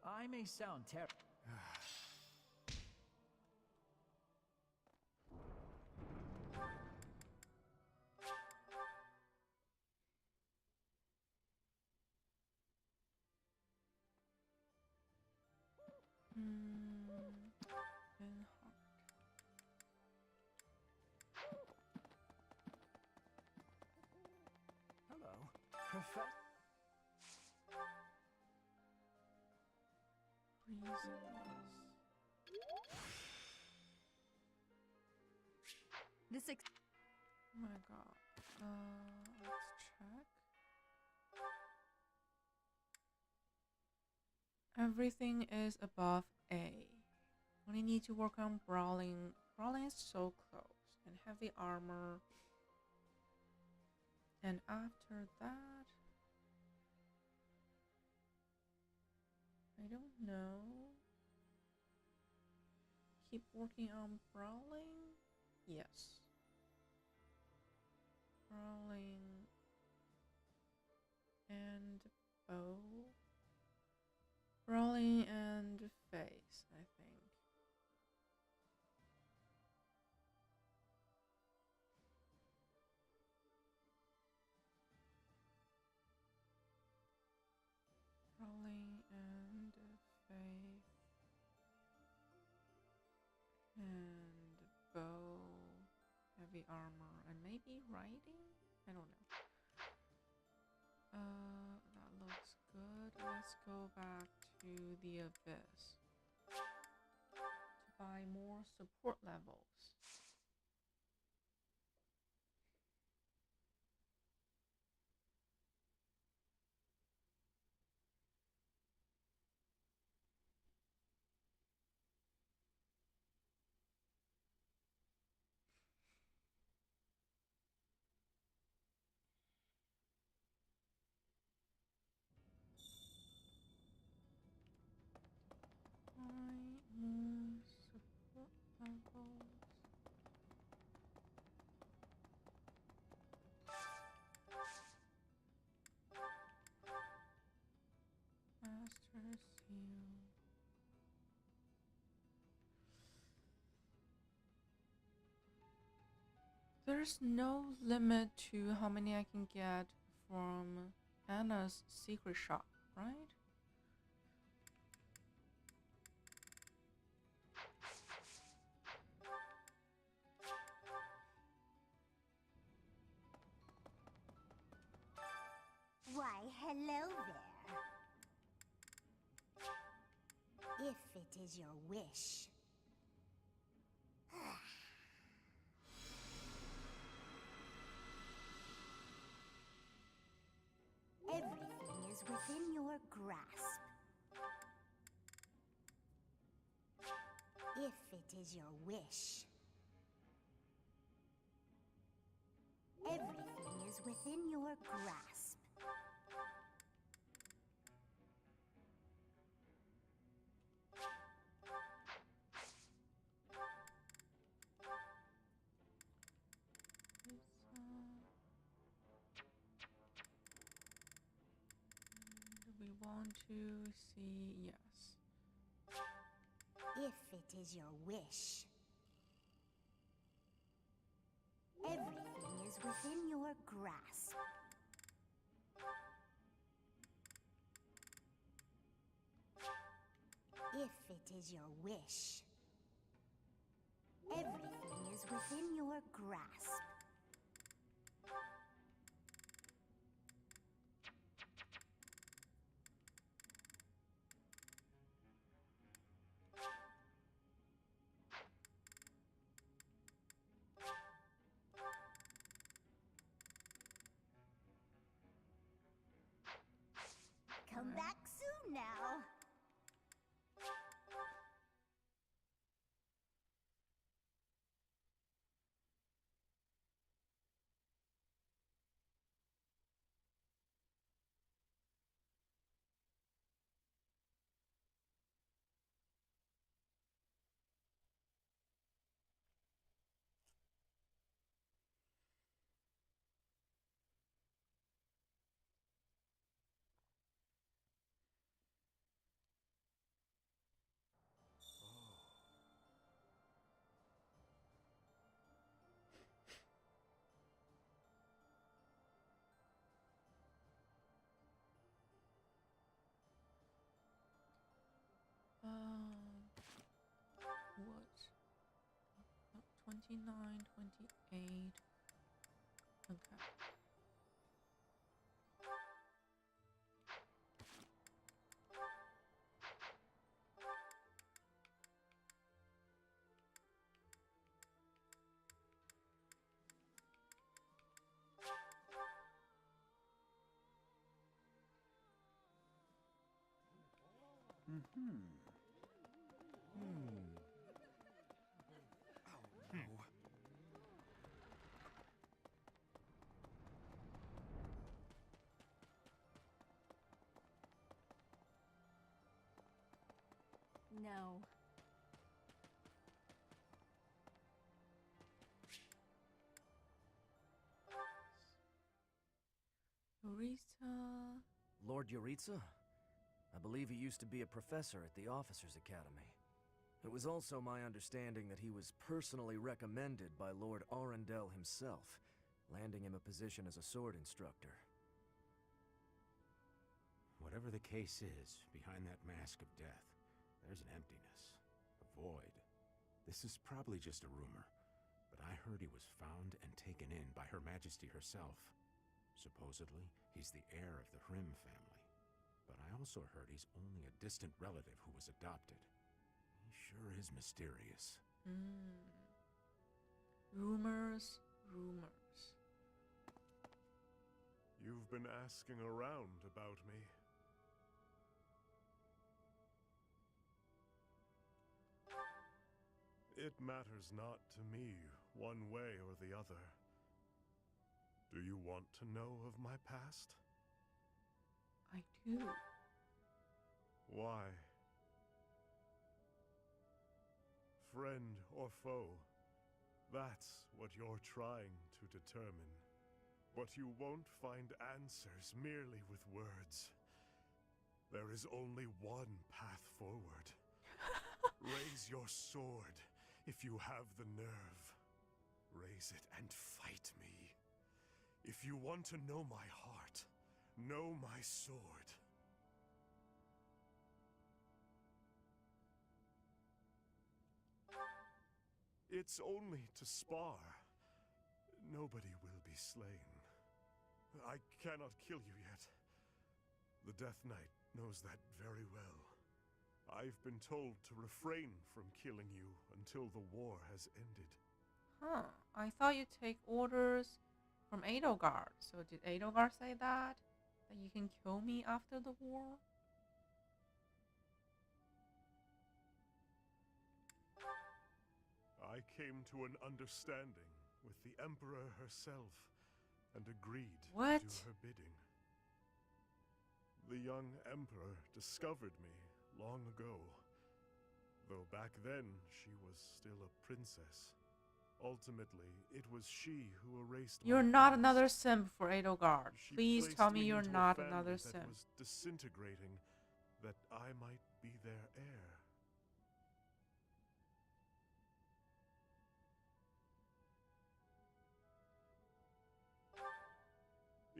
I may sound terrible. Hello, Professor. This Oh my god. Let's check. Everything is above A. Only need to work on brawling. Brawling is so close. And heavy armor. And after that, I don't know. Keep working on brawling? Yes. Brawling and bow. Brawling and face, I think. faith. And bow, heavy armor, and maybe riding? I don't know. That looks good. Let's go back to the Abyss to buy more support levels. More support levels. Master Seal. There's no limit to how many I can get from Anna's secret shop, right? Why, hello there. If it is your wish. Everything is within your grasp. If it is your wish. Everything is within your grasp. We want to see, yes. If it is your wish. Everything is within your grasp. If it is your wish. Everything is within your grasp. Come back soon now. What? 29, 28. Okay. No. Yuritsa. Lord Yuritsa? I believe he used to be a professor at the Officers' Academy. It was also my understanding that he was personally recommended by Lord Arundel himself, landing him a position as a sword instructor. Whatever the case is behind that mask of death, There's an emptiness. A void. This is probably just a rumor, but I heard he was found and taken in by Her Majesty herself. Supposedly, he's the heir of the Hrim family. But I also heard he's only a distant relative who was adopted. He sure is mysterious. Rumors, rumors. You've been asking around about me. It matters not to me one way or the other. Do you want to know of my past? I do. Why? Friend or foe, that's what you're trying to determine. But you won't find answers merely with words. There is only one path forward. Raise your sword if you have the nerve. Raise it and fight me. If you want to know my heart, know my sword. It's only to spar. Nobody will be slain. I cannot kill you yet. The Death Knight knows that very well. I've been told to refrain from killing you until the war has ended. Huh. I thought you take orders from Edelgard. So did Edelgard say that? That you can kill me after the war? I came to an understanding with the Emperor herself and agreed to do her bidding. The young Emperor discovered me long ago, though back then she was still a princess. Ultimately, it was she who erased You're my not past. another simp for Edelgard. She Please placed tell me you're into a not family another that simp. was disintegrating, that I might be their heir.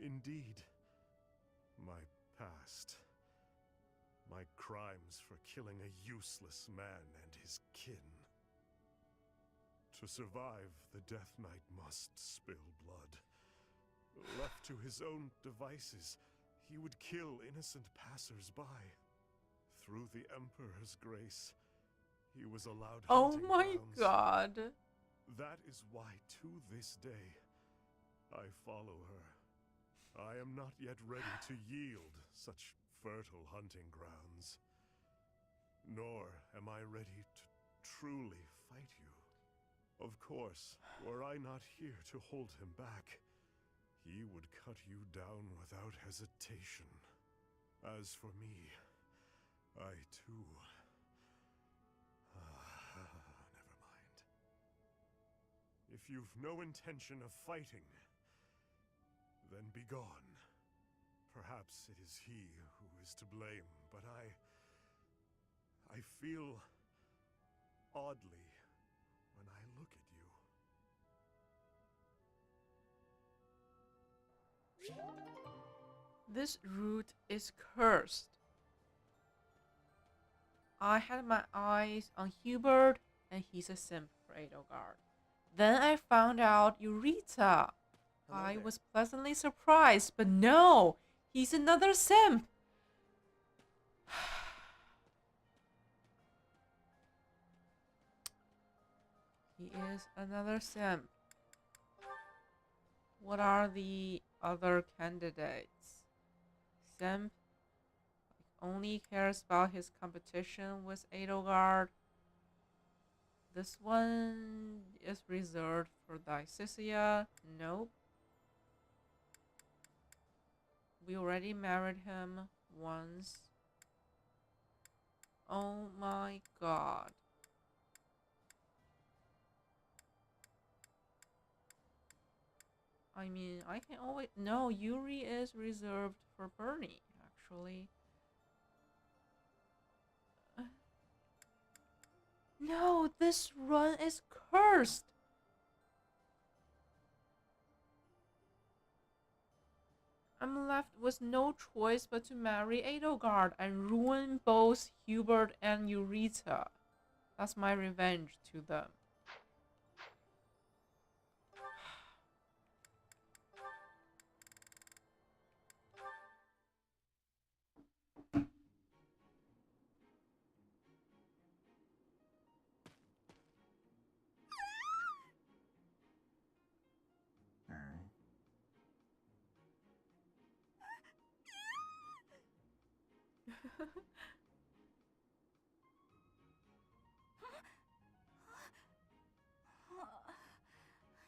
Indeed, my past. My crimes for killing a useless man and his kin. To survive, the Death Knight must spill blood. Left to his own devices, he would kill innocent passers-by. Through the Emperor's grace, he was allowed Oh hunting my grounds. god. That is why, to this day, I follow her. I am not yet ready to yield such fertile hunting grounds. Nor am I ready to truly fight you. Of course, were I not here to hold him back, he would cut you down without hesitation. As for me, I too... never mind. If you've no intention of fighting, then be gone. Perhaps it is he who is to blame, but I feel oddly when I look at you. This route is cursed. I had my eyes on Hubert, and he's a simp for Edelgard. Then I found out Eureka. I was pleasantly surprised, but no! He's another simp! He is another simp. What are the other candidates? Simp only cares about his competition with Edelgard. This one is reserved for Dicesia. Nope. We already married him once. Oh my god. I mean, I can always... No, Yuri is reserved for Bernie, actually. No, this run is cursed. I'm left with no choice but to marry Edelgard and ruin both Hubert and Eureka. That's my revenge to them.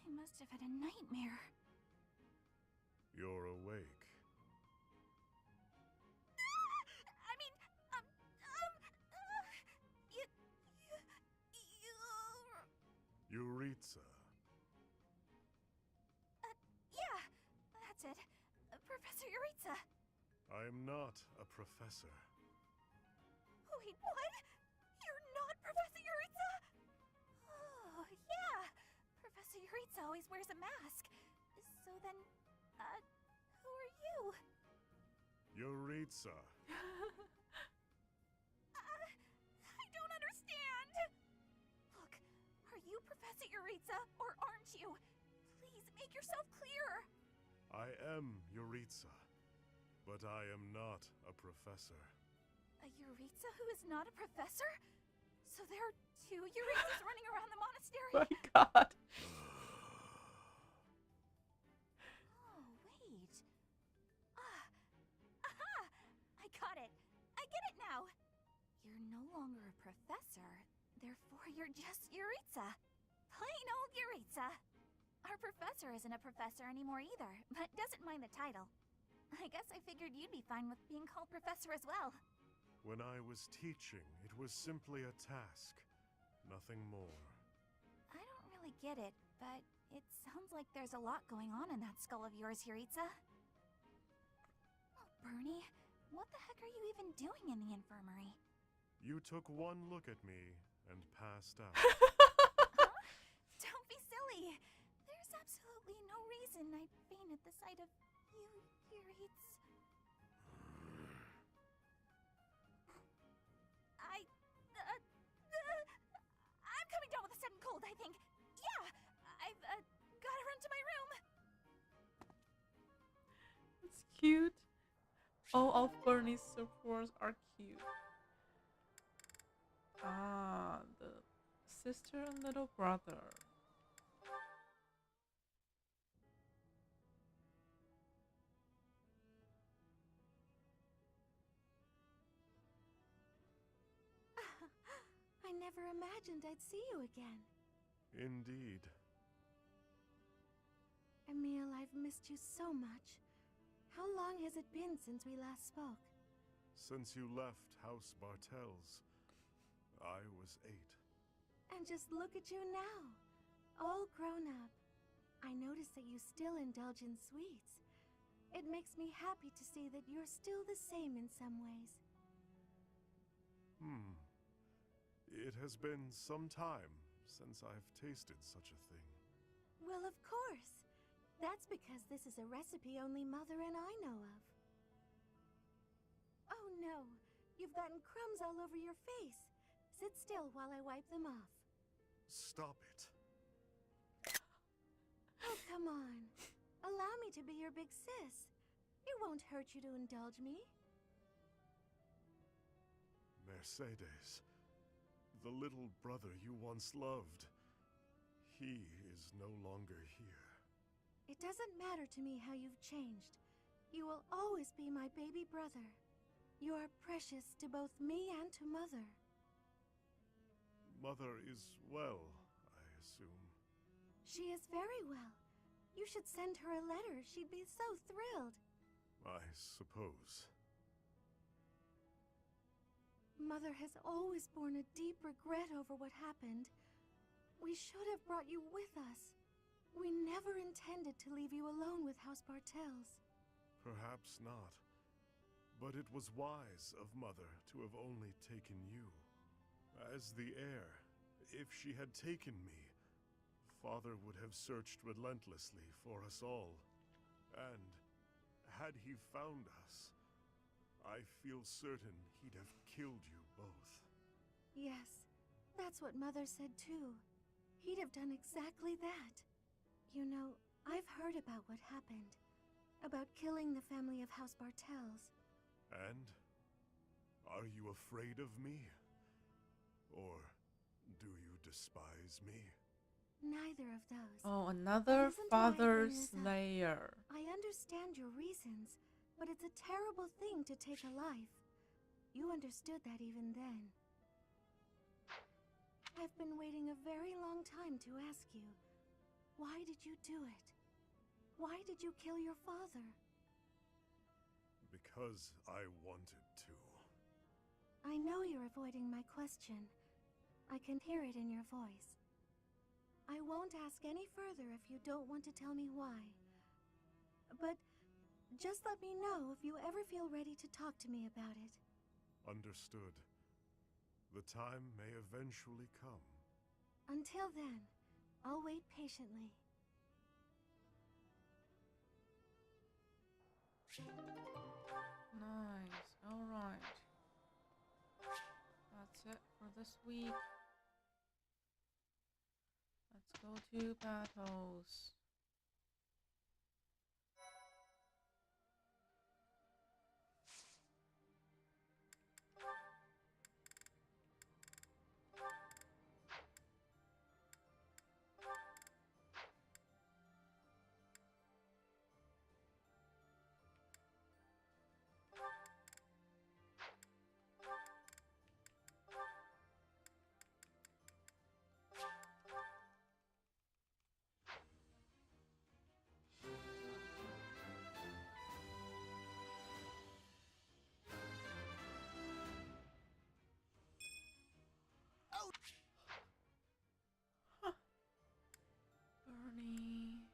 I must have had a nightmare. You're awake. I mean, Eureka. yeah, that's it. Professor Eureka. I am not a professor. Wait, what? You're not Professor Eureka? Oh, yeah. Professor Eureka always wears a mask. So then, who are you? Eureka. I don't understand. Look, are you Professor Eureka, or aren't you? Please make yourself clear. I am Eureka, but I am not a professor. A Eureka who is not a professor? So there are two Eurekas running around the monastery? My god. Oh, wait. Aha! I got it. I get it now. You're no longer a professor, therefore you're just Eureka. Plain old Eureka. Our professor isn't a professor anymore either, but doesn't mind the title. I guess I figured you'd be fine with being called professor as well. When I was teaching, it was simply a task, nothing more. I don't really get it, but it sounds like there's a lot going on in that skull of yours, Eureka. Oh, Bernie, what the heck are you even doing in the infirmary? You took one look at me and passed out. Huh? Don't be silly. There's absolutely no reason I'd faint at the sight of you, Eureka. I'm coming down with a sudden cold, I think. Yeah, I've gotta run to my room. It's cute. All of Bernie's supports are cute. Ah, the sister and little brother. I never imagined I'd see you again. Indeed. Emil, I've missed you so much. How long has it been since we last spoke? Since you left House Bartels, I was 8. And just look at you now, all grown up. I notice that you still indulge in sweets. It makes me happy to see that you're still the same in some ways. It has been some time since I've tasted such a thing. Well, of course. That's because this is a recipe only Mother and I know of. Oh no, you've gotten crumbs all over your face. Sit still while I wipe them off. Stop it. Oh, come on. Allow me to be your big sis. It won't hurt you to indulge me. Mercedes, the little brother you once loved, he is no longer here. It doesn't matter to me how you've changed. You will always be my baby brother. You are precious to both me and to Mother. Mother is well, I assume. She is very well. You should send her a letter. She'd be so thrilled. I suppose. Mother has always borne a deep regret over what happened. We should have brought you with us. We never intended to leave you alone with House Bartels. Perhaps not. But it was wise of Mother to have only taken you. As the heir, if she had taken me, Father would have searched relentlessly for us all. And had he found us, I feel certain he'd have killed you both. Yes, that's what Mother said too. He'd have done exactly that. You know, I've heard about what happened. About killing the family of House Bartels. And? Are you afraid of me? Or do you despise me? Neither of those. Oh, another Listen to father why I bring this up. slayer. I understand your reasons, but it's a terrible thing to take a life. You understood that even then. I've been waiting a very long time to ask you. Why did you do it? Why did you kill your father? Because I wanted to. I know you're avoiding my question. I can hear it in your voice. I won't ask any further if you don't want to tell me why. But just let me know if you ever feel ready to talk to me about it. Understood. The time may eventually come. Until then, I'll wait patiently. Nice. Alright. That's it for this week. Let's go to battles. Bernie.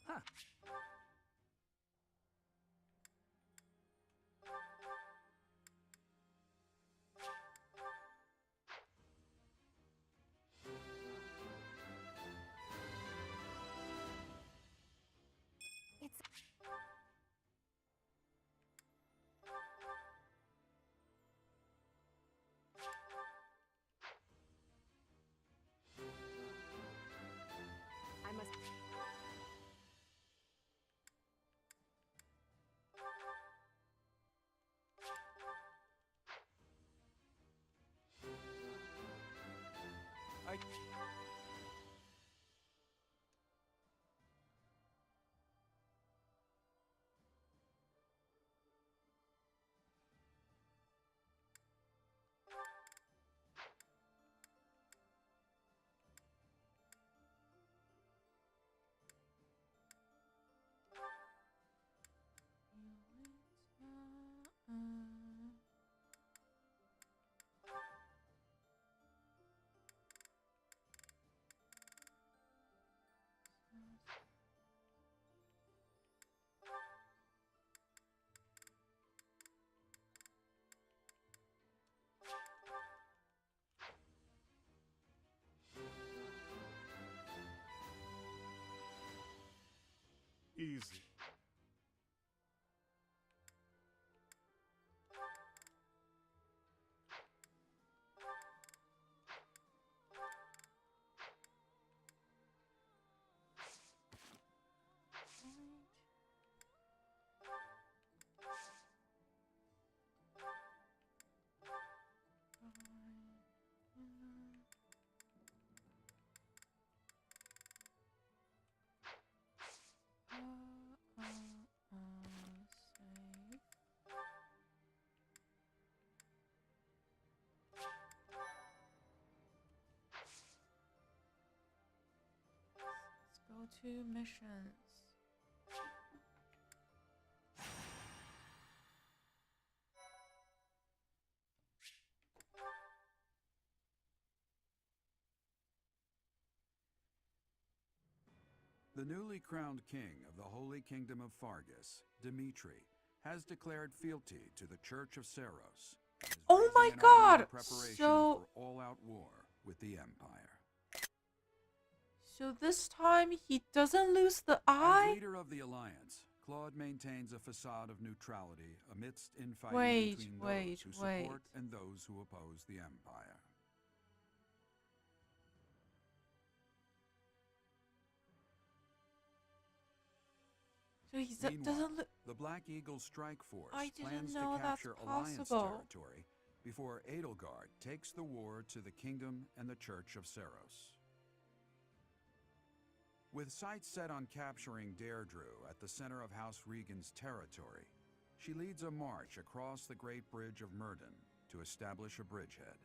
Huh. It's... I must... Easy. Go to missions. The newly crowned king of the Holy Kingdom of Fargus, Dimitri, has declared fealty to the Church of Saros. And is Oh my raising an army in god! preparation So for all-out war with the Empire. So this time he doesn't lose the eye? As leader of the Alliance, Claude maintains a facade of neutrality amidst infighting Wait, between wait, those who wait. support and those who oppose the Empire. So he Meanwhile, doesn't look. the Black Eagle Strike Force I didn't plans to know that's capture Alliance possible. territory before Edelgard takes the war to the kingdom and the Church of Saros. With sights set on capturing Deirdre at the center of House Regan's territory, she leads a march across the Great Bridge of Myrddin to establish a bridgehead.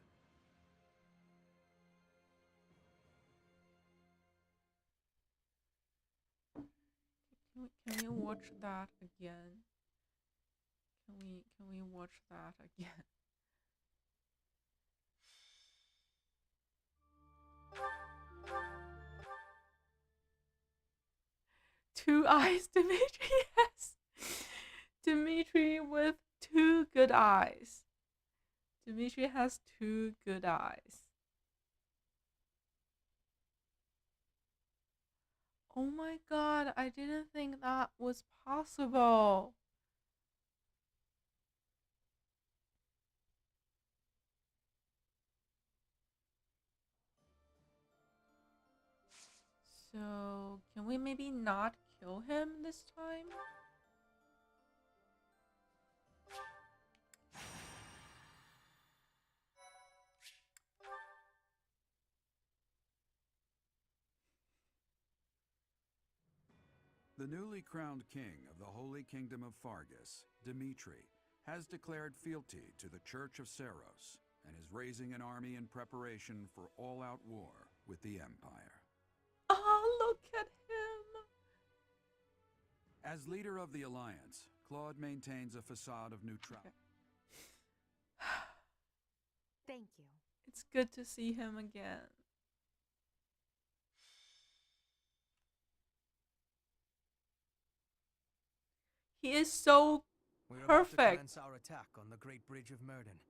Can we watch that again? Can we watch that again? Two eyes, Dimitri, yes. Dimitri with two good eyes. Dimitri has two good eyes. Oh my god, I didn't think that was possible. So, can we maybe not kill him this time? The newly crowned king of the Holy Kingdom of Fargus, Dimitri, has declared fealty to the Church of Saros and is raising an army in preparation for all-out war with the Empire. Oh, look at him! As leader of the Alliance, Claude maintains a facade of neutrality. Thank you. It's good to see him again. He is so We're perfect. about to commence our attack on the Great Bridge of Myrddin.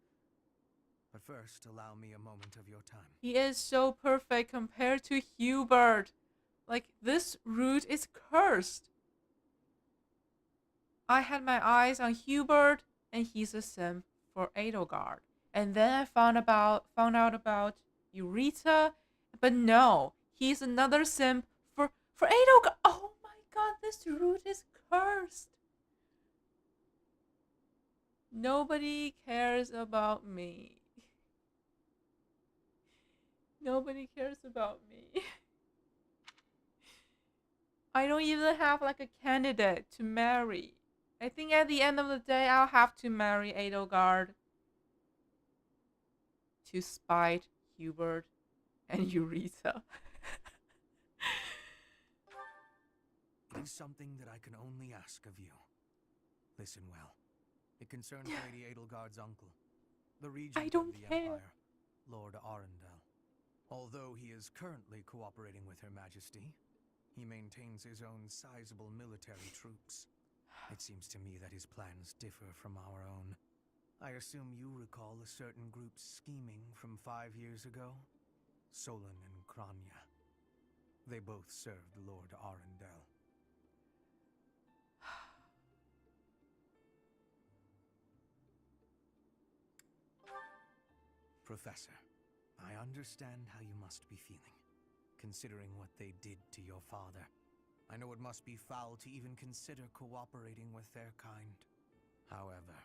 But first, allow me a moment of your time. He is so perfect compared to Hubert. Like, this route is cursed. I had my eyes on Hubert, and he's a simp for Edelgard. And then I found out about Eureka, but no, he's another simp for Edelgard. Oh my god, this route is cursed. Nobody cares about me. Nobody cares about me. I don't even have like a candidate to marry. I think at the end of the day, I'll have to marry Edelgard to spite Hubert and Eureka. It is something that I can only ask of you. Listen well. It concerns Lady Edelgard's uncle, the regent I don't of the care. Empire, Lord Arundel. Although he is currently cooperating with Her Majesty, he maintains his own sizable military troops. It seems to me that his plans differ from our own. I assume you recall a certain group's scheming from 5 years ago? Solon and Kranya. They both served Lord Arundel. Professor, I understand how you must be feeling, considering what they did to your father. I know it must be foul to even consider cooperating with their kind. However,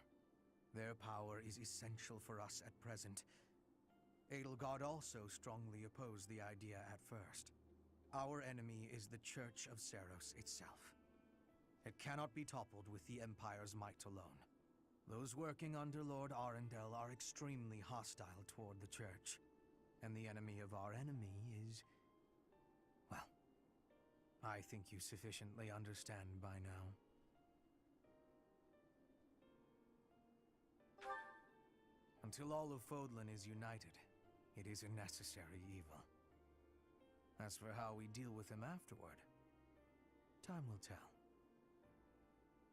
their power is essential for us at present. Edelgard also strongly opposed the idea at first. Our enemy is the Church of Saros itself. It cannot be toppled with the Empire's might alone. Those working under Lord Arundel are extremely hostile toward the Church. And the enemy of our enemy is... well, I think you sufficiently understand by now. Until all of Fodlan is united, it is a necessary evil. As for how we deal with him afterward, time will tell.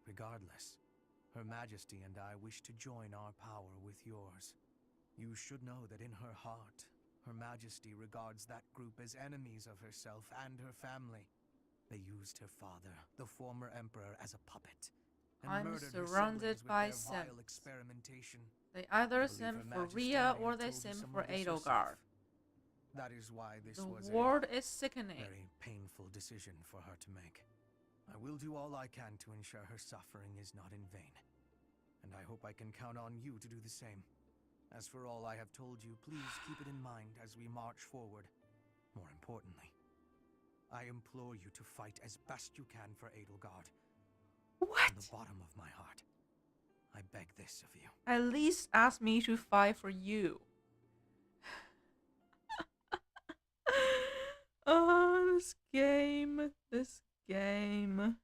Regardless, Her Majesty and I wish to join our power with yours. You should know that in her heart, Her Majesty regards that group as enemies of herself and her family. They used her father, the former emperor, as a puppet, and I'm murdered her surrounded siblings with by their vile Sims. experimentation. They either I believe sim Her for Majesty Rhea may or have they told you sim some for of this Edelgard. herself. That is why this The was word a is sickening. very painful decision for her to make. I will do all I can to ensure her suffering is not in vain. And I hope I can count on you to do the same. As for all I have told you, please keep it in mind as we march forward. More importantly, I implore you to fight as best you can for Edelgard. What? From the bottom of my heart, I beg this of you. At least ask me to fight for you. Oh, this game. This game.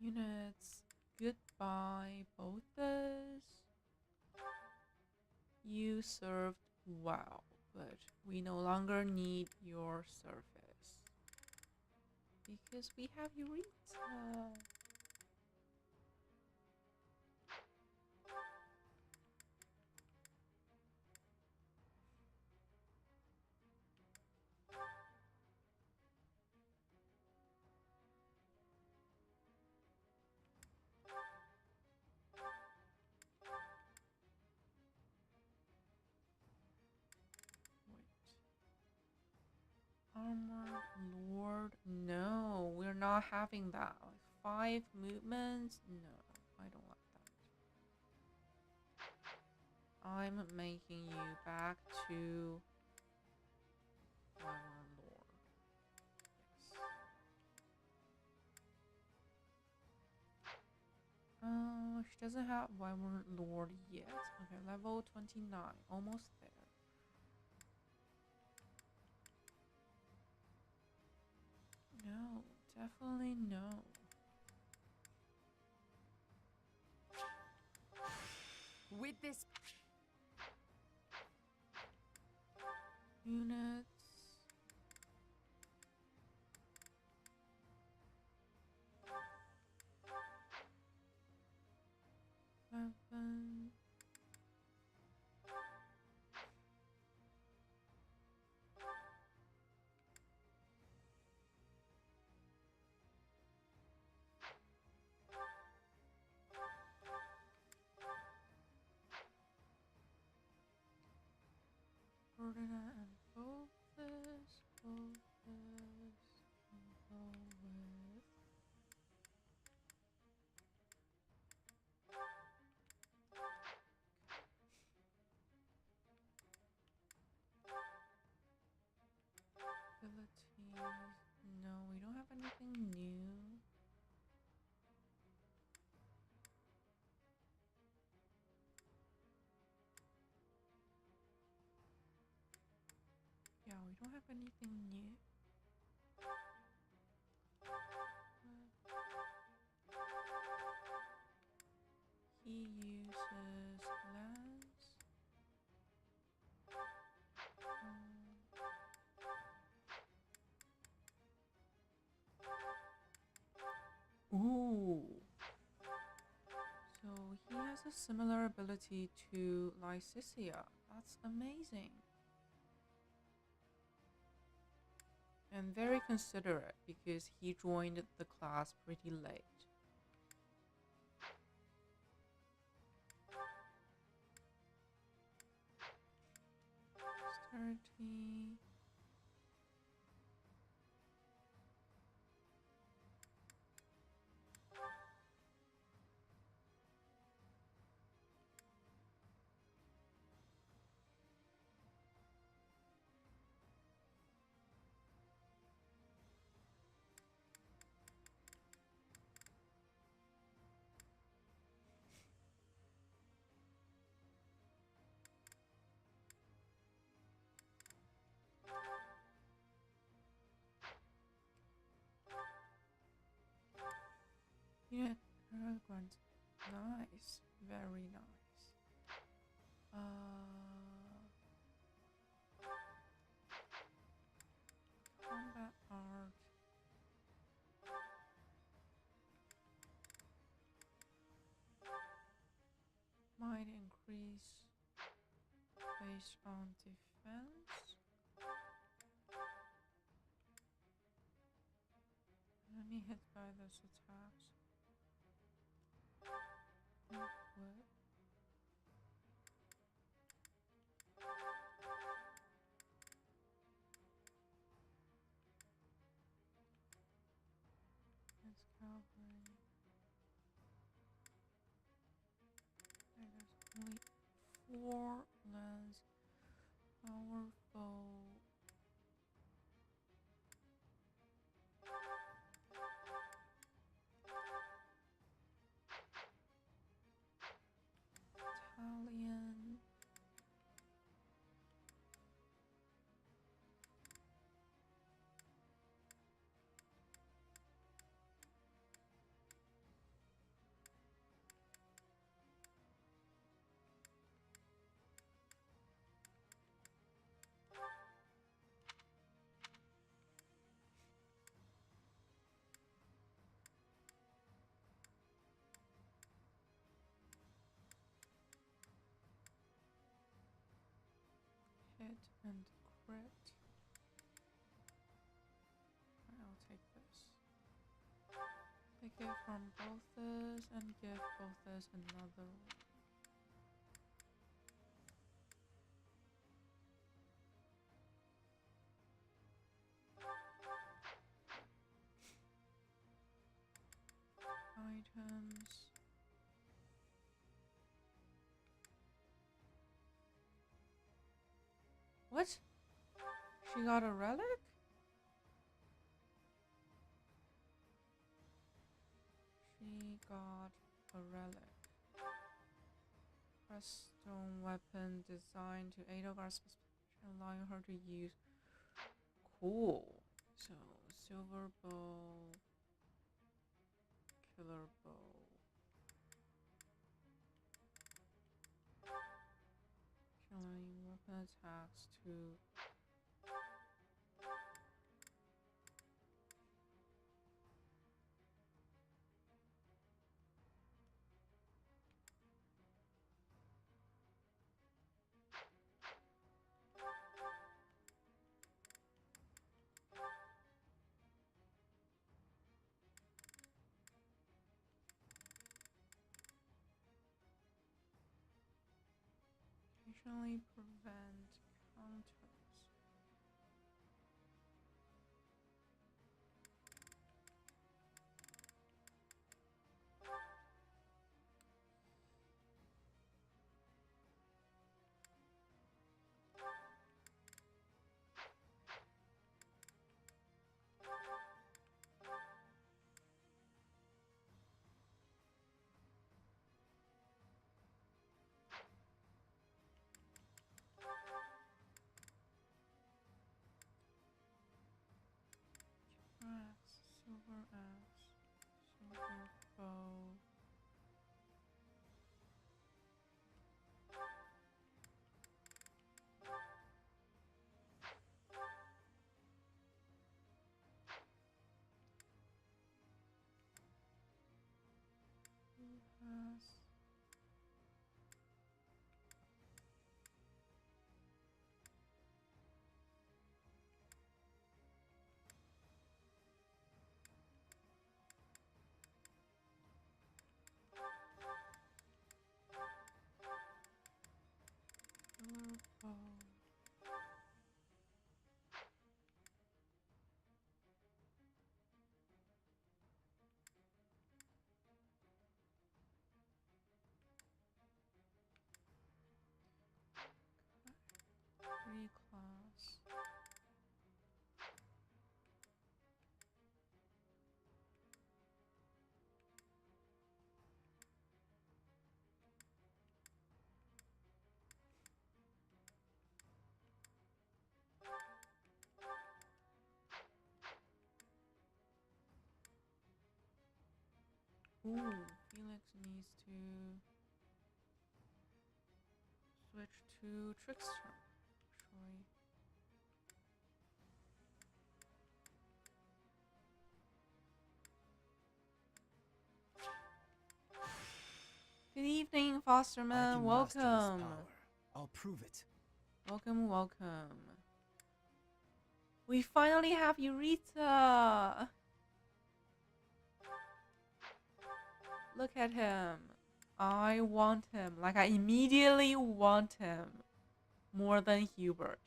Units, goodbye, Bothas. You served well, but we no longer need your service. Because we have Eureka. Armored Lord? No, we're not having that. Like 5 movements? No, I don't like that. I'm making you back to Armored Lord. Yes. She doesn't have Wyvern Lord yet. Okay, level 29, almost there. No, definitely no. With this Units. Weapon. Ferdinand and Bothas, and go with abilities. No, we don't have anything new. Yeah, we don't have anything new. He uses lance. Ooh. So he has a similar ability to Lycicia. That's amazing. And very considerate because he joined the class pretty late. Sturdy. Yeah, elegant. Nice. Very nice. Combat art. Might increase based on defense. Enemy hit by those attacks. What? It's cavalry. There's only 4 lance, powerful. Italian. Hit and crit. I'll take this. Take it from both this and give both this another one. Items. What? She got a relic? She got a relic. Pressstone weapon designed to Edelgard's specification, allowing her to use. Cool. So, silver bow. Killer bow. Killing weapon attacks to. Occasionally prevent counters. Axe, silver bow. Who has silver bow? Reclass. Ooh, Felix needs to switch to Trickster. Actually. Good evening, Fosterman. Welcome. I'll prove it. Welcome, welcome. We finally have Eureka. Look at him. I want him. Like, I immediately want him more than Hubert.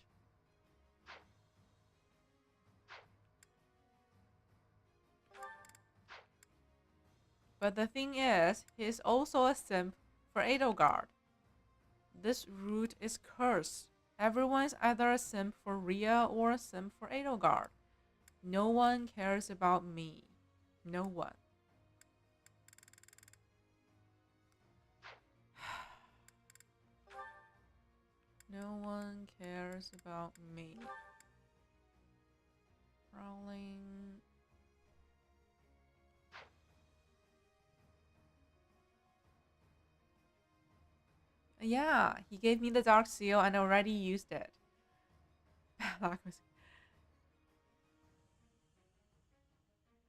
But the thing is, he's also a simp for Edelgard. This route is cursed. Everyone's either a simp for Rhea or a simp for Edelgard. No one cares about me. No one. No one cares about me. Prowling. Yeah, he gave me the dark seal and I already used it.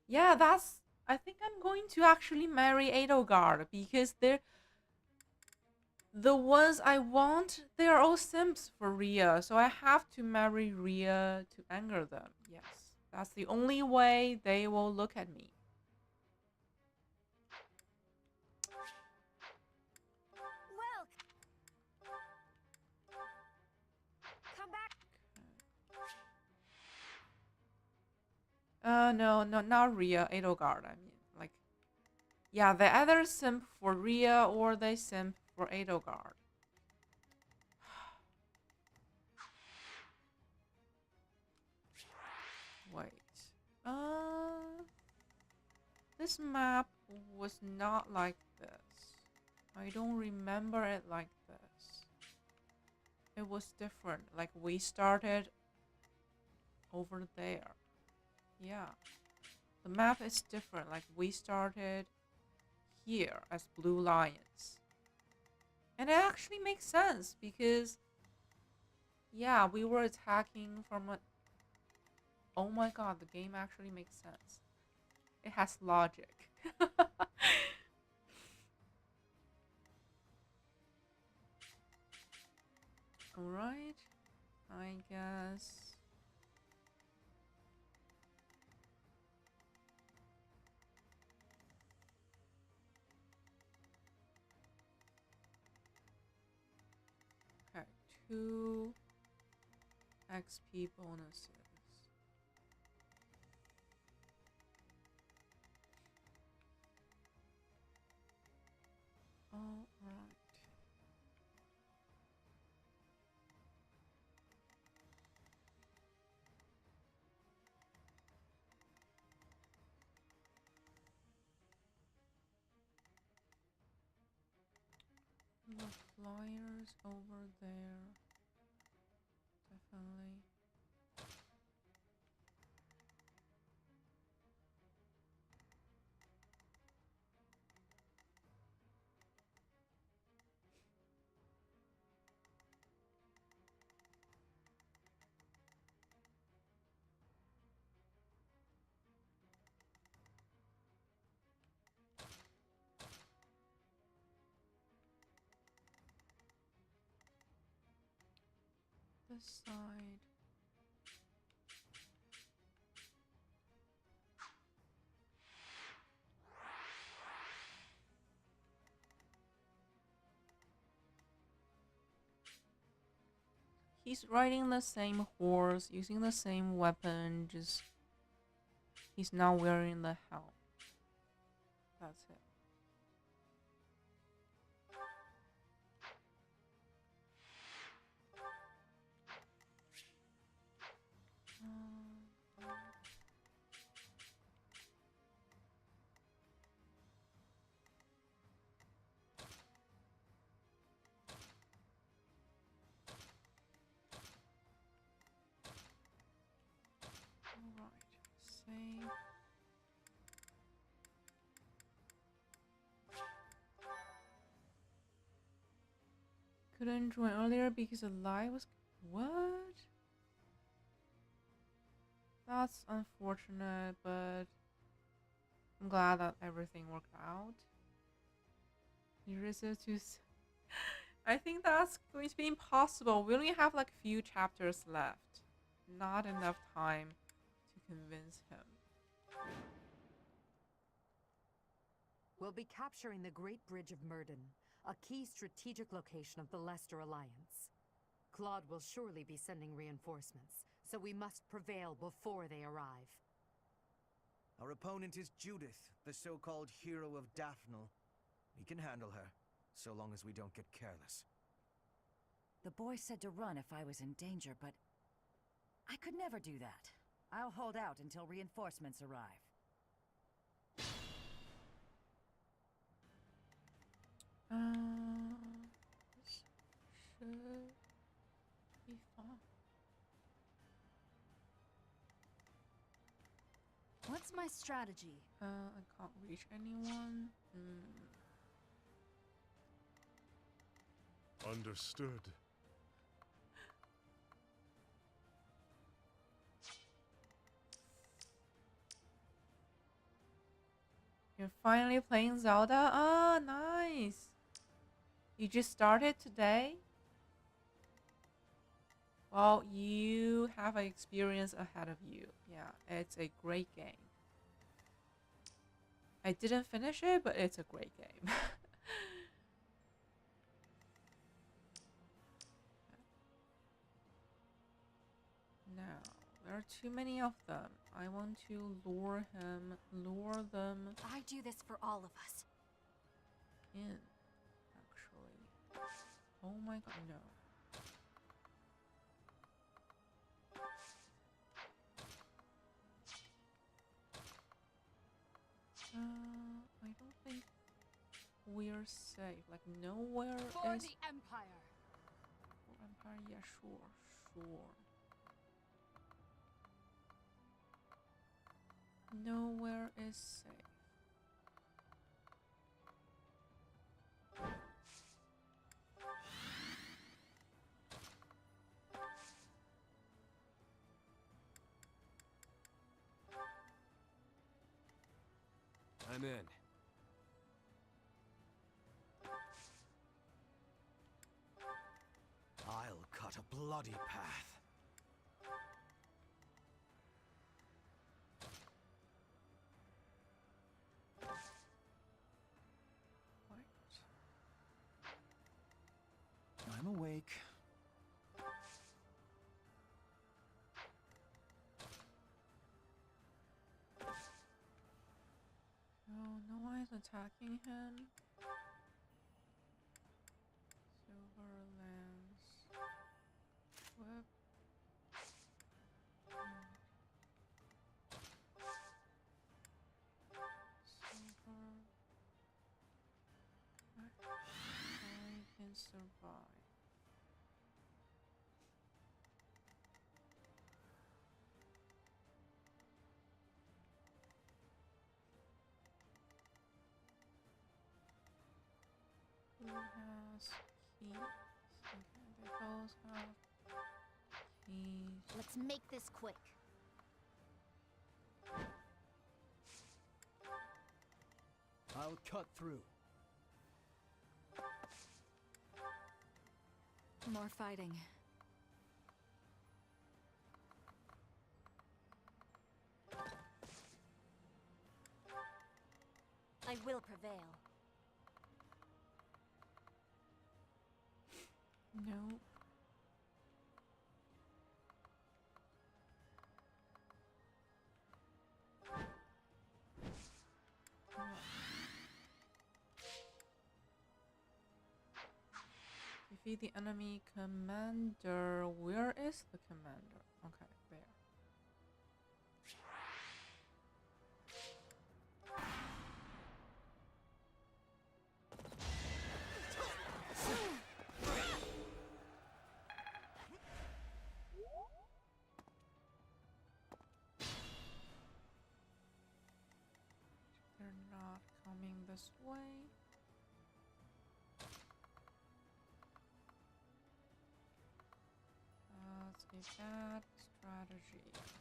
Yeah, that's... I think I'm going to actually marry Edelgard because they're... The ones I want, they're all simps for Rhea. So I have to marry Rhea to anger them. Yes, that's the only way they will look at me. No, not Rhea, Edelgard. I mean, like, yeah, they either simp for Rhea or they simp for Edelgard. Wait, this map was not like this. I don't remember it like this. It was different. Like, we started over there. Yeah. The map is different. Like, we started here as Blue Lions. And it actually makes sense because, yeah, we were attacking from a... Oh my god, the game actually makes sense. It has logic. Alright. I guess... Okay, 2 XP bonuses. All right. The flyers over there. Definitely. This side. He's riding the same horse, using the same weapon, just he's not wearing the helm. That's it. Alright, save. couldn't join earlier because the light was... What? That's unfortunate, but I'm glad that everything worked out. Erisa to... I think that's going to be impossible. We only have like a few chapters left. Not enough time to convince him. We'll be capturing the Great Bridge of Murden, a key strategic location of the Leicester Alliance. Claude will surely be sending reinforcements, so we must prevail before they arrive. Our opponent is Judith, the so-called hero of Daphne. We can handle her, so long as we don't get careless. The boy said to run if I was in danger, but I could never do that. I'll hold out until reinforcements arrive. This should be fun. What's my strategy? I can't reach anyone. Understood. You're finally playing Zelda? Ah, nice. You just started today? Well, you have an experience ahead of you. Yeah, it's a great game. I didn't finish it, but it's a great game. Now, there are too many of them. I want to lure them I do this for all of us. in, actually. Oh my god, no. I don't think we're safe. Like, nowhere For is... the Empire! For Empire, yeah, sure, sure. Nowhere is safe. I'm in. I'll cut a bloody path. I'm awake. Oh, no one is attacking him. Silver lance. Whip. Silver. I can survive. Who has keys? Okay, they both have keys. Let's make this quick. I'll cut through. More fighting. I will prevail. No. Defeat the enemy commander. Where is the commander? Okay, there. They're not coming this way. a bad strategy, actually.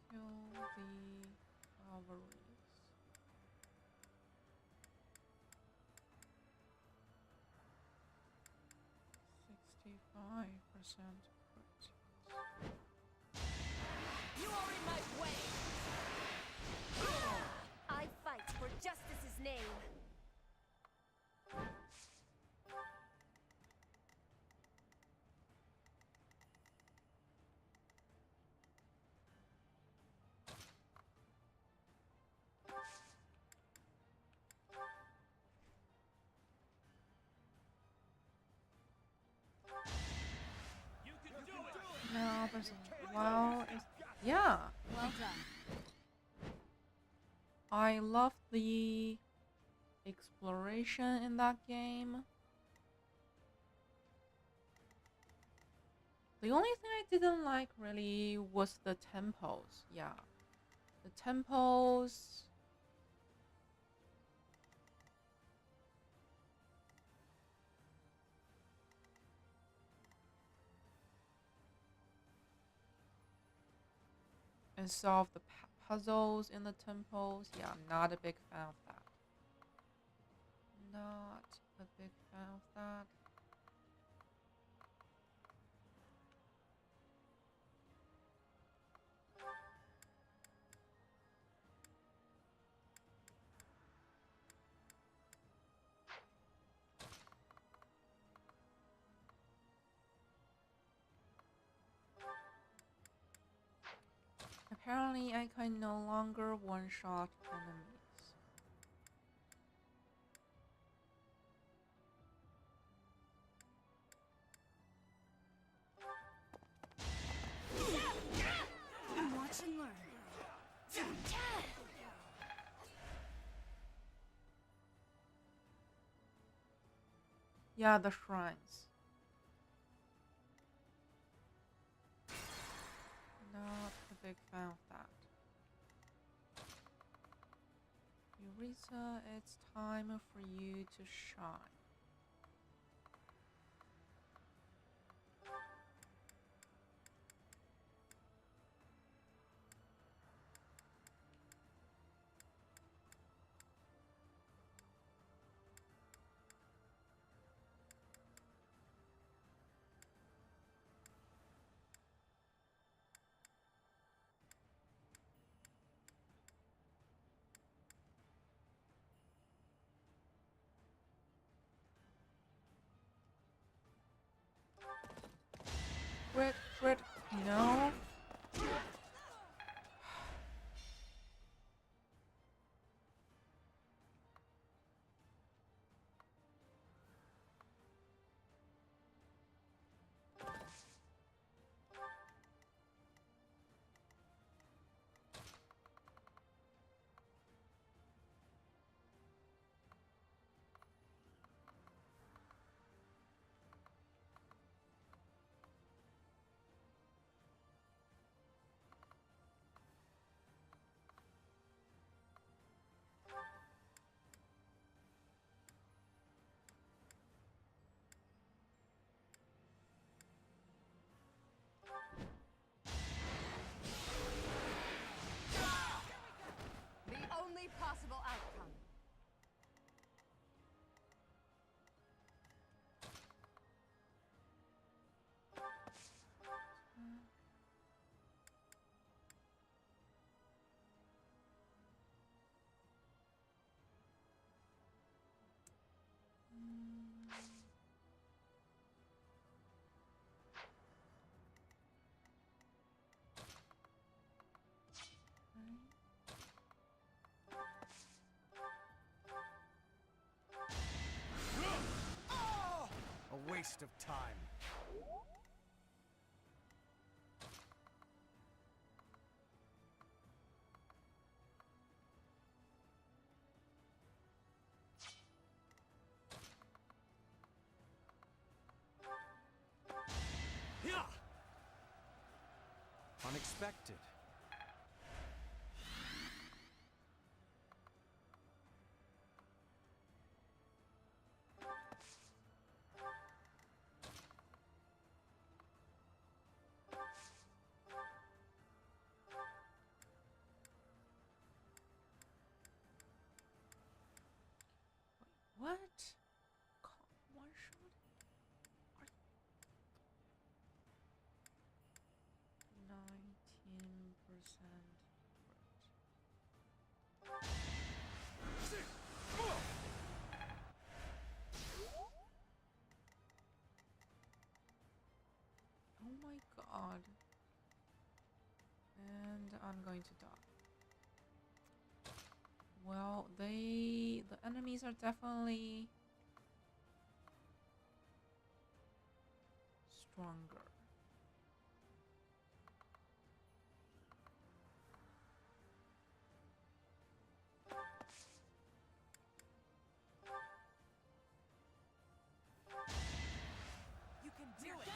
Kill the cavalries. %65%. You are in my way! I fight for justice's name. No, there's wow. Yeah. Well done. I love the exploration in that game. The only thing I didn't like really was the tempos. Yeah. The tempos. And solve the puzzles in the temples. Yeah, I'm not a big fan of that. Not a big fan of that. Apparently, I can no longer one-shot enemies. Watch and learn. Yeah, the shrines. Not a big fan of that. Eureka, it's time for you to shine. Crit, no. The only possible outcome. A waste of time. Unexpected. Wow, the enemies are definitely stronger. You can do it!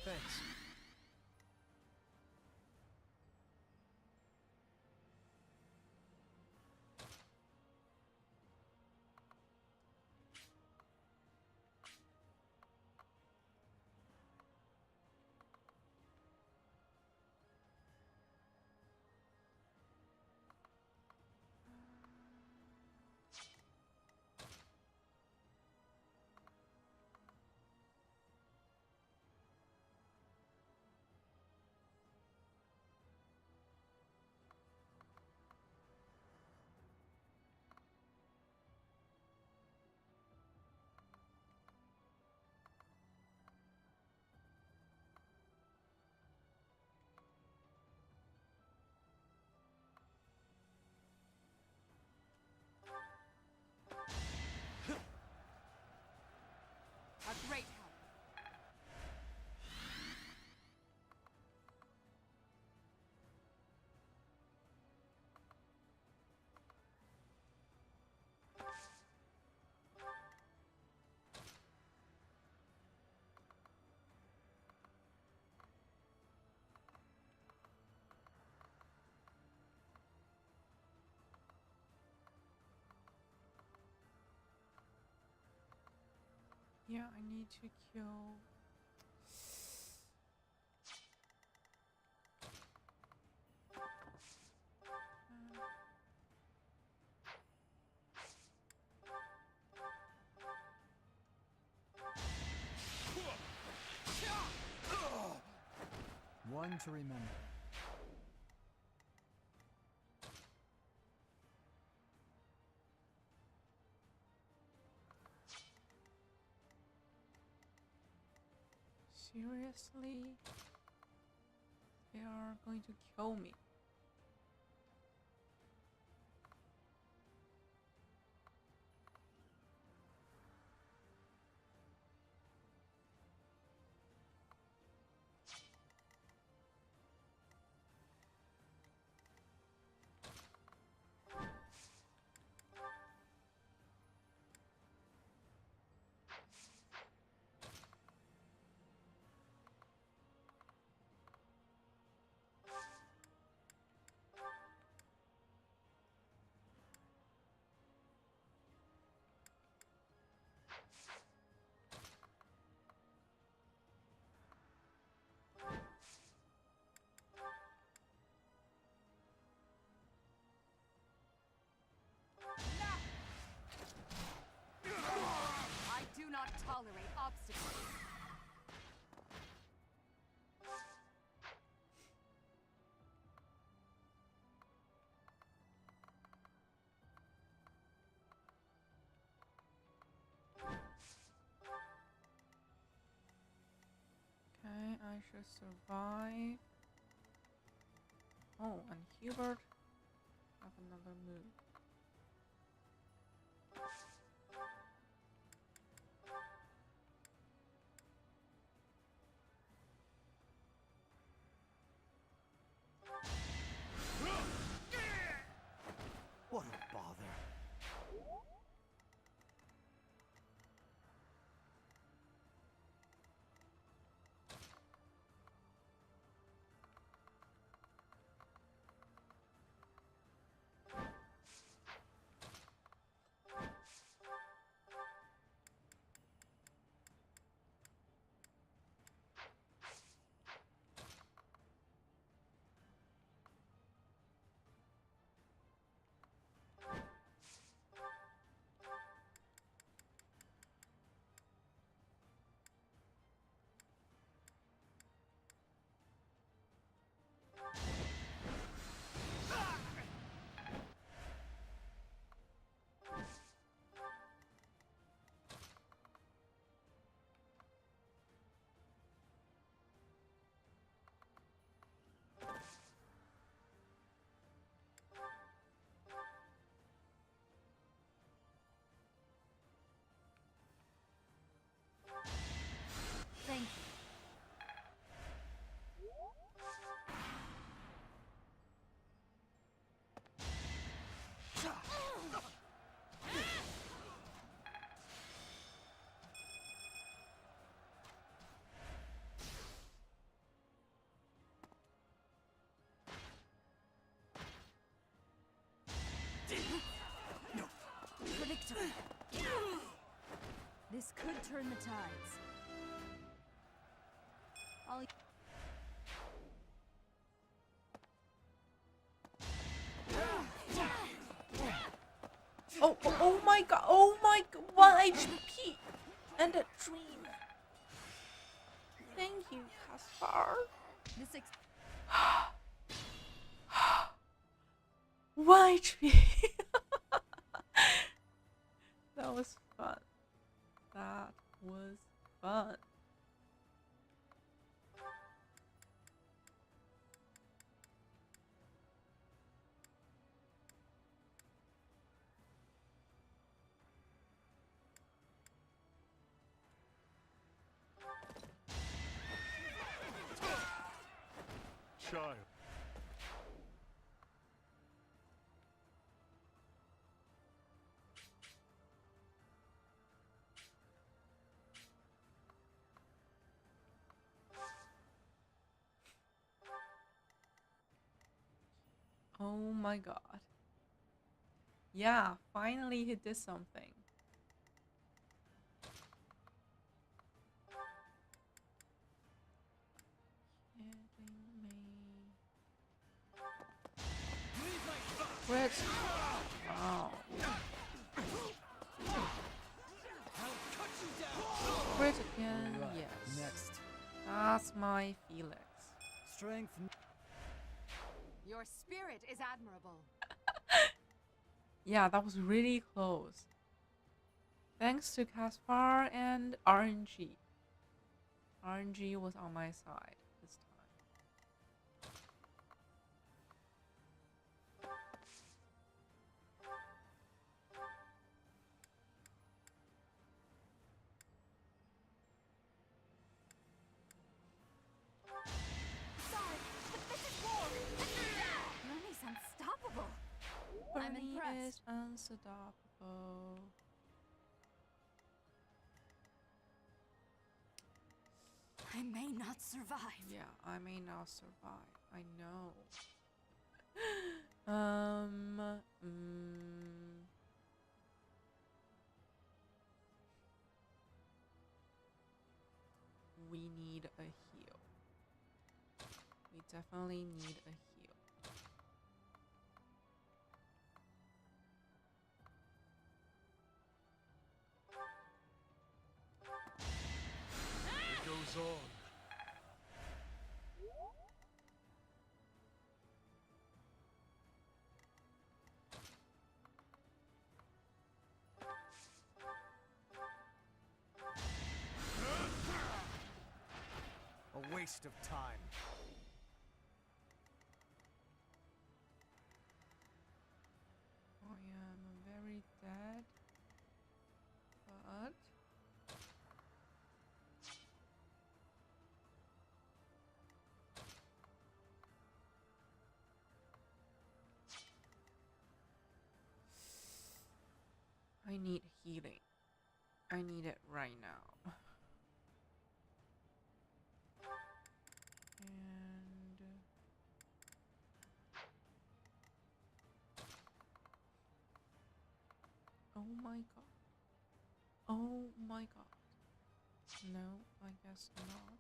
Thanks. A great help. Yeah, I need to kill. One to remember. Seriously? They are going to kill me. I do not tolerate obstacles. Okay, I should survive. Oh, and Hubert have another move. What a bother. turn the tides. I'll... Oh my god, oh my god, 1 HP and a dream. Thank you, Caspar. This 1 HP. That was fun. That was fun. Child. Oh my god. Yeah, finally he did something. Crit. Oh. Crit again. Right, Yes. next. That's my Felix. Strength. Your spirit is admirable. Yeah, that was really close. Thanks to Caspar and RNG. RNG was on my side this time. Sorry, but this is war. Bernie's unstoppable. I'm Bernie impressed. is unstoppable. I may not survive. Yeah, I may not survive. I know. We need a heal. We definitely need a heal. It goes on. A waste of time. I am very dead, but I need healing. I need it right now. And oh my god. Oh my god. No, I guess not.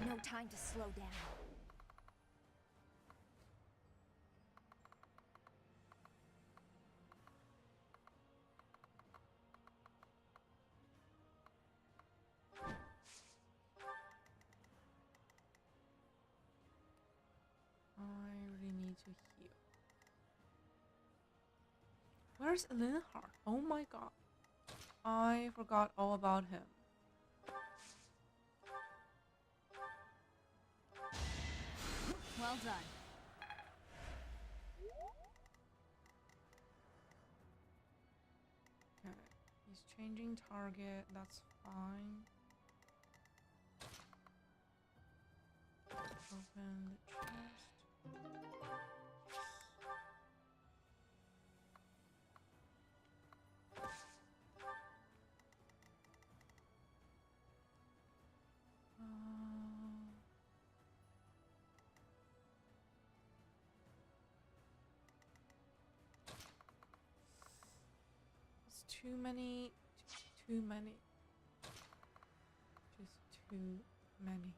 No time to slow down. I really need to heal. Where's Linhardt? Oh my god. I forgot all about him. Well done. Okay, He's changing target, that's fine. Open the chest. It's too many. Too many. Just too many.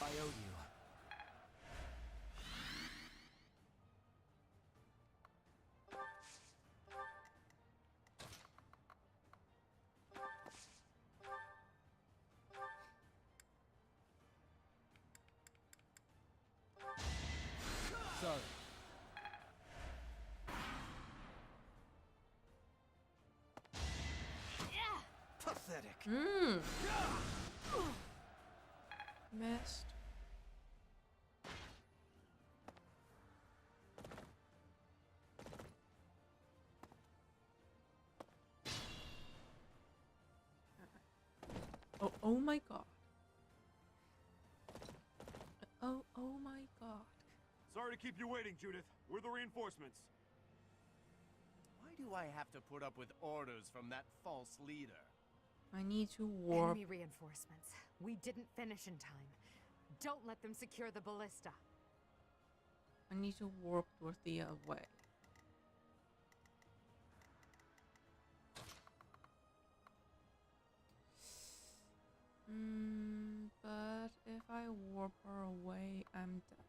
I owe you. Sorry. Pathetic. Missed. Oh my god. Oh my god. Sorry to keep you waiting, Judith. We're the reinforcements. Why do I have to put up with orders from that false leader? I need to warp. Enemy reinforcements. We didn't finish in time. Don't let them secure the ballista. I need to warp Dorothea away. But if I warp her away, I'm dead.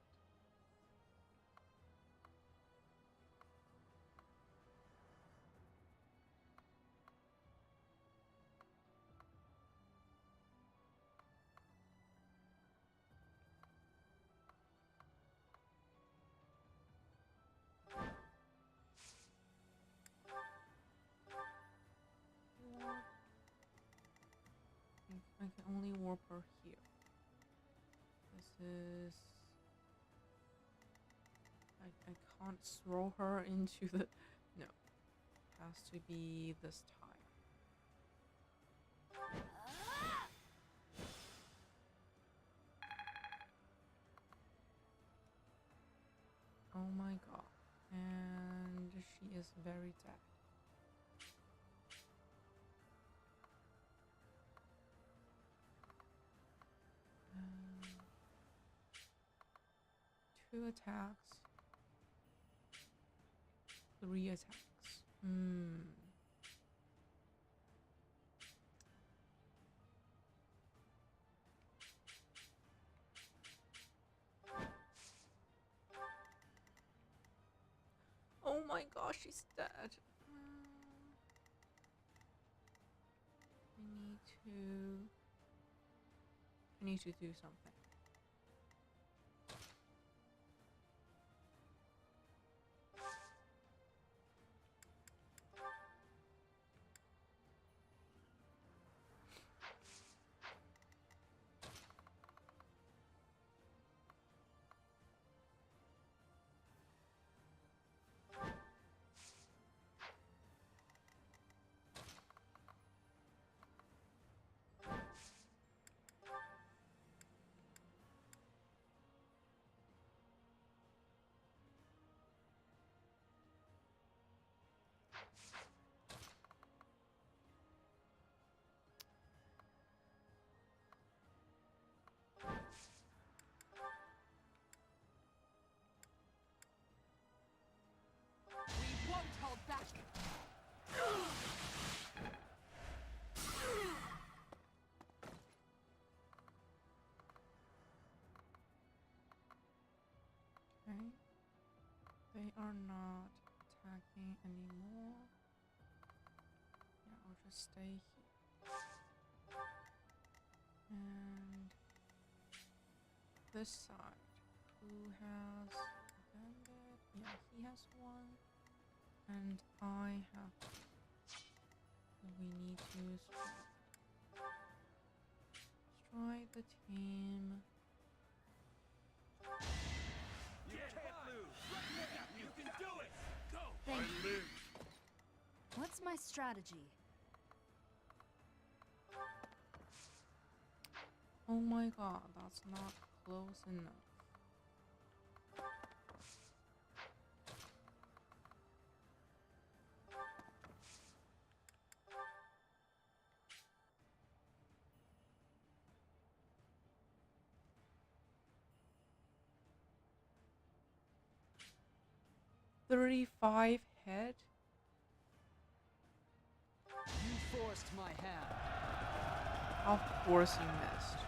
I can only warp her here. This is... I can't throw her into the... No. Has to be this time. Oh my god. And she is very dead. Two attacks. 3 attacks. Oh my gosh, she's dead. I need to do something. We won't hold back. Okay. They are not attacking anymore. Yeah, I'll just stay here. And this side. Who has defended? Yeah, he has one. And I have two. So we need to destroy the team. You can't lose! You can do it! Go! Thank I you. live! What's my strategy? Oh my god, that's not close enough. $35 hit? You forced my hand. Of course you missed.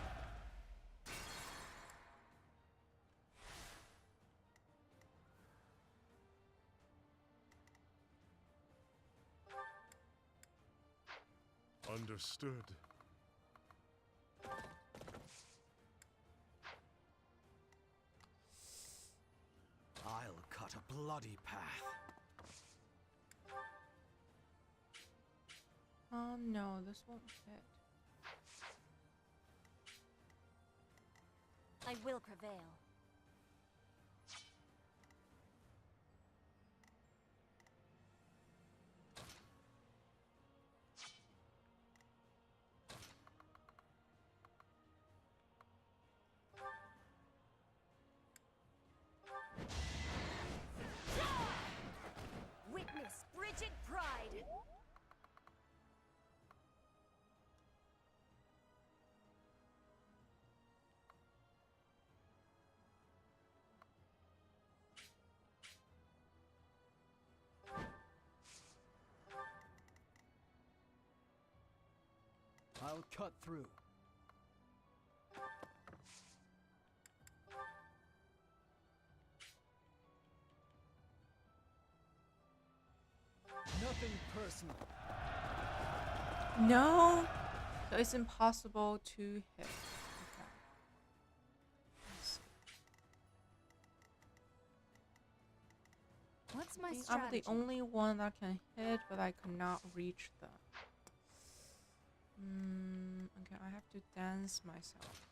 Understood. I'll cut a bloody path. Oh no, this won't hit. I will prevail. Witness Bridget Pride! I'll cut through. Nothing personal. No! So it's impossible to hit. Okay. Let's see. What's I my think I'm strategy? the only one that can hit, but I cannot reach them. Okay, I have to dance myself.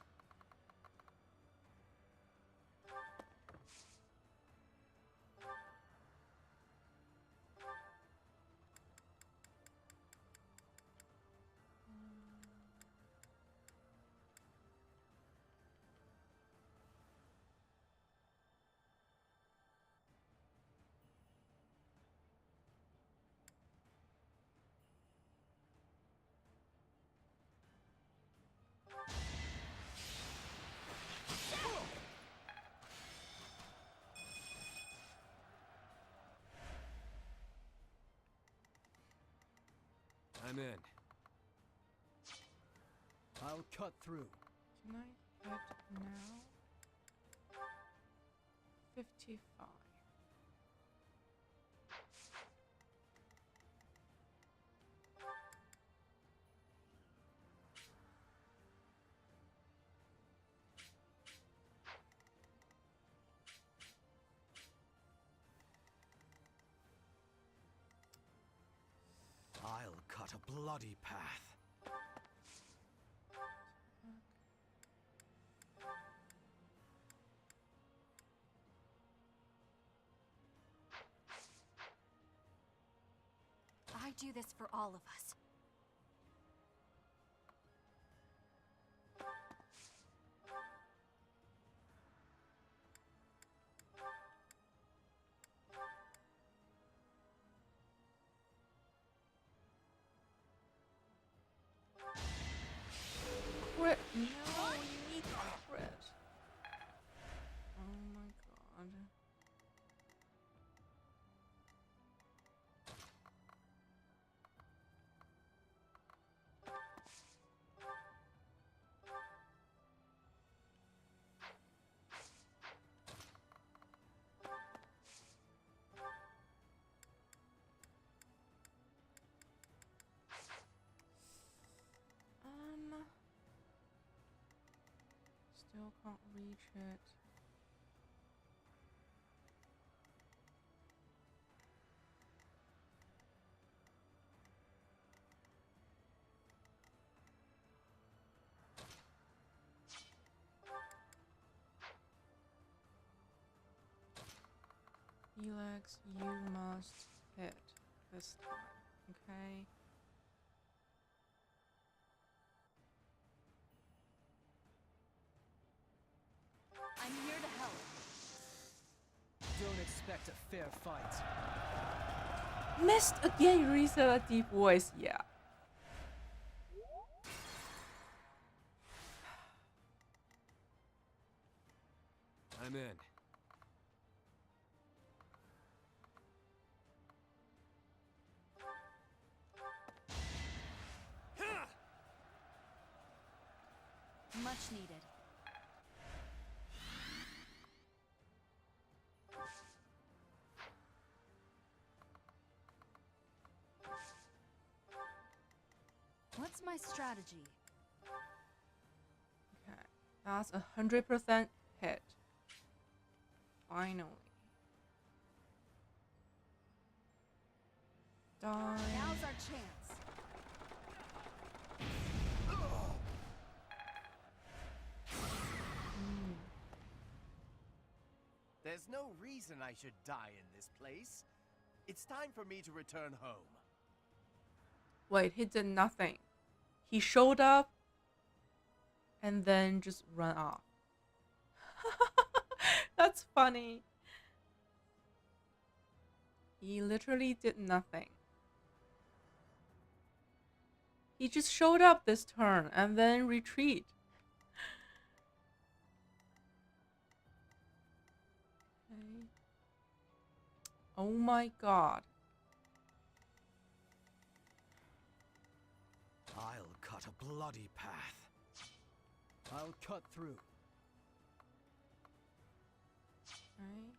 I'm in. I'll cut through. Can I hit now? 55. I'll cut a bloody path. I do this for all of us. Crit! No, you need a crit. Oh my god. Still can't reach it. Felix, you must hit this time, okay? I'm here to help. Don't expect a fair fight. Missed again, Risa, a deep voice, yeah. I'm in. Much needed. What's my strategy? Okay, that's 100% hit. Finally. Die. Now's our chance. There's no reason I should die in this place. It's time for me to return home. Wait, he did nothing. He showed up and then just run off. That's funny. He literally did nothing. He just showed up this turn and then retreat. Okay. Oh my god. I'll cut a bloody path. I'll cut through. Okay.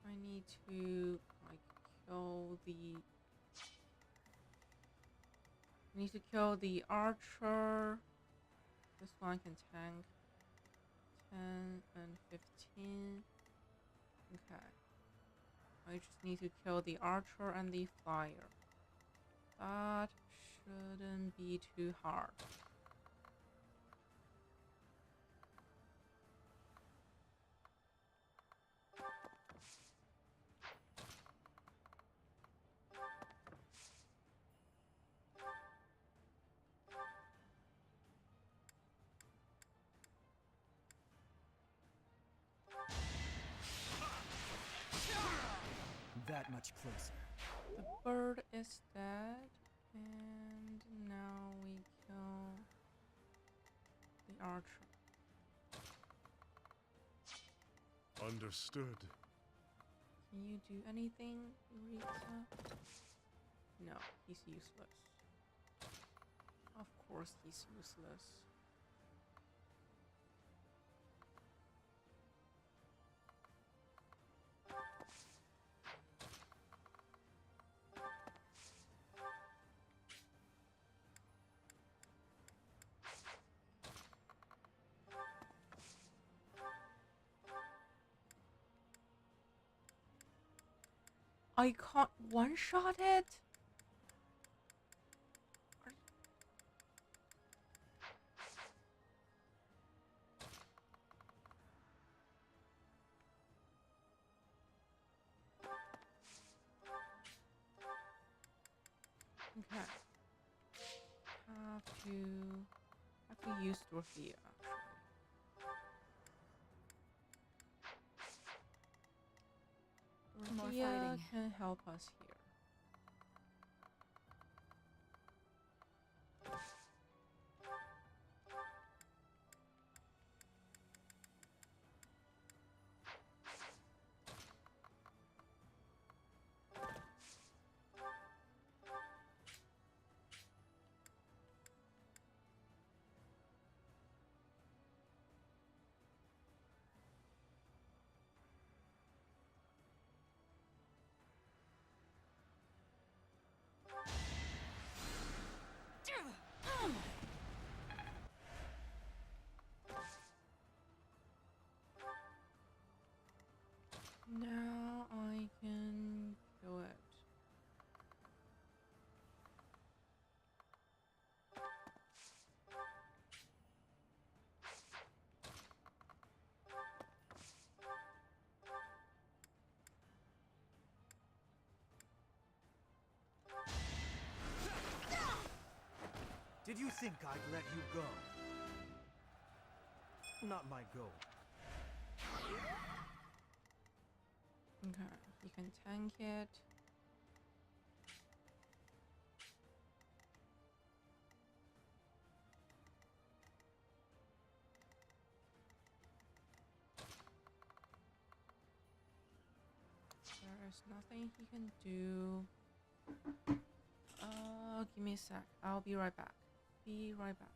I need to like kill the. I need to kill the archer. This one can tank 10 and 15. Okay. I just need to kill the archer and the flyer. That shouldn't be too hard. That much closer. The bird is dead, and now we kill the archer. Understood. Can you do anything, Rita? No, he's useless. Of course he's useless. I can't one-shot it? Okay. Have to use Dorothea. More Dorothea fighting. can help us here. think I'd let you go? Not my goal. Okay, you can tank it. There is nothing he can do. Give me a sec. I'll be right back. Be right back.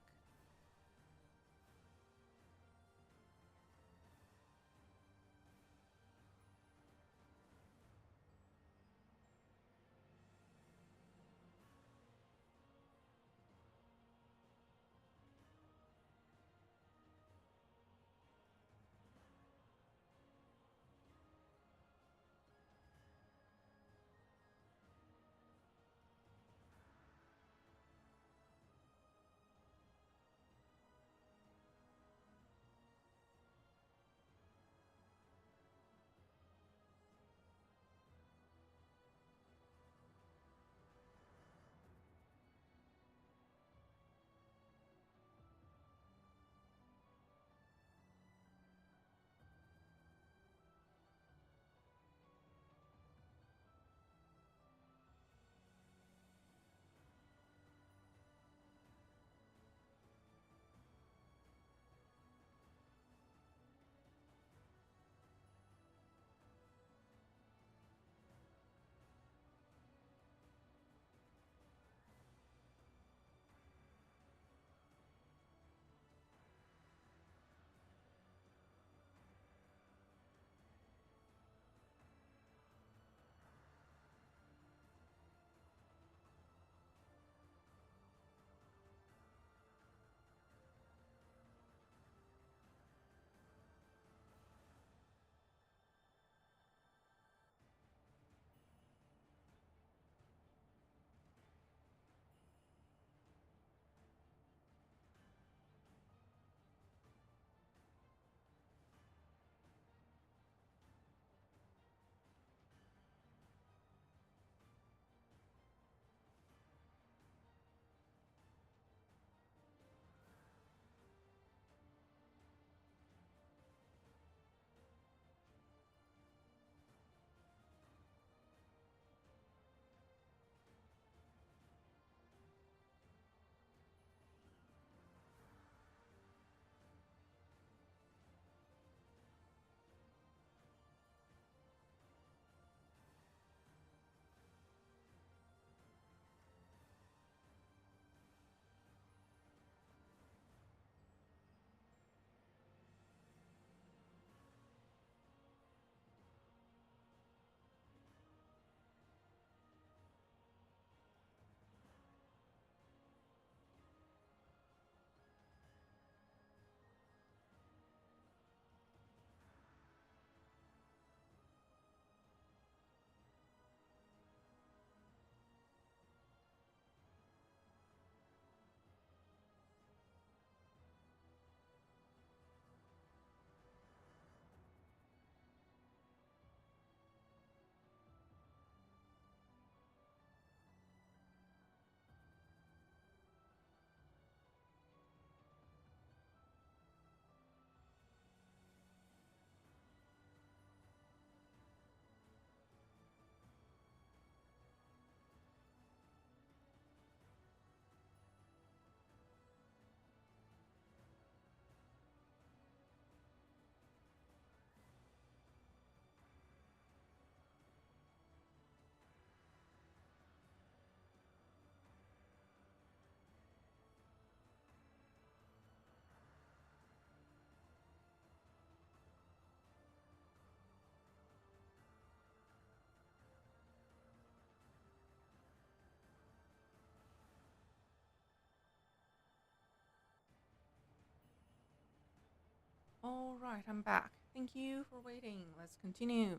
All right, I'm back. Thank you for waiting. Let's continue.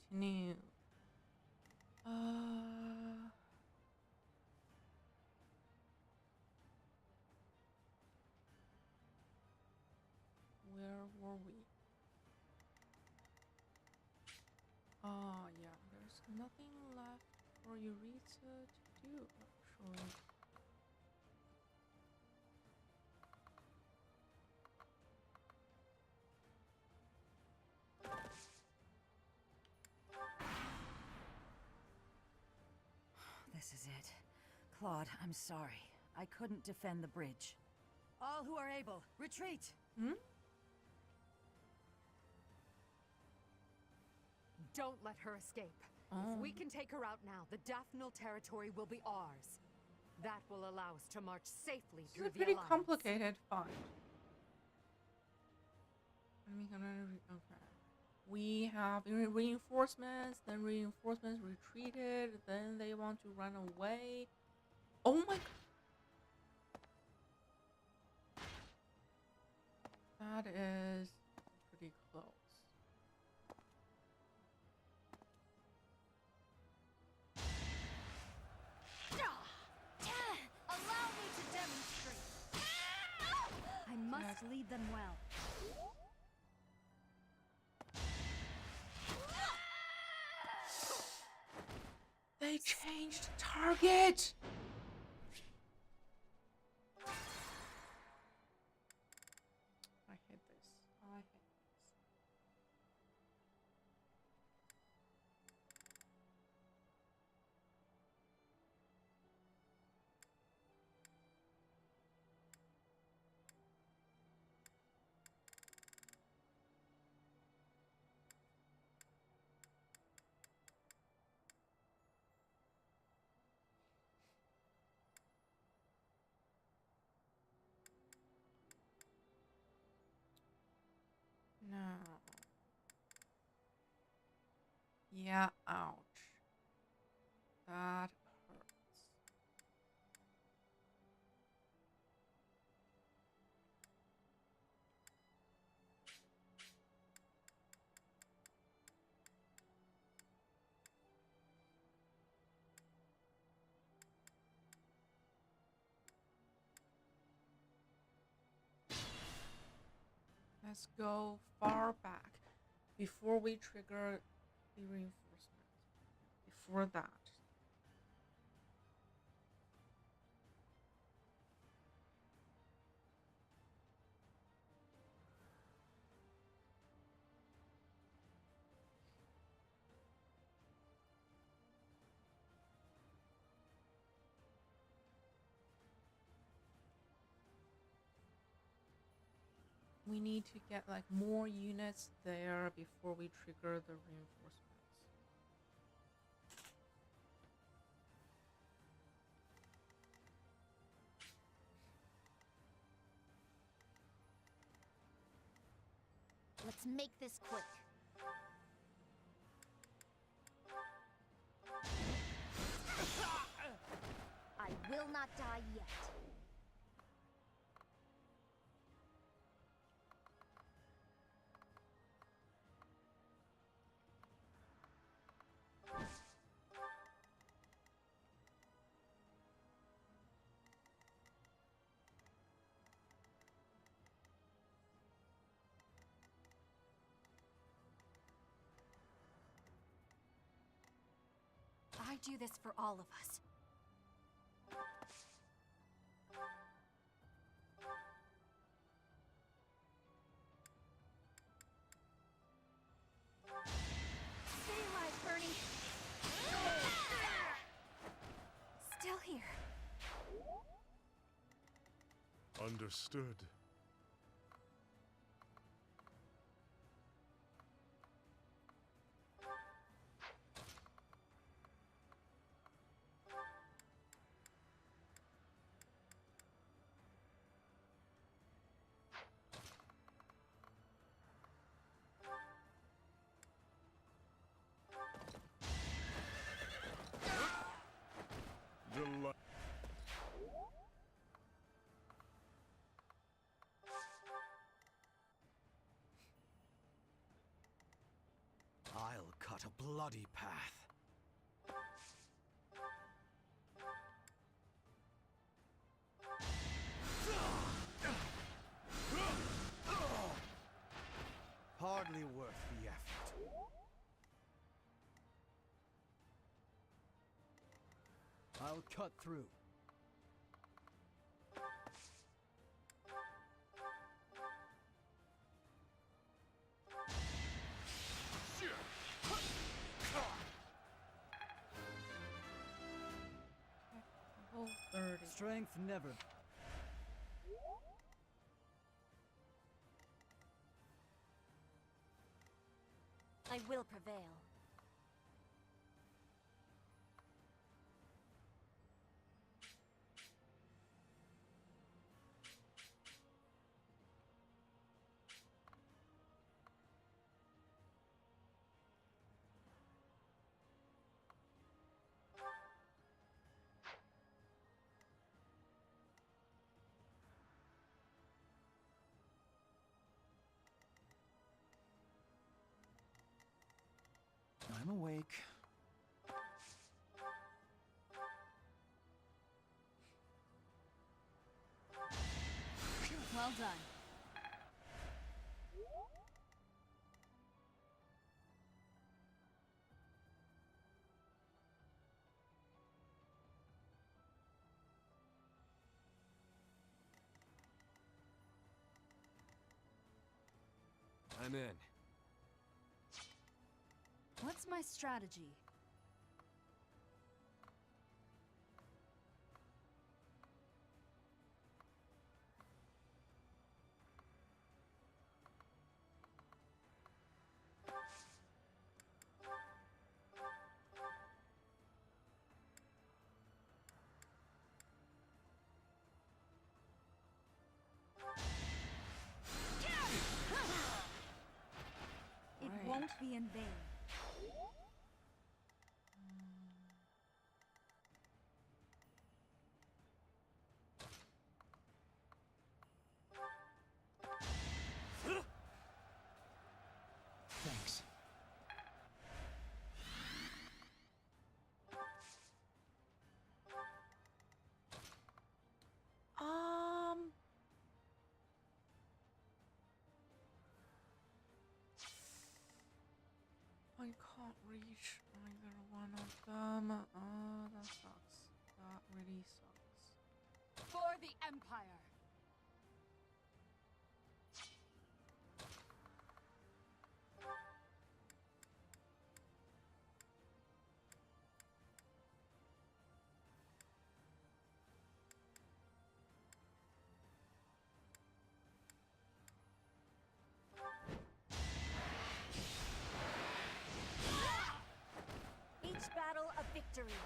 Continue. Where were we? Yeah, there's nothing left for Eureka to do, actually. This is it. Claude, I'm sorry. I couldn't defend the bridge. All who are able, retreat! Don't let her escape. If we can take her out now, the Daphne territory will be ours. That will allow us to march safely This through is a the pretty Alliance. complicated fight. Okay. We have reinforcements, then reinforcements retreated, then they want to run away. Oh my god. That is pretty close. Allow me to demonstrate. I must lead them well. They changed target. I hate this. I hate this. No. Yeah, ouch. That hurts. Let's go far back before we trigger the reinforcement. Before that. We need to get like more units there before we trigger the reinforcements. Let's make this quick. I will not die yet. I do this for all of us. Stay alive, Bernie. Still here. Understood. I'll cut a bloody path. Hardly worth the effort. I'll cut through. strength never. I will prevail. I'm awake. Well done. I'm in. What's my strategy? It won't be in vain. Thanks. I can't reach either one of them. That sucks. That really sucks. For the Empire! Each battle a victory.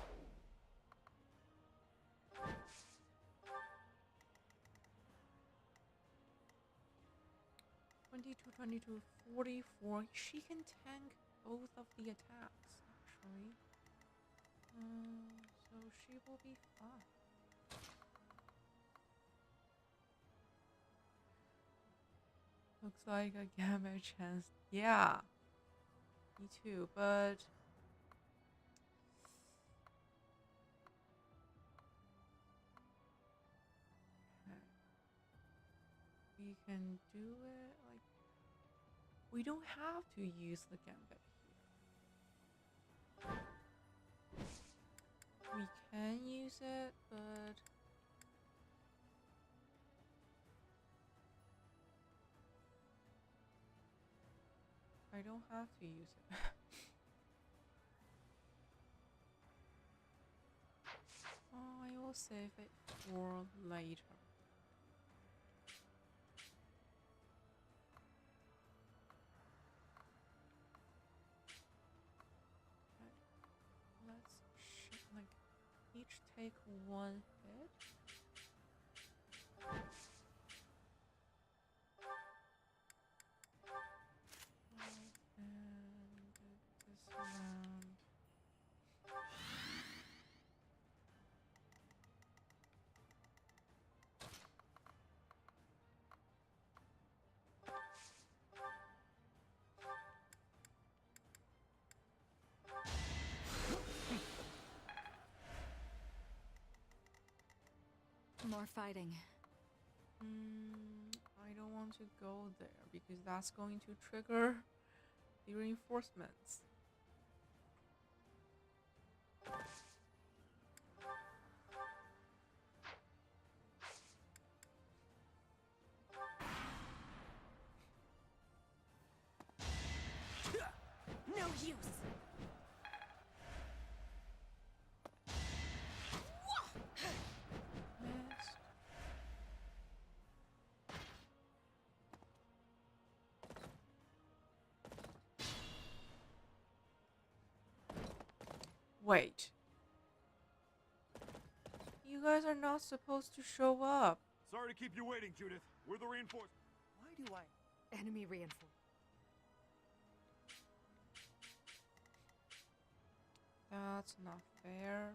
Twenty-two, 22, 44. She can tank both of the attacks, actually. So she will be fine. Looks like a gamma chance. Yeah. Me too, but okay. We can do it like we don't have to use the gambit here. We can use it, but I don't have to use it. Oh, I will save it for later. Okay. Let's like each take one hit. And this round. More fighting. I don't want to go there because that's going to trigger the reinforcements. No use. Wait. You guys are not supposed to show up. Sorry to keep you waiting, Judith. We're the reinforcements. Why do I... Enemy reinforced. That's not fair.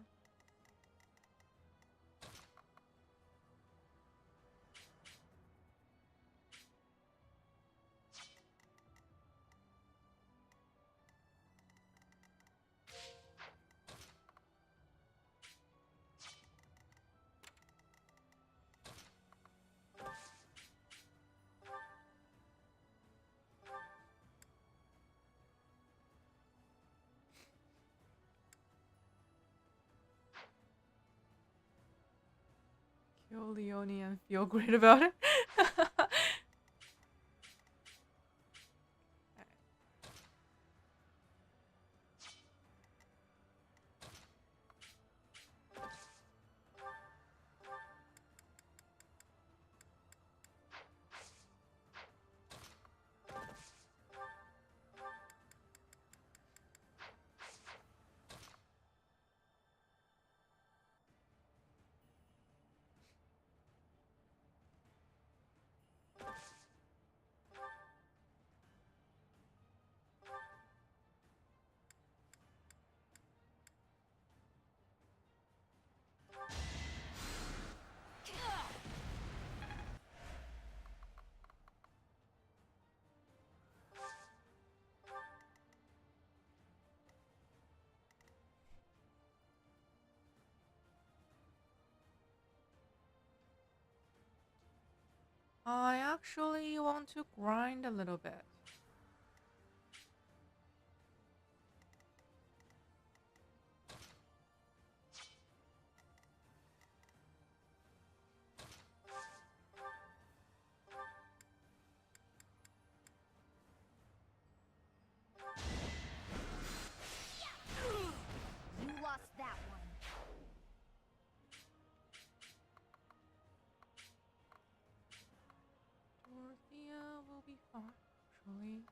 Kill Leone and feel great about it. I actually want to grind a little bit. You lost that one. Dorothea will be fine, actually.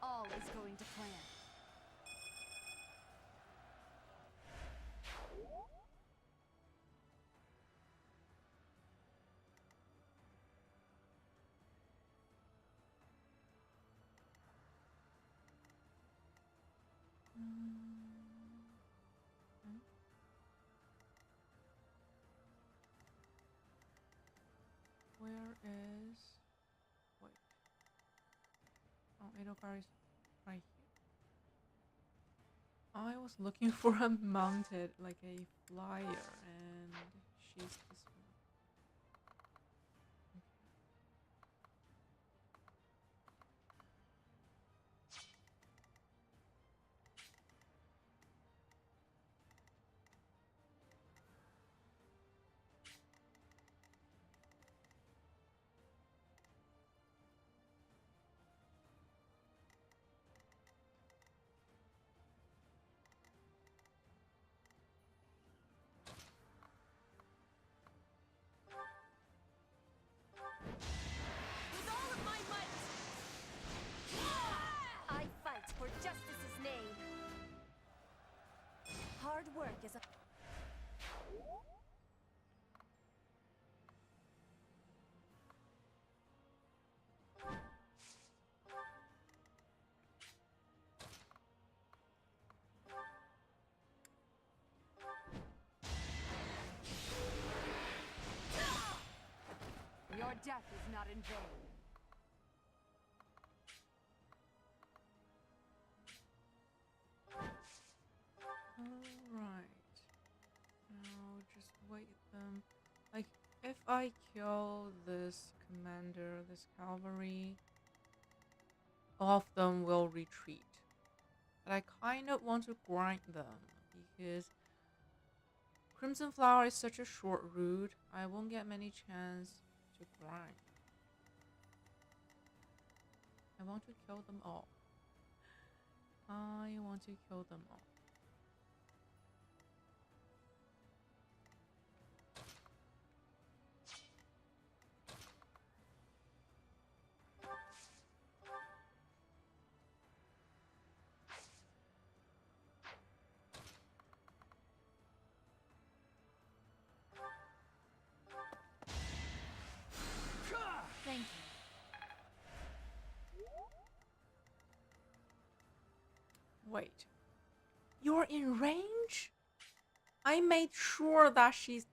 All is going to plan. Where is... Wait. Oh, Edogar is right here. I was looking for a mounted, like a flyer, and she's this one. With all of my might, I fight for justice's name. Hard work is a... Your death is not in vain. I kill this commander, this cavalry, all of them will retreat. But I kind of want to grind them because Crimson Flower is such a short route. I won't get many chance to grind. I want to kill them all. I want to kill them all. Thank you. Wait. You're in range? I made sure that she's...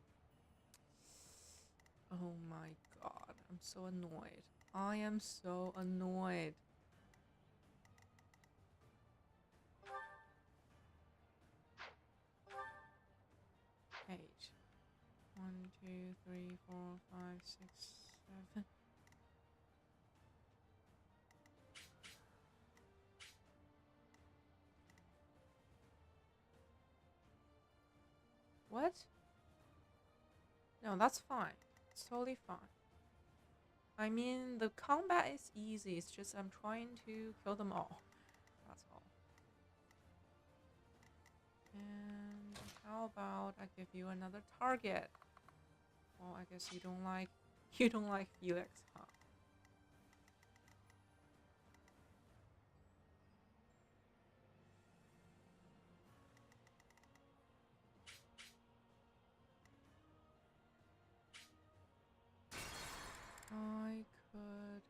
Oh my god. I'm so annoyed. I am so annoyed. Eight. 1, 2, 3, 4, 5, 6, 7. What? No, that's fine. It's totally fine. I mean, the combat is easy. It's just I'm trying to kill them all. That's all. And how about I give you another target? Well, I guess you don't like Felix, huh? I could...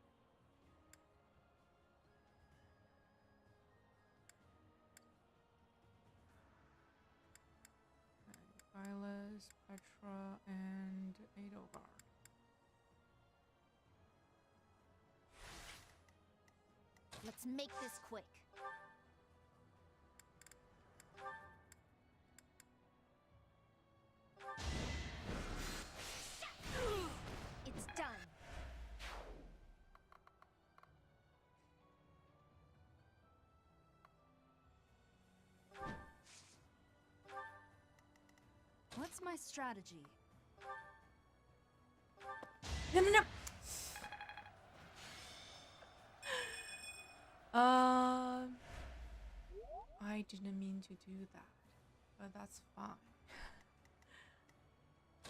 Silas, Petra, and Edelgard. Let's make this quick. It's done. What's my strategy? No, no, no. I didn't mean to do that, but that's fine.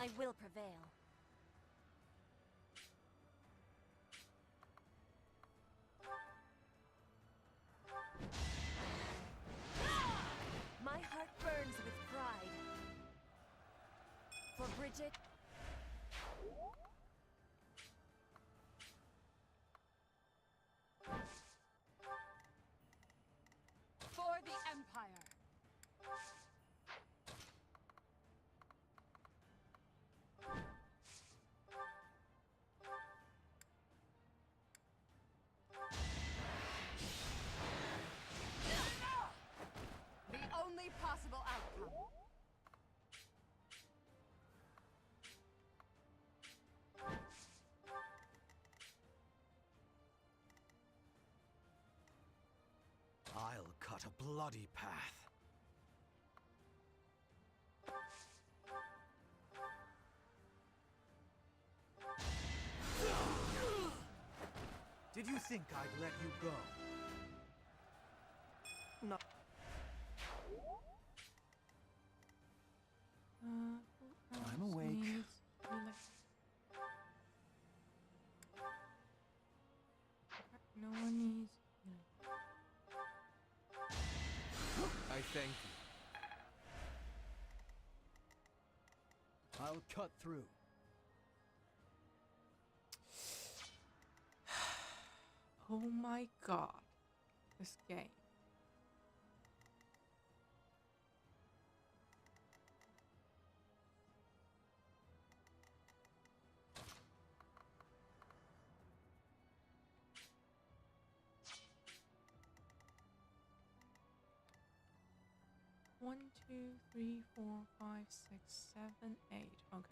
I will prevail. My heart burns with pride. For Bridget. For the Empire. The only possible outcome. I'll cut a bloody path. Did you think I'd let you go? No. I'm awake. No one needs... I thank you. I'll cut through. Oh my god. This game. One, 2, 3, 4, 5, 6, 7, 8. Okay.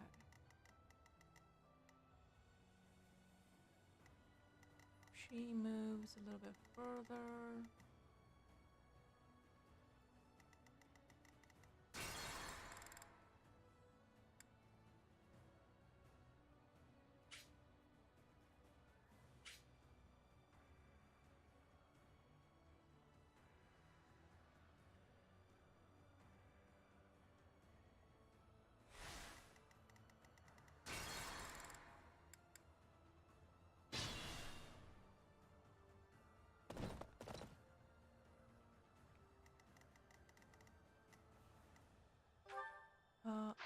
she moves a little bit further.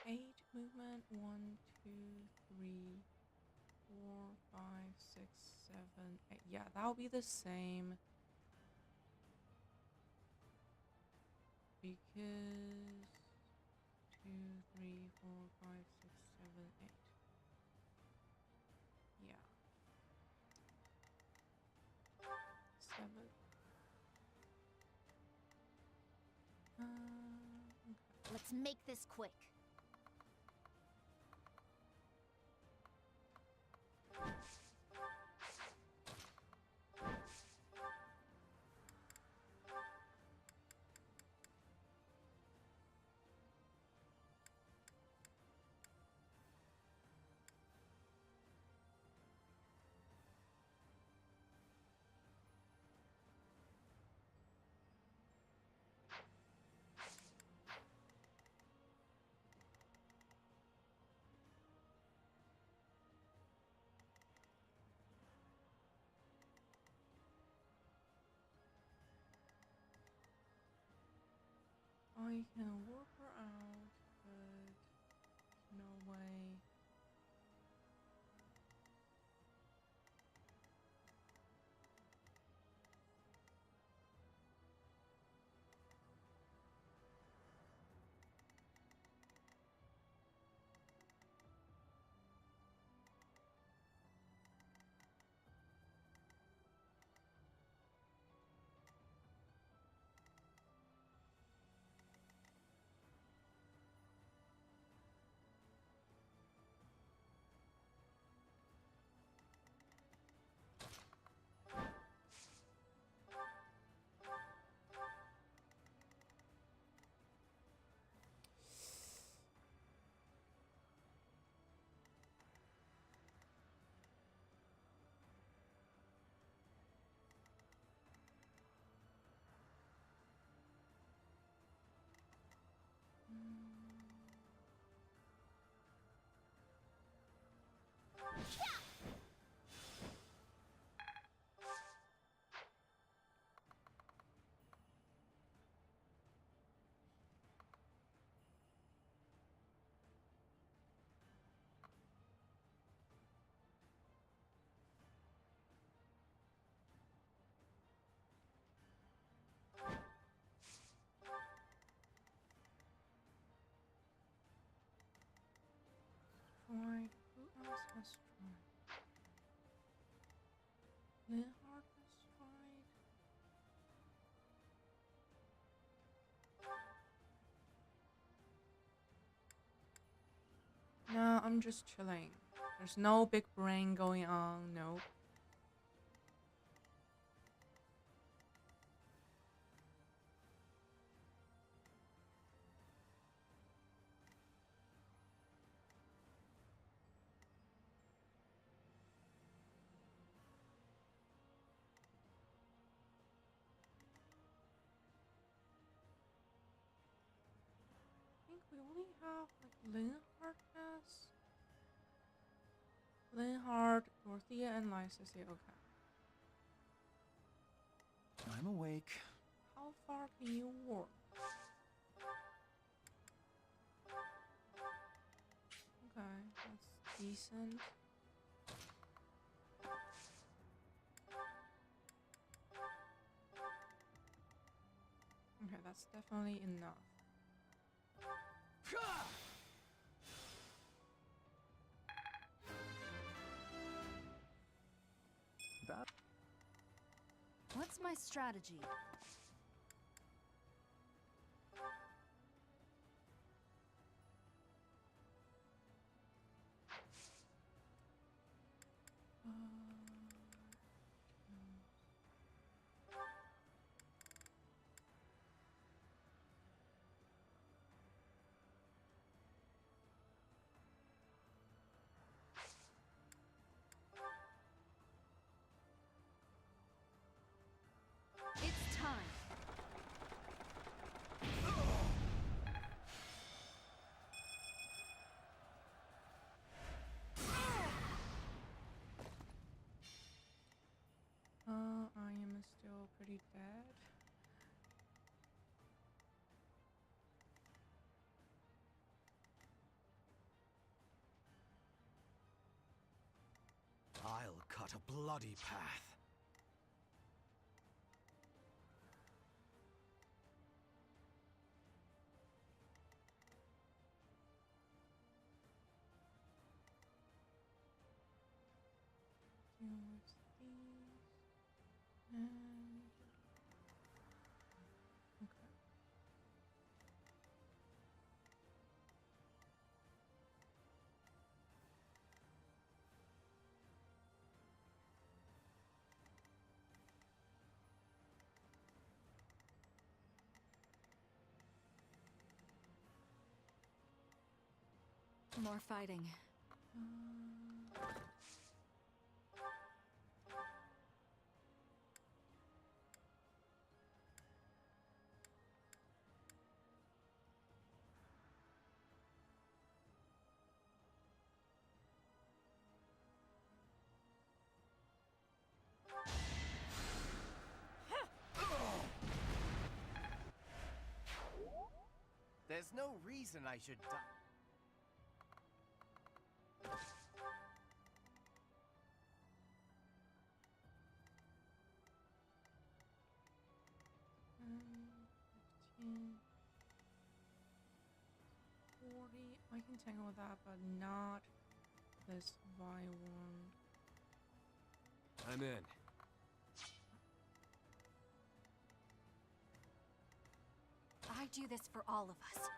Eight movement. 1, 2, 3, 4, 5, 6, 7, 8. Yeah, that'll be the same. Because 2, 3, 4, 5, 6, 7, 8. Yeah. 7. Okay. Let's make this quick. I can work her out, but no way. Strike. Who else has strike? Linhard has strike. No, I'm just chilling. There's no big brain going on. Nope. I think we only have like Linhard has. Linhard, Dorothea, and Lysis. Yeah, okay. I'm awake. How far can you walk? Okay, that's decent. Okay, that's definitely enough. What's my strategy? What a bloody path. Towards these. And okay. More fighting. There's no reason I should die. Mm, 40. I can tangle with that, but not this one. I'm in. I do this for all of us.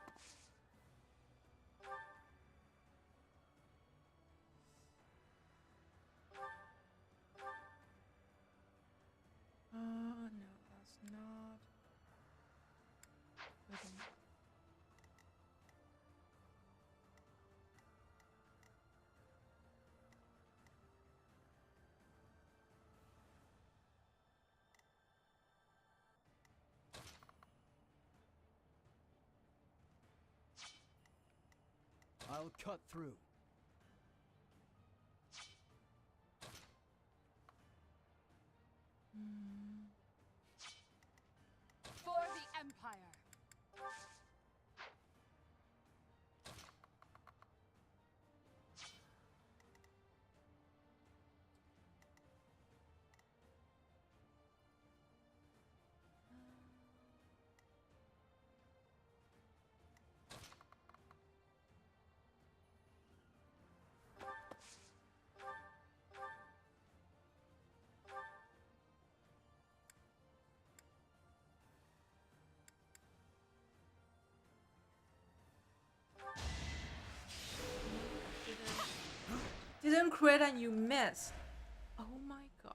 No, that's not good enough. I'll cut through. For the Empire! Didn't crit and you missed. Oh my god.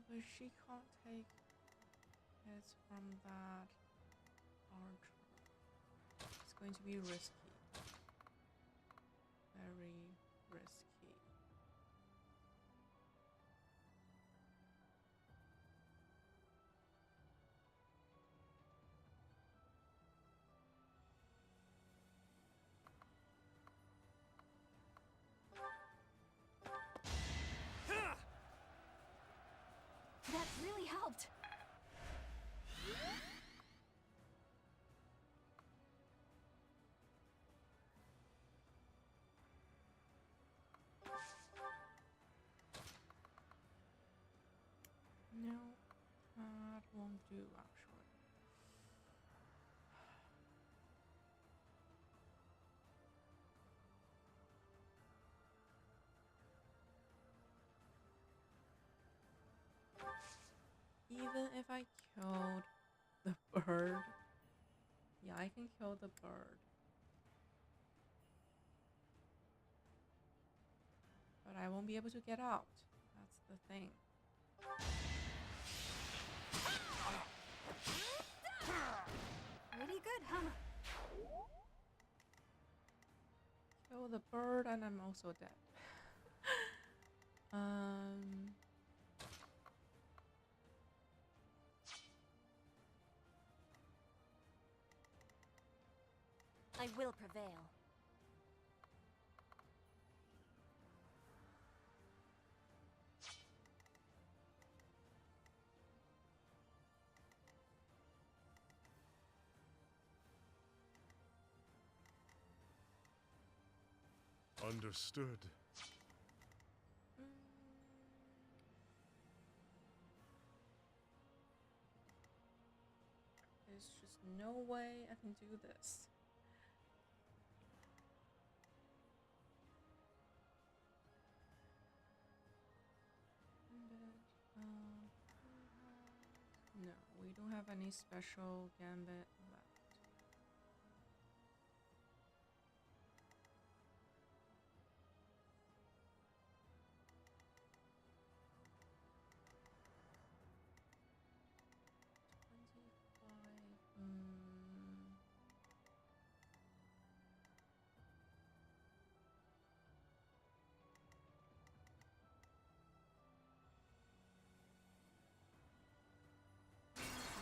But she can't take hits from that archer. It's going to be risky. Very risky. That really helped. No, that won't do actually. Even if I killed the bird, yeah, I can kill the bird. But I won't be able to get out. That's the thing. Pretty good, huh? Kill the bird and I'm also dead. I will prevail. Understood. There's just no way I can do this. No, we don't have any special gambit left.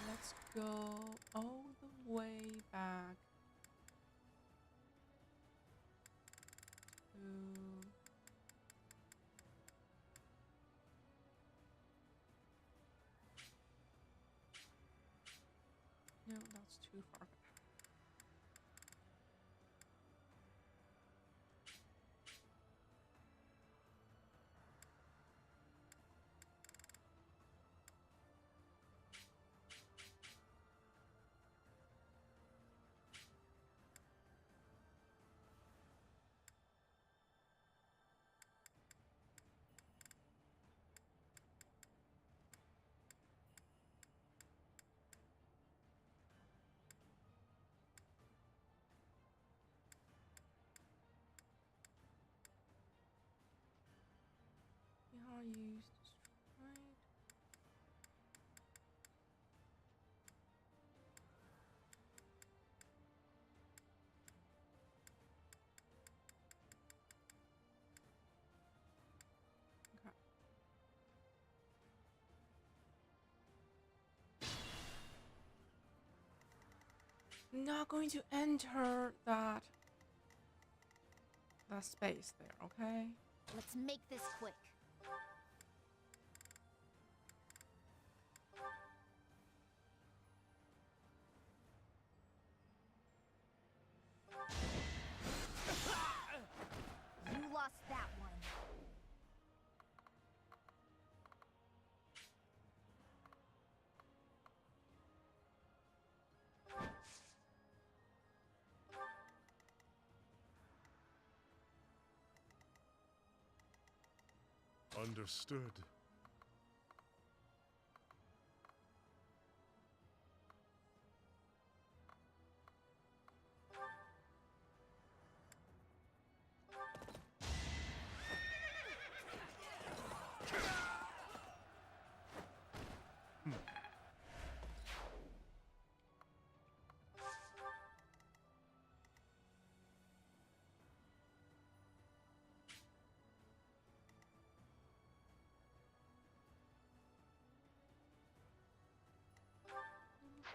Let's go all the way back to... No, that's too far. Yeah, use destroyed. Okay. Not going to enter that space there, okay? Let's make this quick. You lost that one. Understood.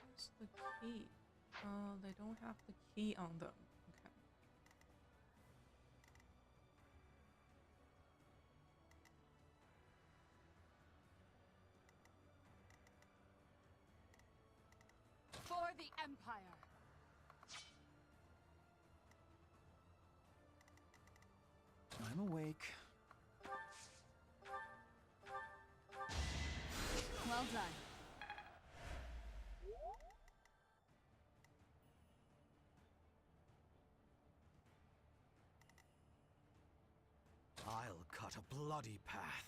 Where's the key? They don't have the key on them. Okay. For the Empire! I'm awake. Well done. I'll cut a bloody path.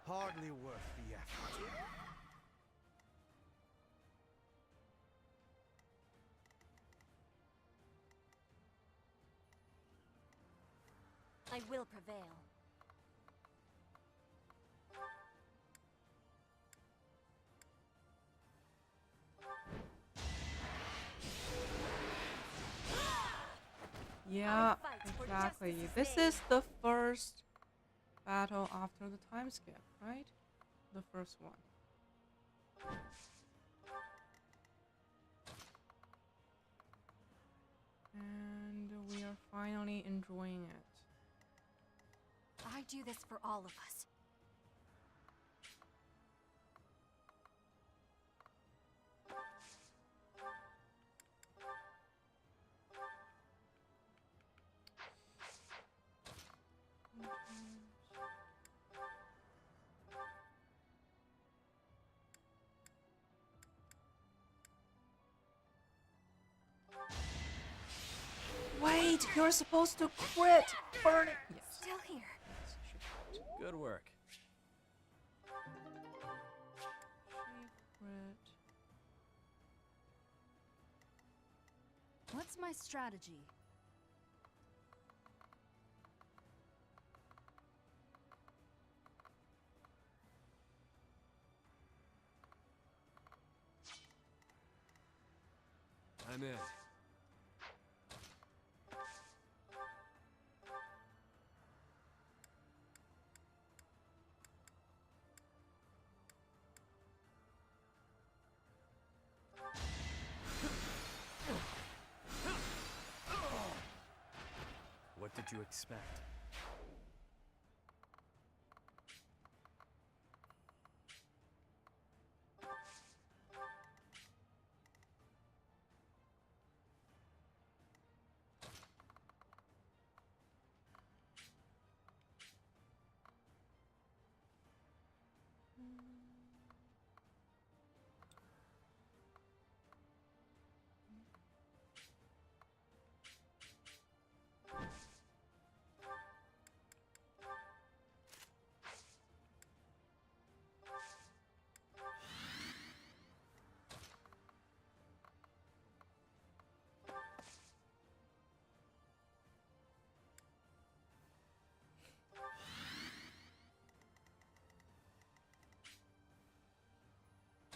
Hardly worth the effort. I will prevail. Yeah, exactly. This is the first battle after the time skip, right? The first one. And we are finally enjoying it. I do this for all of us. Wait, you're supposed to quit! Burn it! Yes. Still here. Good work. What's my strategy? I'm in. What did you expect?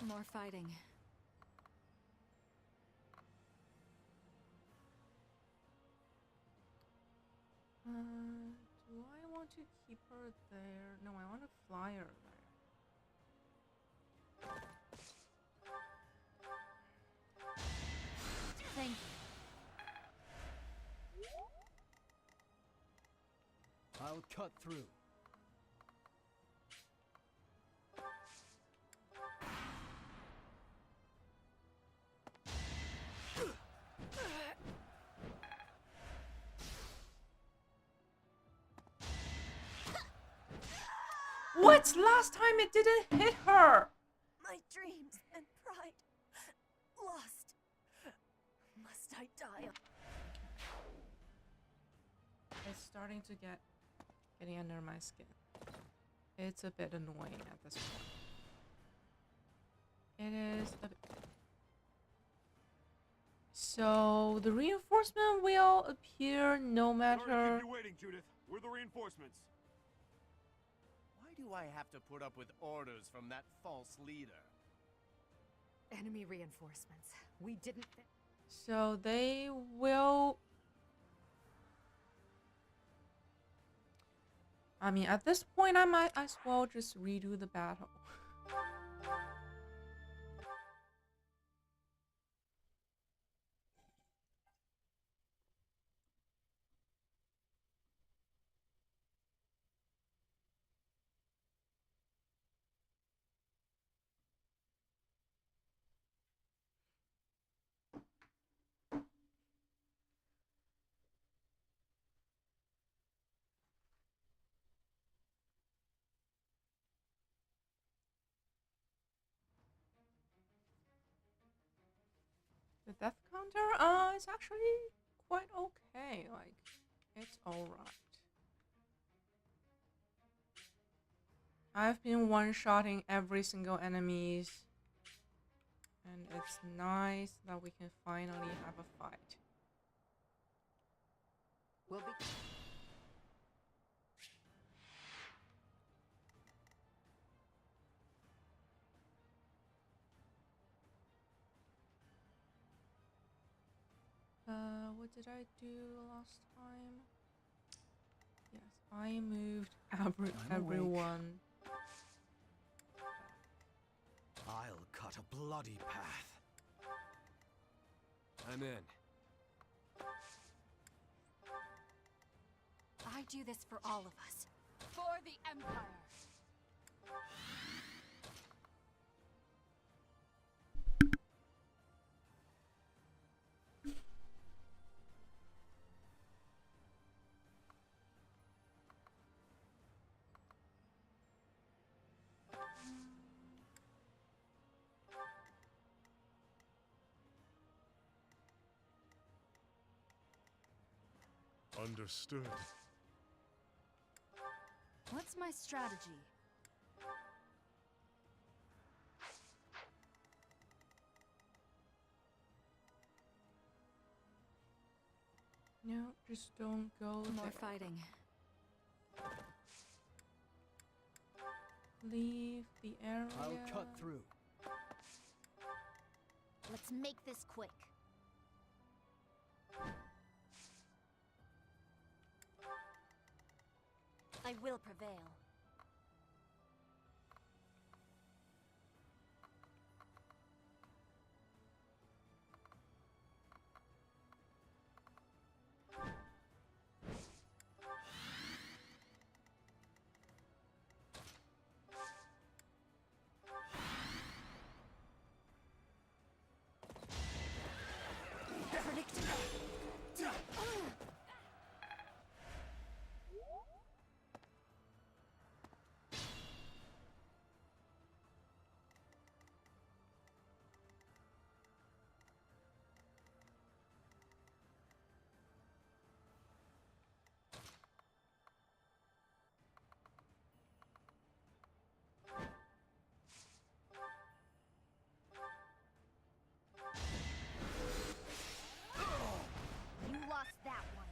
More fighting. Do I want to keep her there? No, I want to fly her there. Thank you. I'll cut through. What? Last time it didn't hit her! My dreams and pride lost. Must I die? It's starting to getting under my skin. It's a bit annoying at this point. It is a bit. So the reinforcement will appear no matter. Sorry to keep you waiting, Judith. We're the reinforcements. Why do I have to put up with orders from that false leader? Enemy reinforcements. We didn't. So they will. I mean, at this point, I might as well just redo the battle. The death counter, is actually quite okay. Like, it's alright. I've been one-shotting every single enemies. And it's nice that we can finally have a fight. We'll be. what did I do last time? Yes, I moved everyone. I'll cut a bloody path. I'm in. I do this for all of us. For the Empire! Understood. What's my strategy? No, just don't go More there. fighting. Leave the area. I'll cut through. Let's make this quick. I will prevail. You lost that one.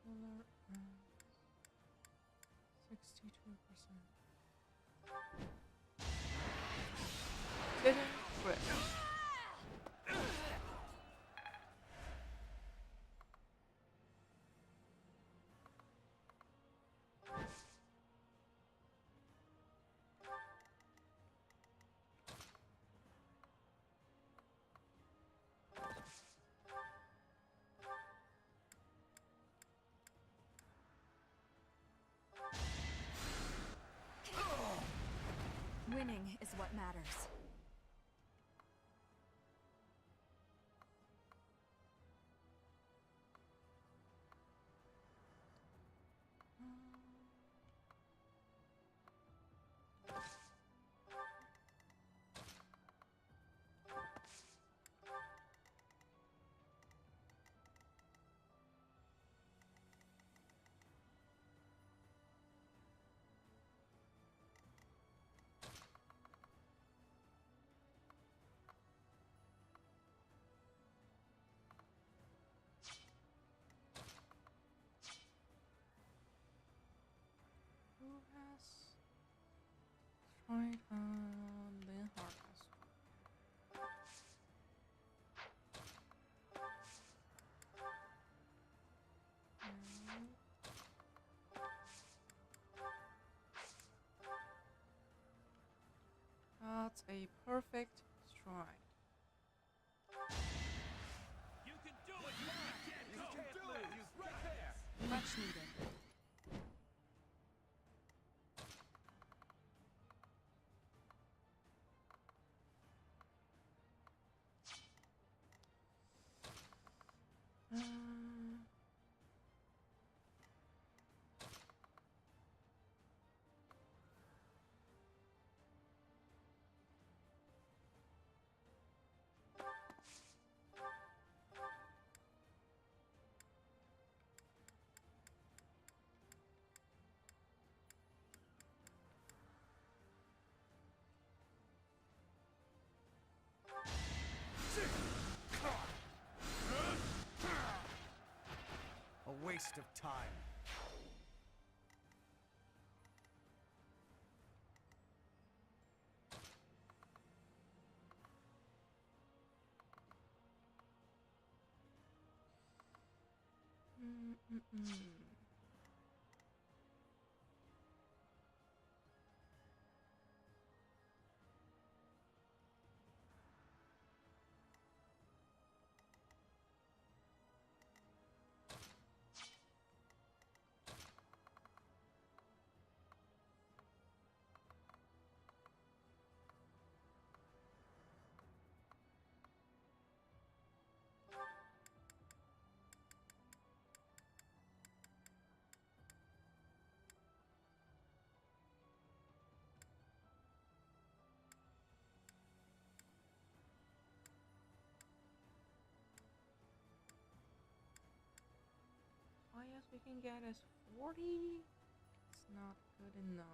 Solar ends. 62%. Didn't quit. Winning is what matters. Who has tried the hardest? That's a perfect stride. You can do it! You can't lose! Right there! Much needed. waste of time. Highest we can get is 40. It's not good enough.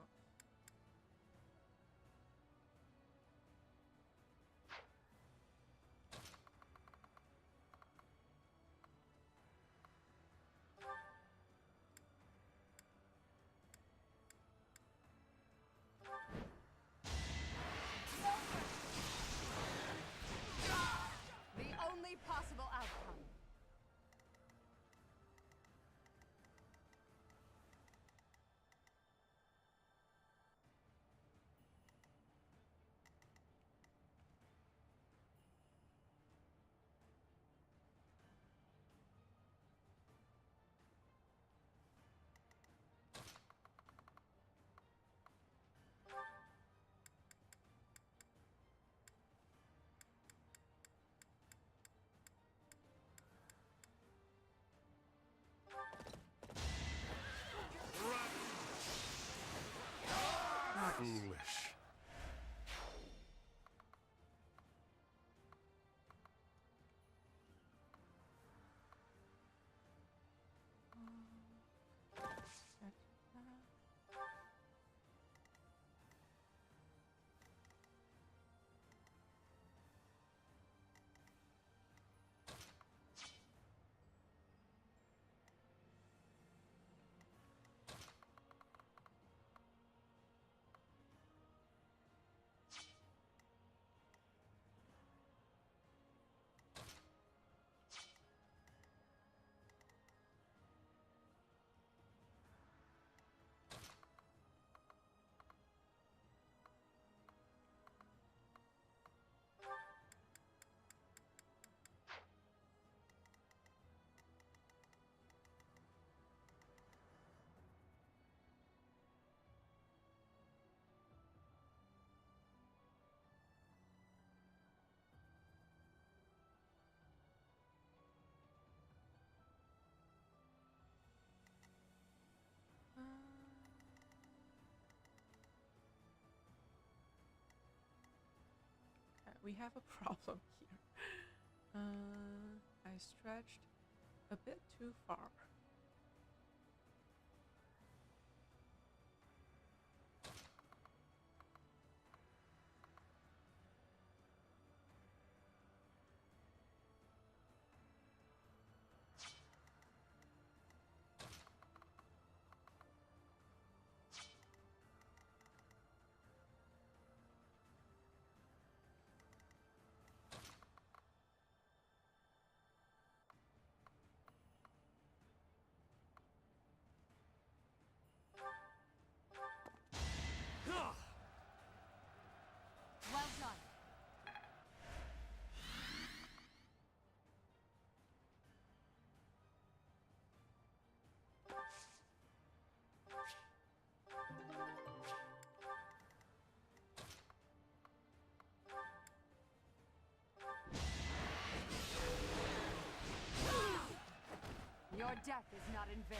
The only possible outcome. Foolish. We have a problem here. I stretched a bit too far. Well done. Your death is not in vain.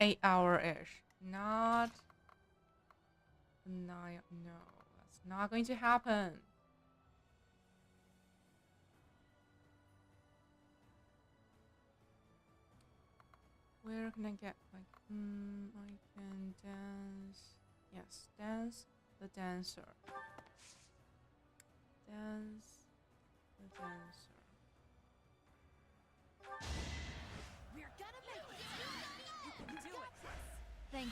8-hour-ish. Not 9. No, that's not going to happen. Where can I get like I can dance. Yes, dance the dancer. Dance the dancer. We're gonna make it! You can do it! Thank you.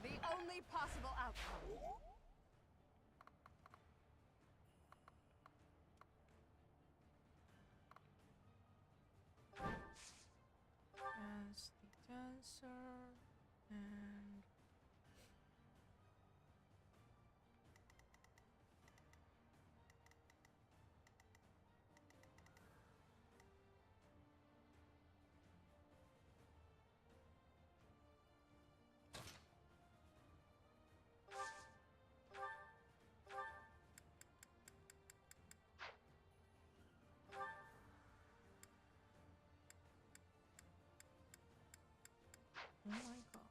The only possible outcome. Dance the dancer and oh my god.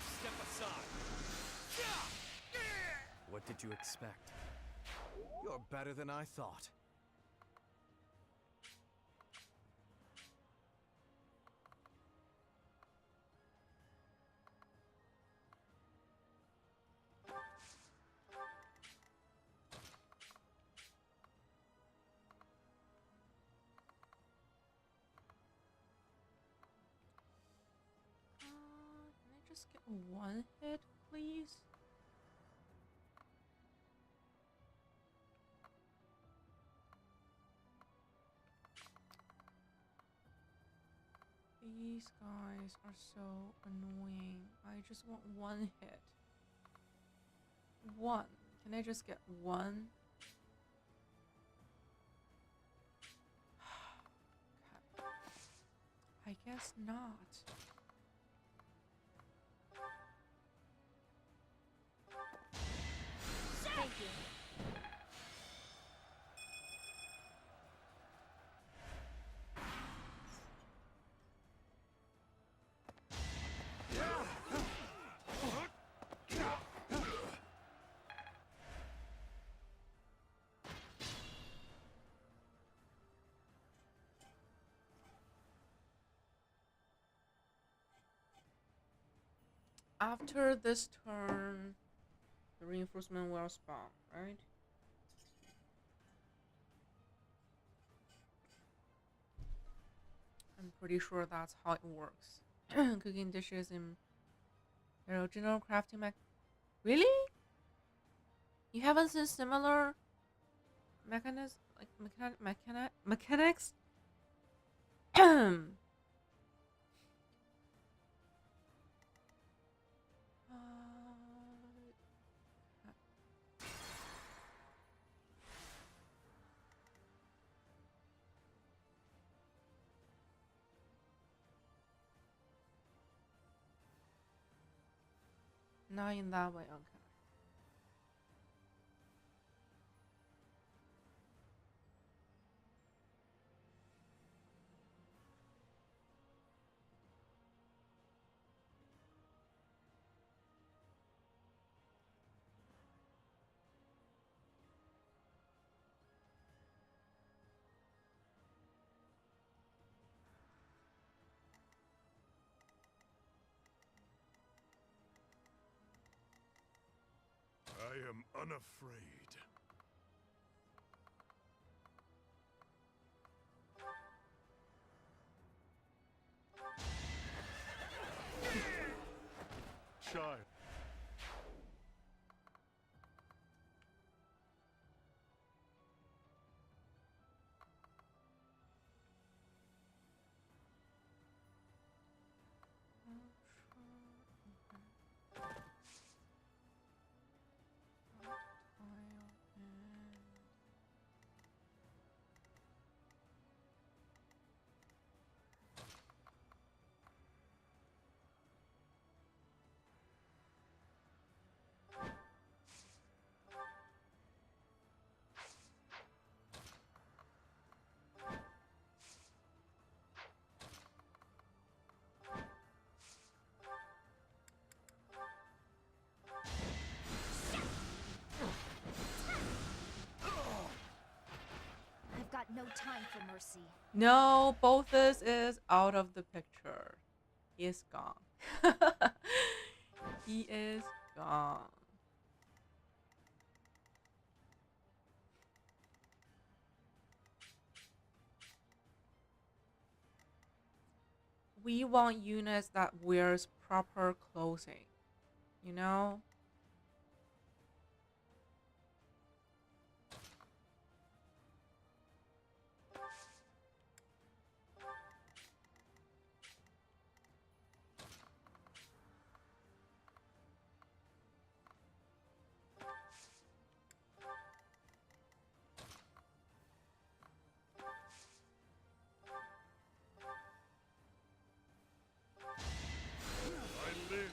Step aside. What did you expect? You're better than I thought. Can I just get one hit, please? These guys are so annoying. I just want one hit. One. Can I just get one? Okay. I guess not. Thank you. After this turn, the reinforcement will spawn, right? I'm pretty sure that's how it works. Cooking dishes in original crafting Really? You haven't seen similar mechanics? Mechanics? Not in that way, okay. I am unafraid. Child. time for mercy. No, Bothus is out of the picture. He is gone. He is gone. We want units that wears proper clothing, you know? I live.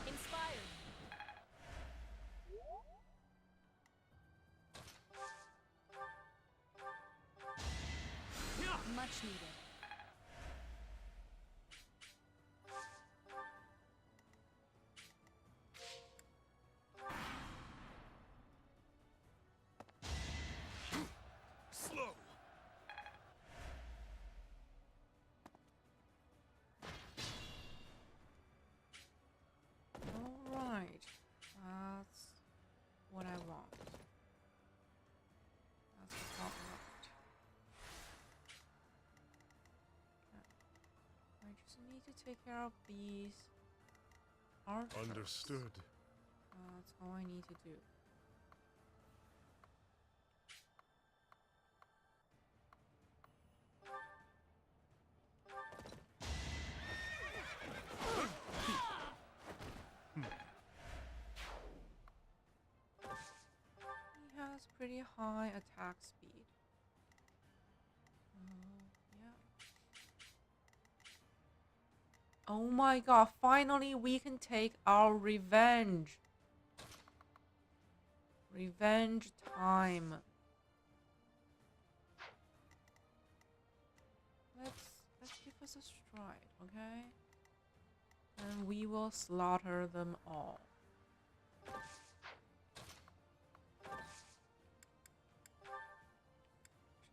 Inspired. Much needed. Slow. Alright. That's what I want. That's about right. Okay. I just need to take care of these archers. Understood. That's all I need to do. He has pretty high attack speed. Yeah. Oh my god, finally we can take our revenge. Revenge time. Let's give us a stride, okay? And we will slaughter them all.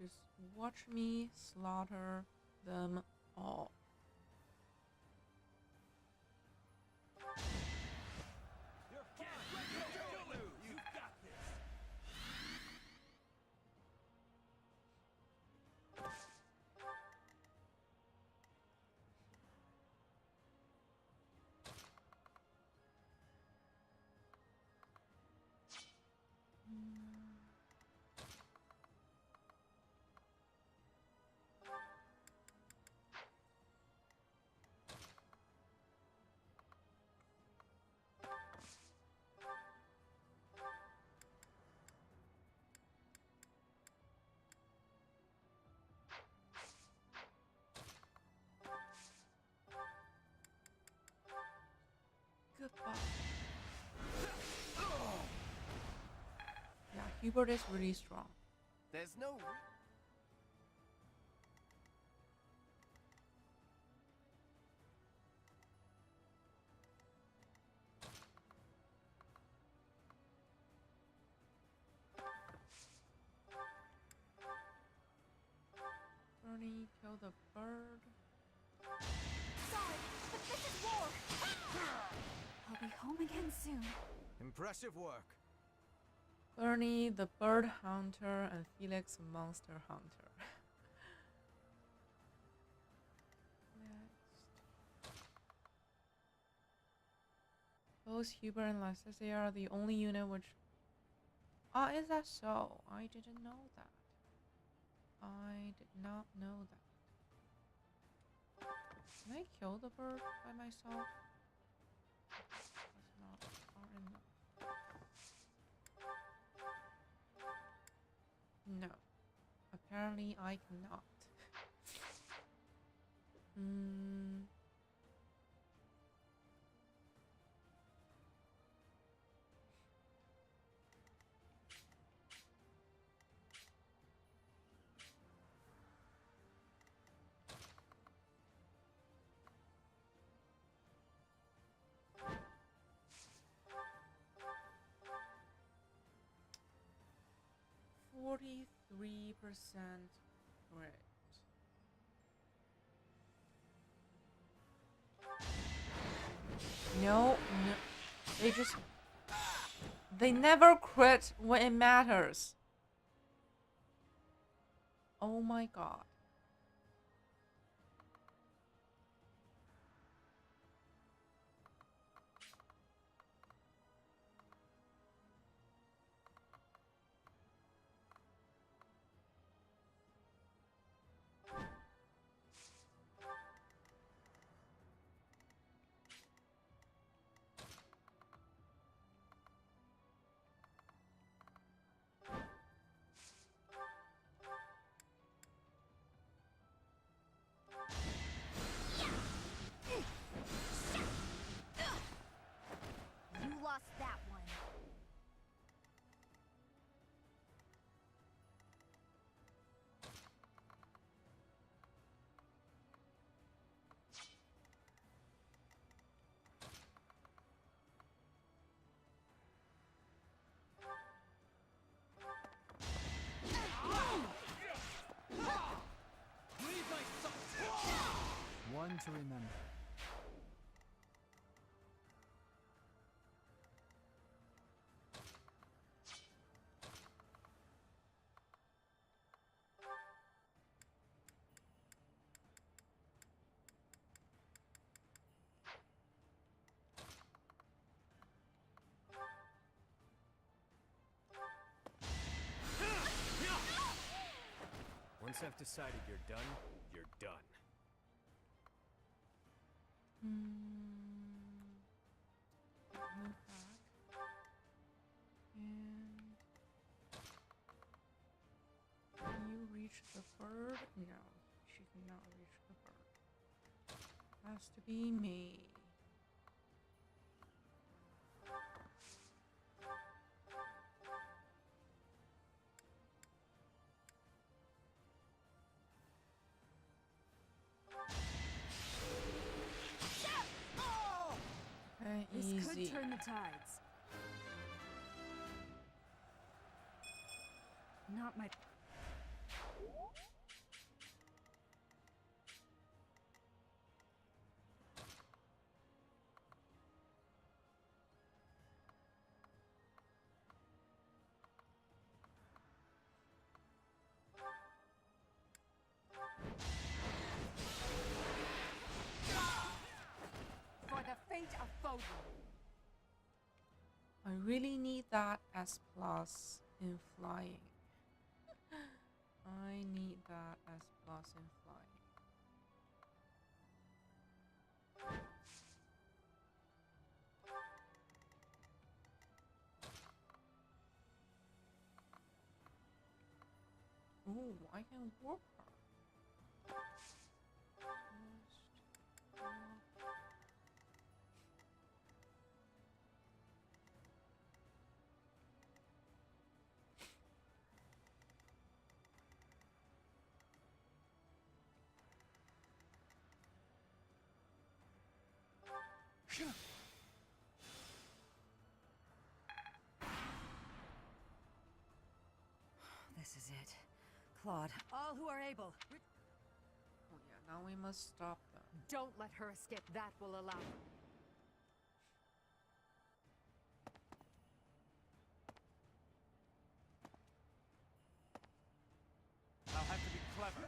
Just watch me slaughter them all. You've got this. Goodbye. Yeah, Hubert is really strong. There's no... Bernie, kill the bird. Sorry, but this is war. I'll be home again soon. Impressive work. Bernie, the bird hunter, and Felix, the monster hunter. Next. Both Hubert and Lycisia are the only unit which... Ah, is that so? I didn't know that. I did not know that. Can I kill the bird by myself? That's not far enough. No. Apparently I cannot. Hmm. %43 correct. No, no. They never crit when it matters. Oh my god. You lost that one. One to remember. Once I've decided you're done, you're done. Move back. And can you reach the bird? No, she cannot reach the bird. Has to be me. Okay, This easy. could turn the tides. Not my... For the fate of Foden. I really need that S plus in flying. I need that S plus in flying. Ooh, I can warp her. This is it. Claude, all who are able. Oh yeah, now we must stop them. Don't let her escape. That will allow... I'll have to be clever.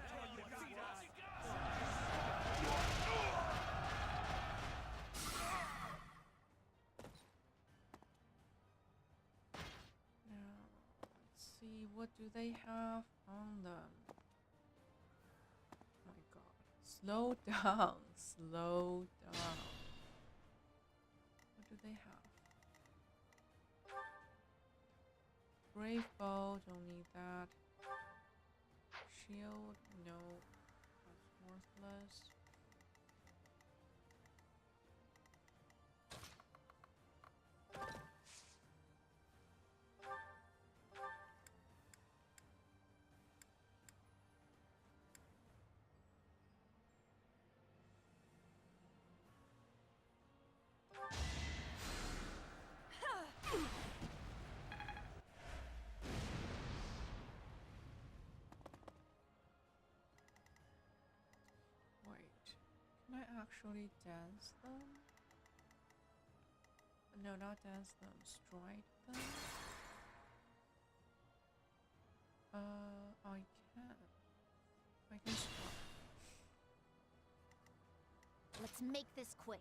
Now, let's see, what do they have on them? My god. Slow down. Slow down. What do they have? Brave bow, don't need that. shield, no, that's worthless. Can I actually dance them? No, not dance them. Strike them? I can. I can strike. Let's make this quick.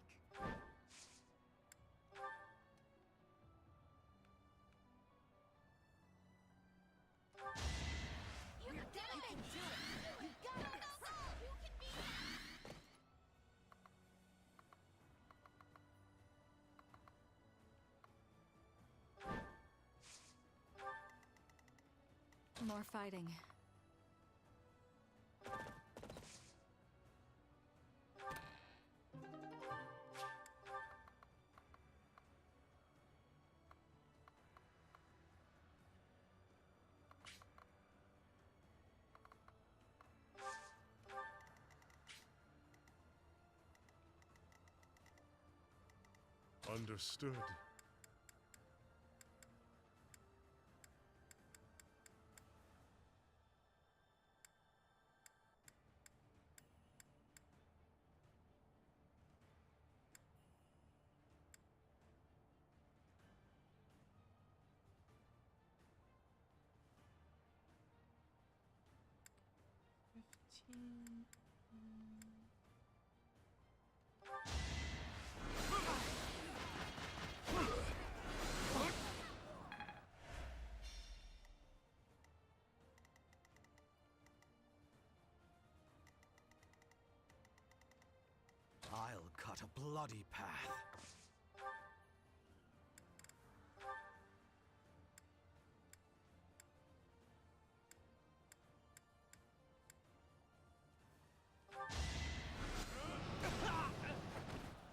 You can do it! You got this! You can beat that! More fighting. Understood. I'll cut a bloody path.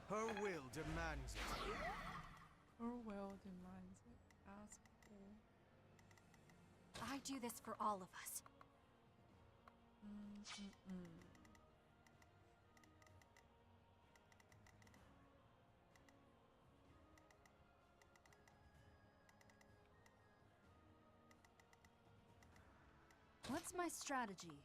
Her will demands it. Her will demands it. Ask for. I do this for all of us. What's my strategy?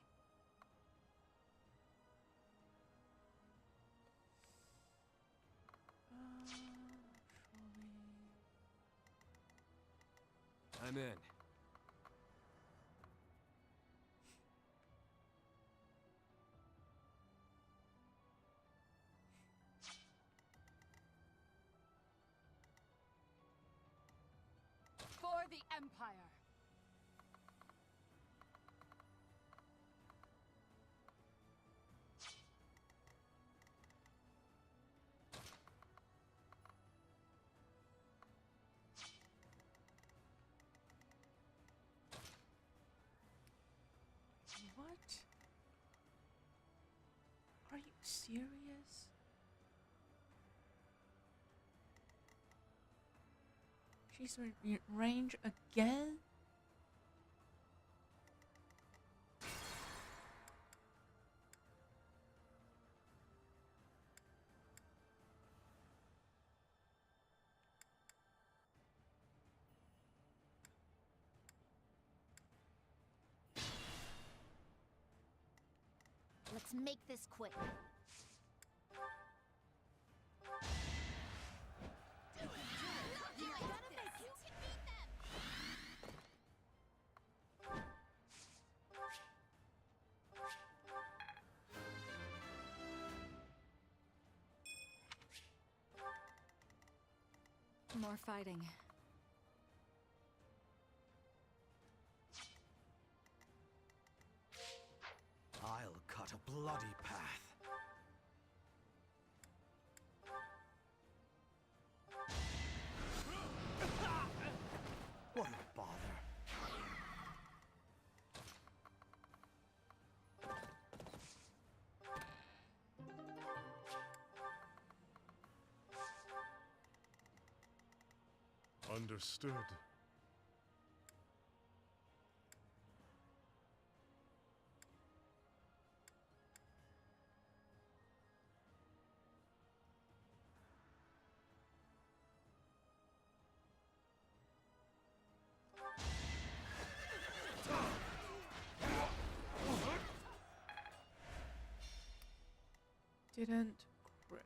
I'm in. For the Empire! What? Are you serious? She's in range again? Let's make this quick. More fighting. I'll cut a bloody path. What a bother. Understood. Didn't crit.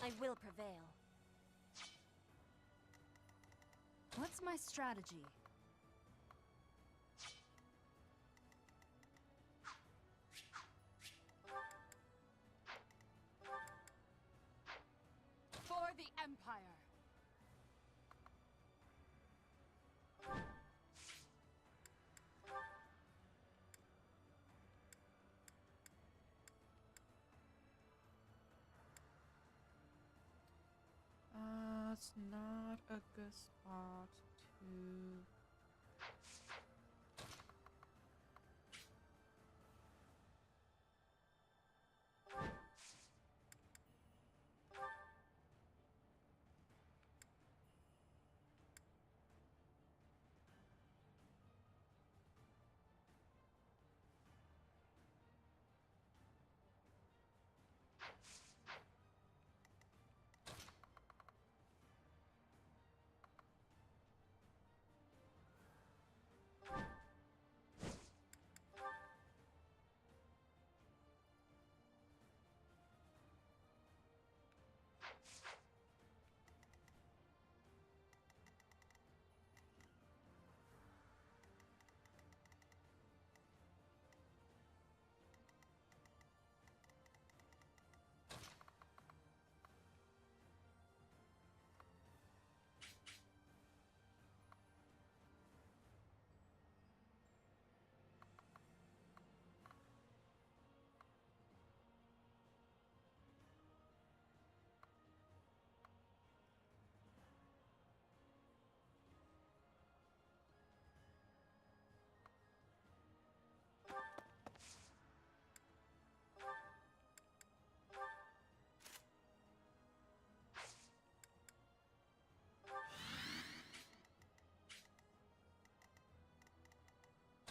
I will prevail. What's my strategy? For the Empire! It's not a good spot to.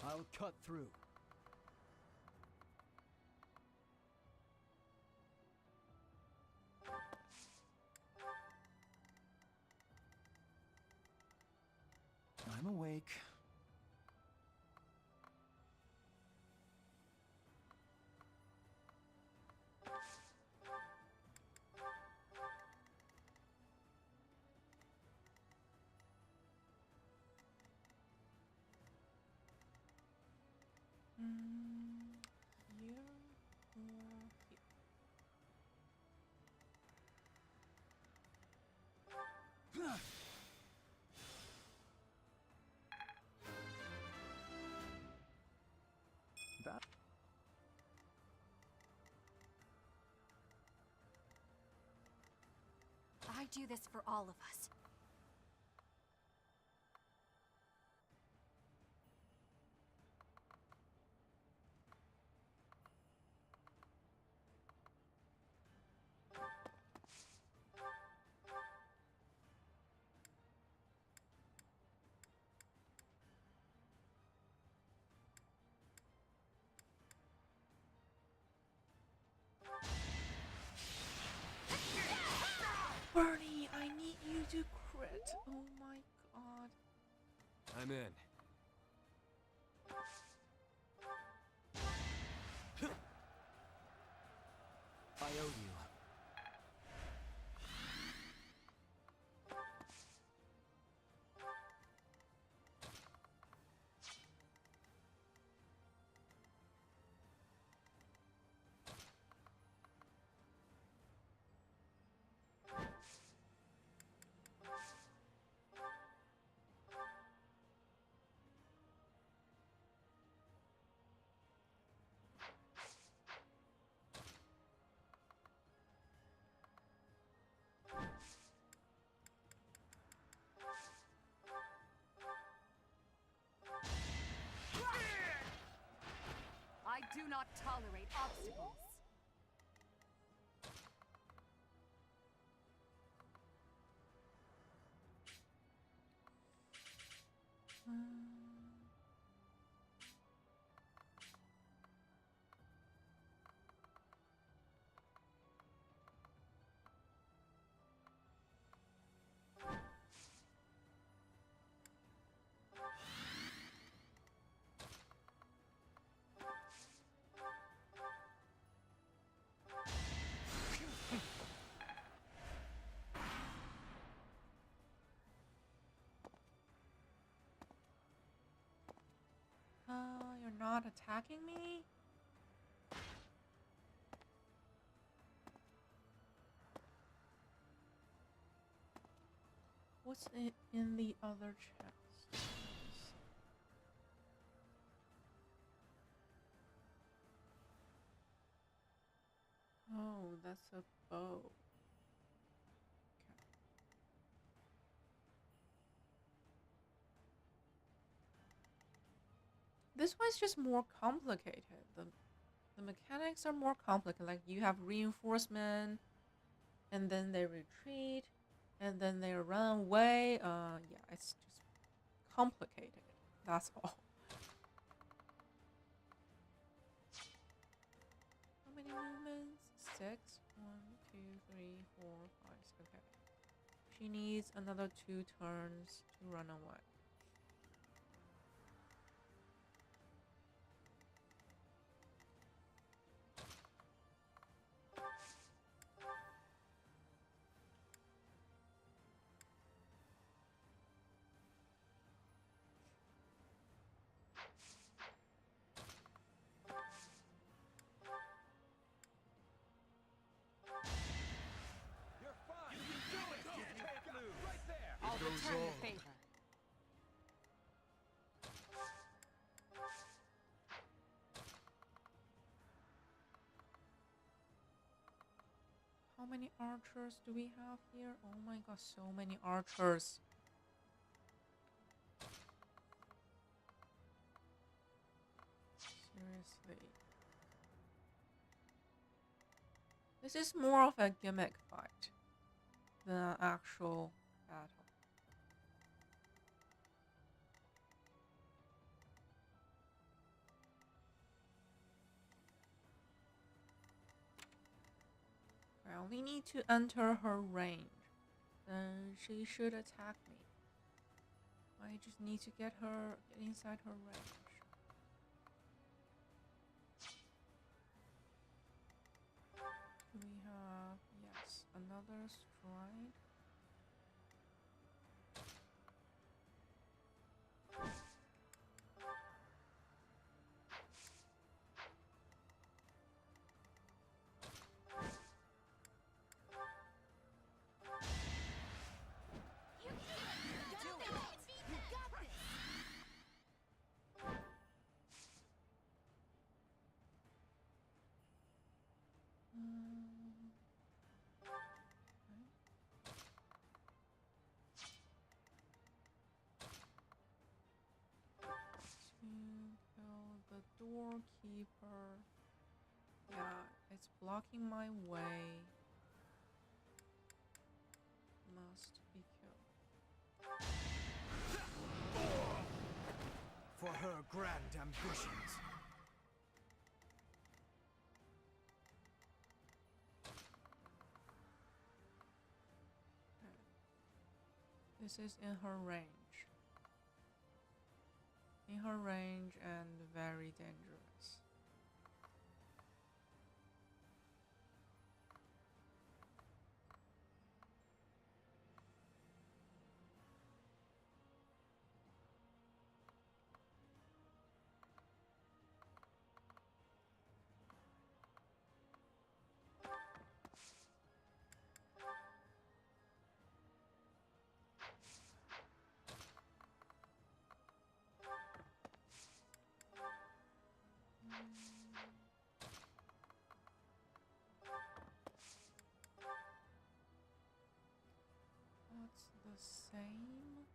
I'll cut through. I'm awake. Here or here? That. I do this for all of us. Bernie, I need you to crit. Oh my god. I'm in. I owe you. not tolerate obstacles. You're not attacking me? What's in the other chest? Oh, that's a bow. This one's just more complicated. The mechanics are more complicated. Like you have reinforcement, and then they retreat, and then they run away. Yeah, it's just complicated. That's all. How many movements? 6. 1, 2, 3, 4, 5. Okay. She needs another 2 turns to run away. Return the favor. How many archers do we have here? Oh my god, so many archers. Seriously. This is more of a gimmick fight than an actual battle. I only need to enter her range. Then she should attack me. I just need to get inside her range. We have, yes, another stride. The doorkeeper. Yeah, it's blocking my way. Must be killed. For her grand ambitions. This is in her range. In her range and very dangerous. That's the same.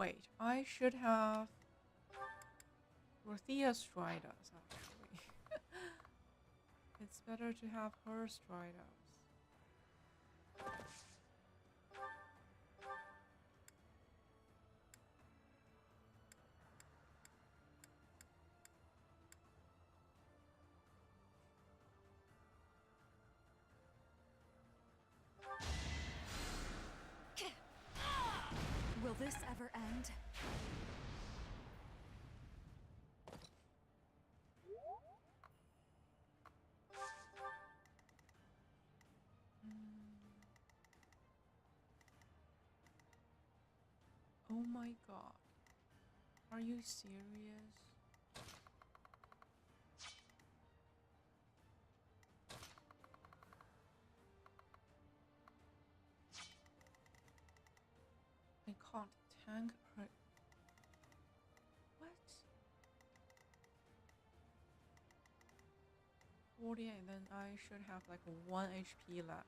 Wait, I should have Dorothea stride us, actually. It's better to have her stride us. Will this ever end? Oh my god. Are you serious? I can't tank her. What? 48, then I should have like 1 HP left.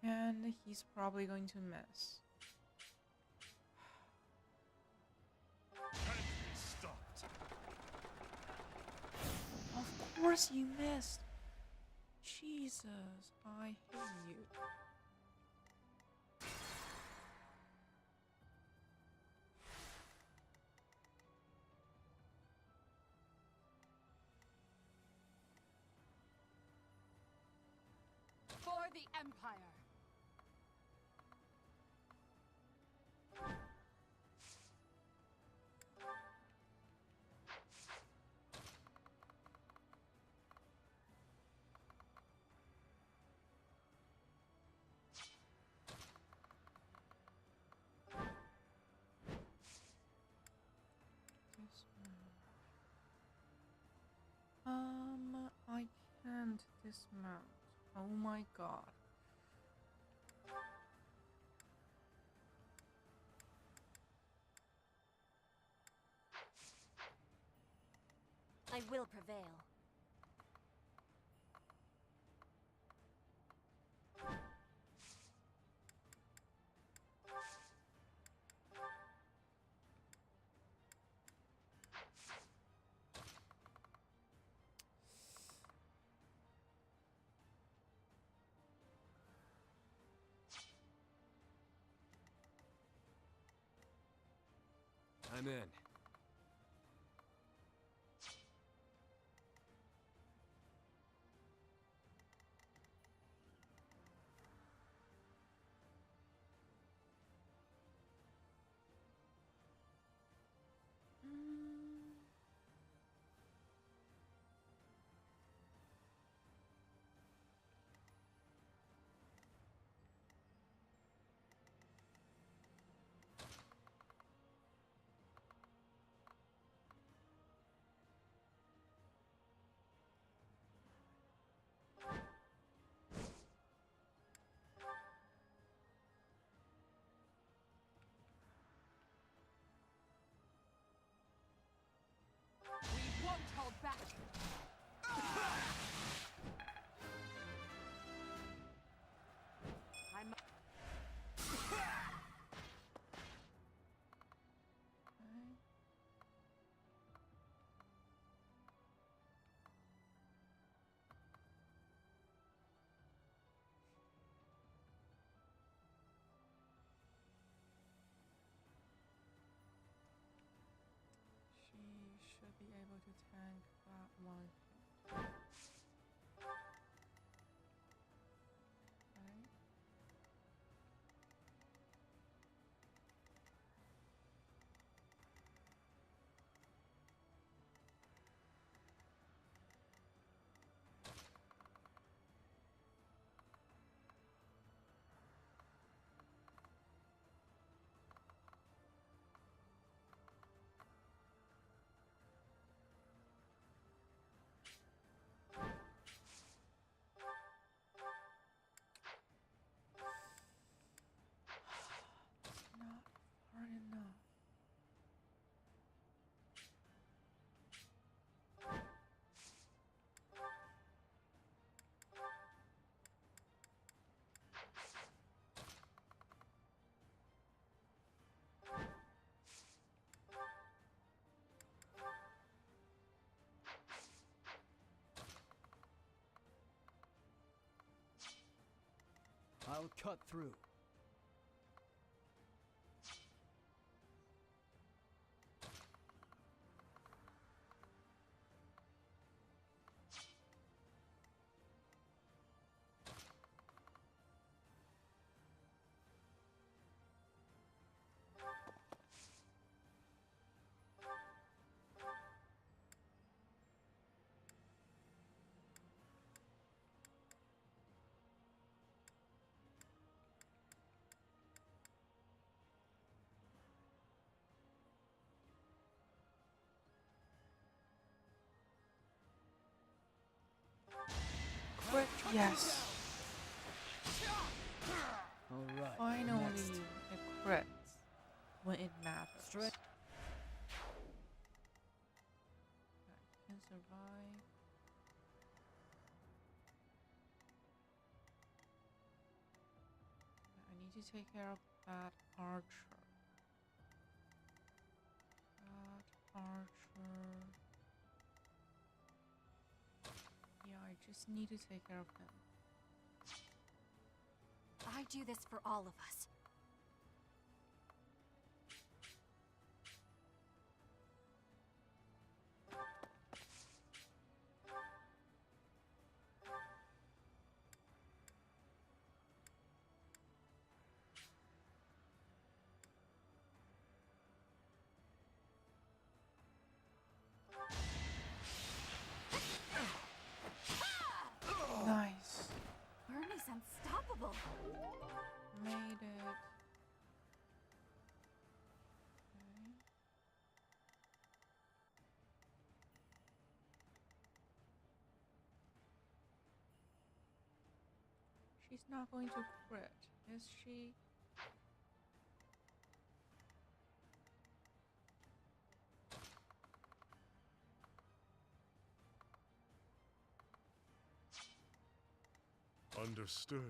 And he's probably going to miss. Can't be stopped. Of course you missed. Jesus, I hate you. For the Empire! I can't dismount. Oh my god. I will prevail. I'm in. We won't hold back! I'm... She should be able to tank that one. Okay. I'll cut through. Crit, yes. Alright. Finally, next. a crit when it matters. Straight. I can survive. I need to take care of that archer. That archer. Yeah, I just need to take care of him. I do this for all of us. Nice. Bernie's unstoppable. Made it. Okay. She's not going to crit, is she? Understood.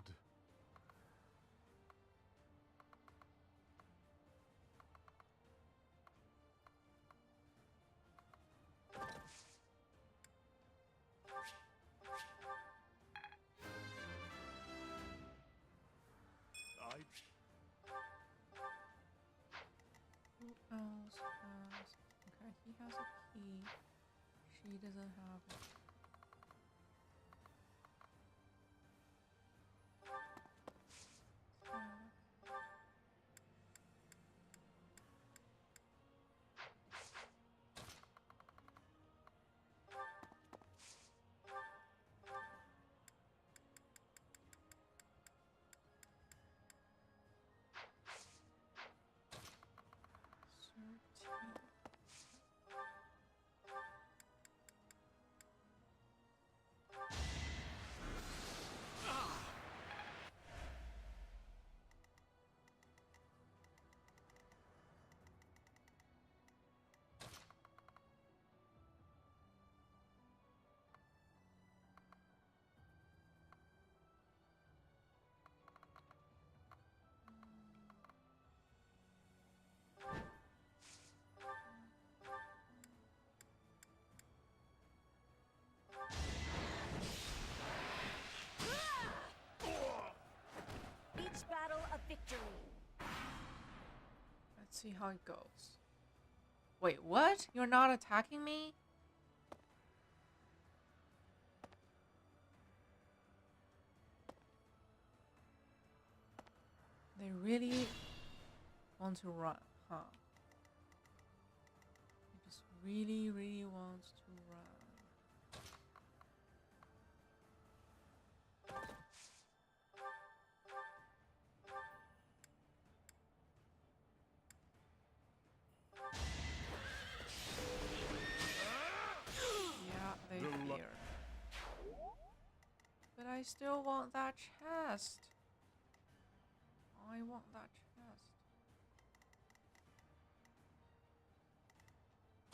Who else has? Okay, he has a key. She doesn't have it. Each battle a victory. Let's see how it goes. Wait, what? You're not attacking me? They really want to run, huh? They just really, really want to run. Yeah, they fear. But I still want that chest. I want that chest.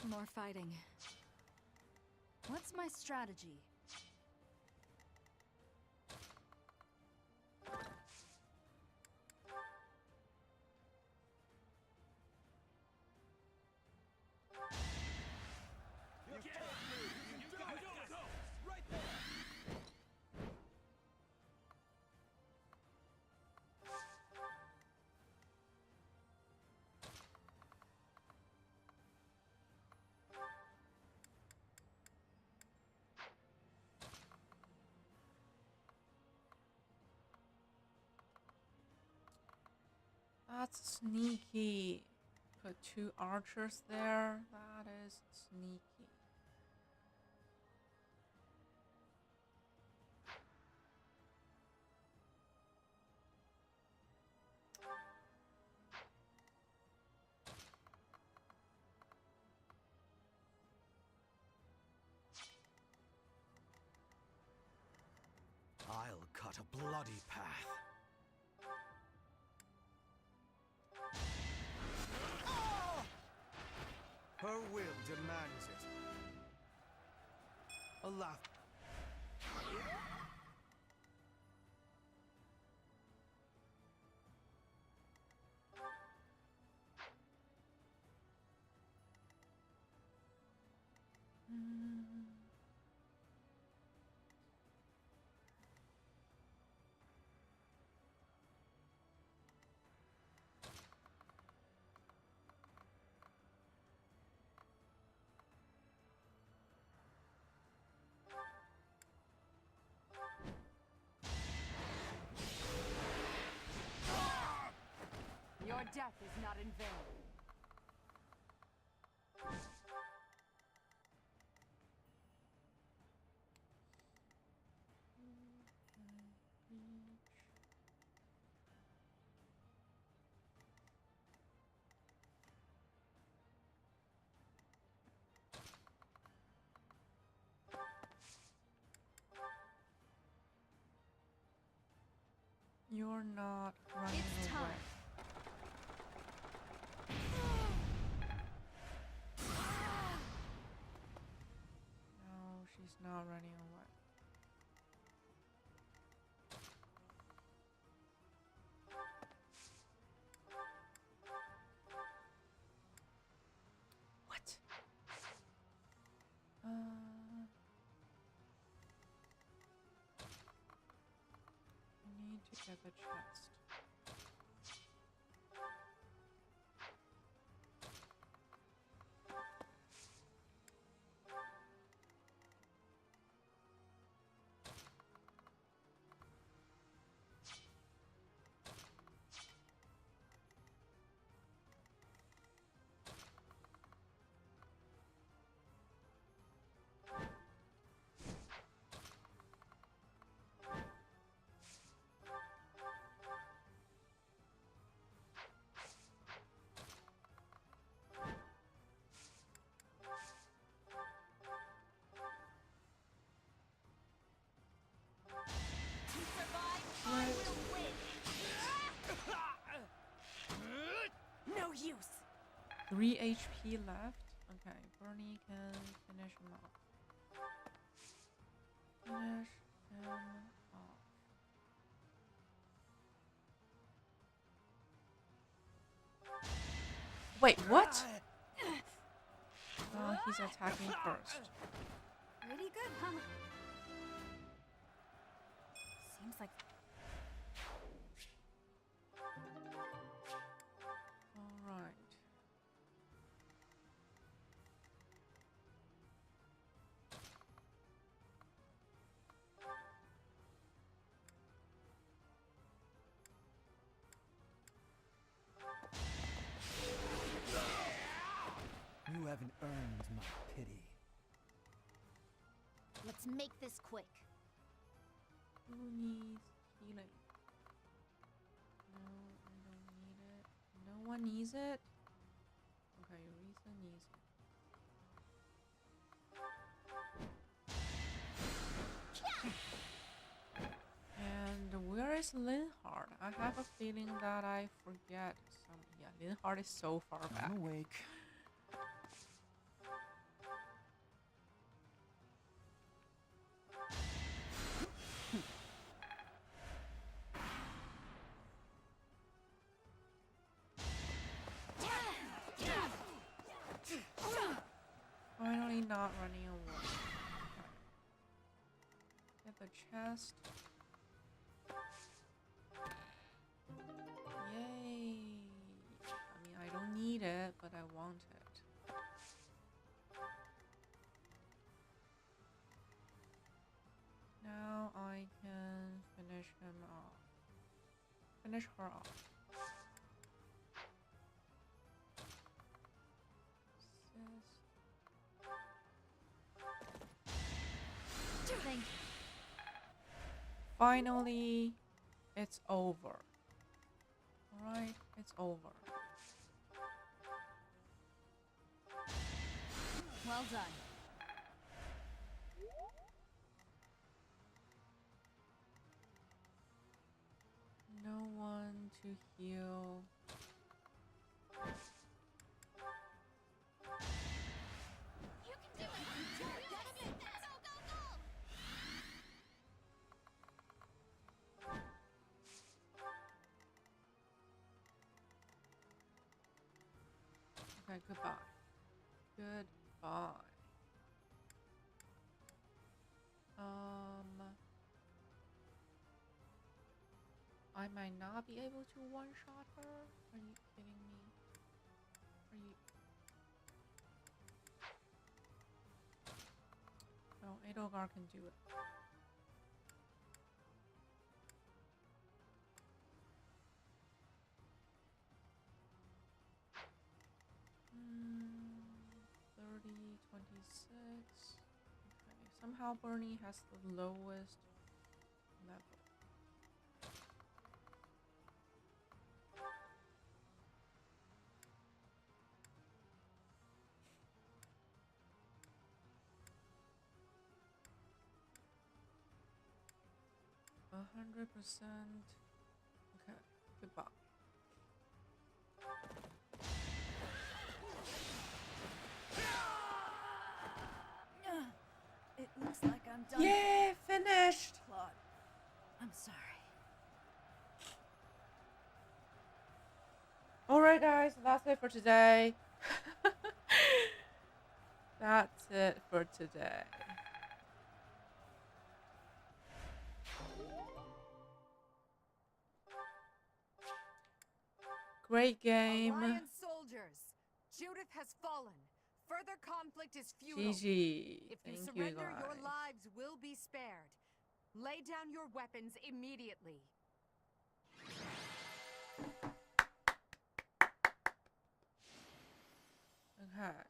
More fighting. What's my strategy? That's sneaky. Put 2 archers there. That is sneaky. I'll cut a bloody path. Her will demands it. Allow. Your death is not in vain. You're not running It's away. time. No, she's not running away. What? I need to get the chest. To survive, I will win. No use. 3 HP left. Okay, Bernie can finish him off. Finish him off. Wait, what? He's attacking first. Pretty good, huh? Seems like Alright. You haven't earned my pity. Let's make this quick. Who needs healing? No, I don't need it. No one needs it? Okay, Risa needs it. And where is Linhard? I have a feeling that I forget some. Yeah, Linhard is so far back. I'm awake. Finally not running away. Okay. Get the chest. Yay! I mean, I don't need it, but I want it. Now I can finish him off. Finish her off. Finally, it's over. Alright, it's over. Well done. No one to heal. You can do it! Go, go, go! Okay, goodbye. Goodbye. I might not be able to one-shot her. Are you kidding me? Are you... No, Edelgard can do it. Mm, 30, 26. Okay, somehow Bernie has the lowest level. A 100%. Okay, goodbye. It looks like I'm done. Yeah, finished. Claude, I'm sorry. Alright guys, that's it for today. That's it for today. Great game. Alliance soldiers, Judith has fallen. Further conflict is futile. GG. If you Thank surrender, you your guys. lives will be spared. Lay down your weapons immediately. Okay.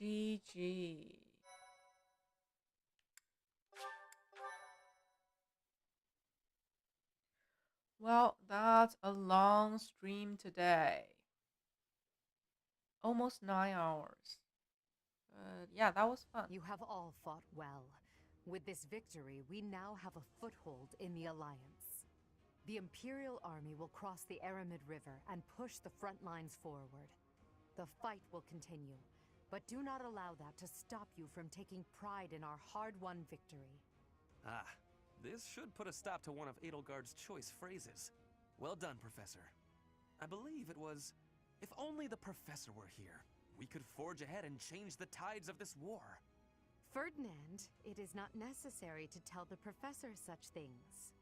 GG. Well, that's a long stream today. Almost 9 hours. Yeah, that was fun. You have all fought well. With this victory, we now have a foothold in the Alliance. The Imperial Army will cross the Aramid River and push the front lines forward. The fight will continue, but do not allow that to stop you from taking pride in our hard-won victory. Ah, this should put a stop to one of Edelgard's choice phrases. Well done, Professor. I believe it was, if only the Professor were here, we could forge ahead and change the tides of this war. Ferdinand, it is not necessary to tell the Professor such things.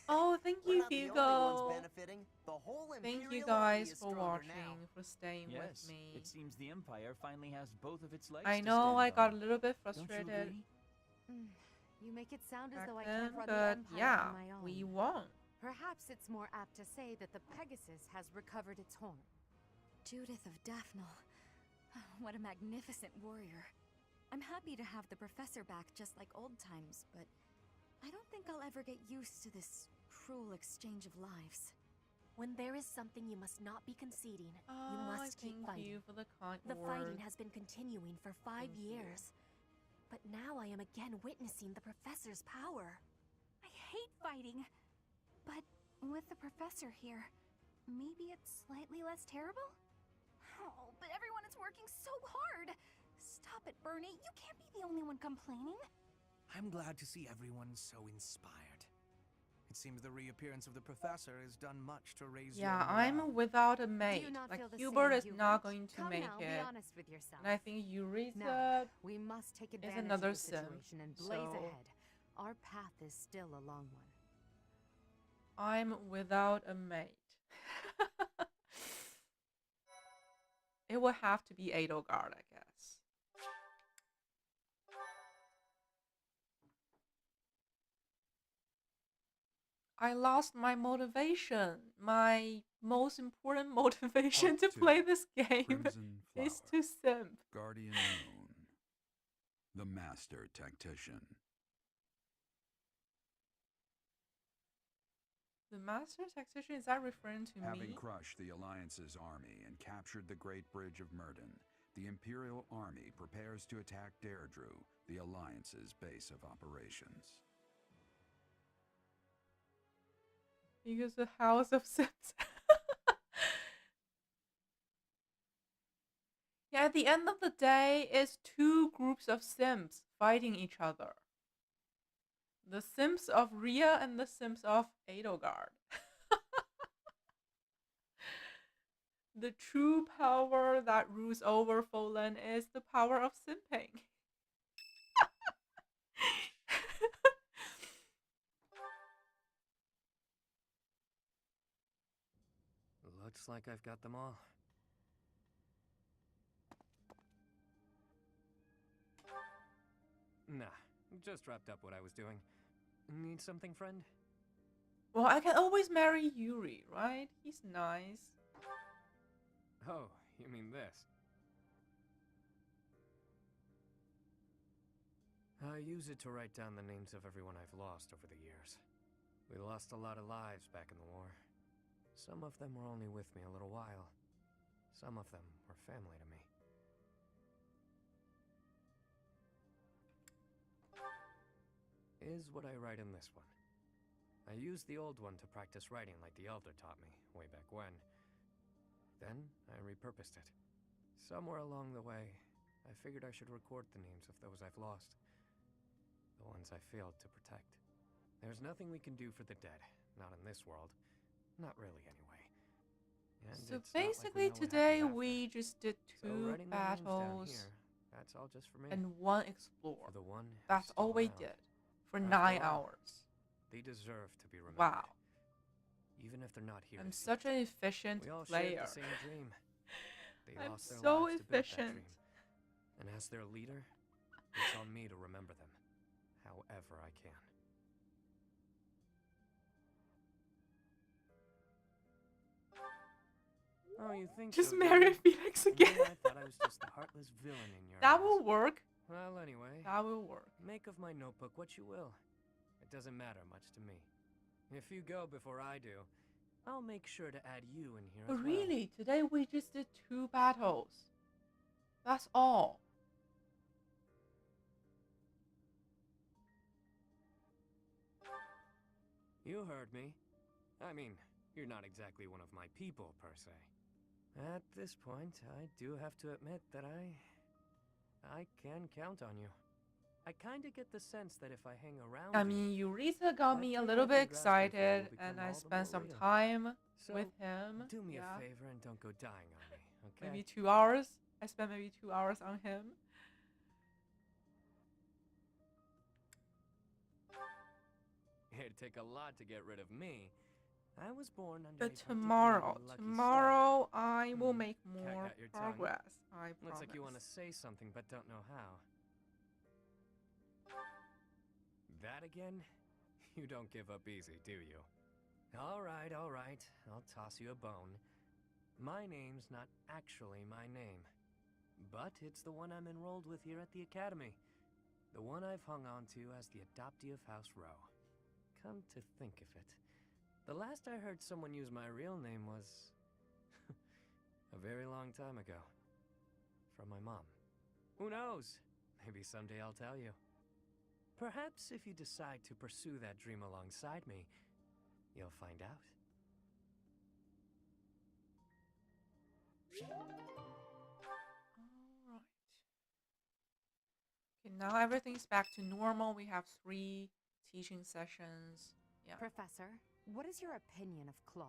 Oh, thank We're you, not the only ones Hugo. benefiting. The whole Thank you Imperial guys Army is for stronger watching, now. for staying Yes, with me. it seems the Empire finally has both of its legs I to know I stand got a on. little bit Don't you frustrated agree? You make it sound as back though I then, can't run the but Empire yeah, on my own. we won't. Perhaps it's more apt to say that the Pegasus has recovered its horn. Judith of Daphne. What a magnificent warrior. I'm happy to have the Professor back just like old times, but I don't think I'll ever get used to this cruel exchange of lives. When there is something you must not be conceding, you Oh, must keep thank fighting. you for the kind The fighting words. has been continuing for 5 Thank you. years. But now I am again witnessing the Professor's power. I hate fighting, but with the Professor here, maybe it's slightly less terrible? Oh, but everyone is working so hard! Stop it, Bernie. You can't be the only one complaining. I'm glad to see everyone so inspired. It seems the reappearance of the Professor has done much to raise Yeah, your morale. I'm without a mate. not Like feel the Hubert same, is Hubert? not going to Come make now, it. be honest with yourself. And I think Yuri's Now, we must take advantage another of the sim, situation and blaze so- ahead. Our path is still a long one. I'm without a mate. It will have to be Edelgard, I guess. I lost my motivation. My most important motivation Part to two. play this game Crimson is Flower. to simp. Guardian Moon. the Master Tactician. The Master Tactician, is that referring to Having me? crushed the Alliance's army and captured the Great Bridge of Murden, the Imperial Army prepares to attack Deirdre, the Alliance's base of operations. Because the House of Sims. Yeah, at the end of the day, it's two groups of Sims fighting each other. The Sims of Rhea and the Sims of Edelgard. The true power that rules over Folan is the power of simping. Looks like I've got them all. Nah, just wrapped up what I was doing. Need something, friend? Well, I can always marry Yuri, right? He's nice. Oh, you mean this? I use it to write down the names of everyone I've lost over the years. We lost a lot of lives back in the war. Some of them were only with me a little while. Some of them were family to me. Is what I write in this one. I used the old one to practice writing like the Elder taught me, way back when. Then, I repurposed it. Somewhere along the way, I figured I should record the names of those I've lost. The ones I failed to protect. There's nothing we can do for the dead, not in this world. Not really, anyway. And So it's not like basically we know what today happened we after. just did So two writing the names down battles here, that's all just for me. and one explore. For the one who's That's still all we around. did for After 9 all, hours. They deserve to be remembered. Wow. Even if they're not here. I'm to see such it. an efficient We all player. shared the same dream. They I'm lost their so lives to build that efficient. dream. And as their leader, it's on me to remember them, however I can. Oh, you think Just so, marry do you? Felix And again. then I thought I was just the heartless villain in your That eyes. will work. Well, anyway. That will work. Make of my notebook what you will. It doesn't matter much to me. If you go before I do, I'll make sure to add you in here But as well. really, today we just did 2 battles. That's all. You heard me. I mean, you're not exactly one of my people, per se. At this point, I do have to admit that I can count on you. I kinda get the sense that if I hang around I you, mean, Eureka got me a think little I bit can grasp your fate excited, will become and I all the spent more some real. time So, with him. do me Yeah. a favor and don't go dying on me, okay? Maybe 2 hours. I spent maybe 2 hours on him. It'd take a lot to get rid of me. I was born under But a tomorrow, particularly lucky tomorrow I will make Cat more got your tongue. progress. I Looks promise. like you want to say something but don't know how. That again? You don't give up easy, do you? All right, I'll toss you a bone. My name's not actually my name. But it's the one I'm enrolled with here at the Academy. The one I've hung on to as the adoptee of House Row. Come to think of it, the last I heard someone use my real name was a very long time ago. From my mom. Who knows? Maybe someday I'll tell you. Perhaps if you decide to pursue that dream alongside me, you'll find out. Alright. Okay, now everything's back to normal. We have 3 teaching sessions. Yeah. Professor, what is your opinion of Claude?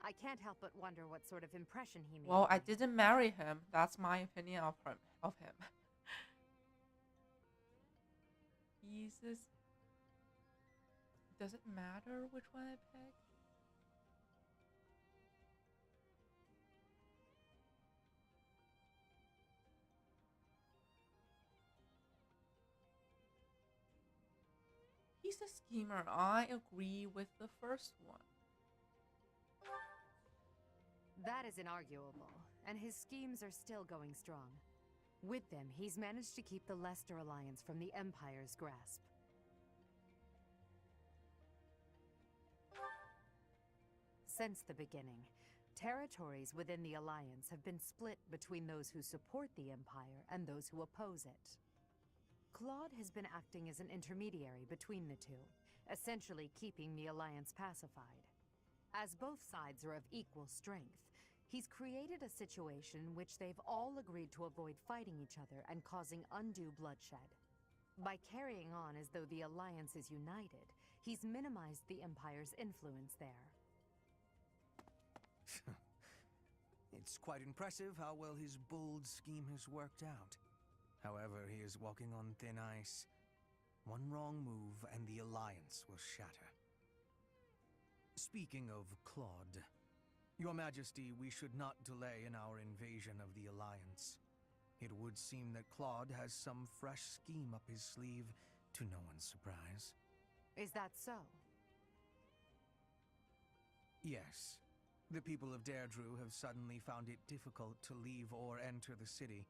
I can't help but wonder what sort of impression he made. Well, I didn't marry him. That's my opinion of him. He's this. Does it matter which one I pick? He's a schemer. I agree with the first one. That is inarguable, and his schemes are still going strong. With them, he's managed to keep the Leicester Alliance from the Empire's grasp. Since the beginning, territories within the Alliance have been split between those who support the Empire and those who oppose it. Claude has been acting as an intermediary between the two, essentially keeping the Alliance pacified. As both sides are of equal strength, he's created a situation in which they've all agreed to avoid fighting each other and causing undue bloodshed. By carrying on as though the Alliance is united, he's minimized the Empire's influence there. It's quite impressive how well his bold scheme has worked out. However, he is walking on thin ice. One wrong move and the Alliance will shatter. Speaking of Claude, Your Majesty, we should not delay in our invasion of the Alliance. It would seem that Claude has some fresh scheme up his sleeve, to no one's surprise. Is that so? Yes. The people of Deirdre have suddenly found it difficult to leave or enter the city.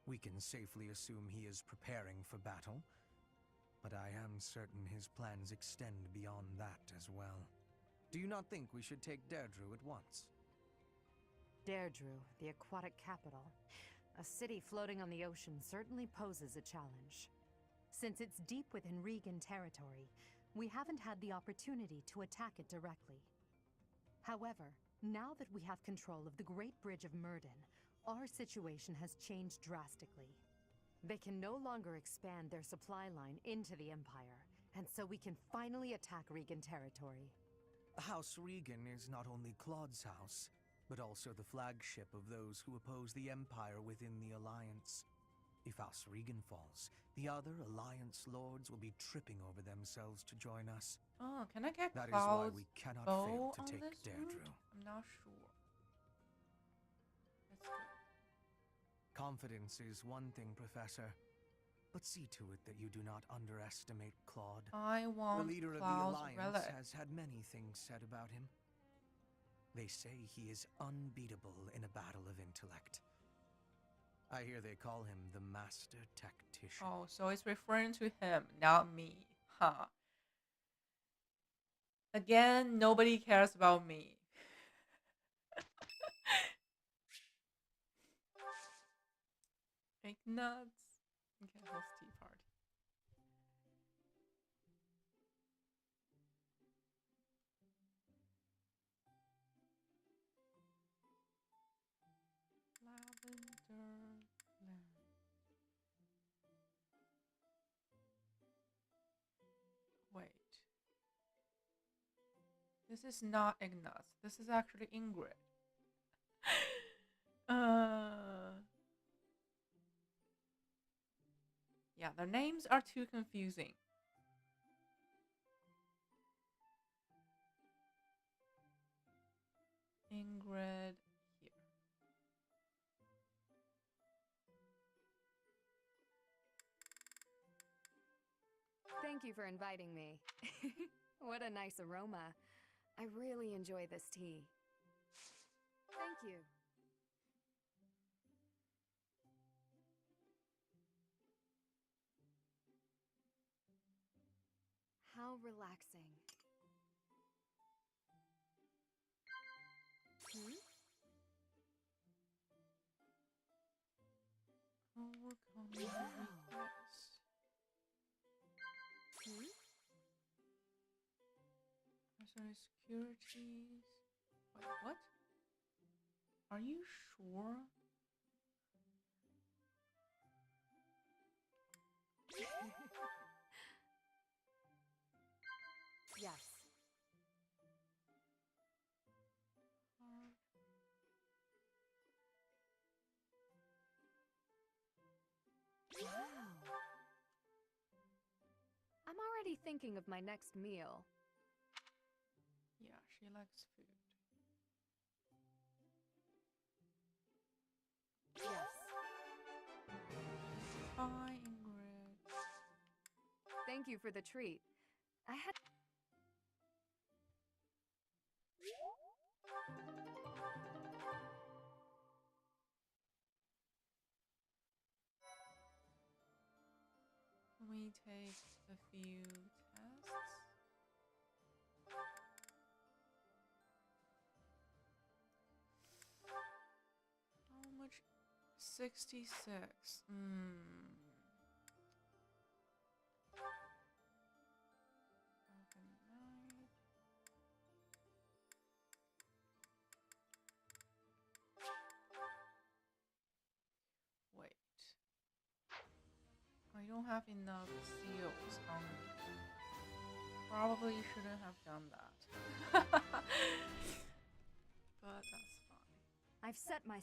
We can safely assume he is preparing for battle, but I am certain his plans extend beyond that as well. Do you not think we should take Deirdre at once? Deirdre, the aquatic capital. A city floating on the ocean certainly poses a challenge. Since it's deep within Regan territory, we haven't had the opportunity to attack it directly. However, now that we have control of the Great Bridge of Myrden, our situation has changed drastically. They can no longer expand their supply line into the Empire, and so we can finally attack Regan territory. House Regan is not only Claude's house, but also the flagship of those who oppose the Empire within the Alliance. If House Regan falls, the other Alliance lords will be tripping over themselves to join us. Oh, can I get That is why Cloud's we cannot bow fail to on take this Deirdre. route? I'm not sure. Let's go. Confidence is one thing, Professor, but see to it that you do not underestimate Claude. I want The leader of the Cloud's Alliance relic. has had many things said about him. They say he is unbeatable in a battle of intellect. I hear they call him the Master Tactician. Oh, so it's referring to him, not me. Huh. Again, nobody cares about me. Like nuts. Okay, host tea party. Lavender land. Wait. This is not Ignaz. This is actually Ingrid. Yeah, their names are too confusing. Ingrid here. Thank you for inviting me. What a nice aroma. I really enjoy this tea. Thank you. How relaxing. Overcome regrets. Sorry, securities. Wait, what? Are you sure? Yes. Wow. I'm already thinking of my next meal. Yeah, she likes food. Yes. Hi, Ingrid. Thank you for the treat. I had... we take a few tests? How much? 66. Wait. I don't have enough seals on me. Probably shouldn't have done that. But that's fine. I've set my...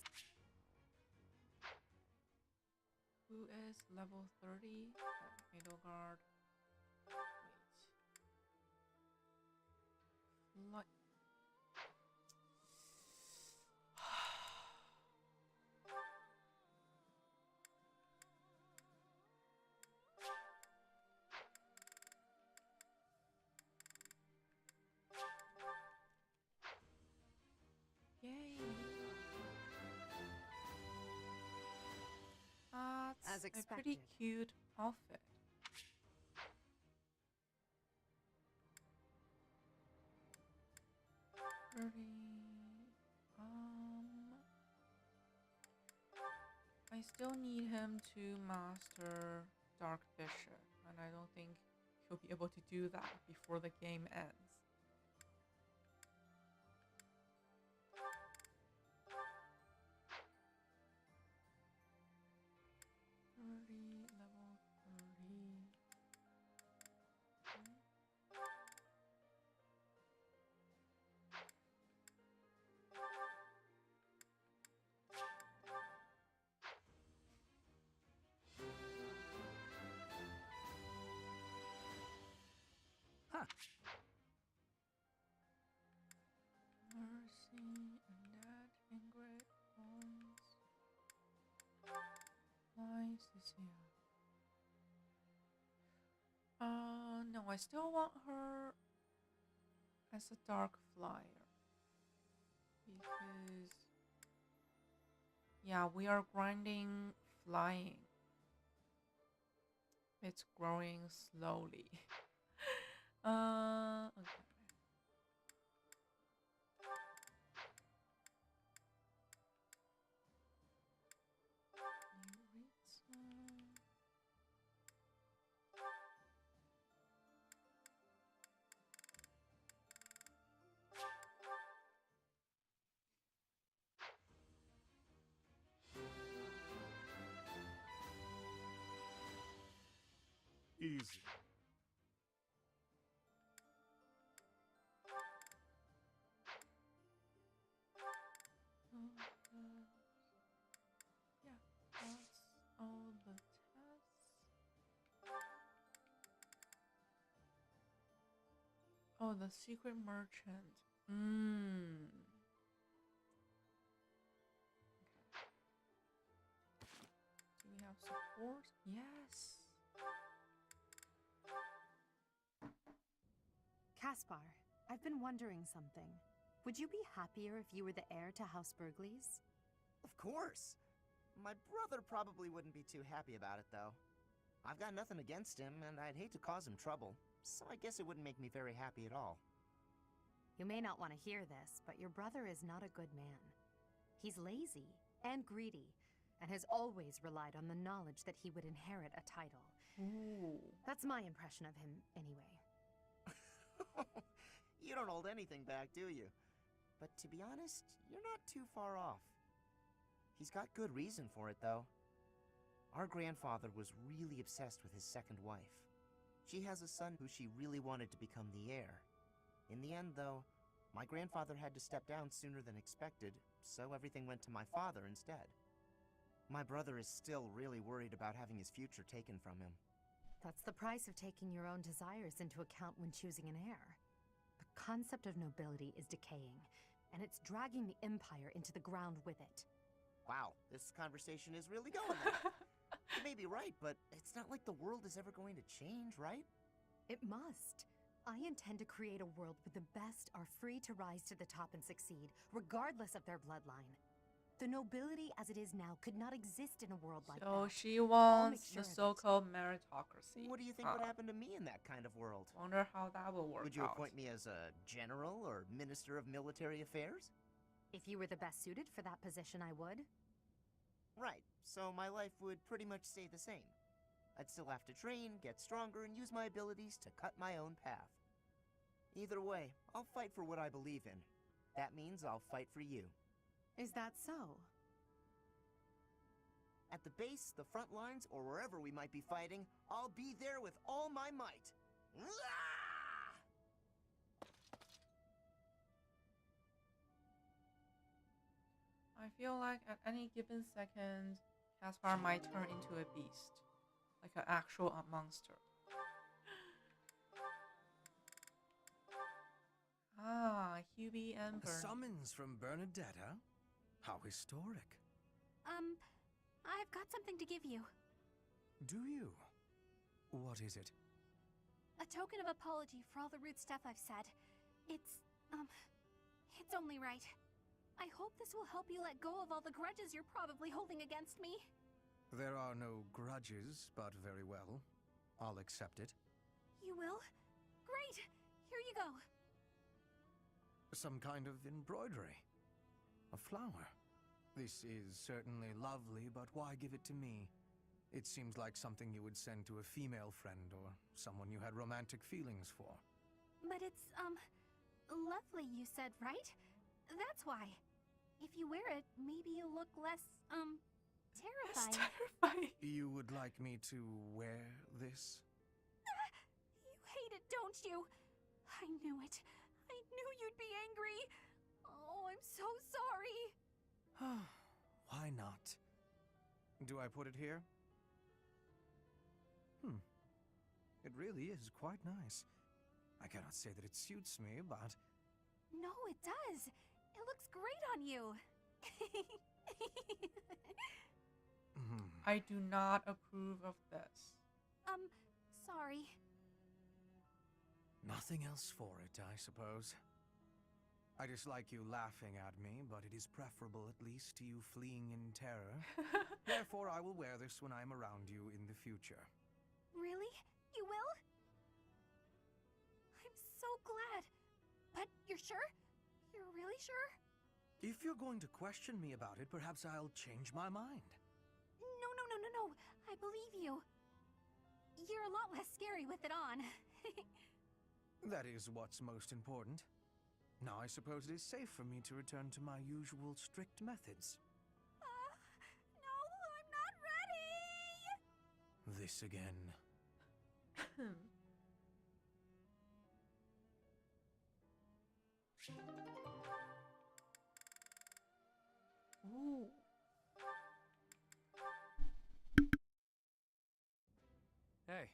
Who is level 30? Edelgard. Wait. Yay! As That's a expected. pretty cute outfit. I still need him to master Dark Bishop, and I don't think he'll be able to do that before the game ends. Level 30. Huh. Mercy, Annette, Ingrid, Bones. Why is this here? No, I still want her as a dark flyer. Because, yeah, we are grinding flying. It's growing slowly. Okay. Easy. Yeah, that's all the tests. Oh, the secret merchant. Okay. Do we have support? Yes. Caspar, I've been wondering something. Would you be happier if you were the heir to House Burgleys? Of course. My brother probably wouldn't be too happy about it, though. I've got nothing against him, and I'd hate to cause him trouble, so I guess it wouldn't make me very happy at all. You may not want to hear this, but your brother is not a good man. He's lazy and greedy, and has always relied on the knowledge that he would inherit a title. Ooh. That's my impression of him, anyway. You don't hold anything back, do you? But to be honest, you're not too far off. He's got good reason for it, though. Our grandfather was really obsessed with his second wife. She has a son who she really wanted to become the heir. In the end, though, my grandfather had to step down sooner than expected, so everything went to my father instead. My brother is still really worried about having his future taken from him. That's the price of taking your own desires into account when choosing an heir. The concept of nobility is decaying, and it's dragging the Empire into the ground with it. Wow, this conversation is really going there. You may be right, but it's not like the world is ever going to change, right? It must. I intend to create a world where the best are free to rise to the top and succeed, regardless of their bloodline. The nobility as it is now could not exist in a world like So that. she I'll make wants sure the of it. so-called meritocracy. What do you think would happen to me in that kind of world? Wonder how that will work Would you out. appoint me as a general or minister of military affairs? If you were the best suited for that position, I would. Right, so my life would pretty much stay the same. I'd still have to train, get stronger, and use my abilities to cut my own path. Either way, I'll fight for what I believe in. That means I'll fight for you. Is that so? At the base, the front lines, or wherever we might be fighting, I'll be there with all my might. I feel like at any given second, Caspar might turn into a beast. Like an actual monster. Ah, Hubie and A Bernie. summons from Bernadetta? How historic. I've got something to give you. Do you? What is it? A token of apology for all the rude stuff I've said. It's only right. I hope this will help you let go of all the grudges you're probably holding against me. There are no grudges, but very well. I'll accept it. You will? Great! Here you go. Some kind of embroidery. A flower. This is certainly lovely, but why give it to me? It seems like something you would send to a female friend or someone you had romantic feelings for. But it's, lovely, you said, right? That's why. If you wear it, maybe you'll look less, terrified. Terrifying. You would like me to wear this? You hate it, don't you? I knew it. I knew you'd be angry. Oh, I'm so sorry. Why not? Do I put it here? It really is quite nice. I cannot say that it suits me, but... No, it does. It looks great on you. I do not approve of this. Sorry. Nothing else for it, I suppose. I dislike you laughing at me, but it is preferable at least to you fleeing in terror. Therefore, I will wear this when I am around you in the future. Really? You will? I'm so glad. But you're sure? You're really sure? If you're going to question me about it, perhaps I'll change my mind. No. I believe you. You're a lot less scary with it on. That is what's most important. Now I suppose it is safe for me to return to my usual strict methods. No, I'm not ready! This again. Ooh. Hey,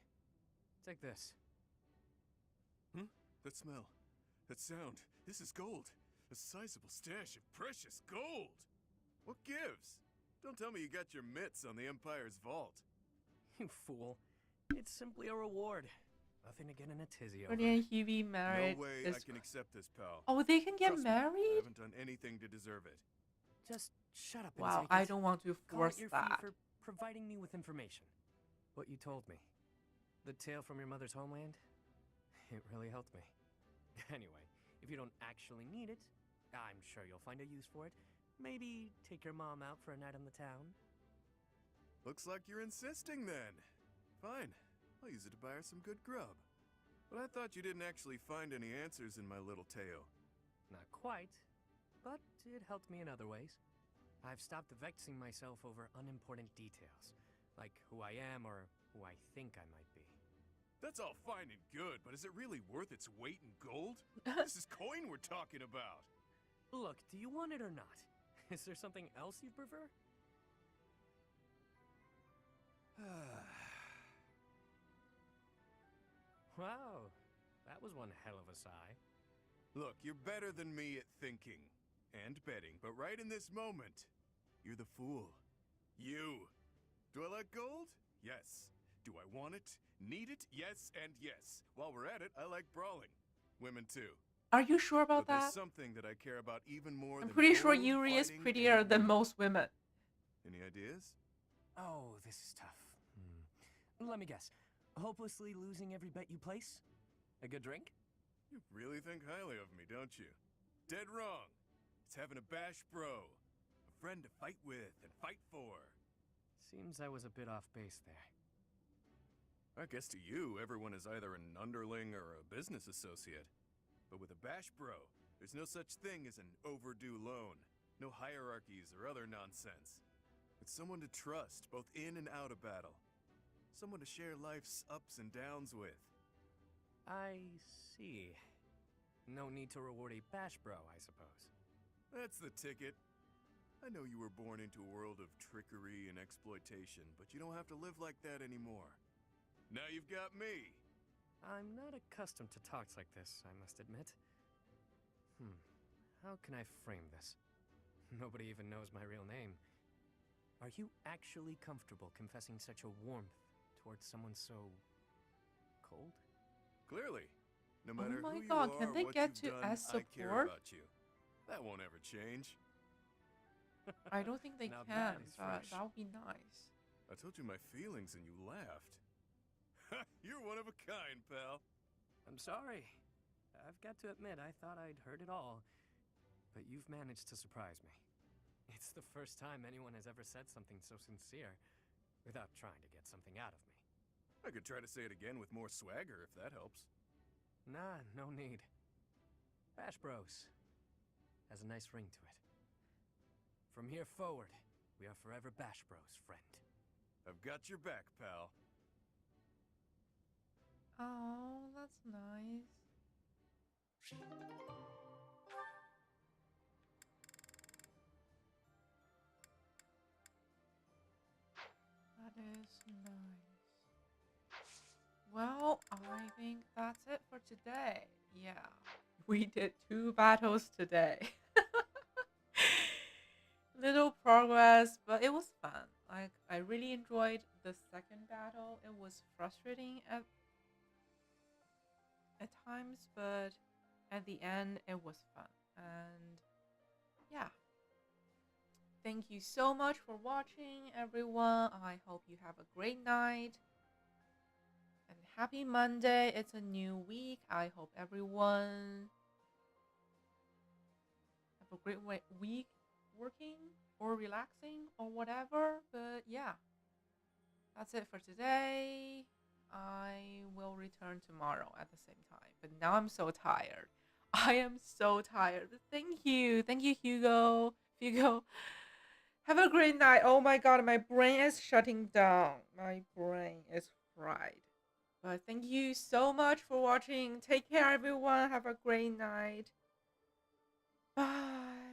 take this. That smell. That sound. This is gold. A sizable stash of precious gold. What gives? Don't tell me you got your mitts on the Empire's vault. You fool. It's simply a reward. Nothing to get in a tizzy over. Bernie and Hubie married. No way I can accept this, pal. Oh, they can get Trust me, I married? haven't done anything to deserve it. Just shut up and Wow, take I it. don't want to Call force it your that. fee for providing me with information. What you told me. The tale from your mother's homeland. It really helped me. Anyway, if you don't actually need it, I'm sure you'll find a use for it. Maybe take your mom out for a night on the town. Looks like you're insisting then. Fine. I'll use it to buy her some good grub. But I thought you didn't actually find any answers in my little tale. Not quite, but it helped me in other ways. I've stopped vexing myself over unimportant details, like who I am or who I think I might be. That's all fine and good, but is it really worth its weight in gold? This is coin we're talking about. Look, do you want it or not? Is there something else you'd prefer? Wow, that was one hell of a sigh. Look, you're better than me at thinking and betting, but right in this moment, you're the fool. You. Do I like gold? Yes. Do I want it? Need it? Yes and yes. While we're at it, I like brawling. Women too. Are you sure about But there's that? something that I care about even more I'm than pretty sure gold, Yuri is fighting, prettier and than women. most women. Any ideas? Oh, this is tough. Let me guess. Hopelessly losing every bet you place? A good drink? You really think highly of me, don't you? Dead wrong. It's having a bash bro. A friend to fight with and fight for. Seems I was a bit off base there. I guess to you, everyone is either an underling or a business associate. But with a bash bro, there's no such thing as an overdue loan. No hierarchies or other nonsense. It's someone to trust, both in and out of battle. Someone to share life's ups and downs with. I see. No need to reward a bash bro, I suppose. That's the ticket. I know you were born into a world of trickery and exploitation, but you don't have to live like that anymore. Now you've got me. I'm not accustomed to talks like this, I must admit. How can I frame this? Nobody even knows my real name. Are you actually comfortable confessing such a warmth towards someone so cold? Clearly. No matter Oh my who god, you can are they or what get you've to done, as I care support? about you. That won't ever change. I don't think they Now can, that is but fresh. that would be nice. I told you my feelings and you laughed. You're one of a kind, pal. I'm sorry. I've got to admit, I thought I'd heard it all. But you've managed to surprise me. It's the first time anyone has ever said something so sincere without trying to get something out of me. I could try to say it again with more swagger if that helps. Nah, no need. Bash Bros has a nice ring to it. From here forward, we are forever Bash Bros, friend. I've got your back, pal. Oh, that's nice. That is nice. Well, I think that's it for today. Yeah, we did 2 battles today. Little progress, but it was fun. Like, I really enjoyed the second battle. It was frustrating at times, but at the end, it was fun. And yeah. Thank you so much for watching, everyone. I hope you have a great night. And happy Monday. It's a new week. I hope everyone have a great week working or relaxing or whatever. But yeah, that's it for today. I will return tomorrow at the same time. But now I'm so tired. I am so tired. But thank you. Thank you, Hugo. Hugo. Have a great night. Oh my god, my brain is shutting down. My brain is fried. But thank you so much for watching. Take care, everyone. Have a great night. Bye.